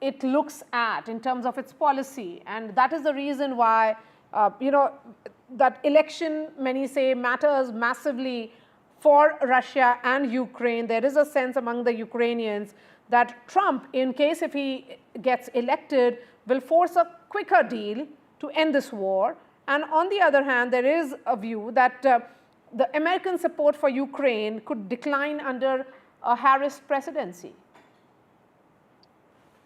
it looks at in terms of its policy. And that is the reason why, that election, many say, matters massively for Russia and Ukraine. There is a sense among the Ukrainians that Trump, in case if he gets elected, will force a quicker deal to end this war. And on the other hand, there is a view that the American support for Ukraine could decline under a Harris presidency.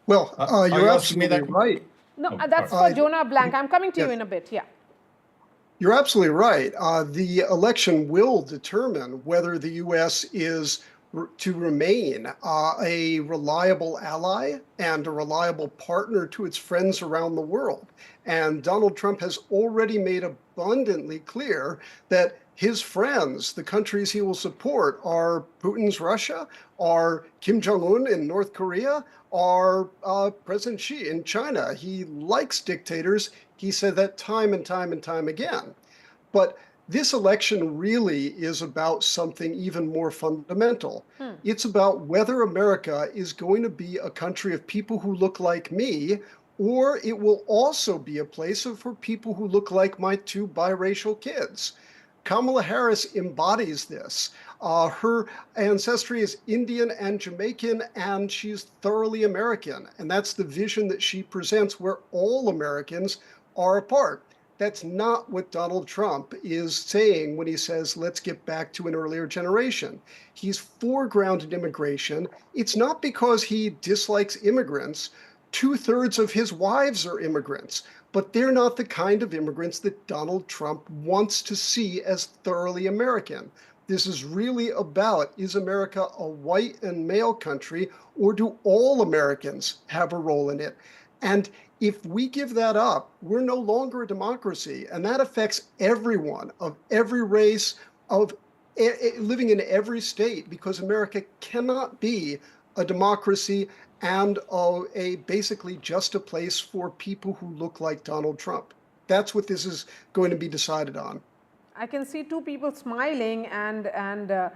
Well, you're absolutely right. No, that's for Jonah Blank. I'm coming to you in a bit, yeah. You're absolutely right. The election will determine whether the U.S. is to remain a reliable ally and a reliable partner to its friends around the world. And Donald Trump has already made abundantly clear that his friends, the countries he will support, are Putin's Russia, are Kim Jong-un in North Korea, are President Xi in China. He likes dictators. He said that time and time and time again. But this election really is about something even more fundamental. It's about whether America is going to be a country of people who look like me, or it will also be a place for people who look like my two biracial kids. Kamala Harris embodies this. Her ancestry is Indian and Jamaican, and she's thoroughly American. And that's the vision that she presents, where all Americans are a part. That's not what Donald Trump is saying when he says, let's get back to an earlier generation. He's foregrounded immigration. It's not because he dislikes immigrants. 2/3 of his wives are immigrants, but they're not the kind of immigrants that Donald Trump wants to see as thoroughly American. This is really about, is America a white and male country, or do all Americans have a role in it? And if we give that up, we're no longer a democracy, and that affects everyone of every race, of living in every state, because America cannot be a democracy and basically just a place for people who look like Donald Trump. That's what this is going to be decided on. I can see two people smiling and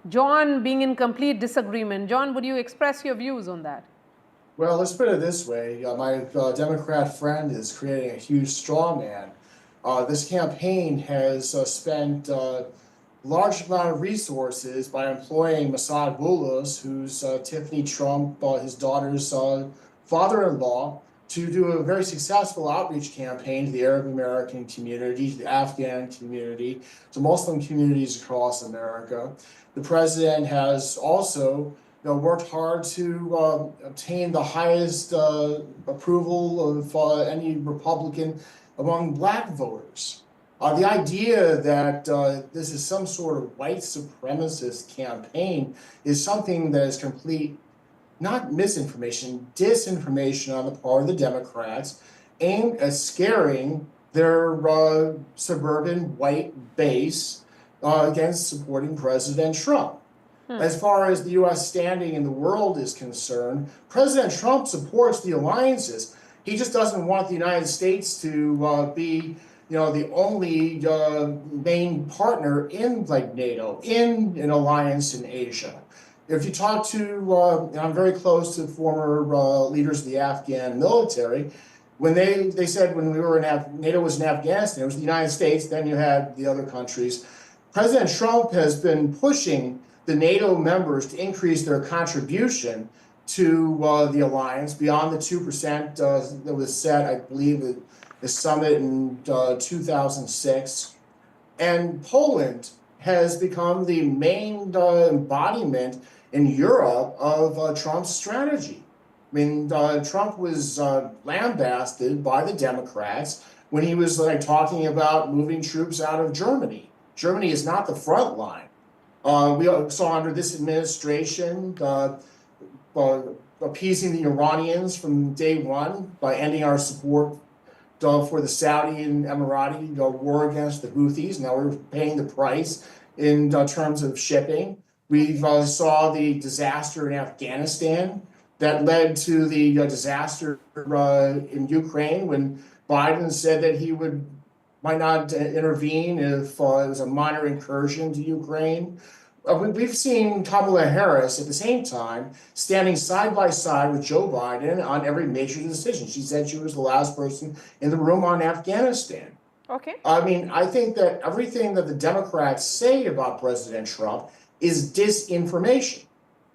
John being in complete disagreement. John, would you express your views on that? Well, let's put it this way. My Democrat friend is creating a huge straw man. This campaign has spent large amount of resources by employing Mossad Boulos, who's Tiffany Trump, his daughter's father-in-law, to do a very successful outreach campaign to the Arab American community, to the Afghan community, to Muslim communities across America. The president has also worked hard to obtain the highest approval of any Republican among Black voters. The idea that this is some sort of white supremacist campaign is something that is complete, not misinformation, disinformation on the part of the Democrats, aimed at scaring their suburban white base against supporting President Trump. As far as the U.S. standing in the world is concerned, President Trump supports the alliances. He just doesn't want the United States to be the only main partner in like NATO, in an alliance in Asia. If you talk to, I'm very close to former leaders of the Afghan military, when they said when we were in NATO was in Afghanistan, it was the United States, then you had the other countries. President Trump has been pushing the NATO members to increase their contribution to the alliance beyond the 2% that was set, I believe, at the summit in 2006. And Poland has become the main embodiment in Europe of Trump's strategy. I mean, Trump was lambasted by the Democrats when he was talking about moving troops out of Germany. Germany is not the front line. We saw under this administration appeasing the Iranians from day one by ending our support for the Saudi and Emirati war against the Houthis. Now we're paying the price in terms of shipping. We saw the disaster in Afghanistan that led to the disaster in Ukraine when Biden said that he might not intervene if it was a minor incursion to Ukraine. We've seen Kamala Harris at the same time standing side by side with Joe Biden on every major decision. She said she was the last person in the room on Afghanistan. Okay. I mean, I think that everything that the Democrats say about President Trump is disinformation.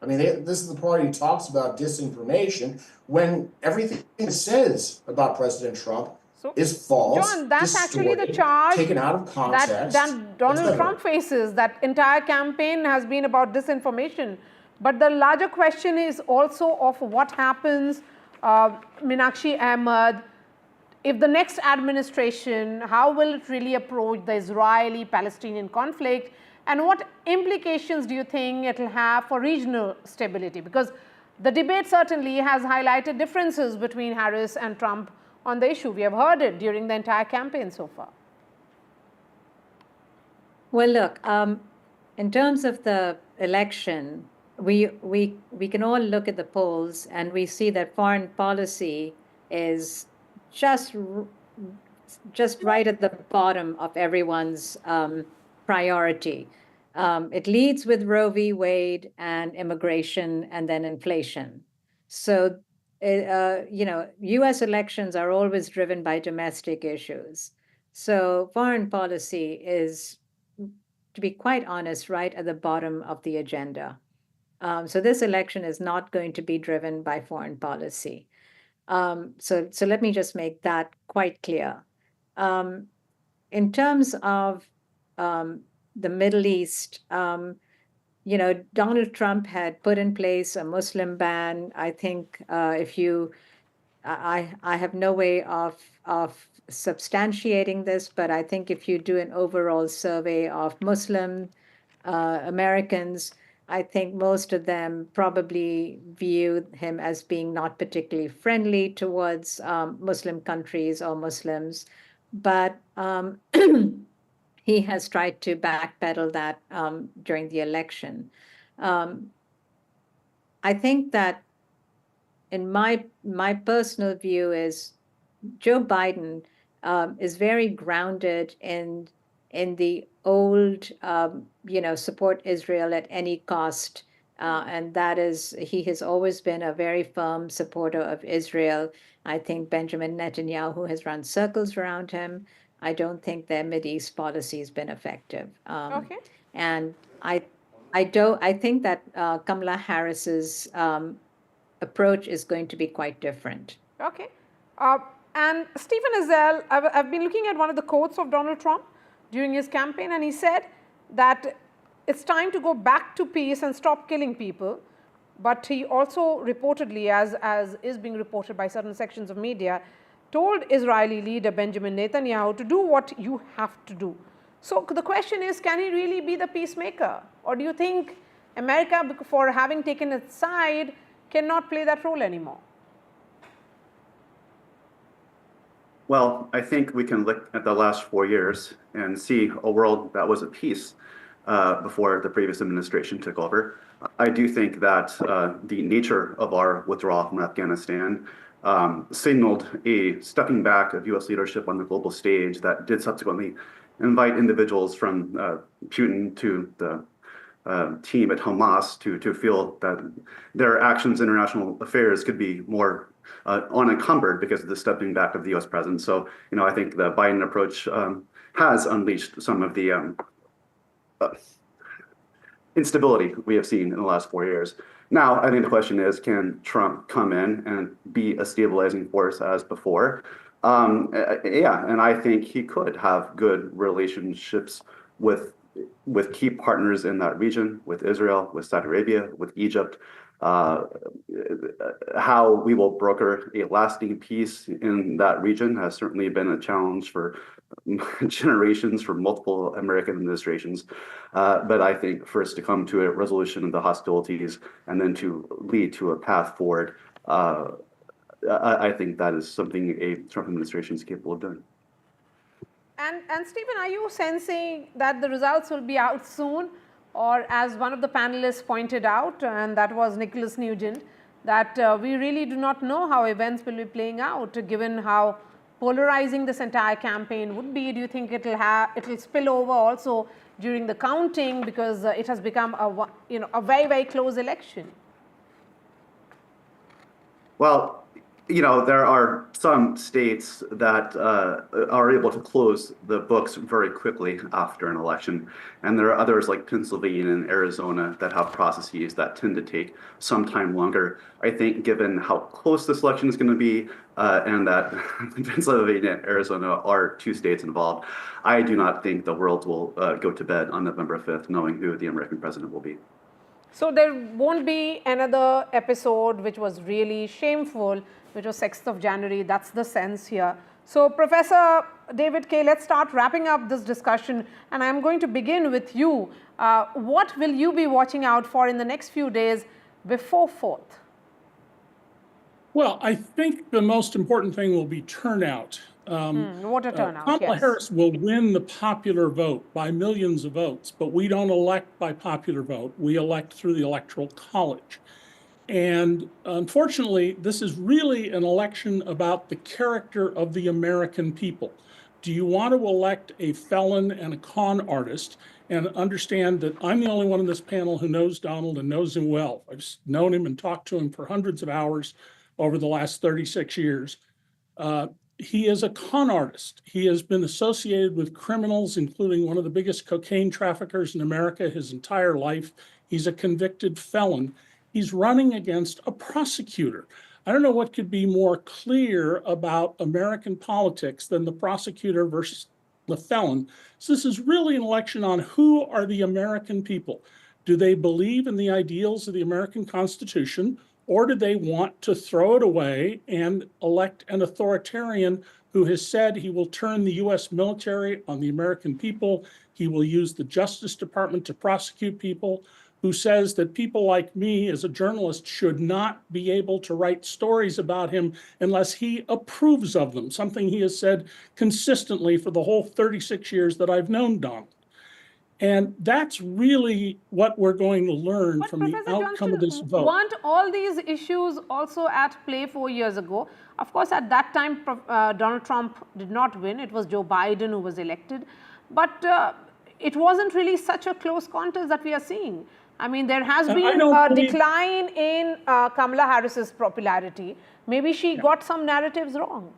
I mean, this is the party who talks about disinformation when everything it says about President Trump is false, John, that's actually the distorted, charge taken out of context, that Donald Trump faces. That entire campaign has been about disinformation. But the larger question is also of what happens, Meenakshi Ahmed, if the next administration, how will it really approach the Israeli-Palestinian conflict? And what implications do you think it will have for regional stability? Because the debate certainly has highlighted differences between Harris and Trump on the issue. We have heard it during the entire campaign so far. Well, look, in terms of the election, we can all look at the polls and we see that foreign policy is just right at the bottom of everyone's priority. It leads with Roe v. Wade and immigration and then inflation. So, U.S. elections are always driven by domestic issues. So foreign policy is, to be quite honest, right at the bottom of the agenda. So this election is not going to be driven by foreign policy. So let me just make that quite clear. In terms of the Middle East, Donald Trump had put in place a Muslim ban. I think I have no way of substantiating this, but I think if you do an overall survey of Muslim Americans, I think most of them probably view him as being not particularly friendly towards Muslim countries or Muslims, but he has tried to backpedal that during the election. I think that in my personal view is Joe Biden is very grounded in the old, support Israel at any cost. And that is, he has always been a very firm supporter of Israel. I think Benjamin Netanyahu has run circles around him. I don't think their Mideast policy has been effective. Okay. And I think that Kamala Harris's approach is going to be quite different. Okay. And Stephen Ezell, I've been looking at one of the quotes of Donald Trump during his campaign, and he said that it's time to go back to peace and stop killing people. But he also reportedly, as is being reported by certain sections of media, told Israeli leader Benjamin Netanyahu to do what you have to do. So the question is, can he really be the peacemaker? Or do you think America, for having taken its side, cannot play that role anymore? Well, I think we can look at the last 4 years and see a world that was at peace before the previous administration took over. I do think that the nature of our withdrawal from Afghanistan signaled a stepping back of U.S. leadership on the global stage that did subsequently invite individuals from Putin to the team at Hamas to feel that their actions in international affairs could be more unencumbered because of the stepping back of the U.S. president. So, I think the Biden approach has unleashed some of the instability we have seen in the last 4 years. Now, I think the question is, can Trump come in and be a stabilizing force as before? Yeah, and I think he could have good relationships with key partners in that region, with Israel, with Saudi Arabia, with Egypt. How we will broker a lasting peace in that region has certainly been a challenge for generations, for multiple American administrations. But I think for us to come to a resolution of the hostilities and then to lead to a path forward, I think that is something a Trump administration is capable of doing. And Stephen, are you sensing that the results will be out soon? Or as one of the panelists pointed out, and that was Nicholas Nugent, that we really do not know how events will be playing out, given how polarizing this entire campaign would be. Do you think it will spill over also during the counting, because it has become a very, very close election? Well, there are some states that are able to close the books very quickly after an election. And there are others like Pennsylvania and Arizona that have processes that tend to take some time longer. I think given how close this election is going to be and that Pennsylvania and Arizona are two states involved, I do not think the world will go to bed on November 5th knowing who the American president will be. So there won't be another episode which was really shameful, which was 6th of January. That's the sense here. So Professor David Kaye, let's start wrapping up this discussion. And I'm going to begin with you. What will you be watching out for in the next few days before 4th? Well, I think the most important thing will be turnout. What a turnout, Kamala yes. Harris will win the popular vote by millions of votes, but we don't elect by popular vote. We elect through the Electoral College. And unfortunately, this is really an election about the character of the American people. Do you want to elect a felon and a con artist and understand that I'm the only one in this panel who knows Donald and knows him well? I've known him and talked to him for hundreds of hours over the last 36 years. He is a con artist. He has been associated with criminals, including one of the biggest cocaine traffickers in America his entire life. He's a convicted felon. He's running against a prosecutor. I don't know what could be more clear about American politics than the prosecutor versus the felon. So this is really an election on who are the American people. Do they believe in the ideals of the American Constitution, or do they want to throw it away and elect an authoritarian who has said he will turn the U.S. military on the American people, he will use the Justice Department to prosecute people, who says that people like me as a journalist should not be able to write stories about him unless he approves of them, something he has said consistently for the whole 36 years that I've known Donald. And that's really what we're going to learn from the outcome of this vote. Weren't all these issues also at play 4 years ago? Of course, at that time, Donald Trump did not win. It was Joe Biden who was elected. But it wasn't really such a close contest that we are seeing. I mean, there has been a decline in Kamala Harris's popularity. Maybe she got some narratives wrong.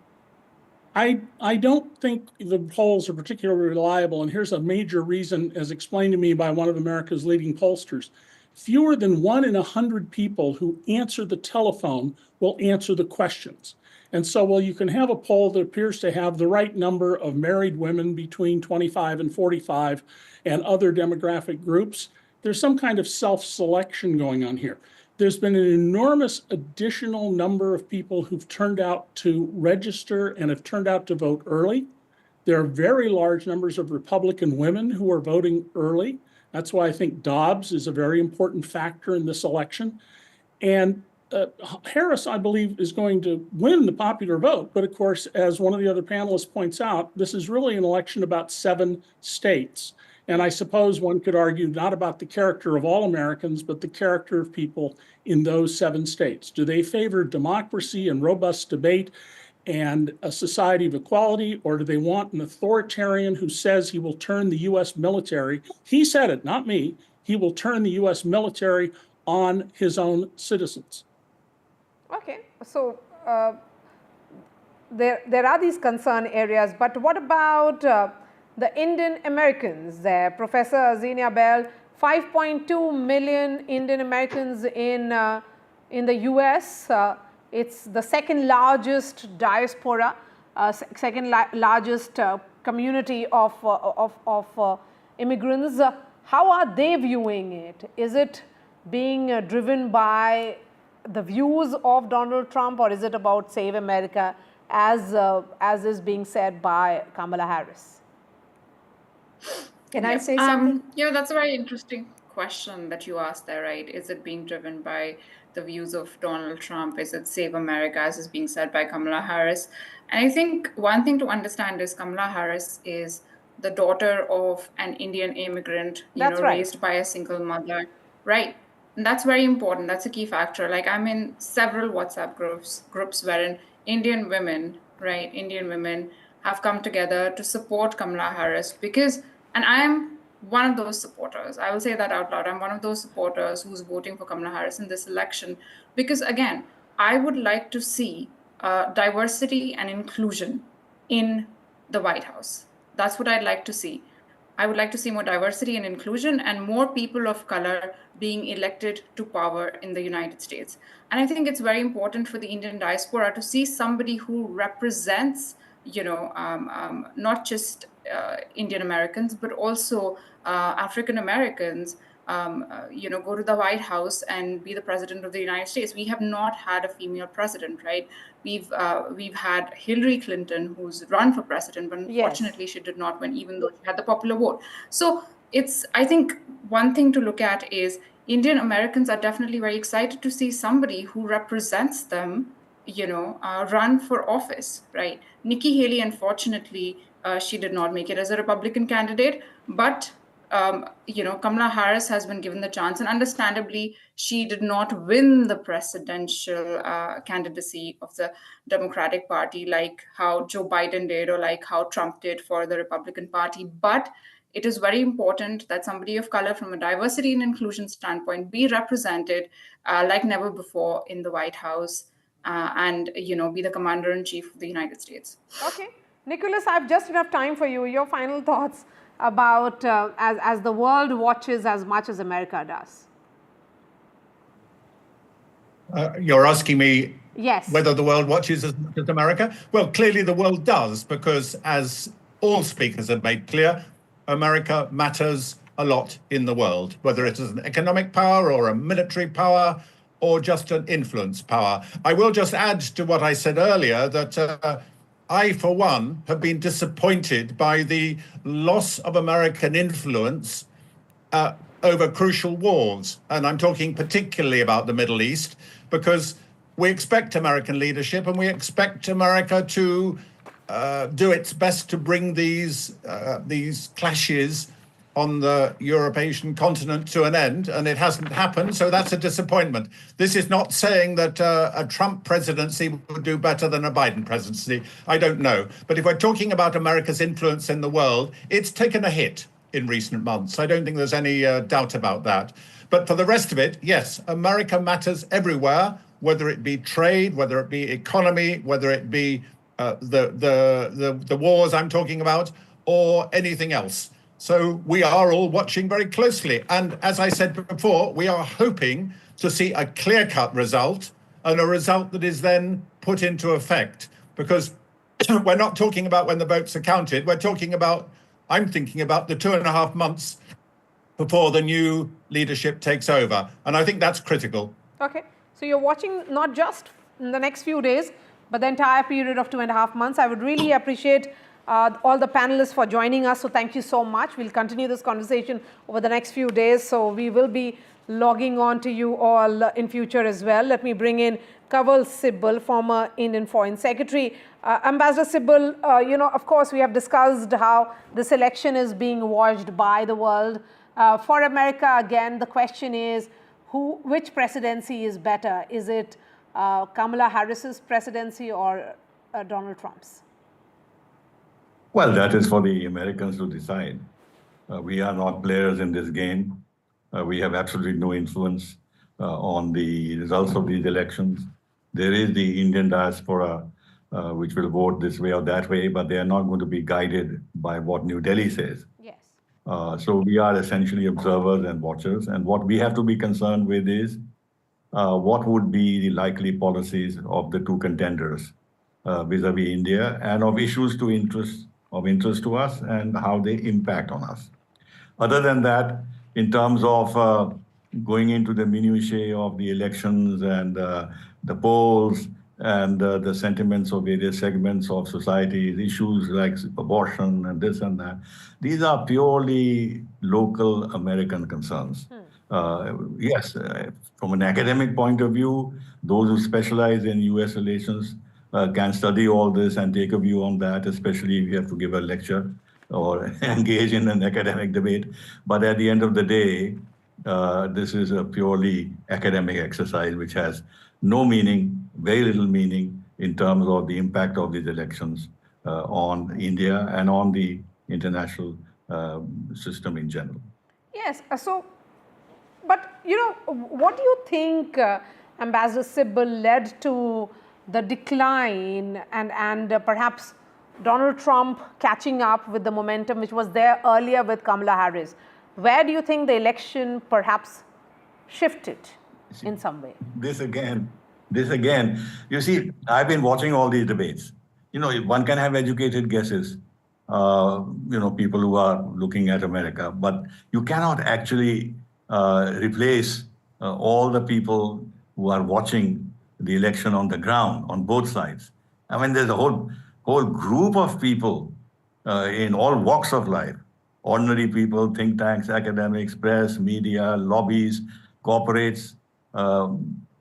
I don't think the polls are particularly reliable, and here's a major reason, as explained to me by one of America's leading pollsters. Fewer than 1 in 100 people who answer the telephone will answer the questions. And so while you can have a poll that appears to have the right number of married women between 25 and 45 and other demographic groups, there's some kind of self-selection going on here. There's been an enormous additional number of people who've turned out to register and have turned out to vote early. There are very large numbers of Republican women who are voting early. That's why I think Dobbs is a very important factor in this election. And Harris, I believe, is going to win the popular vote. But of course, as one of the other panelists points out, this is really an election about 7 states. And I suppose one could argue not about the character of all Americans, but the character of people in those 7 states. Do they favor democracy and robust debate and a society of equality, or do they want an authoritarian who says he will turn the U.S. military? He said it, not me. He will turn the U.S. military on his own citizens. Okay, so there are these concern areas, but what about the Indian Americans there? Professor Azenia Bell, 5.2 million Indian Americans in the US. It's the second largest diaspora, second largest community of immigrants. How are they viewing it? Is it being driven by the views of Donald Trump, or is it about Save America, as is being said by Kamala Harris? Can I say something? That's a very interesting question that you asked there, right? Is it being driven by the views of Donald Trump? Is it Save America, as is being said by Kamala Harris? And I think one thing to understand is Kamala Harris is the daughter of an Indian immigrant, raised by a single mother, right? And that's very important. That's a key factor. Like, I'm in several WhatsApp groups wherein Indian women have come together to support Kamala Harris and I am one of those supporters. I will say that out loud. I'm one of those supporters who's voting for Kamala Harris in this election because, again, I would like to see diversity and inclusion in the White House. That's what I'd like to see. I would like to see more diversity and inclusion and more people of color being elected to power in the United States. And I think it's very important for the Indian diaspora to see somebody who represents, not just Indian Americans, but also African Americans, go to the White House and be the president of the United States. We have not had a female president, right? We've had Hillary Clinton, who's run for president, but unfortunately she did not win, even though she had the popular vote. So I think one thing to look at is Indian Americans are definitely very excited to see somebody who represents them, run for office, right? Nikki Haley, unfortunately, she did not make it as a Republican candidate, but Kamala Harris has been given the chance, and understandably, she did not win the presidential candidacy of the Democratic Party like how Joe Biden did or like how Trump did for the Republican Party. But it is very important that somebody of color from a diversity and inclusion standpoint be represented like never before in the White House and, be the commander-in-chief of the United States. Okay. Nicholas, I have just enough time for you. Your final thoughts about as the world watches as much as America does. You're asking me whether the world watches as much as America? Well, clearly the world does, because as all speakers have made clear, America matters a lot in the world, whether it is an economic power or a military power or just an influence power. I will just add to what I said earlier that I, for one, have been disappointed by the loss of American influence over crucial wars. And I'm talking particularly about the Middle East, because we expect American leadership and we expect America to do its best to bring these clashes on the European continent to an end, and it hasn't happened, so that's a disappointment. This is not saying that a Trump presidency would do better than a Biden presidency. I don't know. But if we're talking about America's influence in the world, it's taken a hit in recent months. I don't think there's any doubt about that. But for the rest of it, yes, America matters everywhere, whether it be trade, whether it be economy, whether it be the wars I'm talking about, or anything else. So we are all watching very closely. And as I said before, we are hoping to see a clear-cut result, and a result that is then put into effect. Because we're not talking about when the votes are counted. We're talking about, I'm thinking about the 2.5 months before the new leadership takes over. And I think that's critical. Okay. So you're watching not just in the next few days, but the entire period of 2.5 months. I would really appreciate all the panelists for joining us. So thank you so much. We'll continue this conversation over the next few days. So we will be logging on to you all in future as well. Let me bring in Kanwal Sibal, former Indian Foreign Secretary. Ambassador Sibal, of course, we have discussed how this election is being watched by the world. For America, again, the question is, which presidency is better? Is it Kamala Harris's presidency or Donald Trump's? Well, that is for the Americans to decide. We are not players in this game. We have absolutely no influence on the results of these elections. There is the Indian diaspora, which will vote this way or that way, but they are not going to be guided by what New Delhi says. Yes. So we are essentially observers and watchers. And what we have to be concerned with is what would be the likely policies of the two contenders vis-a-vis India, and of issues of interest to us and how they impact on us. Other than that, in terms of going into the minutiae of the elections and the polls and the sentiments of various segments of society, issues like abortion and this and that, these are purely local American concerns. Yes, from an academic point of view, those who specialize in US relations can study all this and take a view on that, especially if you have to give a lecture or engage in an academic debate. But at the end of the day, this is a purely academic exercise which has no meaning, very little meaning in terms of the impact of these elections on India and on the international system in general. Yes, but what do you think, Ambassador Sibal, led to the decline and perhaps Donald Trump catching up with the momentum which was there earlier with Kamala Harris? Where do you think the election perhaps shifted in some way? This again, you see, I've been watching all these debates. One can have educated guesses, people who are looking at America, but you cannot actually replace all the people who are watching the election on the ground on both sides. I mean, there's a whole group of people in all walks of life, ordinary people, think tanks, academics, press, media, lobbies, corporates,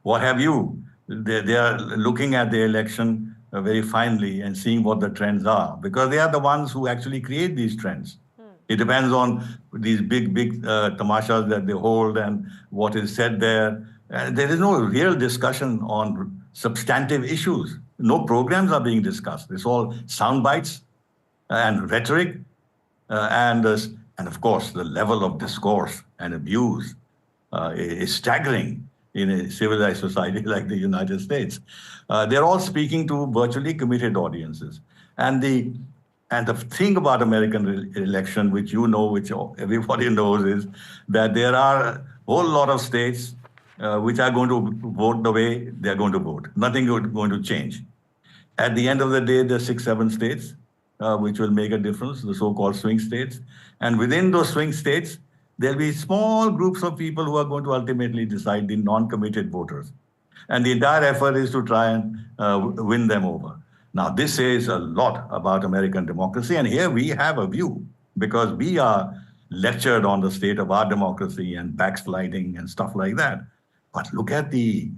what have you. They are looking at the election very finely and seeing what the trends are, because they are the ones who actually create these trends. It depends on these big tamashas that they hold and what is said there. There is no real discussion on substantive issues. No programs are being discussed. It's all sound bites and rhetoric, and of course the level of discourse and abuse is staggering in a civilized society like the United States. They're all speaking to virtually committed audiences, and the thing about American election, which which everybody knows, is that there are a whole lot of states which are going to vote the way they're going to vote. Nothing is going to change. At the end of the day, there are 6-7 states which will make a difference, the so-called swing states. And within those swing states, there'll be small groups of people who are going to ultimately decide, the non-committed voters. And the entire effort is to try and win them over. Now, this says a lot about American democracy. And here we have a view, because we are lectured on the state of our democracy and backsliding and stuff like that. But look at the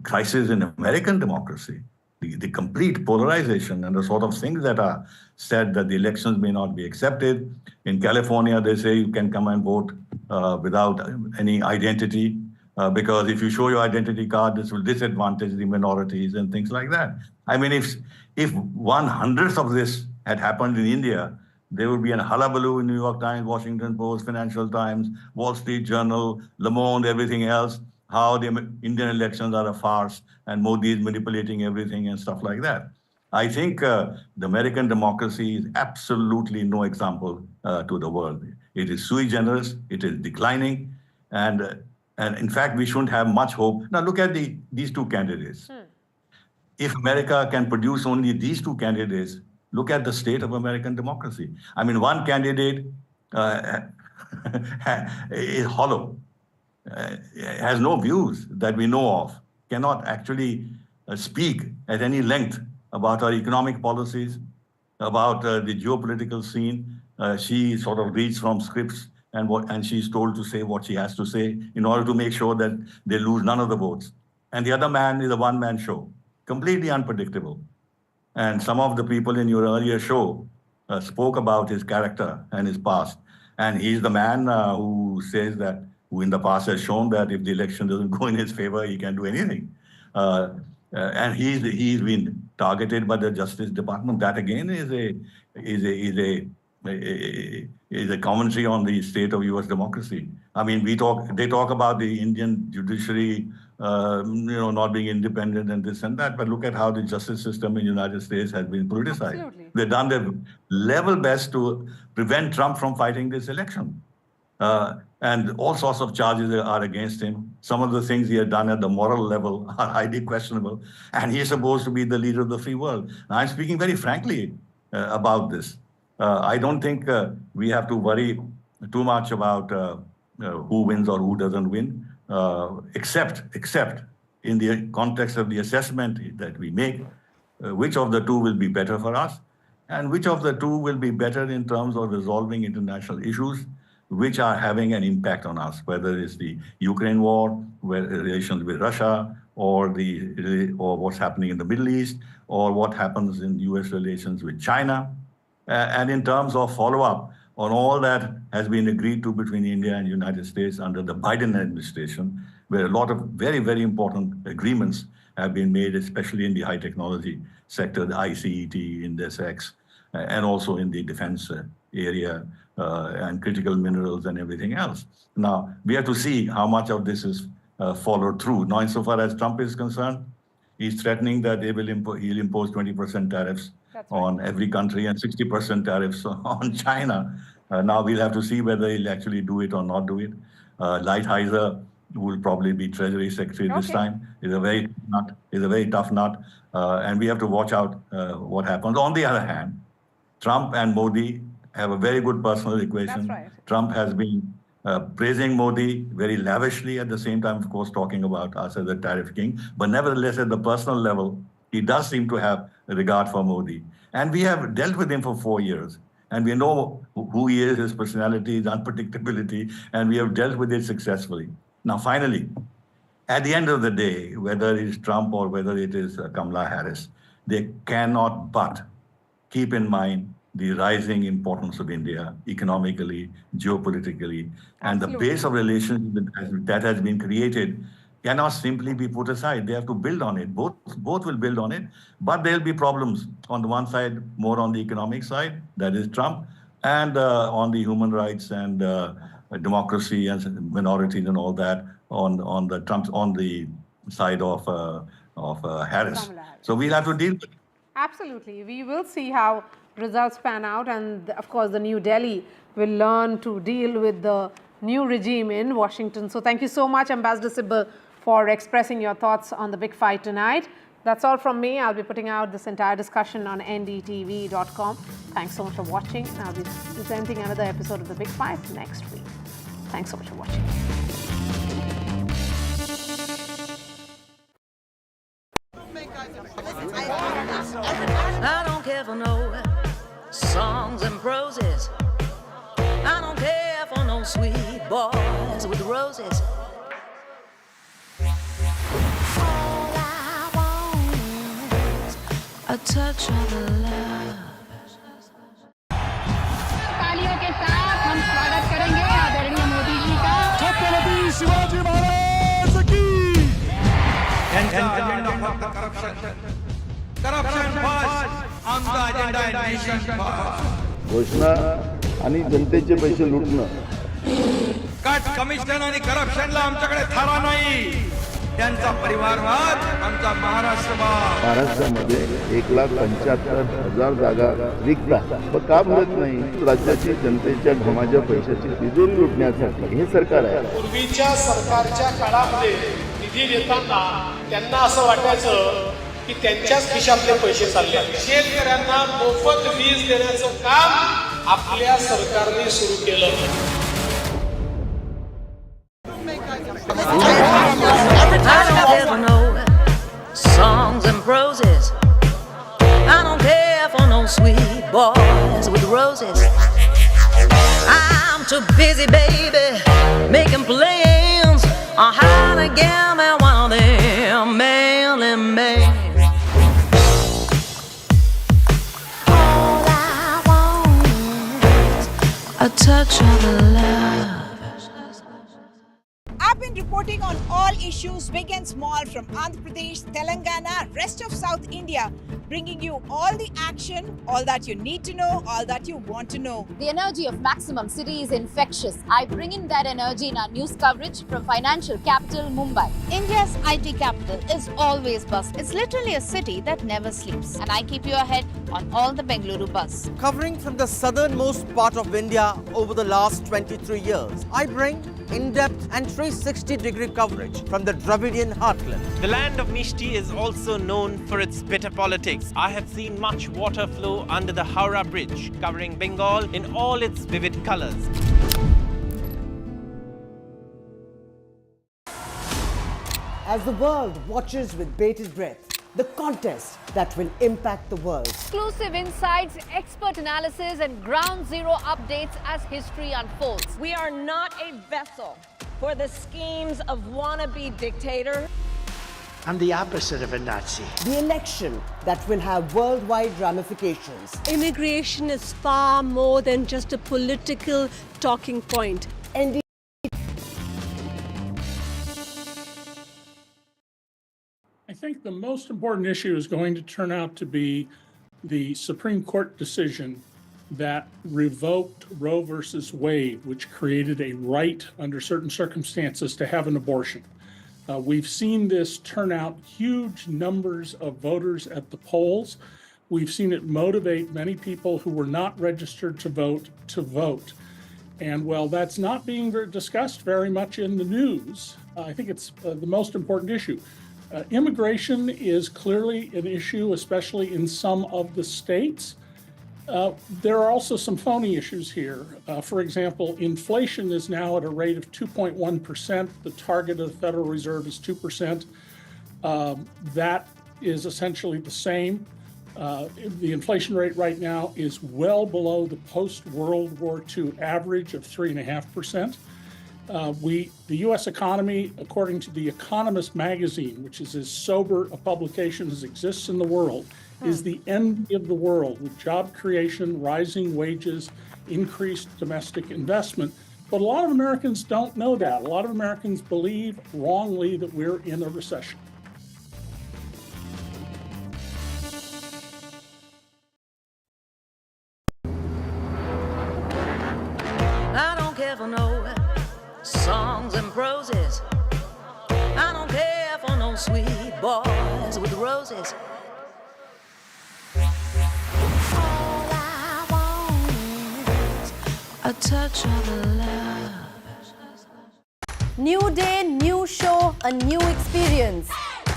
crisis in American democracy, the complete polarization and the sort of things that are said, that the elections may not be accepted. In California, they say you can come and vote without any identity, because if you show your identity card, this will disadvantage the minorities and things like that. I mean, if 1/100th of this had happened in India, there would be a hullabaloo in New York Times, Washington Post, Financial Times, Wall Street Journal, Le Monde, everything else, how the Indian elections are a farce and Modi is manipulating everything and stuff like that. I think the American democracy is absolutely no example to the world. It is sui generis, it is declining, and in fact, we shouldn't have much hope. Now look at these two candidates. If America can produce only these two candidates, look at the state of American democracy. I mean, one candidate is hollow, has no views that we know of, cannot actually speak at any length about our economic policies, about the geopolitical scene. She sort of reads from scripts and she's told to say what she has to say in order to make sure that they lose none of the votes. And the other man is a one-man show, completely unpredictable. And some of the people in your earlier show spoke about his character and his past. And he's the man who says that, who in the past has shown that if the election doesn't go in his favor, he can do anything. And he's been targeted by the Justice Department. That again is a is a commentary on the state of U.S. democracy. I mean, they talk about the Indian judiciary, not being independent and this and that, but look at how the justice system in the United States has been politicized. Absolutely. They've done their level best to prevent Trump from fighting this election. And all sorts of charges are against him. Some of the things he has done at the moral level are highly questionable. And he's supposed to be the leader of the free world. Now, I'm speaking very frankly about this. I don't think we have to worry too much about who wins or who doesn't win, except in the context of the assessment that we make, which of the two will be better for us, and which of the two will be better in terms of resolving international issues which are having an impact on us, whether it's the Ukraine war, relations with Russia, or what's happening in the Middle East, or what happens in U.S. relations with China. And in terms of follow-up on all that has been agreed to between India and United States under the Biden administration, where a lot of very, very important agreements have been made, especially in the high technology sector, the ICET, INDEX, and also in the defense area, and critical minerals and everything else. Now, we have to see how much of this is followed through. Now, insofar as Trump is concerned, he's threatening that he'll impose 20% tariffs on every country and 60% tariffs on China. Now we'll have to see whether he'll actually do it or not do it. Lighthizer, who will probably be Treasury Secretary this time, is a very tough nut, and we have to watch out what happens. On the other hand, Trump and Modi have a very good personal equation. That's right. Trump has been praising Modi very lavishly, at the same time, of course, talking about us as a tariff king. But nevertheless, at the personal level, he does seem to have a regard for Modi. And we have dealt with him for 4 years. And we know who he is, his personality, his unpredictability, and we have dealt with it successfully. Now, finally, at the end of the day, whether it is Trump or whether it is Kamala Harris, they cannot but keep in mind the rising importance of India economically, geopolitically, and the base of relations that has been created cannot simply be put aside. They have to build on it. Both will build on it, but there'll be problems on the one side, more on the economic side, that is Trump, and on the human rights and democracy and minorities and all that on the side of Harris. So we'll have to deal with it. Absolutely. We will see how results pan out, and of course the New Delhi will learn to deal with the new regime in Washington. So thank you so much, Ambassador Sibal, for expressing your thoughts on the big fight tonight. That's all from me. I'll be putting out this entire discussion on ndtv.com. Thanks so much for watching. I'll be presenting another episode of The Big Fight next week. Thanks so much for watching. I don't care for no songs and proses. I don't care for no sweet boys with roses. All I want is a touch of love. तालियों के साथ हम स्वागत करेंगे आदरणीय मोदी जी का। छत्रपति शिवाजी महाराज की। घोषणा आणि जनतेचे पैसे लुटणं. कट कमिशन आणि करप्शनला आमच्याकडे थारा नाही. त्यांचा परिवारवाद आमचा महाराष्ट्रवाद. महाराष्ट्रामध्ये 1,75,000 जागा रिक्त पण का भरत नाही? राज्याची जनतेच्या घमाच्या पैशाची तिजोरी लुटण्यासाठी हे सरकार आहे. पूर्वीच्या सरकारच्या काळामध्ये निधी देताना त्यांना असं वाटायचं की त्यांच्याच खिशातले पैसे चालले. शेतकऱ्यांना मोफत वीज देण्याचं काम आपल्या सरकारने सुरू केलं. I don't care for no songs and proses. I don't care for no sweet boys with roses. I'm too busy, baby, making plans on how to get me one of them man. All I want is a touch of love. have been reporting on all issues, big and small, from Andhra Pradesh, Telangana, rest of South India, bringing you all the action, all that you need to know, all that you want to know. The energy of Maximum City is infectious. I bring in that energy in our news coverage from financial capital Mumbai. India's IT capital is always buzz. It's literally a city that never sleeps. And I keep you ahead on all the Bengaluru buzz. Covering from the southernmost part of India over the last 23 years, I bring in-depth and 360-degree coverage from the Dravidian heartland. The land of Mishti is also known for its bitter politics. I have seen much water flow under the Howrah Bridge, covering Bengal in all its vivid colors. As the world watches with bated breath, the contest that will impact the world. Exclusive insights, expert analysis, and ground zero updates as history unfolds. We are not a vessel for the schemes of wannabe dictators. I'm the opposite of a Nazi. The election that will have worldwide ramifications. Immigration is far more than just a political talking point. I think the most important issue is going to turn out to be the Supreme Court decision that revoked Roe versus Wade, which created a right under certain circumstances to have an abortion. We've seen this turn out huge numbers of voters at the polls. We've seen it motivate many people who were not registered to vote. And while that's not being discussed very much in the news, I think it's the most important issue. Immigration is clearly an issue, especially in some of the states. There are also some phony issues here. For example, inflation is now at a rate of 2.1%. The target of the Federal Reserve is 2%. That is essentially the same. The inflation rate right now is well below the post-World War II average of 3.5%. The U.S. economy, according to The Economist magazine, which is as sober a publication as exists in the world, is the envy of the world, with job creation, rising wages, increased domestic investment. But a lot of Americans don't know that. A lot of Americans believe wrongly that we're in a recession. I don't care for no songs and proses. I don't care for no sweet boys with roses. All I want is a touch of love. New day, new show, a new experience.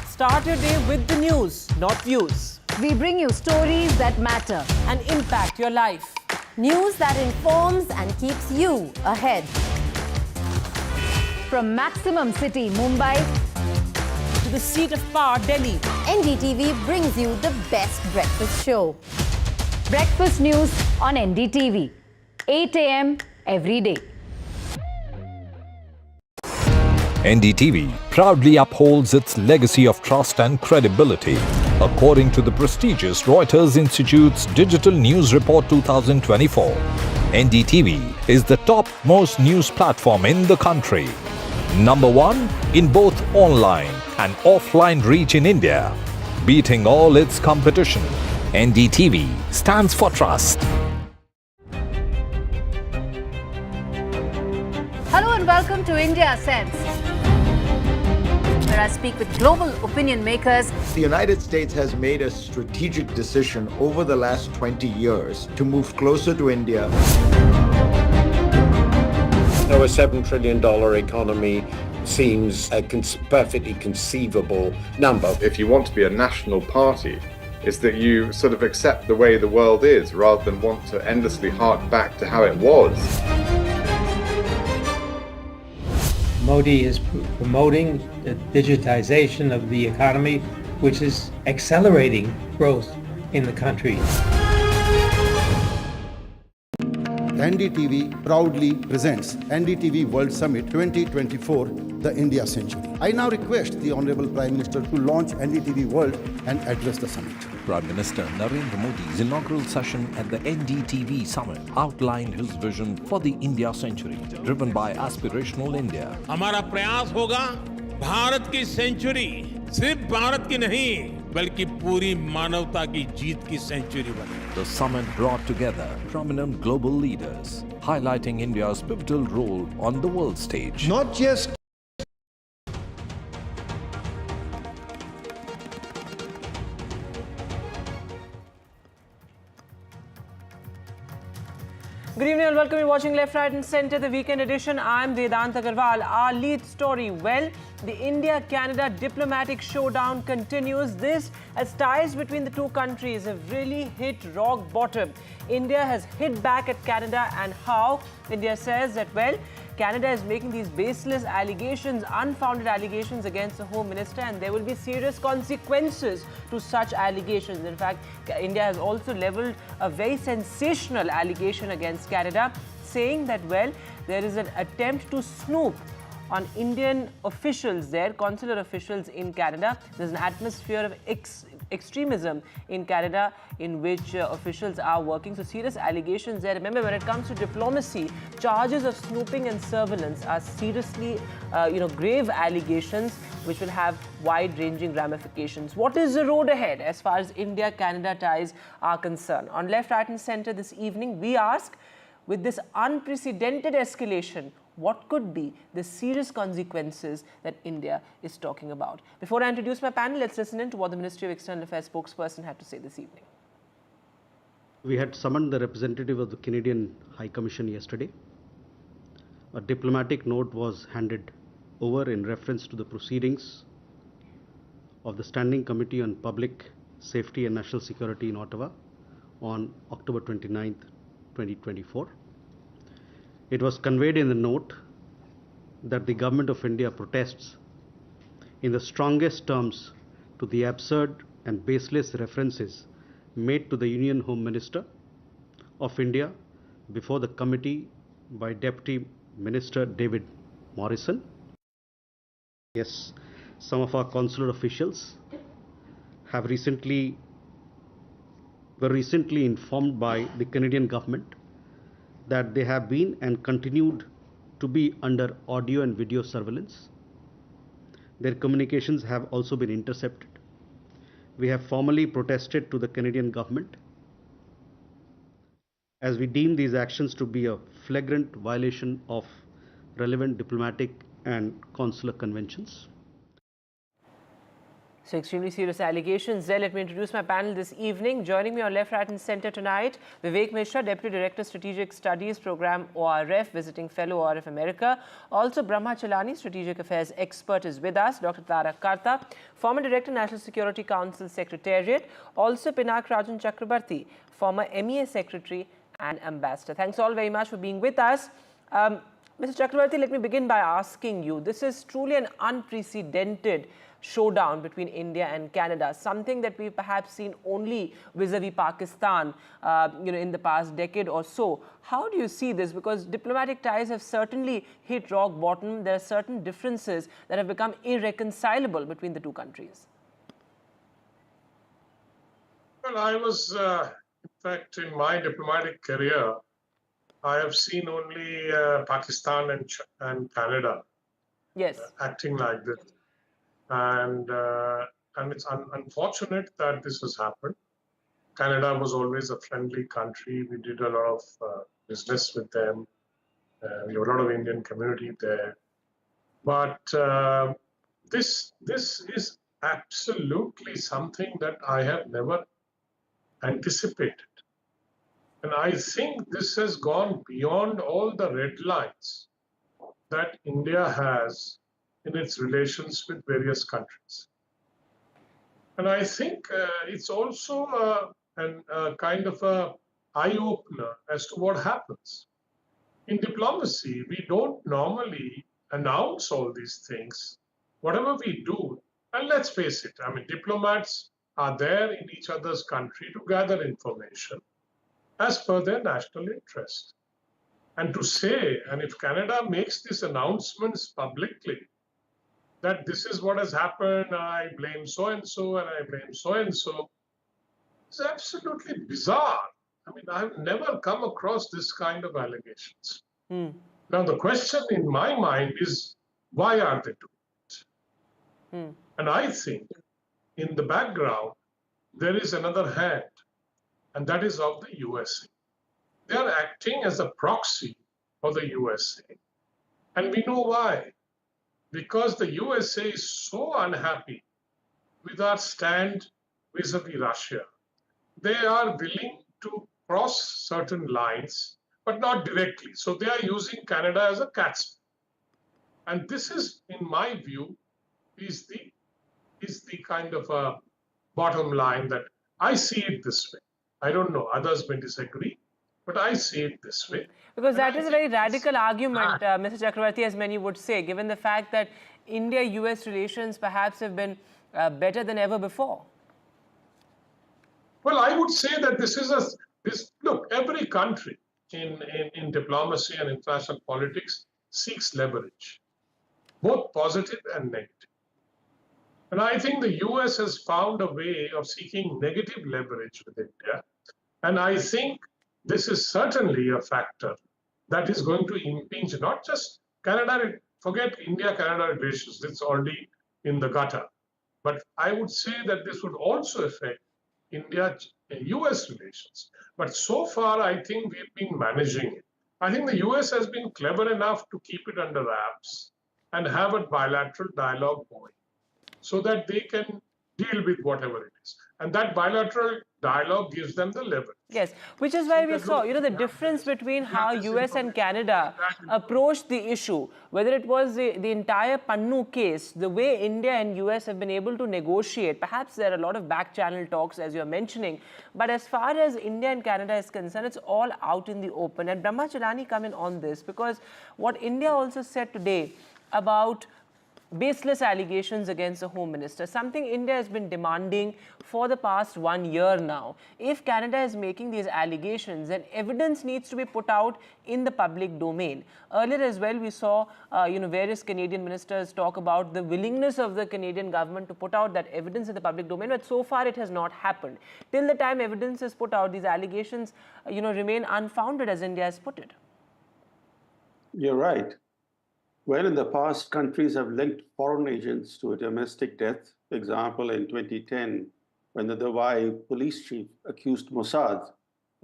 Start your day with the news, not views. We bring you stories that matter and impact your life. News that informs and keeps you ahead. From Maximum City, Mumbai, to the seat of power, Delhi, NDTV brings you the best breakfast show. Breakfast news on NDTV, 8 a.m. every day. NDTV proudly upholds its legacy of trust and credibility. According to the prestigious Reuters Institute's Digital News Report 2024, NDTV is the topmost news platform in the country. Number 1 in both online and offline reach in India. Beating all its competition, NDTV stands for trust. Hello and welcome to India Sense, where I speak with global opinion makers. The United States has made a strategic decision over the last 20 years to move closer to India. So a $7 trillion economy seems a perfectly conceivable number. If you want to be a national party, it's that you sort of accept the way the world is rather than want to endlessly hark back to how it was. Modi is promoting the digitization of the economy, which is accelerating growth in the country. NDTV proudly presents NDTV World Summit 2024, the India Century. I now request the Honorable Prime Minister to launch NDTV World and address the summit. Prime Minister Narendra Modi's inaugural session at the NDTV summit outlined his vision for the India century, driven by Aspirational India. हमारा प्रयास होगा भारत की century सिर्फ भारत की नहीं बल्कि पूरी मानवता की जीत की सेंचुरी बने. The summit brought together prominent global leaders, highlighting India's pivotal role on the world stage. Not just Good evening and welcome. You're watching Left, Right and Centre, the weekend edition. I'm Vedant Agarwal. Our lead story, well, the India-Canada diplomatic showdown continues. This as ties between the two countries have really hit rock bottom. India has hit back at Canada, and how? India says that, well, Canada is making these baseless allegations, unfounded allegations against the Home Minister, and there will be serious consequences to such allegations. In fact, India has also levelled a very sensational allegation against Canada, saying that, well, there is an attempt to snoop on Indian officials there, consular officials in Canada. There's an atmosphere of extremism in Canada in which officials are working. So serious allegations there. Remember, when it comes to diplomacy, charges of snooping and surveillance are seriously, grave allegations which will have wide-ranging ramifications. What is the road ahead as far as India-Canada ties are concerned? On Left, Right and Centre this evening, we ask, with this unprecedented escalation, what could be the serious consequences that India is talking about? Before I introduce my panel, let's listen in to what the Ministry of External Affairs spokesperson had to say this evening. We had summoned the representative of the Canadian High Commission yesterday. A diplomatic note was handed over in reference to the proceedings of the Standing Committee on Public Safety and National Security in Ottawa on October 29th, 2024. It was conveyed in the note that the Government of India protests in the strongest terms to the absurd and baseless references made to the Union Home Minister of India before the committee by Deputy Minister David Morrison. Yes, some of our consular officials were recently informed by the Canadian government that they have been and continued to be under audio and video surveillance. Their communications have also been intercepted. We have formally protested to the Canadian government as we deem these actions to be a flagrant violation of relevant diplomatic and consular conventions. So extremely serious allegations there. Let me introduce my panel this evening. Joining me on Left, Right and Centre tonight, Vivek Mishra, Deputy Director, Strategic Studies Program, ORF, visiting fellow ORF America. Also, Brahma Chalani, Strategic Affairs expert, is with us. Dr. Tara Karta, former Director, National Security Council Secretariat. Also, Pinak Rajan Chakrabarti, former MEA Secretary and Ambassador. Thanks all very much for being with us. Mr. Chakrabarti, let me begin by asking you, this is truly an unprecedented showdown between India and Canada, something that we've perhaps seen only vis-a-vis Pakistan, in the past decade or so. How do you see this? Because diplomatic ties have certainly hit rock bottom. There are certain differences that have become irreconcilable between the two countries. Well, I was, in fact, in my diplomatic career, I have seen only Pakistan and Canada acting like this. And it's unfortunate that this has happened. Canada was always a friendly country. We did a lot of business with them. We have a lot of Indian community there. But this is absolutely something that I have never anticipated. And I think this has gone beyond all the red lines that India has in its relations with various countries. And I think it's also a kind of a eye-opener as to what happens. In diplomacy, we don't normally announce all these things. Whatever we do, and let's face it, I mean, diplomats are there in each other's country to gather information as per their national interest. And to say, and if Canada makes these announcements publicly, that this is what has happened, I blame so-and-so and I blame so-and-so, It's absolutely bizarre. I mean, I've never come across this kind of allegations. Now, the question in my mind is, why are they doing it? And I think in the background, there is another hand, and that is of the USA. They are acting as a proxy for the USA. And we know why. Because the USA is so unhappy with our stand vis-a-vis Russia. They are willing to cross certain lines, but not directly. So they are using Canada as a catch. And this is, in my view, is the kind of a bottom line that I see it this way. I don't know, others may disagree, but I see it this way. Because that is a very radical argument, Mr. Chakravarti, as many would say, given the fact that India-US relations perhaps have been better than ever before. Well, I would say that look, every country in diplomacy and international politics seeks leverage, both positive and negative. And I think the US has found a way of seeking negative leverage with India. And I think this is certainly a factor that is going to impinge not just Canada, forget India-Canada relations, it's already in the gutter. But I would say that this would also affect India-US relations. But so far, I think we've been managing it. I think the US has been clever enough to keep it under wraps and have a bilateral dialogue going so that they can deal with whatever it is. And that bilateral dialogue gives them the leverage. Yes, which is why we saw, the difference between how US and Canada approached the issue, whether it was the entire Pannu case, the way India and US have been able to negotiate. Perhaps there are a lot of back-channel talks, as you're mentioning, but as far as India and Canada is concerned, it's all out in the open. And Brahma Chalani come in on this, because what India also said today about baseless allegations against the Home Minister, something India has been demanding for the past 1 year now. If Canada is making these allegations, then evidence needs to be put out in the public domain. Earlier as well, we saw various Canadian ministers talk about the willingness of the Canadian government to put out that evidence in the public domain, but so far it has not happened. Till the time evidence is put out, these allegations remain unfounded, as India has put it. You're right. Well, in the past, countries have linked foreign agents to a domestic death. For example, in 2010, when the Dubai police chief accused Mossad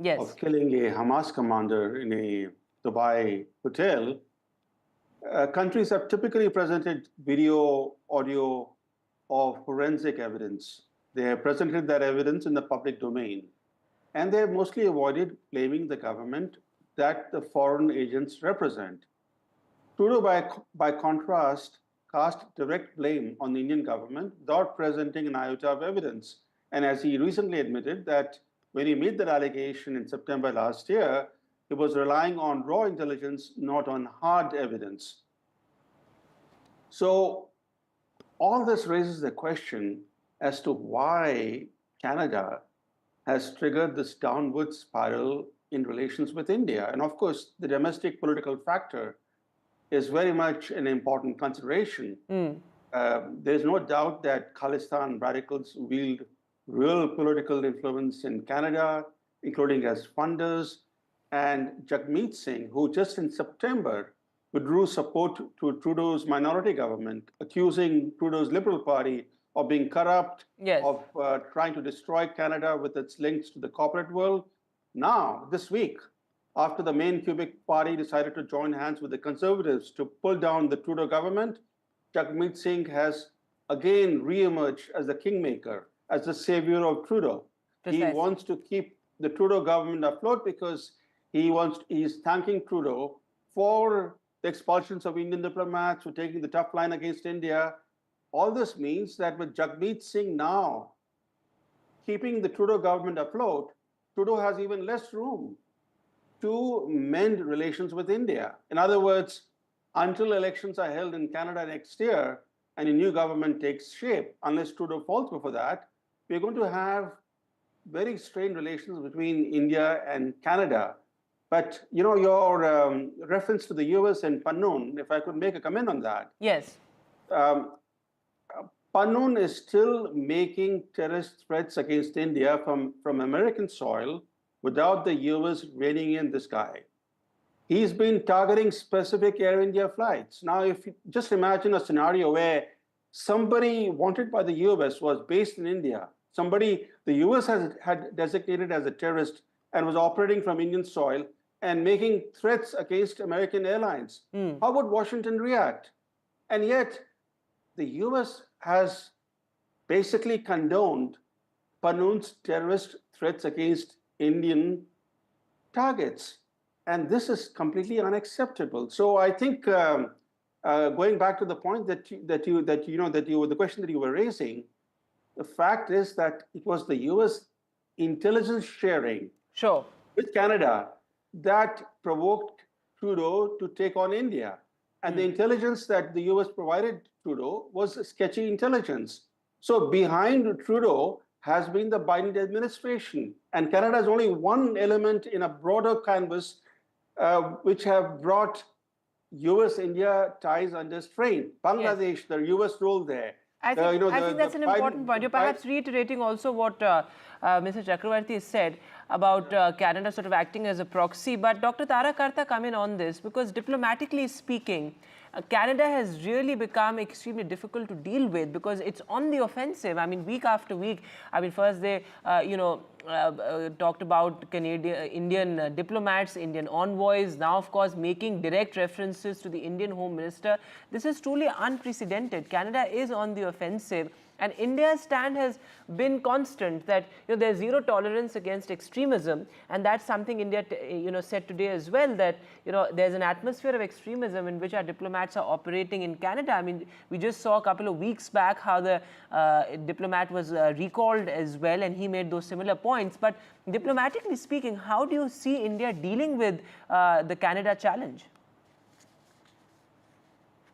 of killing a Hamas commander in a Dubai hotel, countries have typically presented video, audio, or forensic evidence. They have presented that evidence in the public domain. And they have mostly avoided blaming the government that the foreign agents represent. Trudeau, by contrast, cast direct blame on the Indian government without presenting an iota of evidence. And as he recently admitted that when he made that allegation in September last year, he was relying on raw intelligence, not on hard evidence. So all this raises the question as to why Canada has triggered this downward spiral in relations with India. And of course, the domestic political factor is very much an important consideration. There's no doubt that Khalistan radicals wield real political influence in Canada, including as funders, and Jagmeet Singh, who just in September withdrew support to Trudeau's minority government, accusing Trudeau's Liberal Party of being corrupt, of trying to destroy Canada with its links to the corporate world. Now, this week, after the main Quebec party decided to join hands with the Conservatives to pull down the Trudeau government, Jagmeet Singh has again re-emerged as the kingmaker, as the savior of Trudeau. Precisely. He wants to keep the Trudeau government afloat because he's thanking Trudeau for the expulsions of Indian diplomats, for taking the tough line against India. All this means that with Jagmeet Singh now keeping the Trudeau government afloat, Trudeau has even less room to mend relations with India. In other words, until elections are held in Canada next year and a new government takes shape, unless Trudeau falls before that, we're going to have very strained relations between India and Canada. But, your reference to the US and Pannoon, if I could make a comment on that. Yes. Pannoon is still making terrorist threats against India from American soil without the US reining in this guy. He's been targeting specific Air India flights. Now, if you just imagine a scenario where somebody wanted by the US was based in India, somebody the US had designated as a terrorist and was operating from Indian soil and making threats against American airlines, how would Washington react? And yet, the US has basically condoned Pannoon's terrorist threats against Indian targets. And this is completely unacceptable. So I think going back to the point the question that you were raising, the fact is that it was the US intelligence sharing with Canada that provoked Trudeau to take on India. And the intelligence that the US provided Trudeau was sketchy intelligence. So behind Trudeau has been the Biden administration. And Canada is only one element in a broader canvas which have brought US-India ties under strain. Bangladesh, the US role there. I think that's an important point. You're perhaps reiterating also what Mr. Chakravarti said about Canada sort of acting as a proxy. But Dr. Tara Karta come in on this because diplomatically speaking, Canada has really become extremely difficult to deal with because it's on the offensive. I mean, week after week. I mean, first they, talked about Indian diplomats, Indian envoys. Now, of course, making direct references to the Indian Home Minister. This is truly unprecedented. Canada is on the offensive. And India's stand has been constant that there's zero tolerance against extremism, and that's something India said today as well, that there's an atmosphere of extremism in which our diplomats are operating in Canada. I mean, we just saw a couple of weeks back how the diplomat was recalled as well, and he made those similar points. But diplomatically speaking, how do you see India dealing with the Canada challenge?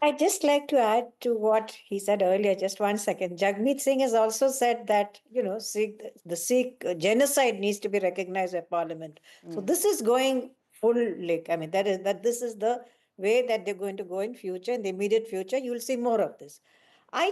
I'd just like to add to what he said earlier, just 1 second. Jagmeet Singh has also said that, the Sikh genocide needs to be recognized by Parliament. So this is going full lick. I mean, this is the way that they're going to go in future, in the immediate future. You'll see more of this. I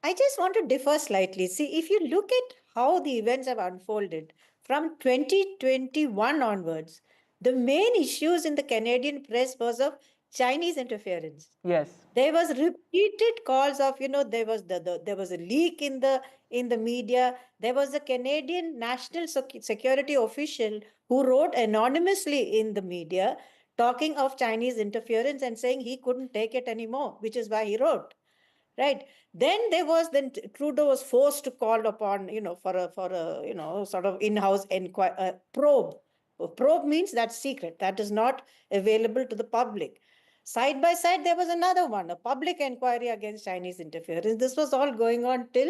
just want to differ slightly. See, if you look at how the events have unfolded from 2021 onwards, the main issues in the Canadian press was of Chinese interference. Yes. There was repeated calls of, there was a leak in the media. There was a Canadian national security official who wrote anonymously in the media talking of Chinese interference and saying he couldn't take it anymore, which is why he wrote. Right. Then Trudeau was forced to call upon, for a sort of in-house probe. Probe means that's secret. That is not available to the public. Side by side, there was another one, a public inquiry against Chinese interference. This was all going on till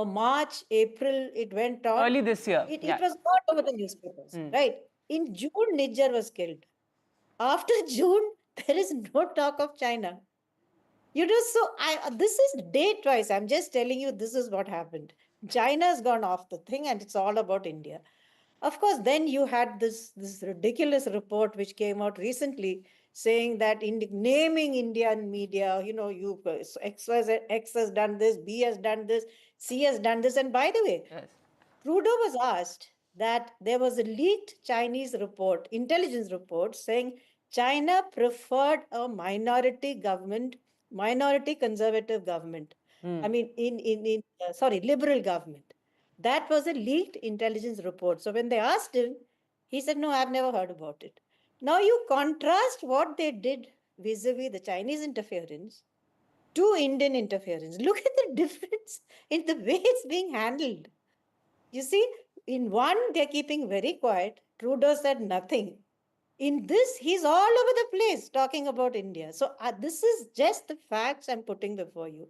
March, April, it went on. Early this year. It was all over the newspapers, right? In June, Nijjar was killed. After June, there is no talk of China. This is date-wise. I'm just telling you, this is what happened. China's gone off the thing and it's all about India. Of course, then you had this ridiculous report which came out recently saying that naming Indian media, X has done this, B has done this, C has done this. And by the way, Trudeau was asked that there was a leaked Chinese report, intelligence report, saying China preferred a minority conservative government. I mean, liberal government. That was a leaked intelligence report. So when they asked him, he said, no, I've never heard about it. Now you contrast what they did vis-a-vis the Chinese interference to Indian interference. Look at the difference in the way it's being handled. You see, in one, they're keeping very quiet. Trudeau said nothing. In this, he's all over the place talking about India. So this is just the facts I'm putting before you.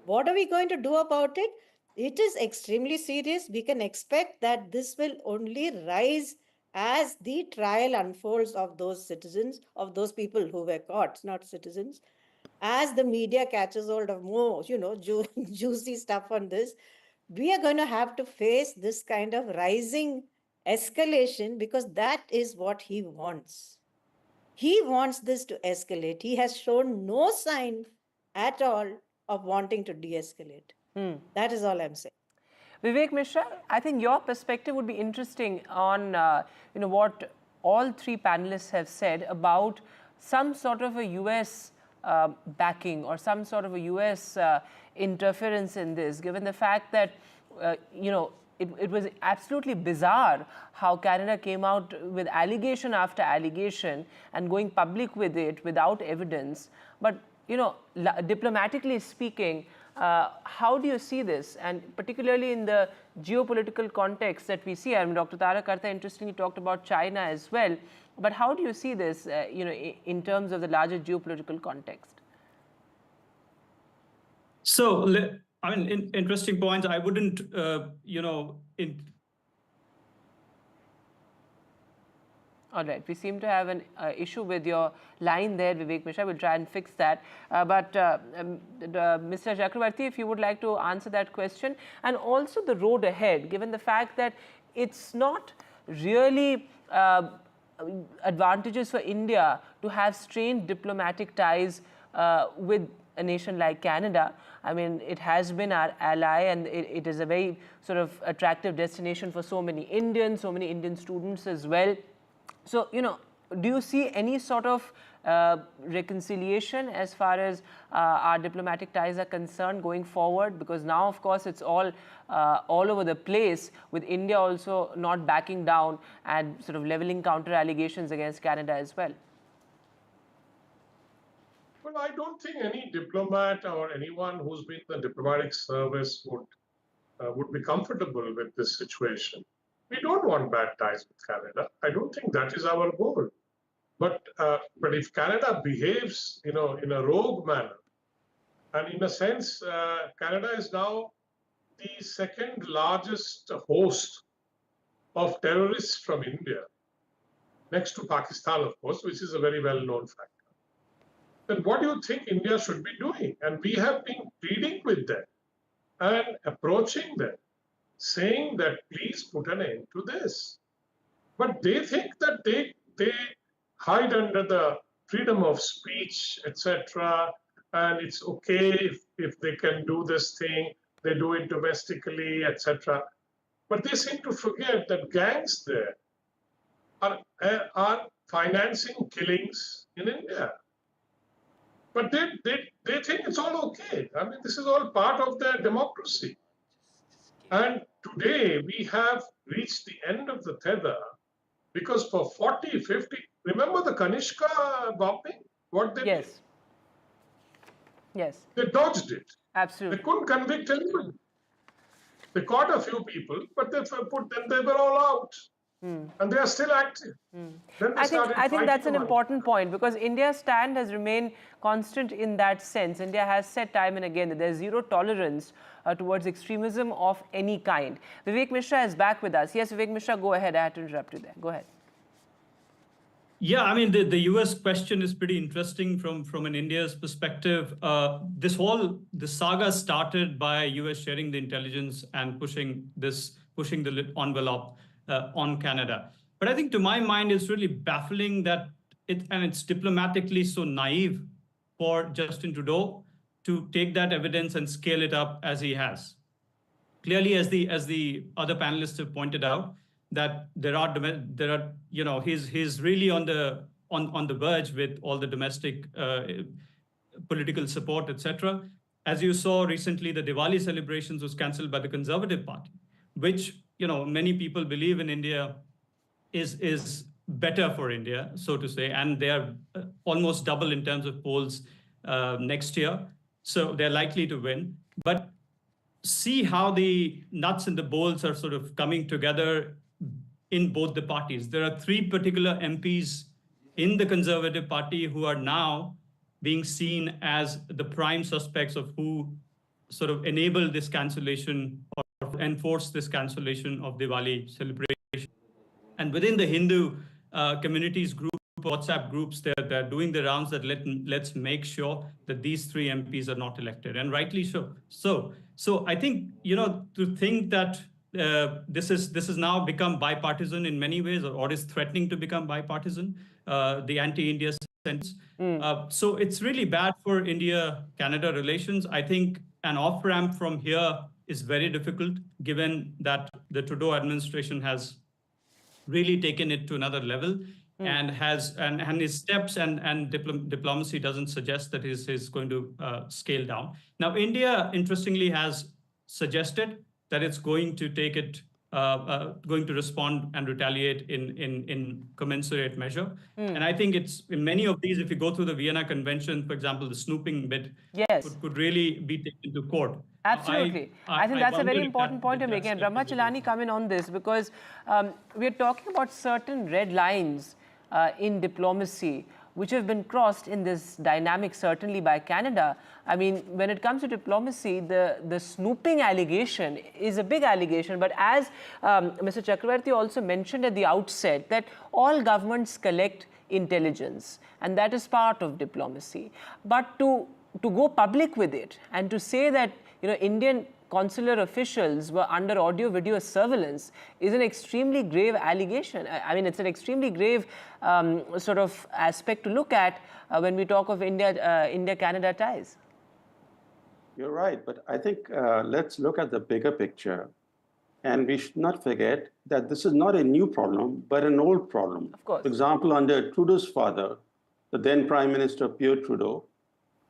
What are we going to do about it? It is extremely serious. We can expect that this will only rise as the trial unfolds of those citizens, of those people who were caught, not citizens. As the media catches hold of more, juicy stuff on this, we are going to have to face this kind of rising escalation because that is what he wants. He wants this to escalate. He has shown no sign at all of wanting to de-escalate. That is all I'm saying. Vivek Mishra, I think your perspective would be interesting on what all three panelists have said about some sort of a US backing or some sort of a US interference in this, given the fact that it was absolutely bizarre how Canada came out with allegation after allegation and going public with it without evidence. But diplomatically speaking, how do you see this? And particularly in the geopolitical context that we see, I mean, Dr. Tarak Karta interestingly talked about China as well. But how do you see this, in terms of the larger geopolitical context? So, I mean, interesting points. I wouldn't, All right, we seem to have an issue with your line there, Vivek Mishra. We'll try and fix that. But Mr. Chakravarti, if you would like to answer that question, and also the road ahead, given the fact that it's not really advantageous for India to have strained diplomatic ties with a nation like Canada. I mean, it has been our ally, and it is a very sort of attractive destination for so many Indian students as well. So, do you see any sort of reconciliation as far as our diplomatic ties are concerned going forward? Because now, of course, it's all over the place, with India also not backing down and sort of leveling counter allegations against Canada as well. Well, I don't think any diplomat or anyone who's been in the diplomatic service would be comfortable with this situation. We don't want bad ties with Canada. I don't think that is our goal. But if Canada behaves, in a rogue manner, and in a sense, Canada is now the second largest host of terrorists from India, next to Pakistan, of course, which is a very well-known factor. Then what do you think India should be doing? And we have been pleading with them and approaching them, saying that please put an end to this. But they think that they hide under the freedom of speech, etc. And it's okay if they can do this thing, they do it domestically, etc. But they seem to forget that gangs there are financing killings in India. But they think it's all okay. I mean, this is all part of their democracy. And today we have reached the end of the tether, because for 40, 50, remember the Kanishka bombing? What they did? Yes. They dodged it. Absolutely. They couldn't convict anyone. They caught a few people, but they were all out. And they are still active. I think that's an important point, because India's stand has remained constant in that sense. India has said time and again that there's zero tolerance towards extremism of any kind. Vivek Mishra is back with us. Yes, Vivek Mishra, go ahead. I had to interrupt you there. Go ahead. Yeah, I mean, the US question is pretty interesting from an India's perspective. The saga started by US sharing the intelligence and pushing the envelope on Canada. But I think, to my mind, it's really baffling that it's diplomatically so naive for Justin Trudeau to take that evidence and scale it up as he has. Clearly, as the other panelists have pointed out, that he's really on the verge with all the domestic political support, etc. As you saw recently, the Diwali celebrations was cancelled by the Conservative Party, which many people believe in India is better for India, so to say, and they are almost double in terms of polls next year. So they're likely to win. But see how the nuts and the bolts are sort of coming together in both the parties. There are three particular MPs in the Conservative Party who are now being seen as the prime suspects of who sort of enabled this cancellation or enforced this cancellation of Diwali celebration. And within the Hindu communities group, WhatsApp groups, they're doing the rounds that let's make sure that these three MPs are not elected, and rightly so. So I think, to think that this has now become bipartisan in many ways, or is threatening to become bipartisan, the anti-India So it's really bad for India-Canada relations. I think an off-ramp from here is very difficult, given that the Trudeau administration has really taken it to another level and his steps and diplomacy doesn't suggest that he's going to scale down. Now, India, interestingly, has suggested that it's going to take it, going to respond and retaliate in commensurate measure. And I think it's in many of these, if you go through the Vienna Convention, for example, the snooping bit could really be taken to court. Absolutely. I think that's a very important point you're making. And Brahmachalani, come in on this because we're talking about certain red lines in diplomacy which have been crossed in this dynamic, certainly by Canada. I mean, when it comes to diplomacy, the snooping allegation is a big allegation. But as Mr. Chakravarti also mentioned at the outset, that all governments collect intelligence, and that is part of diplomacy. But to go public with it and to say that Indian consular officials were under audio-video surveillance is an extremely grave allegation. I mean, it's an extremely grave sort of aspect to look at when we talk of India-Canada ties. You're right, but I think let's look at the bigger picture. And we should not forget that this is not a new problem, but an old problem. Of course. For example, under Trudeau's father, the then Prime Minister Pierre Trudeau,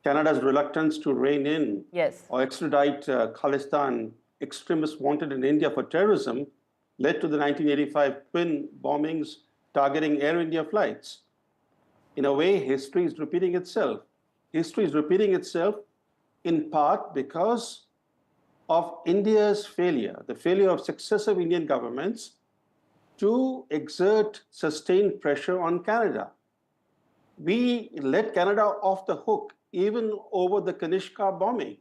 Canada's reluctance to rein in or extradite Khalistan extremists wanted in India for terrorism led to the 1985 twin bombings targeting Air India flights. In a way, history is repeating itself. History is repeating itself in part because of India's failure, the failure of successive Indian governments to exert sustained pressure on Canada. We let Canada off the hook even over the Kanishka bombing.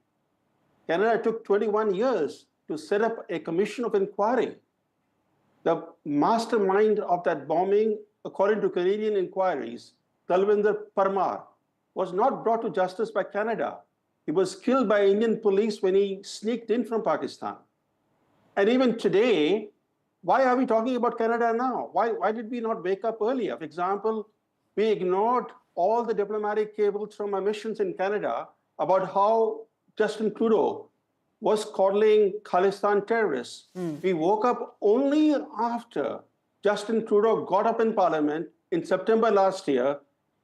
Canada took 21 years to set up a commission of inquiry. The mastermind of that bombing, according to Canadian inquiries, Talvinder Parmar, was not brought to justice by Canada. He was killed by Indian police when he sneaked in from Pakistan. And even today, why are we talking about Canada now? Why did we not wake up earlier? For example, we ignored all the diplomatic cables from our missions in Canada about how Justin Trudeau was coddling Khalistan terrorists. We woke up only after Justin Trudeau got up in Parliament in September last year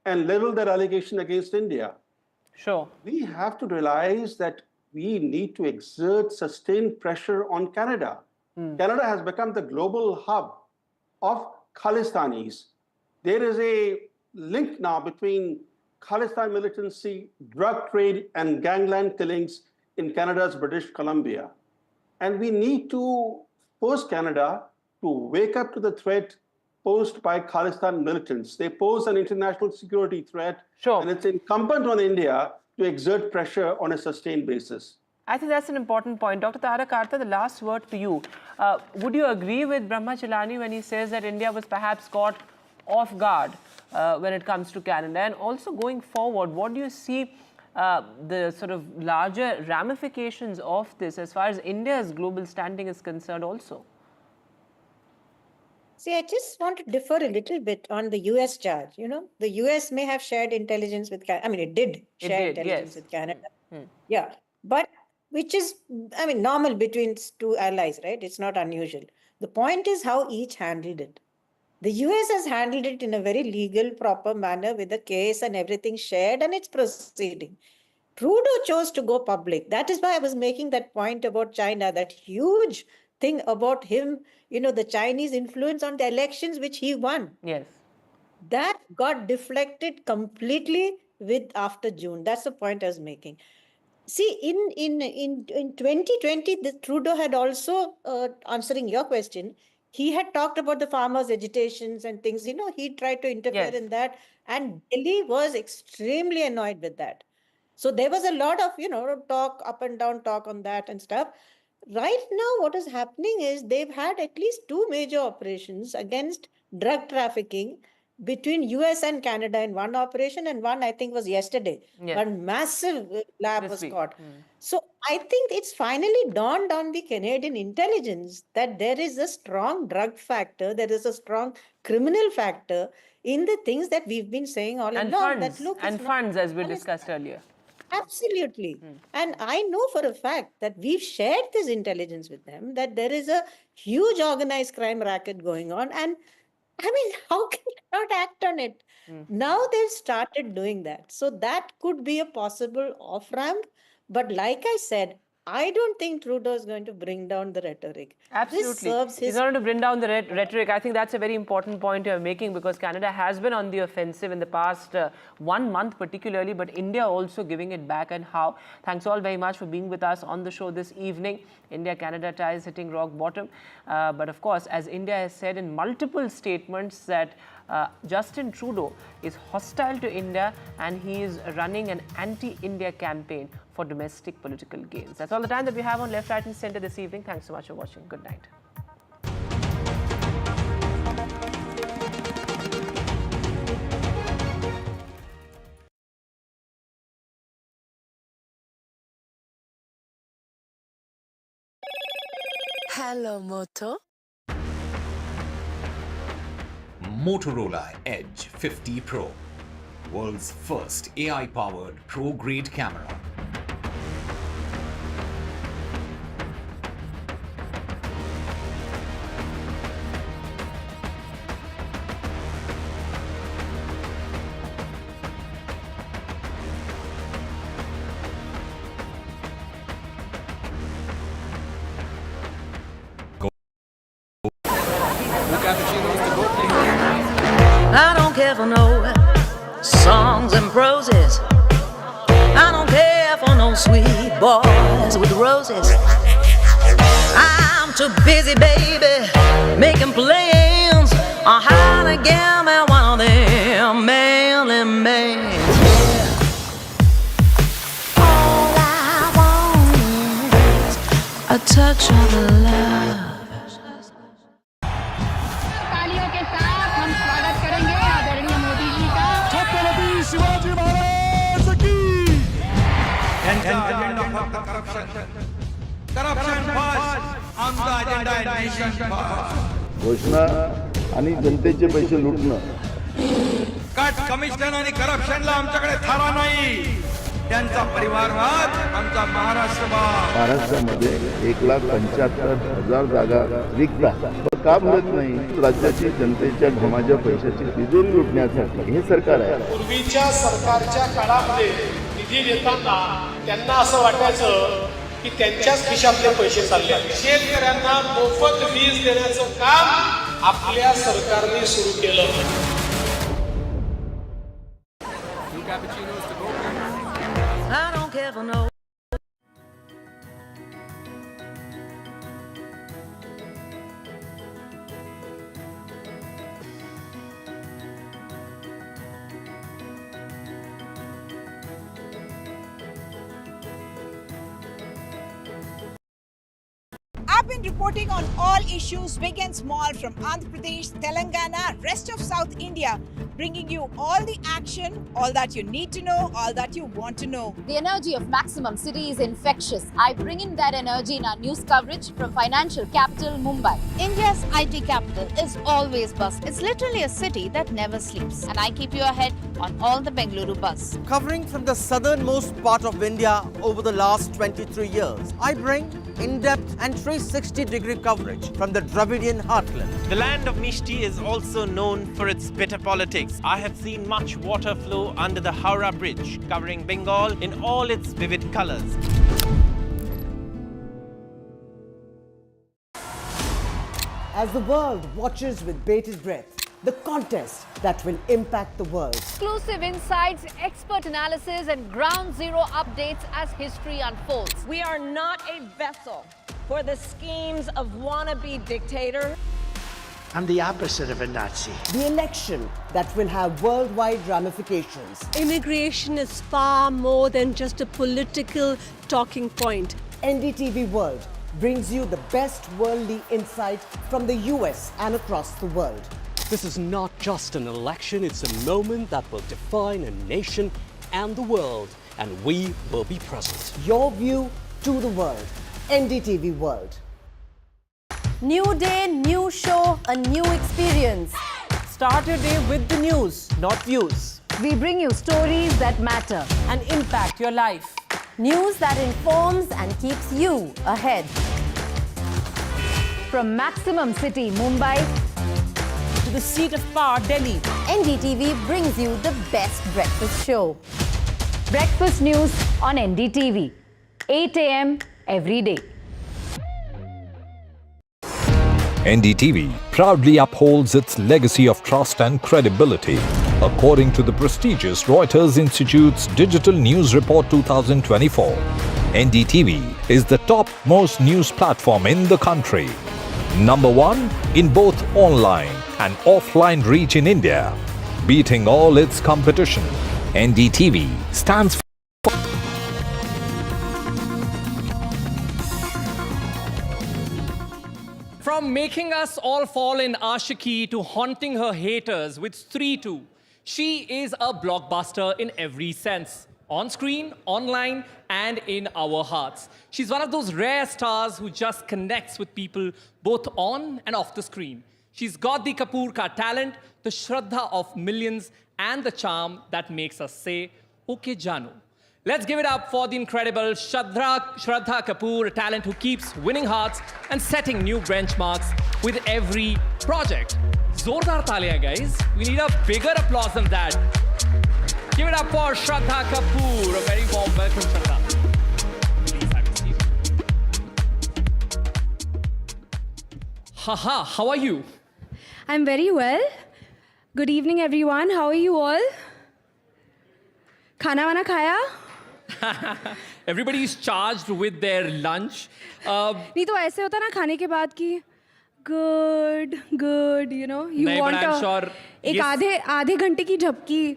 and leveled that allegation against India. Sure. We have to realize that we need to exert sustained pressure on Canada. Canada has become the global hub of Khalistanis. There is a link now between Khalistan militancy, drug trade, and gangland killings in Canada's British Columbia. And we need to force Canada to wake up to the threat posed by Khalistan militants. They pose an international security threat, and it's incumbent on India to exert pressure on a sustained basis. I think that's an important point. Dr. Tarak Artha, the last word to you. Would you agree with Brahmachalani when he says that India was perhaps caught off guard when it comes to Canada? And also going forward, what do you see the sort of larger ramifications of this as far as India's global standing is concerned also? See, I just want to differ a little bit on the US charge. The US may have shared intelligence with Canada. I mean, it did share intelligence with Canada. Yeah. But which is, normal between two allies, right? It's not unusual. The point is how each handled it. The US has handled it in a very legal, proper manner with the case and everything shared, and it's proceeding. Trudeau chose to go public. That is why I was making that point about China, that huge thing about him, the Chinese influence on the elections, which he won. Yes. That got deflected completely after June. That's the point I was making. See, in 2020, Trudeau had also, answering your question, he had talked about the farmers' agitations and things. He tried to interfere in that. And Delhi was extremely annoyed with that. So there was a lot of, talk, up and down talk on that and stuff. Right now, what is happening is they've had at least 2 major operations against drug trafficking between US and Canada in one operation, and one I think was yesterday. Yeah. One massive lab This was week. caught. So I think it's finally dawned on the Canadian intelligence that there is a strong drug factor, there is a strong criminal factor in the things that we've been saying all And along. funds, That look, and it's not funds, as we honest. discussed earlier. Absolutely. And I know for a fact that we've shared this intelligence with them, that there is a huge organized crime racket going on. And I mean, how can you not act on it? Now they've started doing that. So that could be a possible off ramp. But like I said, I don't think Trudeau is going to bring down the rhetoric. Absolutely. This serves He's his. not going to bring down the rhetoric. I think that's a very important point you're making, because Canada has been on the offensive in the past 1 month particularly, but India also giving it back. And how? Thanks all very much for being with us on the show this evening. India-Canada ties hitting rock bottom. But of course, as India has said in multiple statements that Justin Trudeau is hostile to India and he is running an anti-India campaign for domestic political gains. That's all the time that we have on Left, Right and Centre this evening. Thanks so much for watching. Good night. Hello, Moto. Motorola Edge 50 Pro, world's first AI-powered pro-grade camera. I don't care for no songs and proses. I don't care for no sweet boys with roses. I'm too busy, baby, making plans on how to get me one of them mail-in bands. All I want is a touch of love. तालियों के साथ हम स्वागत करेंगे आदरणीय मोदी जी का। छत्रपति शिवाजी महाराज की। घोषणा आणि जनतेचे पैसे लुटणं. कट कमिशन आणि करप्शनला आमच्याकडे थारा नाही. त्यांचा परिवारवाद आमचा महाराष्ट्रवाद. महाराष्ट्रामध्ये 1,75,000 जागा रिक्त आहेत. का मिळत नाही? राज्याची जनतेच्या घमाच्या पैशाची तिजोरी लुटण्यासाठी हे सरकार आहे. पूर्वीच्या सरकारच्या काळामध्ये निधी देताना त्यांना असं वाटायचं की त्यांच्याच खिशातले पैसे चालले. शेतकऱ्यांना मोफत वीज देण्याचं काम आपल्या सरकारने सुरू केलं. I don't care for no. I've been reporting on all issues, big and small, from Andhra Pradesh, Telangana, rest of South India, bringing you all the action, all that you need to know, all that you want to know. The energy of Maximum City is infectious. I bring in that energy in our news coverage from financial capital Mumbai. India's IT capital is always buzz. It's literally a city that never sleeps. And I keep you ahead on all the Bengaluru buzz. Covering from the southernmost part of India over the last 23 years, I bring in-depth and 360-degree coverage from the Dravidian heartland. The land of Mishti is also known for its bitter politics. I have seen much water flow under the Howrah Bridge, covering Bengal in all its vivid colors. As the world watches with bated breath, the contest that will impact the world. Exclusive insights, expert analysis, and ground zero updates as history unfolds. We are not a vessel for the schemes of wannabe dictators. I'm the opposite of a Nazi. The election that will have worldwide ramifications. Immigration is far more than just a political talking point. NDTV World brings you the best worldly insight from the US and across the world. This is not just an election, it's a moment that will define a nation and the world, and we will be present. Your view to the world. NDTV World. New day, new show, a new experience. Start your day with the news, not views. We bring you stories that matter and impact your life. News that informs and keeps you ahead. From Maximum City, Mumbai, to the seat of power, Delhi, NDTV brings you the best breakfast show. Breakfast news on NDTV, 8 a.m. every day. NDTV proudly upholds its legacy of trust and credibility. According to the prestigious Reuters Institute's Digital News Report 2024, NDTV is the top-most news platform in the country. Number 1 in both online and offline reach in India. Beating all its competition, NDTV stands for From making us all fall in Ashiki to haunting her haters with 3-2, she is a blockbuster in every sense. On screen, online, and in our hearts. She's one of those rare stars who just connects with people both on and off the screen. She's got the Kapoor ka talent, the Shraddha of millions, and the charm that makes us say, okay, Janu. Let's give it up for the incredible Shraddha Kapoor, a talent who keeps winning hearts and setting new benchmarks with every project. Zordar taaliyan, guys. We need a bigger applause than that. Give it up for Shraddha Kapoor. A very warm welcome, Shraddha. Please have a seat. Haha, how are you? I'm very well. Good evening, everyone. How are you all? Khana wana khaya? Everybody is charged with their lunch. नहीं तो ऐसे होता ना खाने के बाद की good, you know, you नहीं, want but I'm sure एक आधे घंटे की झपकी.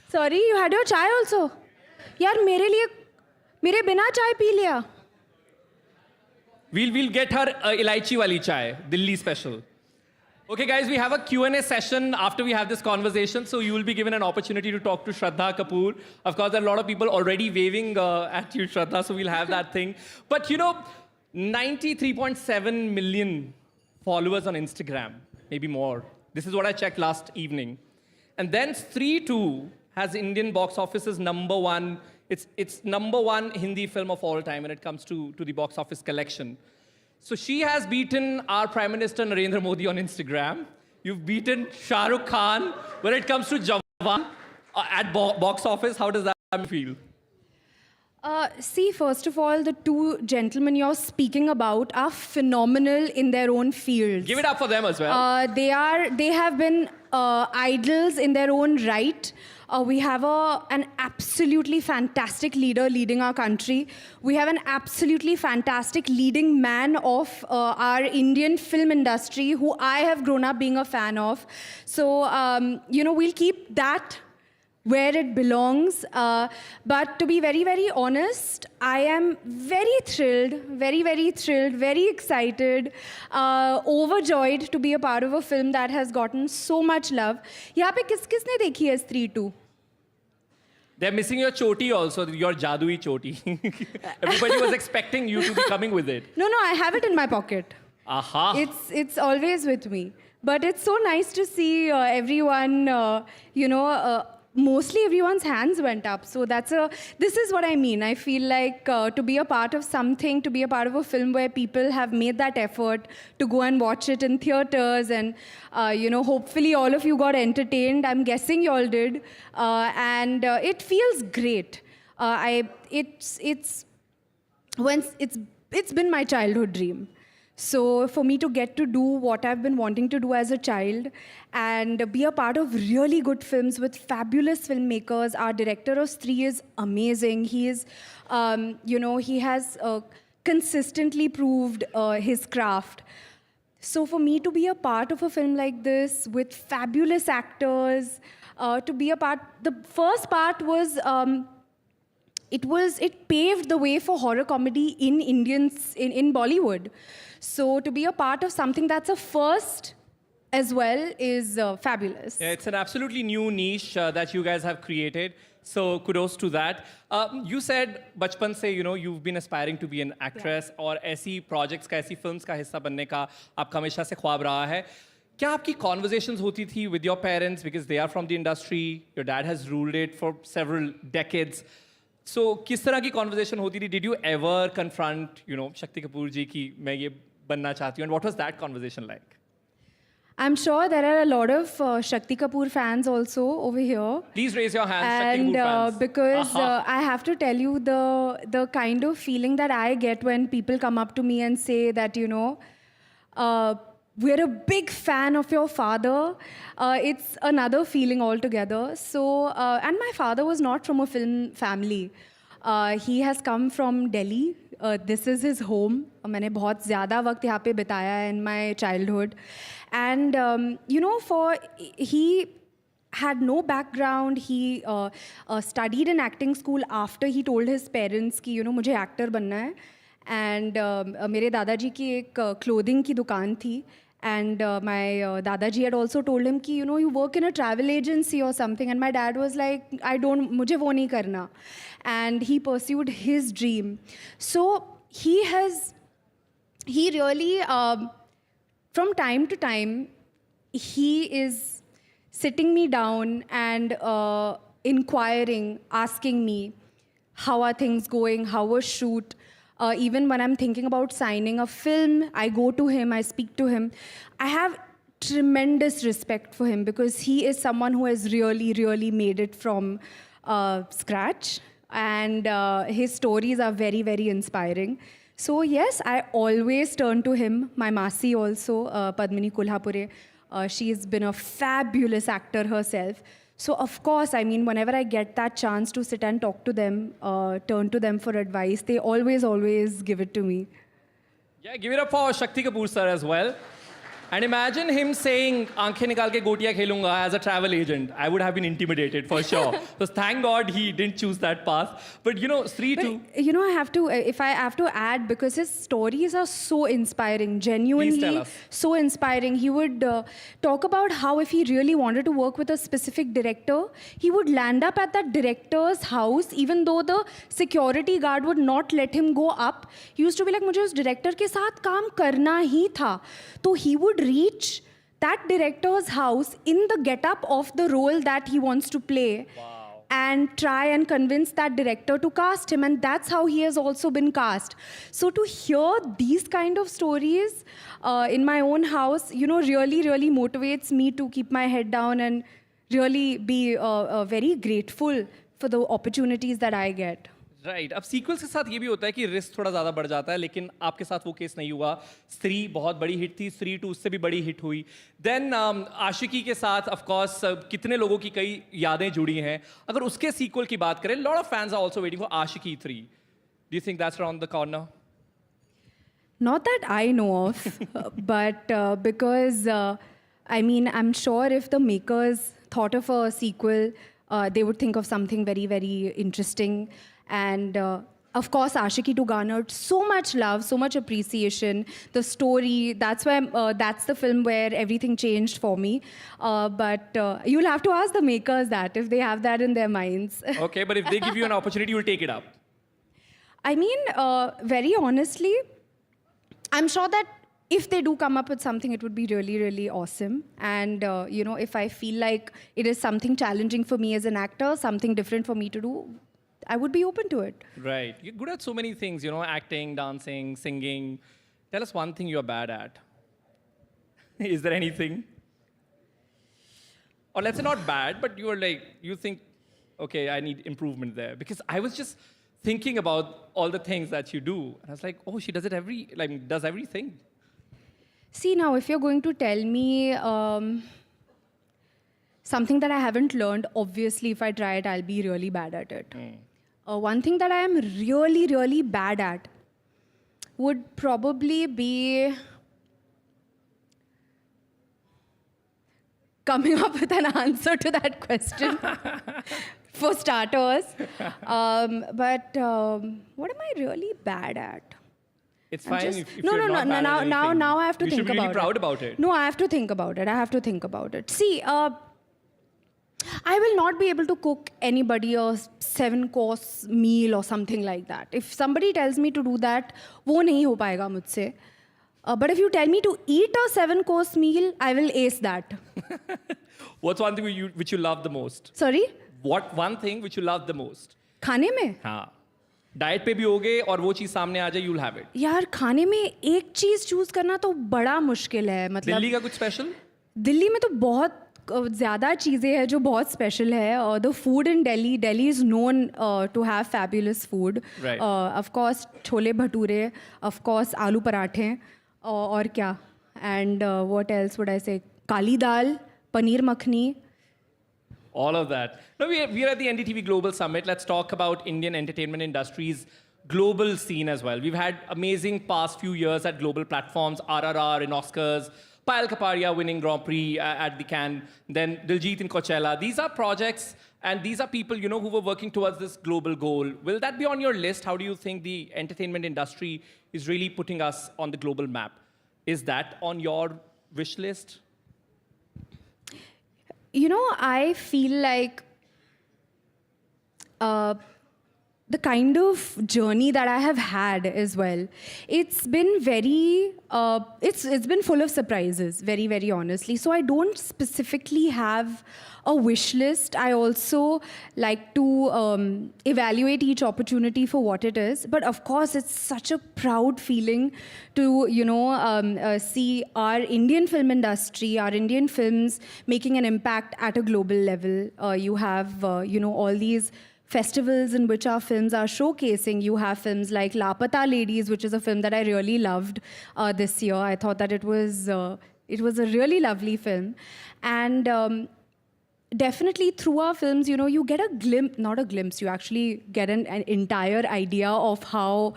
Sorry, you had your chai also. यार मेरे बिना चाय पी लिया. We'll get her elaichi wali chai, Delhi special. Okay, guys, we have a Q&A session after we have this conversation, so you will be given an opportunity to talk to Shraddha Kapoor. Of course, there are a lot of people already waving at you, Shraddha, so we'll have that thing. But, you know, 93.7 million followers on Instagram, maybe more. This is what I checked last evening. And then 3-2 has Indian box office's number one. It's number one Hindi film of all time when it comes to the box office collection. So she has beaten our Prime Minister Narendra Modi on Instagram. You've beaten Shah Rukh Khan when it comes to Jawan at box office. How does that feel? See, first of all, the two gentlemen you're speaking about are phenomenal in their own fields. Give it up for them as well. They have been idols in their own right. We have an absolutely fantastic leader leading our country. We have an absolutely fantastic leading man of our Indian film industry who I have grown up being a fan of. So, you know, we'll keep that where it belongs. But to be very, very honest, I am very thrilled, very excited, overjoyed to be a part of a film that has gotten so much love. यहाँ पे किसने देखी है 3-2? They're missing your choti also, your jadui choti. Everybody was expecting you to be coming with it. No, I have it in my pocket. Aha. It's always with me. But it's so nice to see everyone, you know, mostly everyone's hands went up. So this is what I mean. I feel like to be a part of something, to be a part of a film where people have made that effort to go and watch it in theaters and, you know, hopefully all of you got entertained. I'm guessing you all did. And it feels great. It's been my childhood dream. So for me to get to do what I've been wanting to do as a child and be a part of really good films with fabulous filmmakers. Our director of Stree is amazing. He is, you know, he has consistently proved his craft. So for me to be a part of a film like this with fabulous actors, to be a part, the first part was, it paved the way for horror comedy in Bollywood. So to be a part of something that's a first as well is fabulous. Yeah, it's an absolutely new niche that you guys have created. So kudos to that. You said बचपन से you've been aspiring to be an actress और ऐसी projects का ऐसी films का हिस्सा बनने का आपका हमेशा से ख्वाब रहा है. क्या आपकी conversations होती थी with your parents because they are from the industry? Your dad has ruled it for several decades. So किस तरह की conversation होती थी? Did you ever confront Shakti Kapoor ji कि मैं ये बनना चाहती हूँ? And what was that conversation like? I'm sure there are a lot of Shakti Kapoor fans also over here. Please raise your hands, and, Shakti Kapoor fans. Because I have to tell you the kind of feeling that I get when people come up to me and say that, we're a big fan of your father. It's another feeling altogether. So, and my father was not from a film family. He has come from Delhi. This is his home. मैंने बहुत ज़्यादा वक्त यहाँ पे बिताया है in my childhood. And, he had no background. He studied in acting school after he told his parents कि, मुझे actor बनना है. And मेरे दादाजी की एक clothing की दुकान थी. And my Dadaji had also told him कि, you work in a travel agency or something. And my dad was like, मुझे वो नहीं करना. And he pursued his dream. So he really, from time to time, he is sitting me down and inquiring, asking me, how are things going, how was shoot? Even when I'm thinking about signing a film, I go to him, I speak to him. I have tremendous respect for him because he is someone who has really, really made it from scratch. And his stories are very, very inspiring. So yes, I always turn to him. My Masi also, Padmini Kulhapure, she's been a fabulous actor herself. So of course, I mean, whenever I get that chance to sit and talk to them, turn to them for advice, they always give it to me. Yeah, give it up for Shakti Kapoor sir as well. And imagine him saying, "Aankhein nikal ke gotiya khelunga" as a travel agent. I would have been intimidated for sure. So thank God he didn't choose that path. But Sri too. I have to, if I have to add, because his stories are so inspiring, genuinely so inspiring. He would talk about how if he really wanted to work with a specific director, he would land up at that director's house, even though the security guard would not let him go up. He used to be like, मुझे उस director के साथ काम करना ही था. So he would reach that director's house in the get-up of the role that he wants to play and try and convince that director to cast him. And that's how he has also been cast. So to hear these kind of stories in my own house, really, really motivates me to keep my head down and really be very grateful for the opportunities that I get. Right अब sequels के साथ ये भी होता है कि risk थोड़ा ज़्यादा बढ़ जाता है लेकिन आपके साथ वो केस नहीं हुआ स्त्री बहुत बड़ी हिट थी स्त्री 2 उससे भी बड़ी हिट हुई देन आशिकी के साथ ऑफ कोर्स कितने लोगों की कई यादें जुड़ी हैं अगर उसके सीक्वल की बात करें lot of fans are also waiting for Aashiqui 3 do you think that's around the corner Not that I know of, but because, I mean, I'm sure if the makers thought of a sequel, they would think of something very, very interesting. And of course, Aashiki 2 garnered so much love, so much appreciation. The story, that's why that's the film where everything changed for me. But you'll have to ask the makers that, if they have that in their minds. Okay, but if they give you an opportunity, you'll take it up. I mean, very honestly, I'm sure that if they do come up with something, it would be really, really awesome. And, you know, if I feel like it is something challenging for me as an actor, something different for me to do, I would be open to it. Right. You're good at so many things, you know, acting, dancing, singing. Tell us one thing you're bad at. Is there anything? Or let's say not bad, but you're like, you think, okay, I need improvement there. Because I was just thinking about all the things that you do. And I was like, oh, she does it does everything. See, now, if you're going to tell me something that I haven't learned, obviously, if I try it, I'll be really bad at it. One thing that I am really, really bad at would probably be coming up with an answer to that question, for starters. But what am I really bad at? It's fine if No, you're not bad at anything. now I have to You think should be really about proud it. about it. No, I have to think about it. See, I will not be able to cook anybody a 7-course meal or something like that. If somebody tells me to do that, वो नहीं हो पाएगा मुझसे. But if you tell me to eat a 7-course meal, I will ace that. What's one thing which you love the most? Sorry? What one thing which you love the most? खाने में? हाँ. Diet पे भी होगे और वो चीज सामने आ जाए, you'll have it. यार खाने में एक चीज चूज करना तो बड़ा मुश्किल है. मतलब दिल्ली का कुछ स्पेशल? दिल्ली में तो बहुत ज़्यादा चीज़ें हैं जो बहुत स्पेशल है. The food in Delhi is known to have fabulous food. Right. Of course chole bhature, of course आलू पराठे, और क्या? And what else would I say? Kali dal, paneer makhani. All of that. Now we are at the NDTV Global Summit. Let's talk about Indian entertainment industry's global scene as well. We've had amazing past few years at global platforms, RRR in Oscars, Payal Kapadia winning Grand Prix at the Cannes, then Diljit in Coachella. These are projects and these are people, you know, who were working towards this global goal. Will that be on your list? How do you think the entertainment industry is really putting us on the global map? Is that on your wish list? You know, I feel like the kind of journey that I have had as well, it's been very, it's been full of surprises, very, very honestly. So I don't specifically have a wish list. I also like to evaluate each opportunity for what it is. But of course, it's such a proud feeling to, you know, see our Indian film industry, our Indian films making an impact at a global level. You have, you know, all these festivals in which our films are showcasing. You have films like Lapata Ladies, which is a film that I really loved this year. I thought that it was a really lovely film. And definitely through our films, you know, you get a glimpse, not a glimpse, you actually get an entire idea of how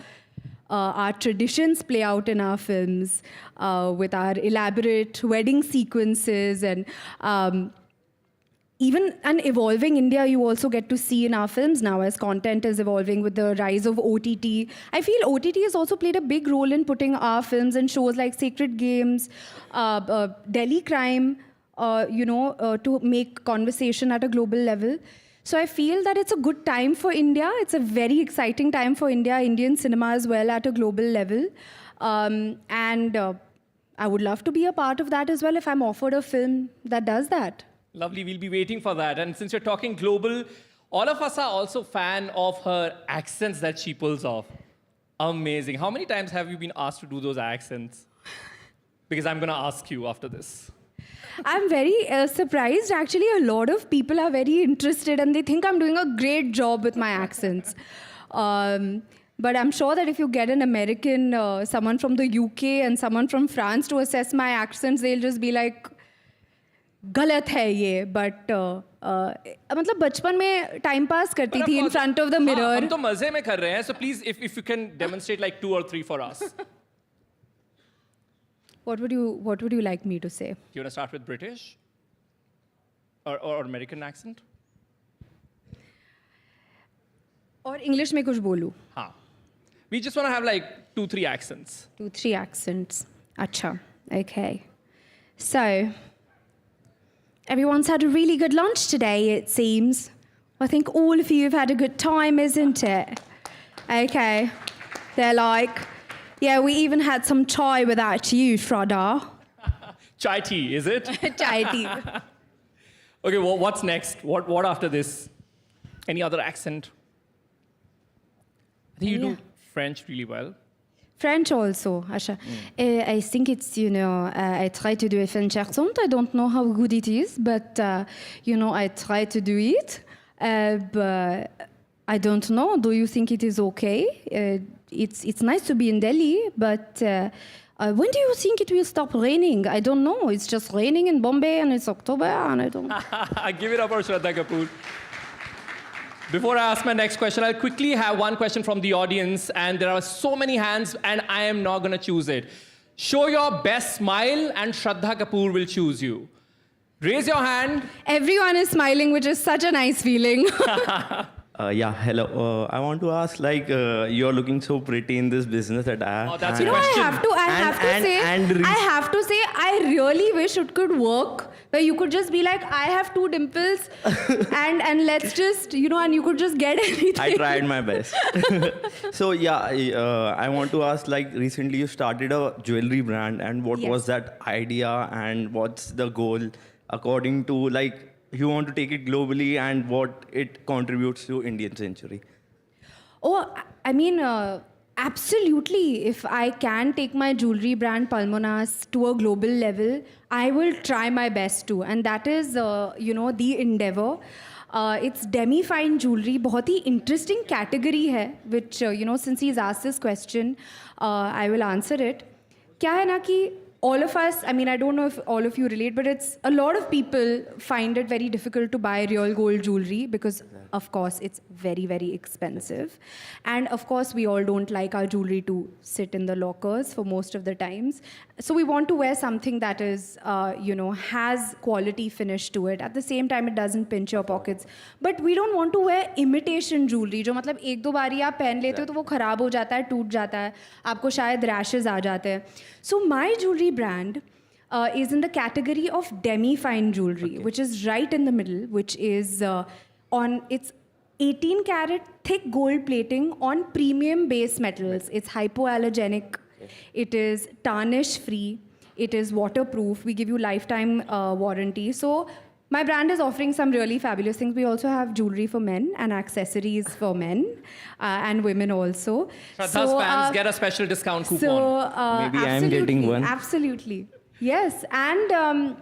our traditions play out in our films with our elaborate wedding sequences and even an evolving India you also get to see in our films now as content is evolving with the rise of OTT. I feel OTT has also played a big role in putting our films in shows like Sacred Games, Delhi Crime, you know, to make conversation at a global level. So I feel that it's a good time for India. It's a very exciting time for India, Indian cinema as well at a global level. And I would love to be a part of that as well if I'm offered a film that does that. Lovely, we'll be waiting for that. And since you're talking global, all of us are also fan of her accents that she pulls off. Amazing. How many times have you been asked to do those accents? Because I'm going to ask you after this. I'm very surprised. Actually, a lot of people are very interested and they think I'm doing a great job with my accents. But I'm sure that if you get an American, someone from the UK and someone from France to assess my accents, they'll just be like, गलत है ये, but मतलब बचपन में time pass करती थी in front of the mirror. हम तो मजे में कर रहे हैं, so please if you can demonstrate like 2 or 3 for us. What would you like me to say? You want to start with British or American accent? और English में कुछ बोलूँ? हाँ. We just want to have like 2-3 accents. 2-3 accents. अच्छा. Okay. So. Everyone's had a really good lunch today, it seems. I think all of you have had a good time, isn't it? Okay. They're like, yeah, we even had some chai without you, Shraddha. Chai tea, is it? Chai tea. Okay, well, what's next? What after this? Any other accent? I think you do French really well. French also, Asha. I think it's, you know, I try to do a French accent. I don't know how good it is, but, you know, I try to do it. But I don't know. Do you think it is okay? It's nice to be in Delhi, but when do you think it will stop raining? I don't know. It's just raining in Bombay and it's October and I don't know. Give it up for Shraddha Kapoor. Before I ask my next question, I'll quickly have one question from the audience, and there are so many hands, and I am not going to choose it. Show your best smile, and Shraddha Kapoor will choose you. Raise your hand. Everyone is smiling, which is such a nice feeling. Yeah, hello. I want to ask, like, you're looking so pretty in this business that I. Oh, that's You know, I have to say, I really wish it could work where you could just be like, I have 2 dimples, and let's just, you know, and you could just get anything. I tried my best. So yeah, I want to ask, like, recently you started a jewelry brand, and what was that idea, and what's the goal according to, like, you want to take it globally, and what it contributes to Indian century? Oh, I mean, absolutely. If I can take my jewelry brand Palmonas to a global level, I will try my best to. And that is, you know, the endeavor. It's demi-fine jewelry, बहुत ही interesting category है, which, you know, since he's asked this question, I will answer it. क्या है ना कि all of us, I mean, I don't know if all of you relate, but it's a lot of people find it very difficult to buy real gold jewelry because, of course, it's very, very expensive. And, of course, we all don't like our jewelry to sit in the lockers for most of the times. So we want to wear something that is, you know, has quality finish to it. At the same time, it doesn't pinch your pockets. But we don't want to wear imitation jewelry, जो मतलब 1-2 बारी आप पहन लेते हो तो वो खराब हो जाता है, टूट जाता है, आपको शायद rashes आ जाते हैं. So my jewelry brand is in the category of demi-fine jewelry, which is right in the middle, which is on its 18 karat thick gold plating on premium base metals. It's hypoallergenic, it is tarnish free, it is waterproof, we give you lifetime warranty. So my brand is offering some really fabulous things. We also have jewelry for men and accessories for men and women also. Shraddha's fans get a special discount coupon. So, maybe I'm getting one. Absolutely. Yes. And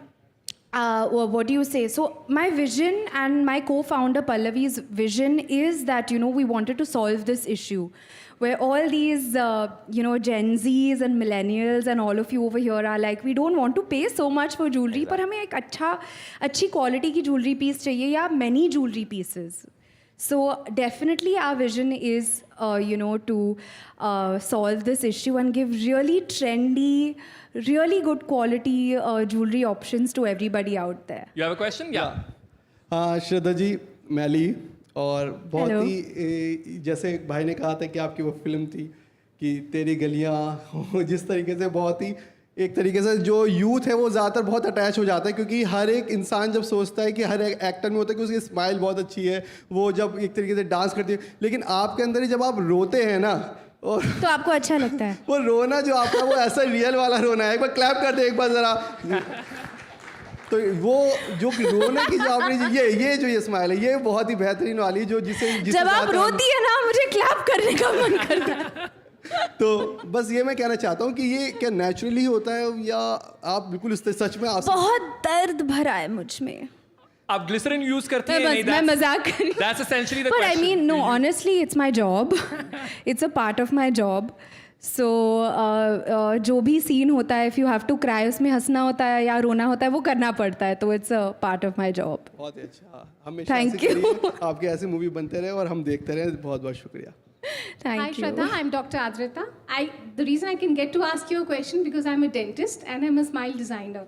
what do you say? So my vision and my co-founder Pallavi's vision is that, you know, we wanted to solve this issue where all these, you know, Gen Zs and millennials and all of you over here are like, we don't want to pay so much for jewelry, but हमें एक अच्छी quality की jewelry piece चाहिए या many jewelry pieces. So definitely our vision is, you know, to solve this issue and give really trendy, really good quality jewelry options to everybody out there. You have a question? Yeah. Shraddha ji, मैली, और बहुत ही जैसे भाई ने कहा था कि आपकी वो फिल्म थी कि तेरी गलियां, जिस तरीके से बहुत ही एक तरीके से जो यूथ है वो ज़्यादातर बहुत अटैच हो जाता है, क्योंकि हर एक इंसान जब सोचता है कि हर एक एक्टर में होता है कि उसकी स्माइल बहुत अच्छी है, वो जब एक तरीके से डांस करती है, लेकिन आपके अंदर ही जब आप रोते हैं ना, और तो आपको अच्छा लगता है वो रोना जो आपका वो ऐसा रियल वाला रोना है. एक बार क्लैप कर दे एक बार ज़रा. तो वो जो रोने की जो आपने ये जो ये स्माइल है, ये बहुत ही बेहतरीन वाली, जो जिसे जब आप रोती है ना मुझे क्लैप करने का मन करता है. तो बस ये मैं कहना चाहता हूँ कि ये क्या नेचुरली होता है या आप बिल्कुल इस सच में बहुत दर्द भरा है मुझ में. आप ग्लिसरीन यूज करती हैं? नहीं, मैं मजाक कर रही हूँ. That's essentially the question. But I mean, no, honestly, it's my job. It's a part of my job. So, जो भी सीन होता है, if you have to cry, उसमें हंसना होता है या रोना होता है, वो करना पड़ता है. तो it's a part of my job. बहुत अच्छा. हमेशा Thank you. आपके ऐसे मूवी बनते रहे और हम देखते रहे. बहुत बहुत शुक्रिया. Thank you. Hi Shraddha, I'm Dr. Adrita. The reason I can get to ask you a question because I'm a dentist and I'm a smile designer.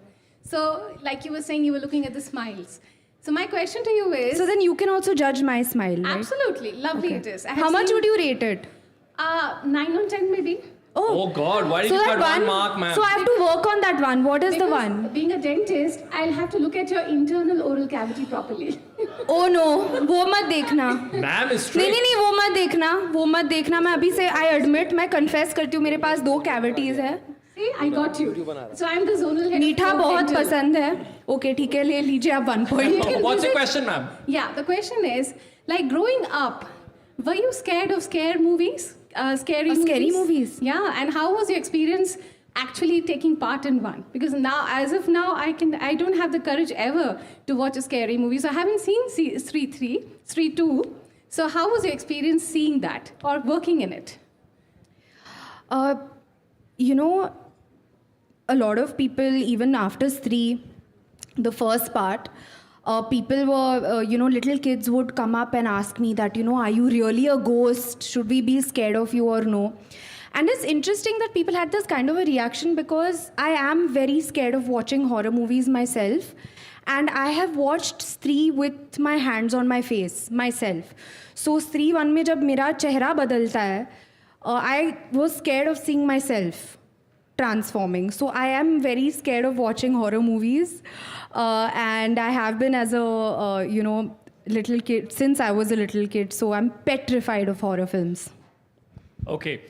So, like you were saying, you were looking at the smiles. So my question to you is... So then you can also judge my smile, right? Absolutely. Lovely it is. How much would you rate it? 9 on 10 maybe. Oh God, why did you put one mark, ma'am? So I have to work on that one. What is the one? Being a dentist, I'll have to look at your internal oral cavity properly. Oh no, वो मत देखना. Ma'am is straight. नहीं, वो मत देखना. मैं अभी से I admit, मैं confess करती हूँ, मेरे पास 2 cavities है. See, I got you. So I'm the zonal head. मीठा बहुत पसंद है. Okay, ठीक है, ले लीजिए आप 1 point. What's your question, ma'am? Yeah, the question is, like growing up, were you scared of scare movies? Scary movies. Yeah, and how was your experience actually taking part in one? Because now, as of now, I don't have the courage ever to watch a scary movie. So I haven't seen Street 2. So how was your experience seeing that or working in it? You know, a lot of people, even after Stree, the first part, people were, you know, little kids would come up and ask me that, you know, are you really a ghost? Should we be scared of you or no? And it's interesting that people had this kind of a reaction because I am very scared of watching horror movies myself. And I have watched Stree with my hands on my face, myself. So Stree 1 में जब मेरा चेहरा बदलता है, I was scared of seeing myself transforming. So I am very scared of watching horror movies. And I have been as a, little kid, since I was a little kid. So I'm petrified of horror films. Okay.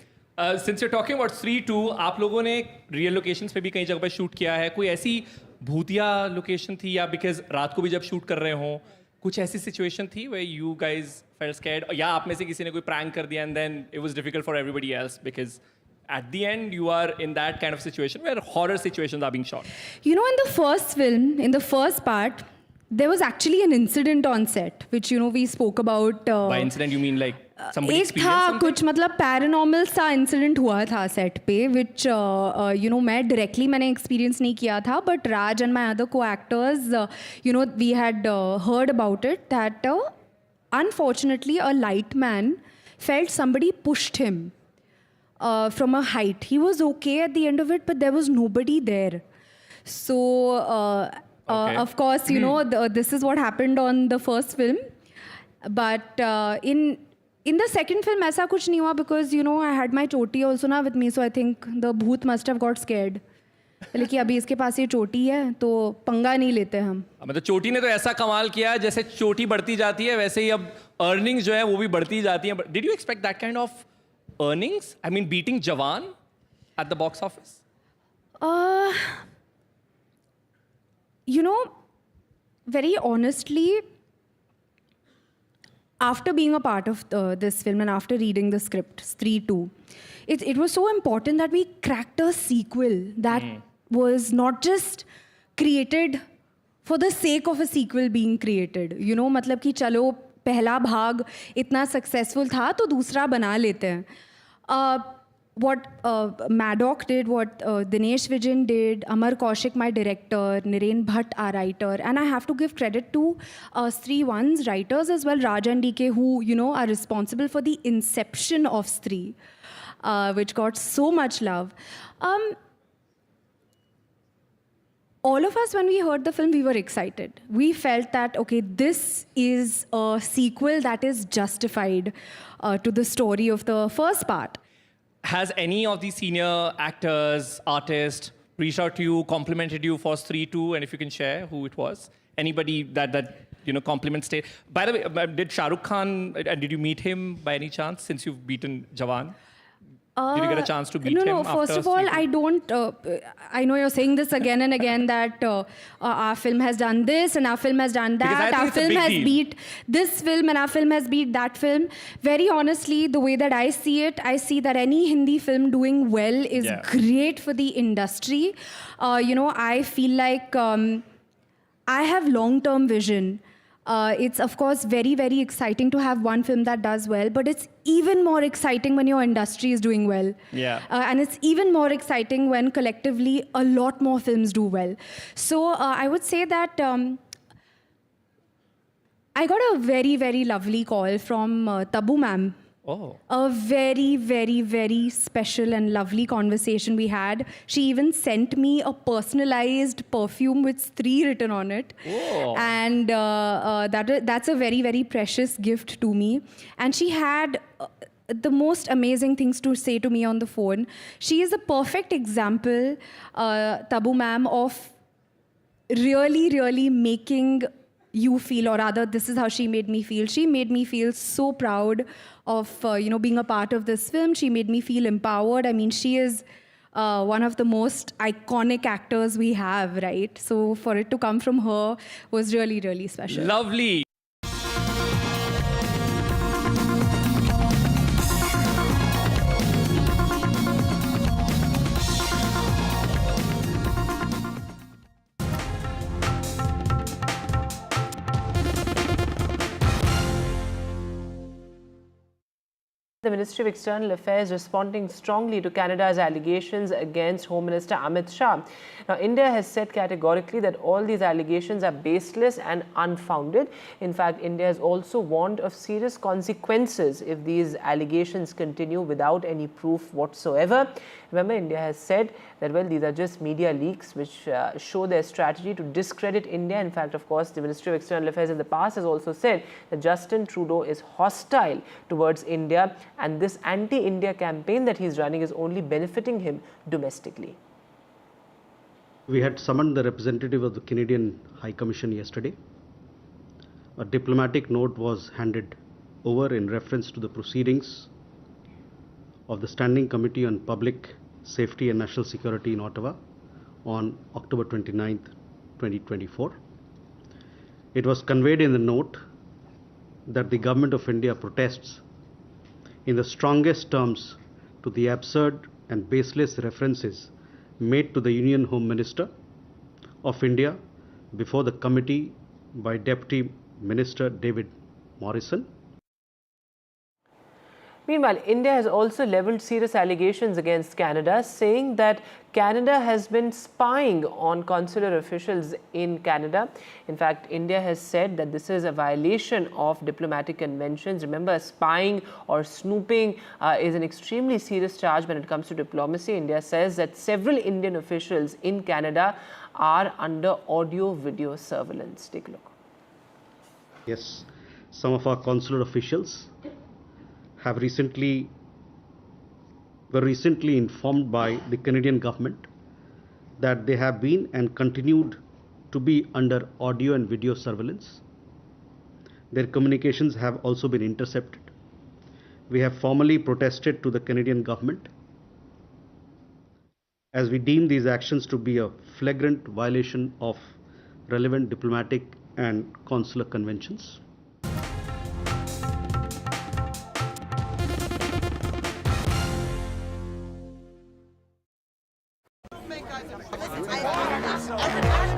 Since you're talking about Stree 2, आप लोगों ने real locations पे भी कई जगह पे shoot किया है. कोई ऐसी भूतिया location थी या because रात को भी जब shoot कर रहे हो, कुछ ऐसी situation थी where you guys felt scared? या आप में से किसी ने कोई prank कर दिया and then it was difficult for everybody else because at the end you are in that kind of situation where horror situations are being shot. In the first film, in the first part, there was actually an incident on set, which, we spoke about. By incident, you mean like somebody एक experienced था something? कुछ मतलब paranormal सा incident हुआ था set पे विच मैं directly मैंने एक्सपीरियंस नहीं किया था but Raj and my other co-actors we had heard about it that unfortunately a light man felt somebody pushed him from a height. He was okay at the end of it, but there was nobody there. So, of course, this is what happened on the first film. But in the second film, ऐसा कुछ नहीं हुआ because, I had my choti also ना with me. So I think the bhoot must have got scared. लेकिन अभी इसके पास ये चोटी है तो पंगा नहीं लेते हम. मतलब चोटी ने तो ऐसा कमाल किया जैसे चोटी बढ़ती जाती है वैसे ही अब earnings जो है वो भी बढ़ती जाती हैं. Did you expect that kind of earnings? I mean, beating Jawan at the box office? Very honestly, after being a part of this film and after reading the script, Stree 2, it was so important that we cracked a sequel that was not just created for the sake of a sequel being created. मतलब कि चलो पहला भाग इतना successful था तो दूसरा बना लेते हैं. What Maddock did, what Dinesh Vijayan did, Amar Kaushik, my director, Niren Bhatt, our writer, and I have to give credit to Stree 1's writers as well, Raj and DK, who, are responsible for the inception of Stree, which got so much love. All of us, when we heard the film, we were excited. We felt that, okay, this is a sequel that is justified to the story of the first part. Has any of the senior actors, artists reached out to you, complimented you for Stree 2, and if you can share who it was? Anybody that compliment stayed? By the way, did Shah Rukh Khan, did you meet him by any chance since you've beaten Jawan? Did you get a chance to meet him? No, first of all, I don't, I know you're saying this again and again that our film has done this and our film has done that. Our film has beat this film and our film has beat that film. Very honestly, the way that I see it, I see that any Hindi film doing well is great for the industry. I feel like I have long-term vision. It's, of course, very, very exciting to have one film that does well, but it's even more exciting when your industry is doing well. Yeah. And it's even more exciting when collectively a lot more films do well. So I would say that I got a very, very lovely call from Tabu ma'am. Oh. A very, very, very special and lovely conversation we had. She even sent me a personalized perfume with Stree written on it. Oh. And that's a very, very precious gift to me. And she had the most amazing things to say to me on the phone. She is a perfect example, Tabu ma'am, of really, really making you feel, or rather, this is how she made me feel. She made me feel so proud of, being a part of this film. She made me feel empowered. I mean, she is one of the most iconic actors we have, right? So for it to come from her was really, really special. Lovely. the Ministry of External Affairs responding strongly to Canada's allegations against Home Minister Amit Shah. Now, India has said categorically that all these allegations are baseless and unfounded. In fact, India has also warned of serious consequences if these allegations continue without any proof whatsoever. Remember, India has said that, well, these are just media leaks which show their strategy to discredit India. In fact, of course, the Ministry of External Affairs in the past has also said that Justin Trudeau is hostile towards India, and this anti-India campaign that he's running is only benefiting him domestically. We had summoned the representative of the Canadian High Commission yesterday. A diplomatic note was handed over in reference to the proceedings of the Standing Committee on Public Safety and National Security in Ottawa on October 29th, 2024. It was conveyed in the note that the Government of India protests in the strongest terms to the absurd and baseless references made to the Union Home Minister of India before the committee by Deputy Minister David Morrison. Meanwhile, India has also levelled serious allegations against Canada, saying that Canada has been spying on consular officials in Canada. In fact, India has said that this is a violation of diplomatic conventions. Remember, spying or snooping is an extremely serious charge when it comes to diplomacy. India says that several Indian officials in Canada are under audio-video surveillance. Take a look. Yes, some of our consular officials were recently informed by the Canadian government that they have been and continued to be under audio and video surveillance. Their communications have also been intercepted. We have formally protested to the Canadian government as we deem these actions to be a flagrant violation of relevant diplomatic and consular conventions.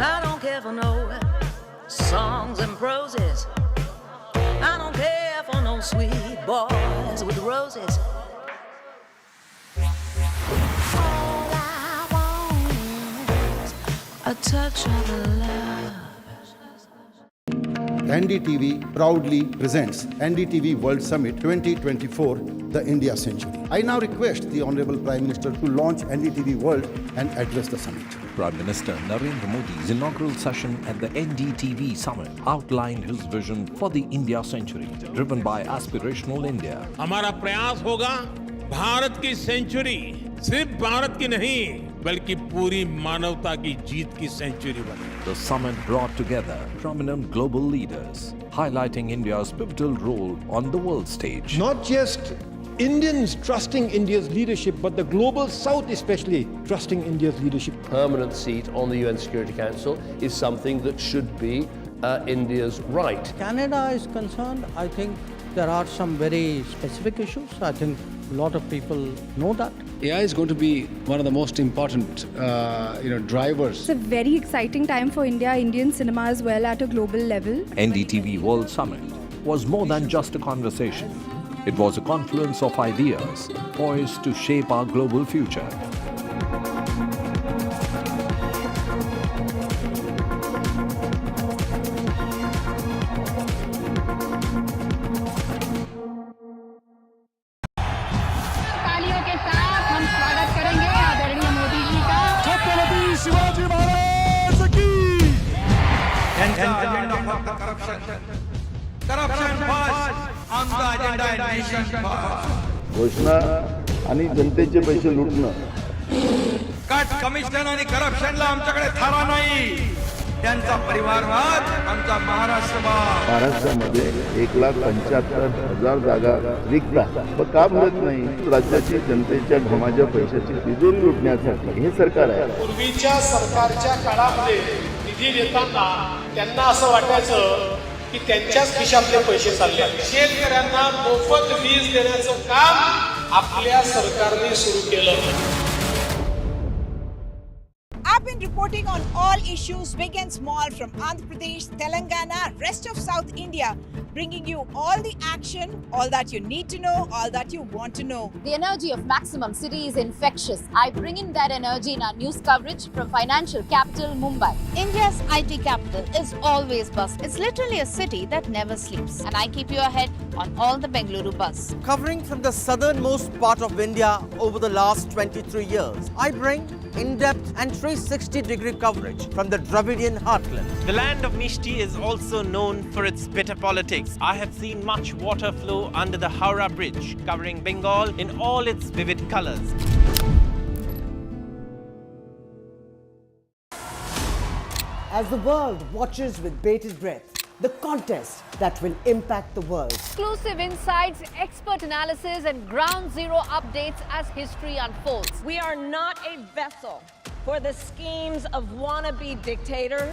I don't care for no songs and proses. I don't care for no sweet boys with roses. All I want is a touch of love. NDTV proudly presents NDTV World Summit 2024, the India Century. I now request the Honorable Prime Minister to launch NDTV World and address the summit. Prime Minister Narendra Modi's inaugural session at the NDTV Summit outlined his vision for the India Century, driven by Aspirational India. हमारा प्रयास होगा भारत की century सिर्फ भारत की नहीं बल्कि पूरी मानवता की जीत की सेंचुरी बने. The summit brought together prominent global leaders, highlighting India's pivotal role on the world stage. Not just Indians trusting India's leadership, but the global South especially trusting India's leadership. Permanent seat on the UN Security Council is something that should be India's right. Canada is concerned, I think there are some very specific issues. I think a lot of people know that. AI is going to be one of the most important, drivers. It's a very exciting time for India, Indian cinema as well at a global level. NDTV World Summit was more than just a conversation. It was a confluence of ideas poised to shape our global future. तालियों के साथ हम स्वागत करेंगे आदरणीय मोदी जी का। छत्रपति शिवाजी महाराज की. घोषणा आणि जनतेचे पैसे लुटणं. कट कमिशन आणि करप्शनला आमच्याकडे थारा नाही. त्यांचा परिवारवाद आमचा महाराष्ट्रवाद. महाराष्ट्रामध्ये 1,75,000 जागा रिक्त आहेत. पण का भरत नाही? राज्याची जनतेच्या घमाच्या पैशाची तिजोरी लुटण्यासाठी हे सरकार आहे. पूर्वीच्या सरकारच्या काळामध्ये निधी देताना त्यांना असं वाटायचं की त्यांच्याच खिशातले पैसे चालले. शेतकऱ्यांना मोफत वीज देण्याचं काम आपल्या सरकारने सुरू केलं. I've been reporting on all issues big and small from Andhra Pradesh, Telangana, rest of South India, bringing you all the action, all that you need to know, all that you want to know. The energy of Maximum City is infectious. I bring in that energy in our news coverage from financial capital Mumbai. India's IT capital is always bustling. It's literally a city that never sleeps. And I keep you ahead on all the Bengaluru buzz. Covering from the southernmost part of India over the last 23 years, I bring in-depth and 360-degree coverage from the Dravidian heartland. The land of Mishti is also known for its bitter politics. I have seen much water flow under the Howrah Bridge, covering Bengal in all its vivid colors. As the world watches with bated breath, the contest that will impact the world. Exclusive insights, expert analysis, and ground zero updates as history unfolds. We are not a vessel for the schemes of wannabe dictators.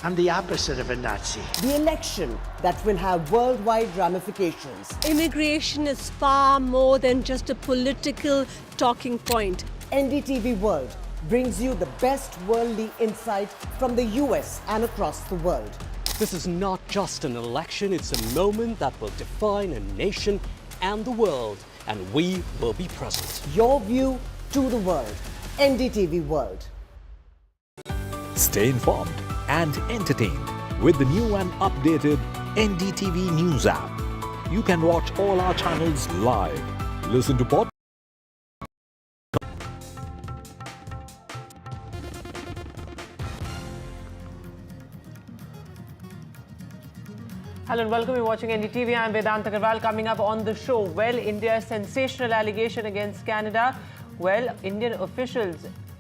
I'm the opposite of a Nazi. The election that will have worldwide ramifications. Immigration is far more than just a political talking point. NDTV World brings you the best worldly insight from the US and across the world. This is not just an election, it's a moment that will define a nation and the world, and we will be present. Your view to the world. NDTV World. Stay informed and entertained with the new and updated NDTV News app. You can watch all our channels live, listen to podcasts. Hello and welcome. You're watching NDTV. I'm Vedant Agarwal. Coming up on the show, well, India's sensational allegation against Canada. Well, Indian officials,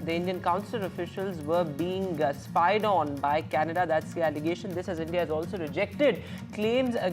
the Indian consular officials were being spied on by Canada. That's the allegation. This as India has also rejected claims against